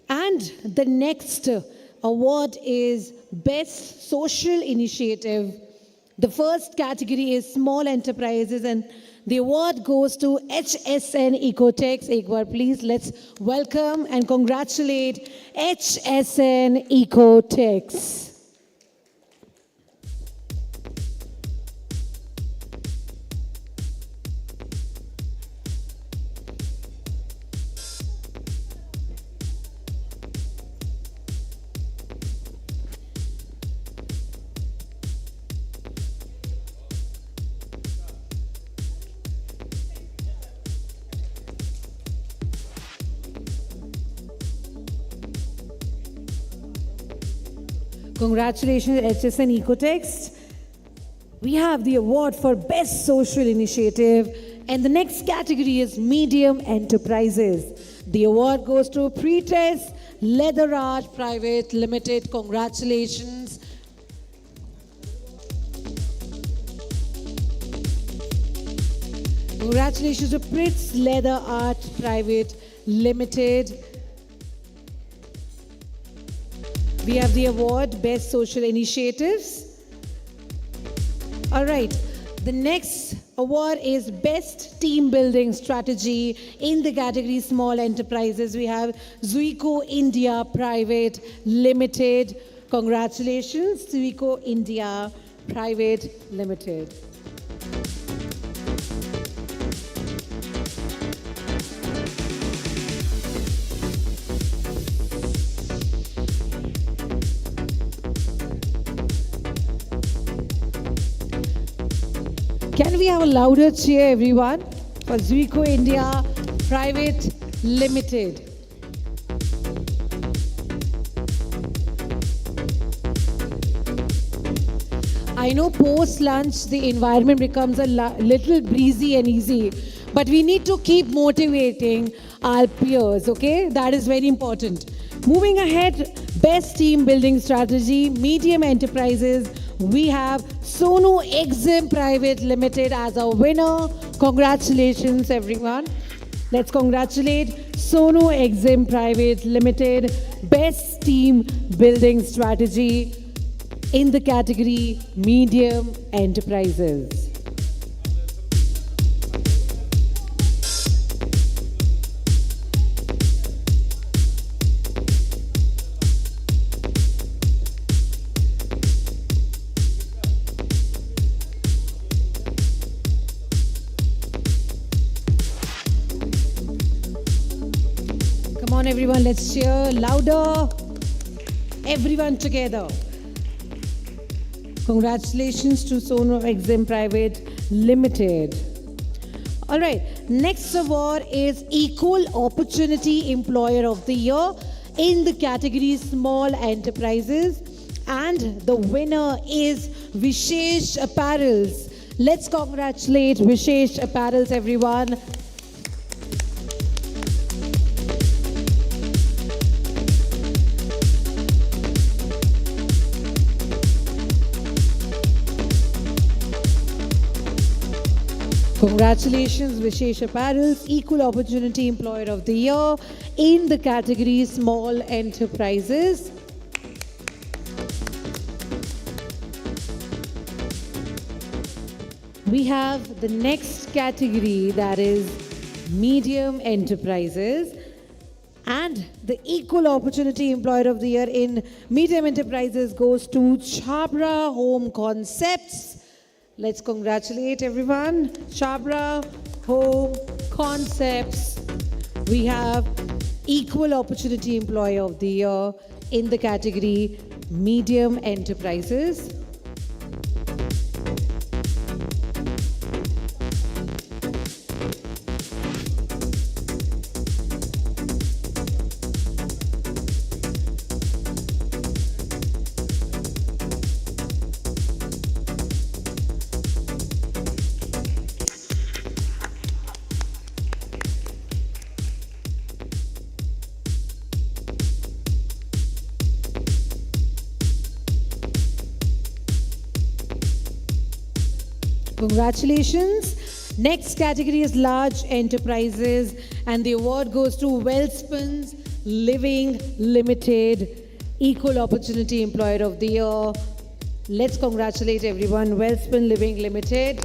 And the next award is Best Social Initiative. The first category is Small Enterprises and the award goes to HSN Ecotex. Ek baar please let's welcome and congratulate HSN Ecotex. Congratulations, HSN Ecotex. We have the award for Best Social Initiative, and the next category is Medium Enterprises. The award goes to Pretest Leather Art Private Limited. Congratulations. Congratulations to Pretest Leather Art Private Limited. We have the award Best Social Initiatives. All right. The next award is Best Team Building Strategy in the category Small Enterprises. We have Zuico India Private Limited. Congratulations, Zuico India Private Limited. Can we have a louder cheer, everyone, for Zuico India Private Limited? I know post-lunch the environment becomes a little breezy and easy, but we need to keep motivating our peers, okay? That is very important. Moving ahead, Best Team Building Strategy, Medium Enterprises. We have Sonu Exim Private Limited as a winner. Congratulations, everyone. Let's congratulate Sonu Exim Private Limited, Best Team Building Strategy in the category Medium Enterprises. Come on, everyone, let's cheer louder. Everyone together. Congratulations to Sonu Exim Private Limited. All right, next award is Equal Opportunity Employer of the Year in the category Small Enterprises. And the winner is Vishesh Apparels. Let's congratulate Vishesh Apparels, everyone. Congratulations, Vishesh Apparel's Equal Opportunity Employer of the Year in the category Small Enterprises. We have the next category, that is Medium Enterprises. And the Equal Opportunity Employer of the Year in Medium Enterprises goes to Chabra Home Concepts. Let's congratulate everyone. Chabra Home Concepts. We have Equal Opportunity Employer of the Year in the category Medium Enterprises. Congratulations. Next category is Large Enterprises, and the award goes to Wellspun Living Limited, Equal Opportunity Employer of the Year. Let's congratulate everyone. Wellspun Living Limited.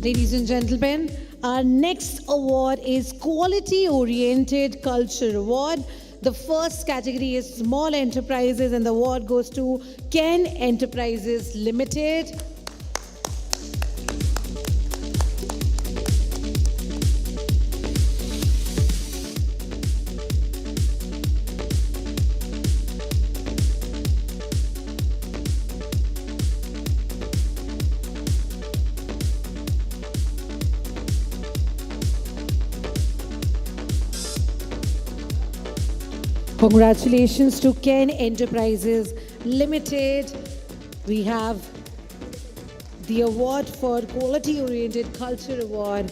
Ladies and gentlemen, our next award is Quality Oriented Culture Award. The first category is Small Enterprises, and the award goes to Ken Enterprises Limited. Congratulations to Ken Enterprises Limited. We have the award for Quality Oriented Culture Award,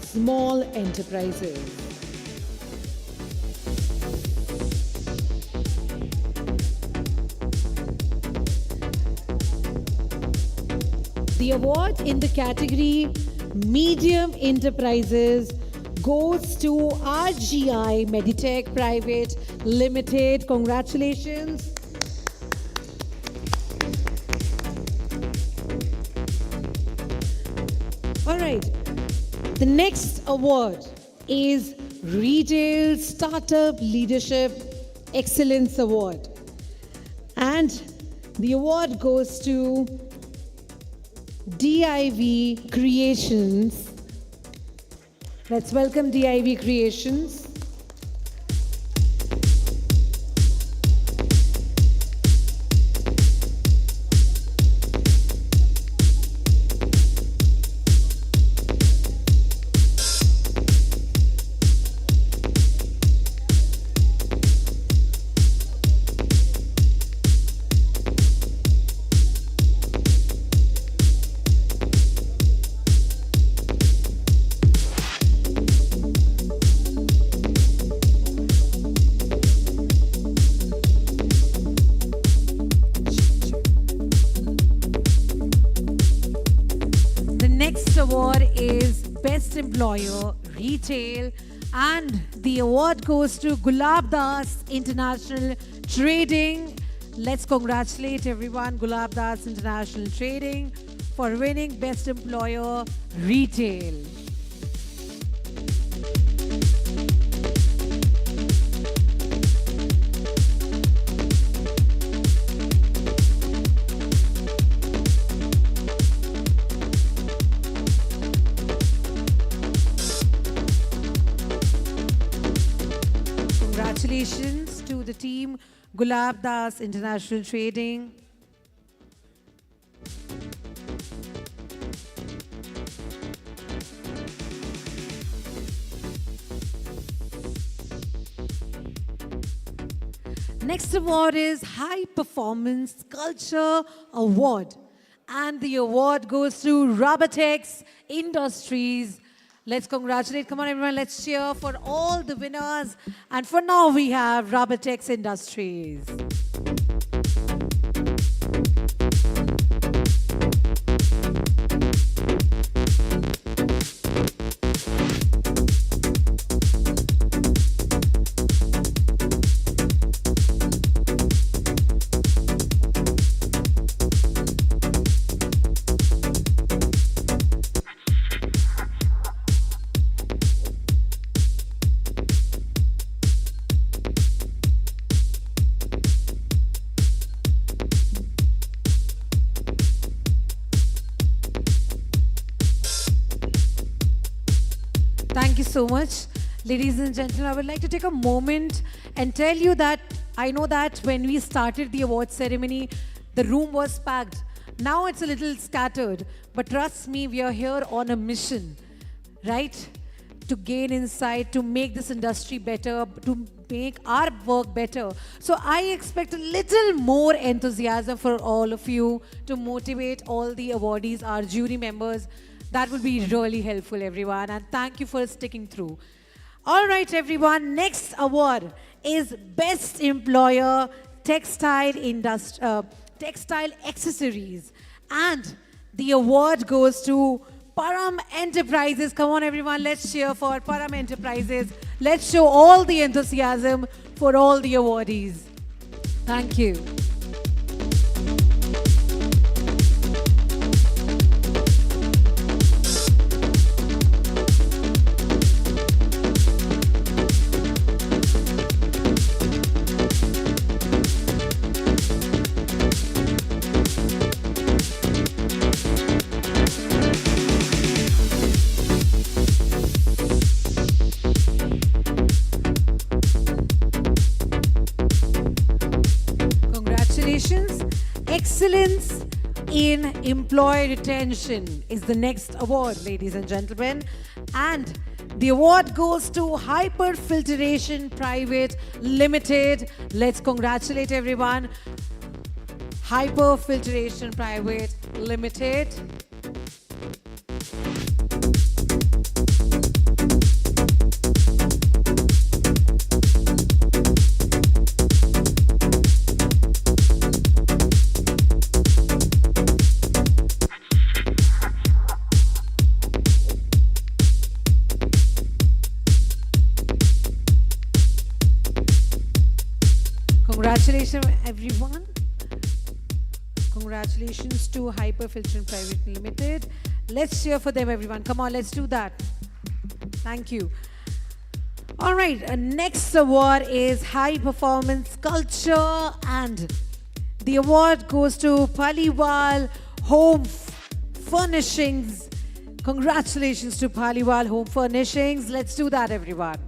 Small Enterprises. The award in the category Medium Enterprises goes to RGI Meditech Private Limited. Congratulations. All right. The next award is Retail Startup Leadership Excellence Award. And the award goes to DIV Creations. Let's welcome DIV Creations. Award is Best Employer Retail, and the award goes to Gulab Das International Trading. Let's congratulate everyone, Gulab Das International Trading, for winning Best Employer Retail. Congratulations to the team, Gulab Das International Trading. Next award is High Performance Culture Award, and the award goes to Robotex Industries. Let's congratulate. Come on, everyone. Let's cheer for all the winners. And for now, we have Robotex Industries. Thank you so much. Ladies and gentlemen, I would like to take a moment and tell you that I know that when we started the award ceremony, the room was packed. Now it's a little scattered, but trust me, we are here on a mission, right? To gain insight, to make this industry better, to make our work better. So I expect a little more enthusiasm for all of you to motivate all the awardees, our jury members. That would be really helpful, everyone. And thank you for sticking through. All right, everyone. Next award is Best Employer Textile Textile Accessories. And the award goes to Param Enterprises. Come on, everyone. Let's cheer for Param Enterprises. Let's show all the enthusiasm for all the awardees. Thank you. Excellence in Employee Retention is the next award, ladies and gentlemen. And the award goes to Hyper Filtration Private Limited. Let's congratulate everyone. Hyper Filtration Private Limited. Congratulations, everyone. Congratulations to Hyper Filtration Private Limited. Let's cheer for them, everyone. Come on, let's do that. Thank you. All right, next award is High Performance Culture, and the award goes to Paliwal Home Furnishings. Congratulations to Paliwal Home Furnishings. Let's do that, everyone.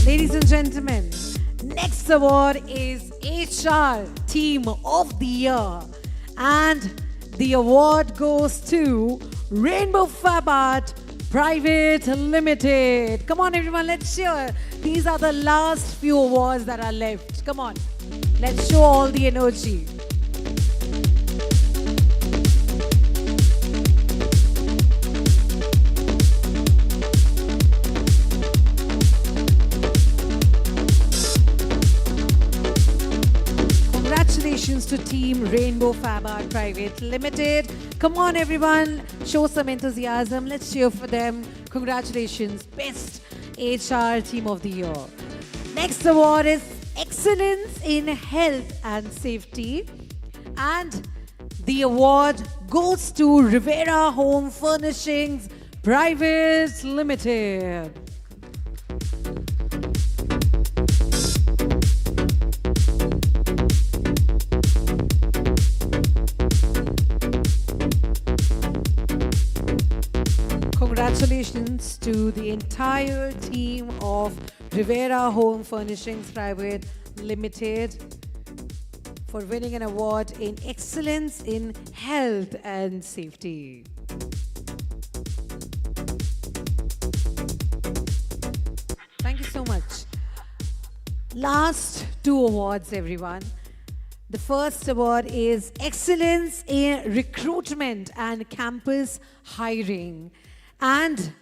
Ladies and gentlemen, next award is HR Team of the Year. And the award goes to Rainbow Fab Art Private Limited. Come on, everyone, let's cheer. These are the last few awards that are left. Come on, let's show all the energy. Congratulations to Team Rainbow Fab Art Private Limited. Come on, everyone, show some enthusiasm. Let's cheer for them. Congratulations, Best HR Team of the Year. Next award is Excellence in Health and Safety. And the award goes to Rivera Home Furnishings Private Limited. Congratulations to the entire team of Rivera Home Furnishings Private Limited for winning an award in Excellence in Health and Safety. Thank you so much. Last two awards, everyone. The first award is Excellence in Recruitment and Campus Hiring. And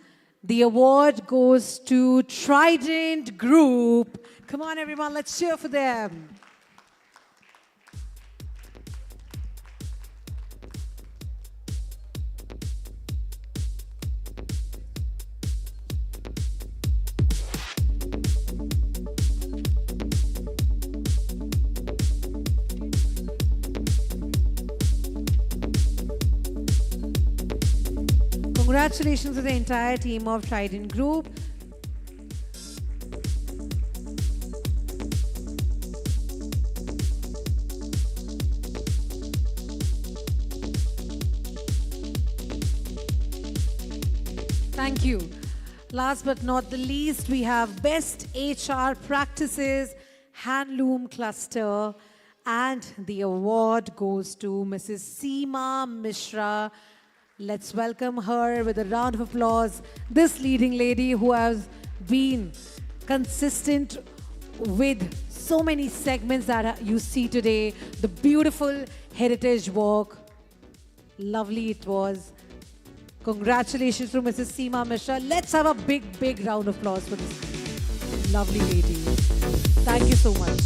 the award goes to Trident Group. Come on, everyone, let's cheer for them. Congratulations to the entire team of Trident Group. Thank you. Last but not the least, we have Best HR Practices Handloom Cluster, and the award goes to Mrs. Seema Mishra. Let's welcome her with a round of applause. This leading lady who has been consistent with so many segments that you see today. The beautiful heritage walk. Lovely it was. Congratulations to Mrs. Seema Mishra. Let's have a big, big round of applause for this lovely lady. Thank you so much.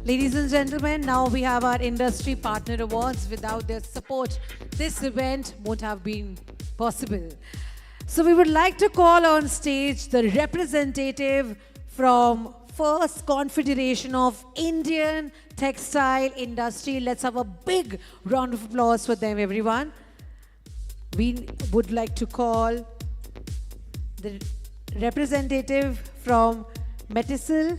Ladies and gentlemen, now we have our Industry Partner Awards. Without their support, this event won't have been possible. So we would like to call on stage the representative from First Confederation of Indian Textile Industry. Let's have a big round of applause for them, everyone. We would like to call the representative from Metisil.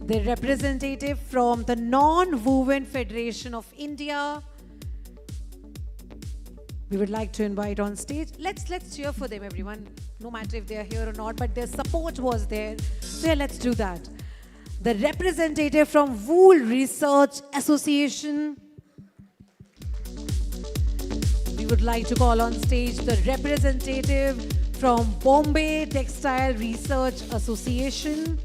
The representative from the Non-Woven Federation of India. We would like to invite on stage. Let's cheer for them, everyone, no matter if they are here or not, but their support was there. So yeah, let's do that. The representative from Wool Research Association. We would like to call on stage the representative from Bombay Textile Research Association.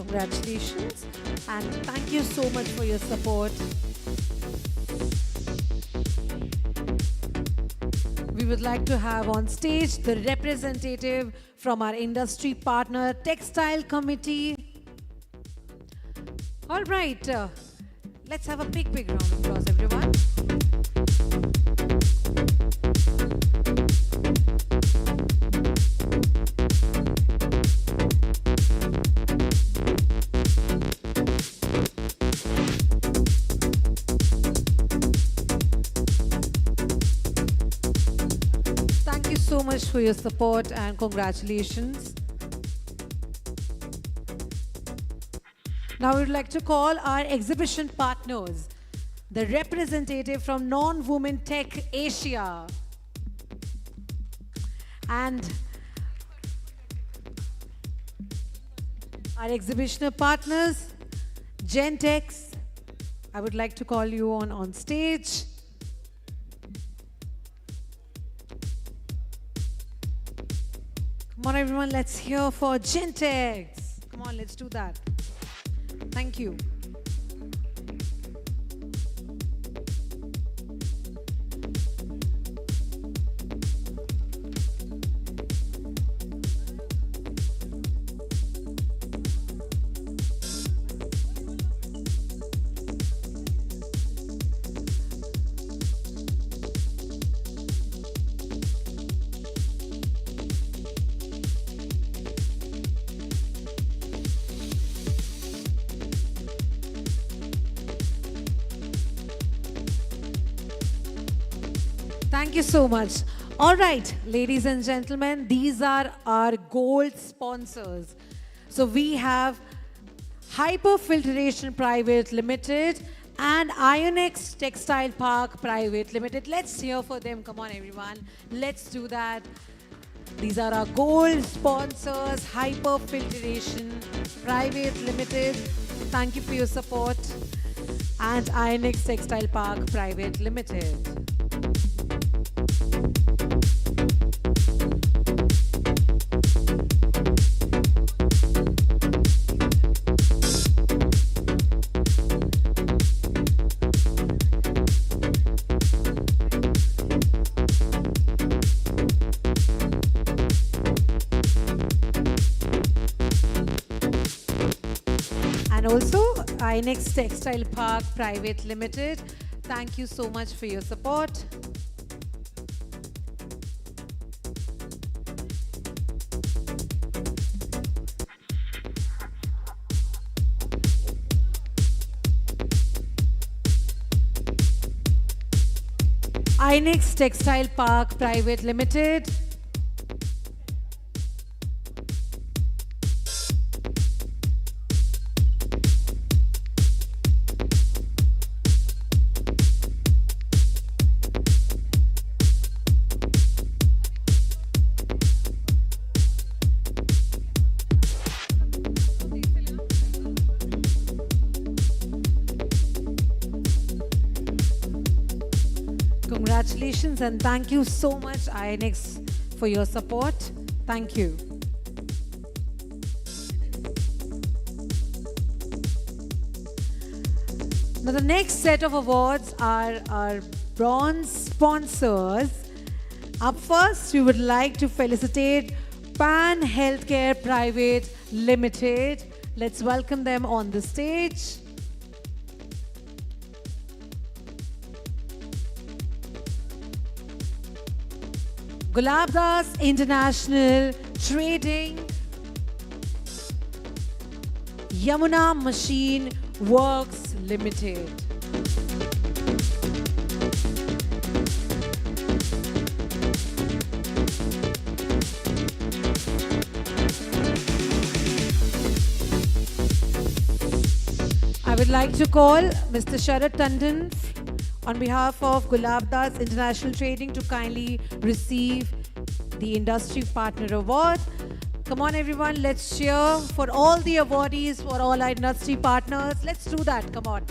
Congratulations and thank you so much for your support. We would like to have on stage the representative from our industry partner Textile Committee. All right, let's have a big round of applause, everyone. So much for your support and congratulations. Now we would like to call our exhibition partners, the representative from Non-Women Tech Asia and our exhibitioner partners, Gentex. I would like to call you on stage. Come on, everyone, let's hear for Gentex. Come on, let's do that. Thank you. Thank you so much. All right, ladies and gentlemen, these are our gold sponsors. So we have Hyperfiltration Private Limited and Ionex Textile Park Private Limited. Let's hear for them. Come on, everyone. Let's do that. These are our gold sponsors, Hyperfiltration Private Limited. Thank you for your support. And Ionex Textile Park Private Limited. And also Ionex Textile Park Private Limited. Thank you so much for your support. Ionex Textile Park Private Limited. Congratulations and thank you so much, Ionex, for your support. Thank you. Now the next set of awards are our bronze sponsors. Up first, we would like to felicitate Pan Healthcare Private Limited. Let's welcome them on the stage. Gulabdas International Trading, Yamuna Machine Works Limited. I would like to call Mr. Sharad Tandon on behalf of Gulabdas International Trading to kindly receive the Industry Partner Award. Come on everyone, let's cheer for all the awardees, for all our industry partners. Let's do that, come on.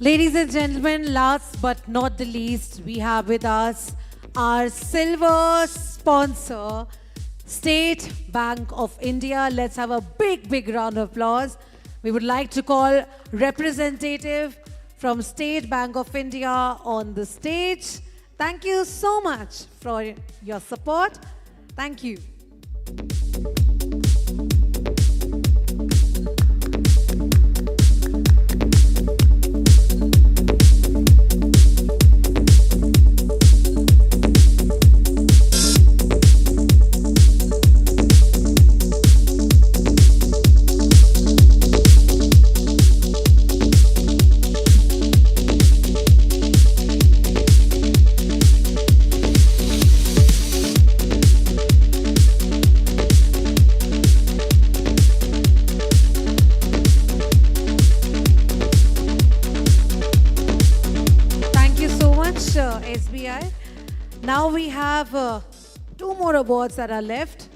Ladies and gentlemen, last but not the least, we have with us our silver sponsor, State Bank of India. Let's have a big, big round of applause. We would like to call representative from State Bank of India on the stage. Thank you so much for your support. Thank you. SBI. Now we have two more awards that are left.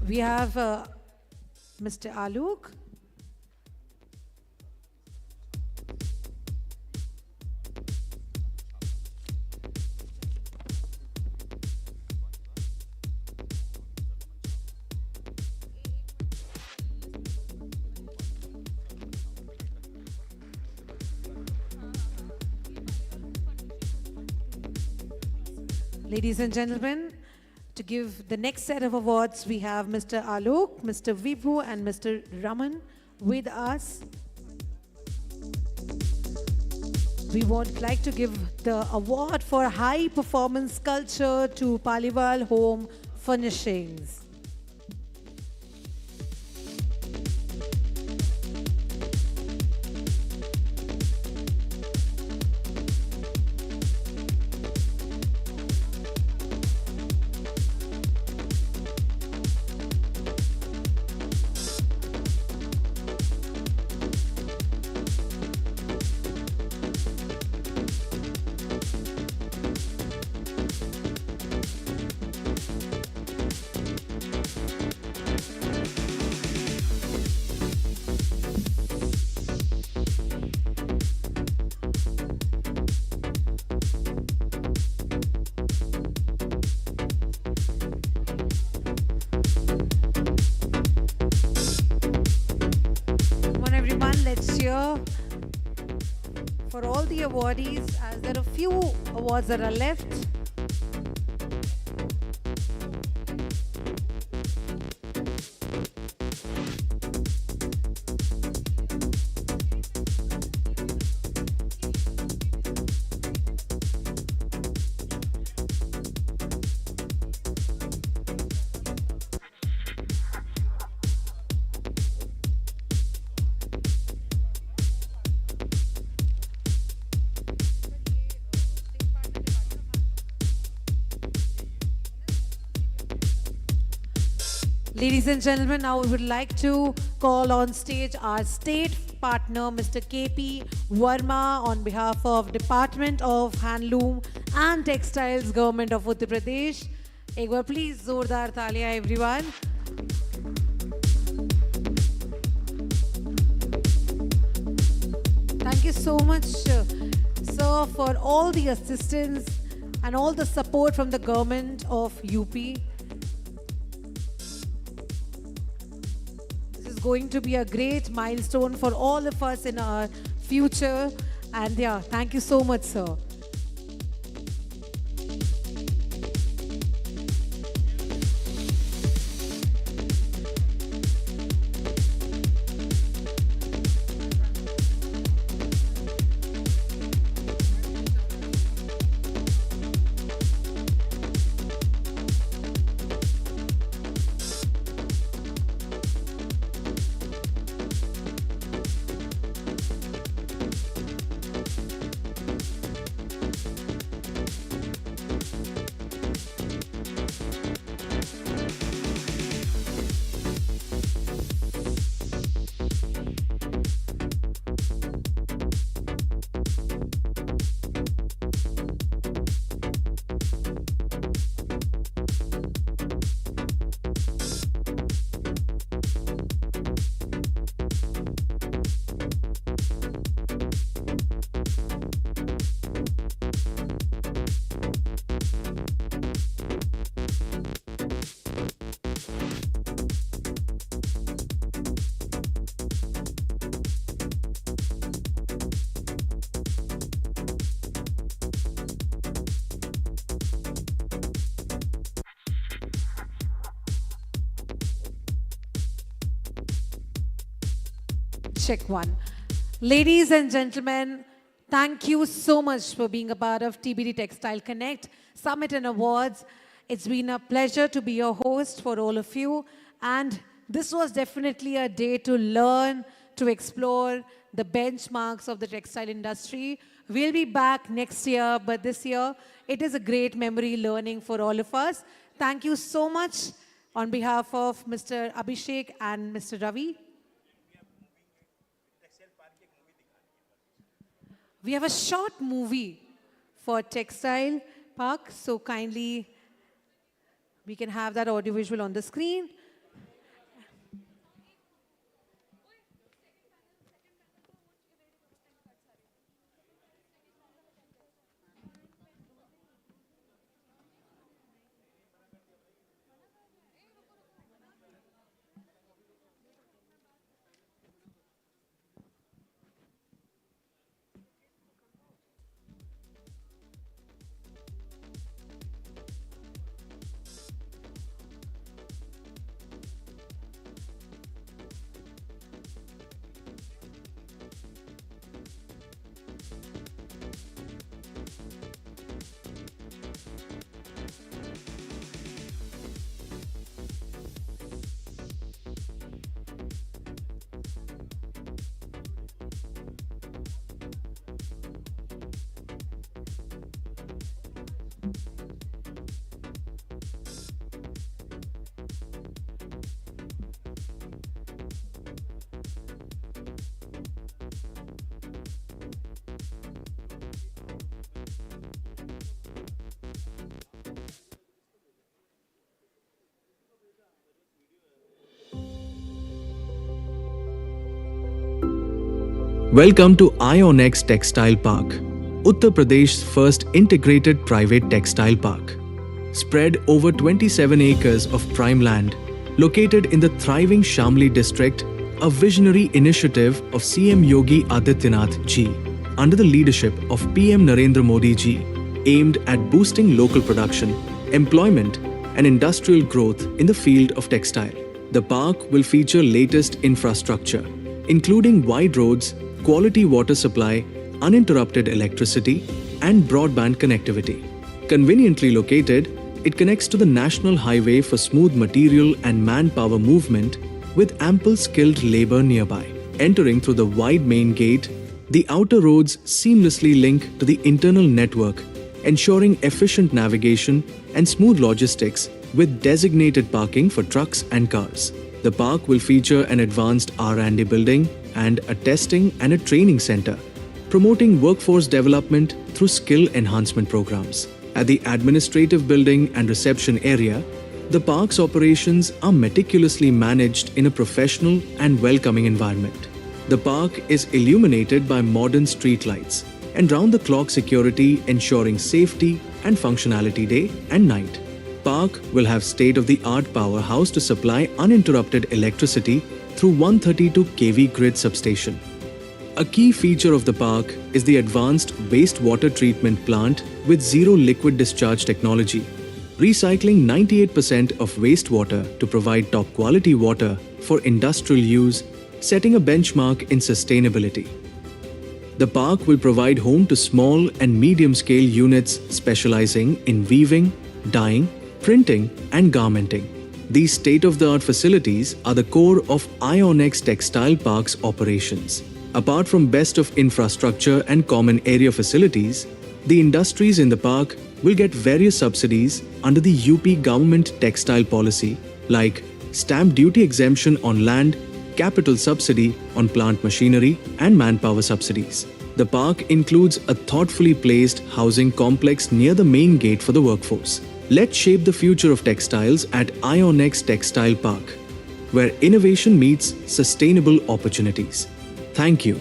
We have Mr. Alok. Ladies and gentlemen, to give the next set of awards, we have Mr. Alok, Mr. Vibhu, and Mr. Raman with us. We would like to give the award for high performance culture to Paliwal Home Furnishings. Let's cheer for all the awardees, as there are few awards that are left. Ladies and gentlemen, now we would like to call on stage our state partner, Mr. KP Verma, on behalf of Department of Handloom and Textiles, Government of Uttar Pradesh. एक बार please जोरदार तालियां everyone. Thank you so much, sir, for all the assistance and all the support from the government of UP. Going to be a great milestone for all of us in our future, and yeah, thank you so much, sir. Check one. Ladies and gentlemen, thank you so much for being a part of TBD Textile Connect Summit and Awards. It's been a pleasure to be your host for all of you. And this was definitely a day to learn, to explore the benchmarks of the textile industry. We'll be back next year, but this year, it is a great memory learning for all of us. Thank you so much on behalf of Mr. Abhishek and Mr. Ravi. We have a short movie for Textile Park, so kindly we can have that audiovisual on the screen. Welcome to IONX Textile Park, Uttar Pradesh's first integrated private textile park. Spread over 27 acres of prime land, located in the thriving Shamli district, a visionary initiative of CM Yogi Adityanath ji, under the leadership of PM Narendra Modi ji, aimed at boosting local production, employment, and industrial growth in the field of textile. The park will feature latest infrastructure, including wide roads, quality water supply, uninterrupted electricity, and broadband connectivity. Conveniently located, it connects to the national highway for smooth material and manpower movement with ample skilled labor nearby. Entering through the wide main gate, the outer roads seamlessly link to the internal network, ensuring efficient navigation and smooth logistics with designated parking for trucks and cars. The park will feature an advanced R&D building and a testing and a training center, promoting workforce development through skill enhancement programs. At the administrative building and reception area, the park's operations are meticulously managed in a professional and welcoming environment. The park is illuminated by modern streetlights and round-the-clock security ensuring safety and functionality day and night. Park will have state-of-the-art powerhouse to supply uninterrupted electricity through 132 kV grid substation. A key feature of the park is the advanced wastewater treatment plant with zero liquid discharge technology, recycling 98% of wastewater to provide top quality water for industrial use, setting a benchmark in sustainability. The park will provide home to small and medium-scale units specializing in weaving, dyeing, printing, and garmenting. These state-of-the-art facilities are the core of IONX Textile Park's operations. Apart from best of infrastructure and common area facilities, the industries in the park will get various subsidies under the UP government textile policy like stamp duty exemption on land, capital subsidy on plant machinery, and manpower subsidies. The park includes a thoughtfully placed housing complex near the main gate for the workforce. Let's shape the future of textiles at IONX Textile Park, where innovation meets sustainable opportunities. Thank you.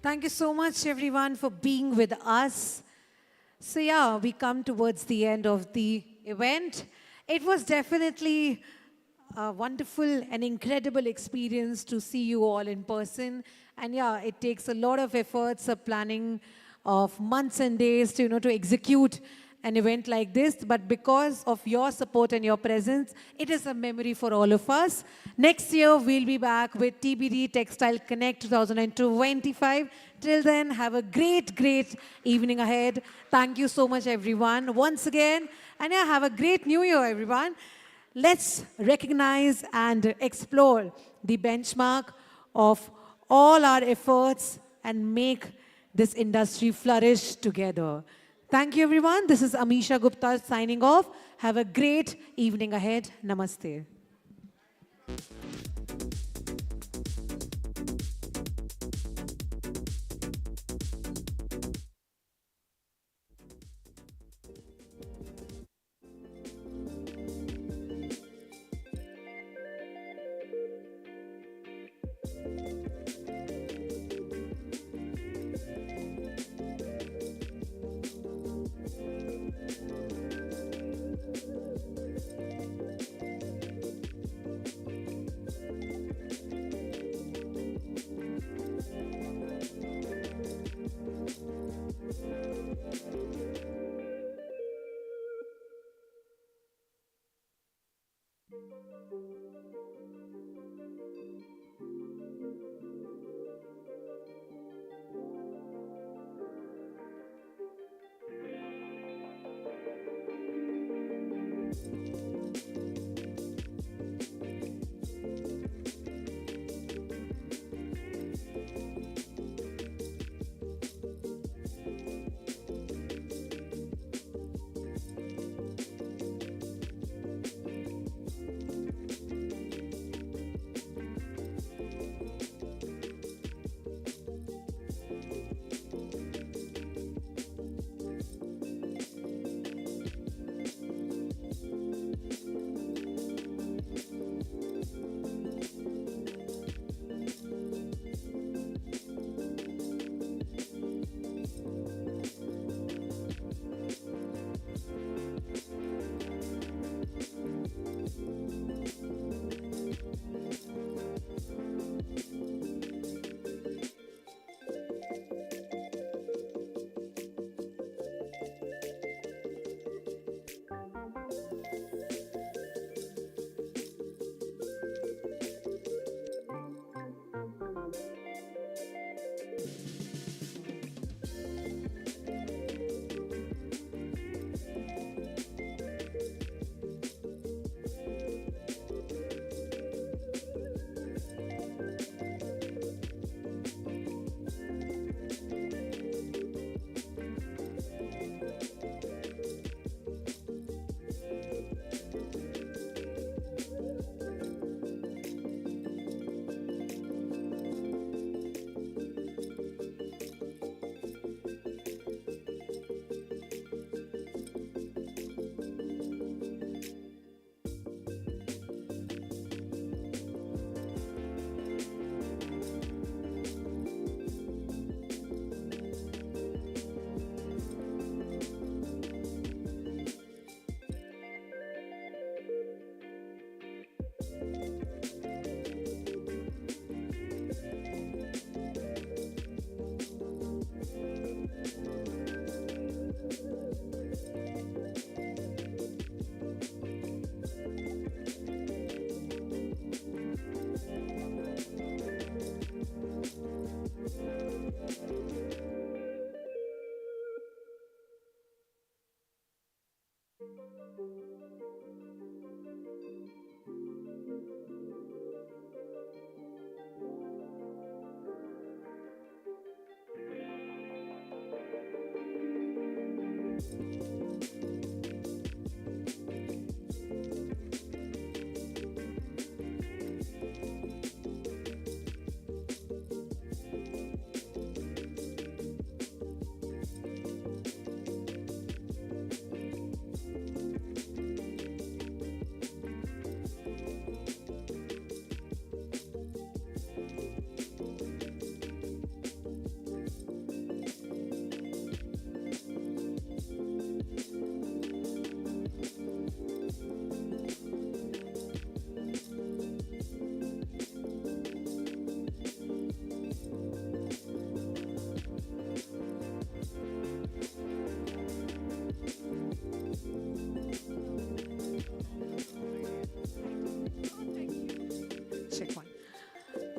Thank you so much, everyone, for being with us. So yeah, we come towards the end of the event. It was definitely a wonderful and incredible experience to see you all in person. And yeah, it takes a lot of efforts, a planning of months and days to, to execute an event like this. But because of your support and your presence, it is a memory for all of us. Next year, we'll be back with TBD Textile Connect 2025. Till then, have a great, great evening ahead. Thank you so much, everyone, once again. And yeah, have a great new year, everyone. Let's recognize and explore the benchmark of all our efforts and make this industry flourish together. Thank you, everyone. This is Amisha Gupta signing off. Have a great evening ahead. Namaste.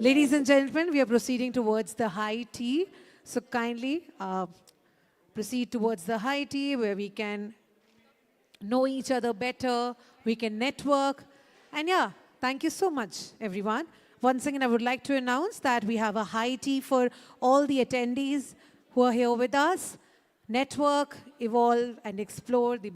Ladies and gentlemen, we are proceeding towards the high tea. So kindly proceed towards the high tea where we can know each other better, we can network. And yeah, thank you so much, everyone. Once again, I would like to announce that we have a high tea for all the attendees who are here with us. Network, evolve, and explore the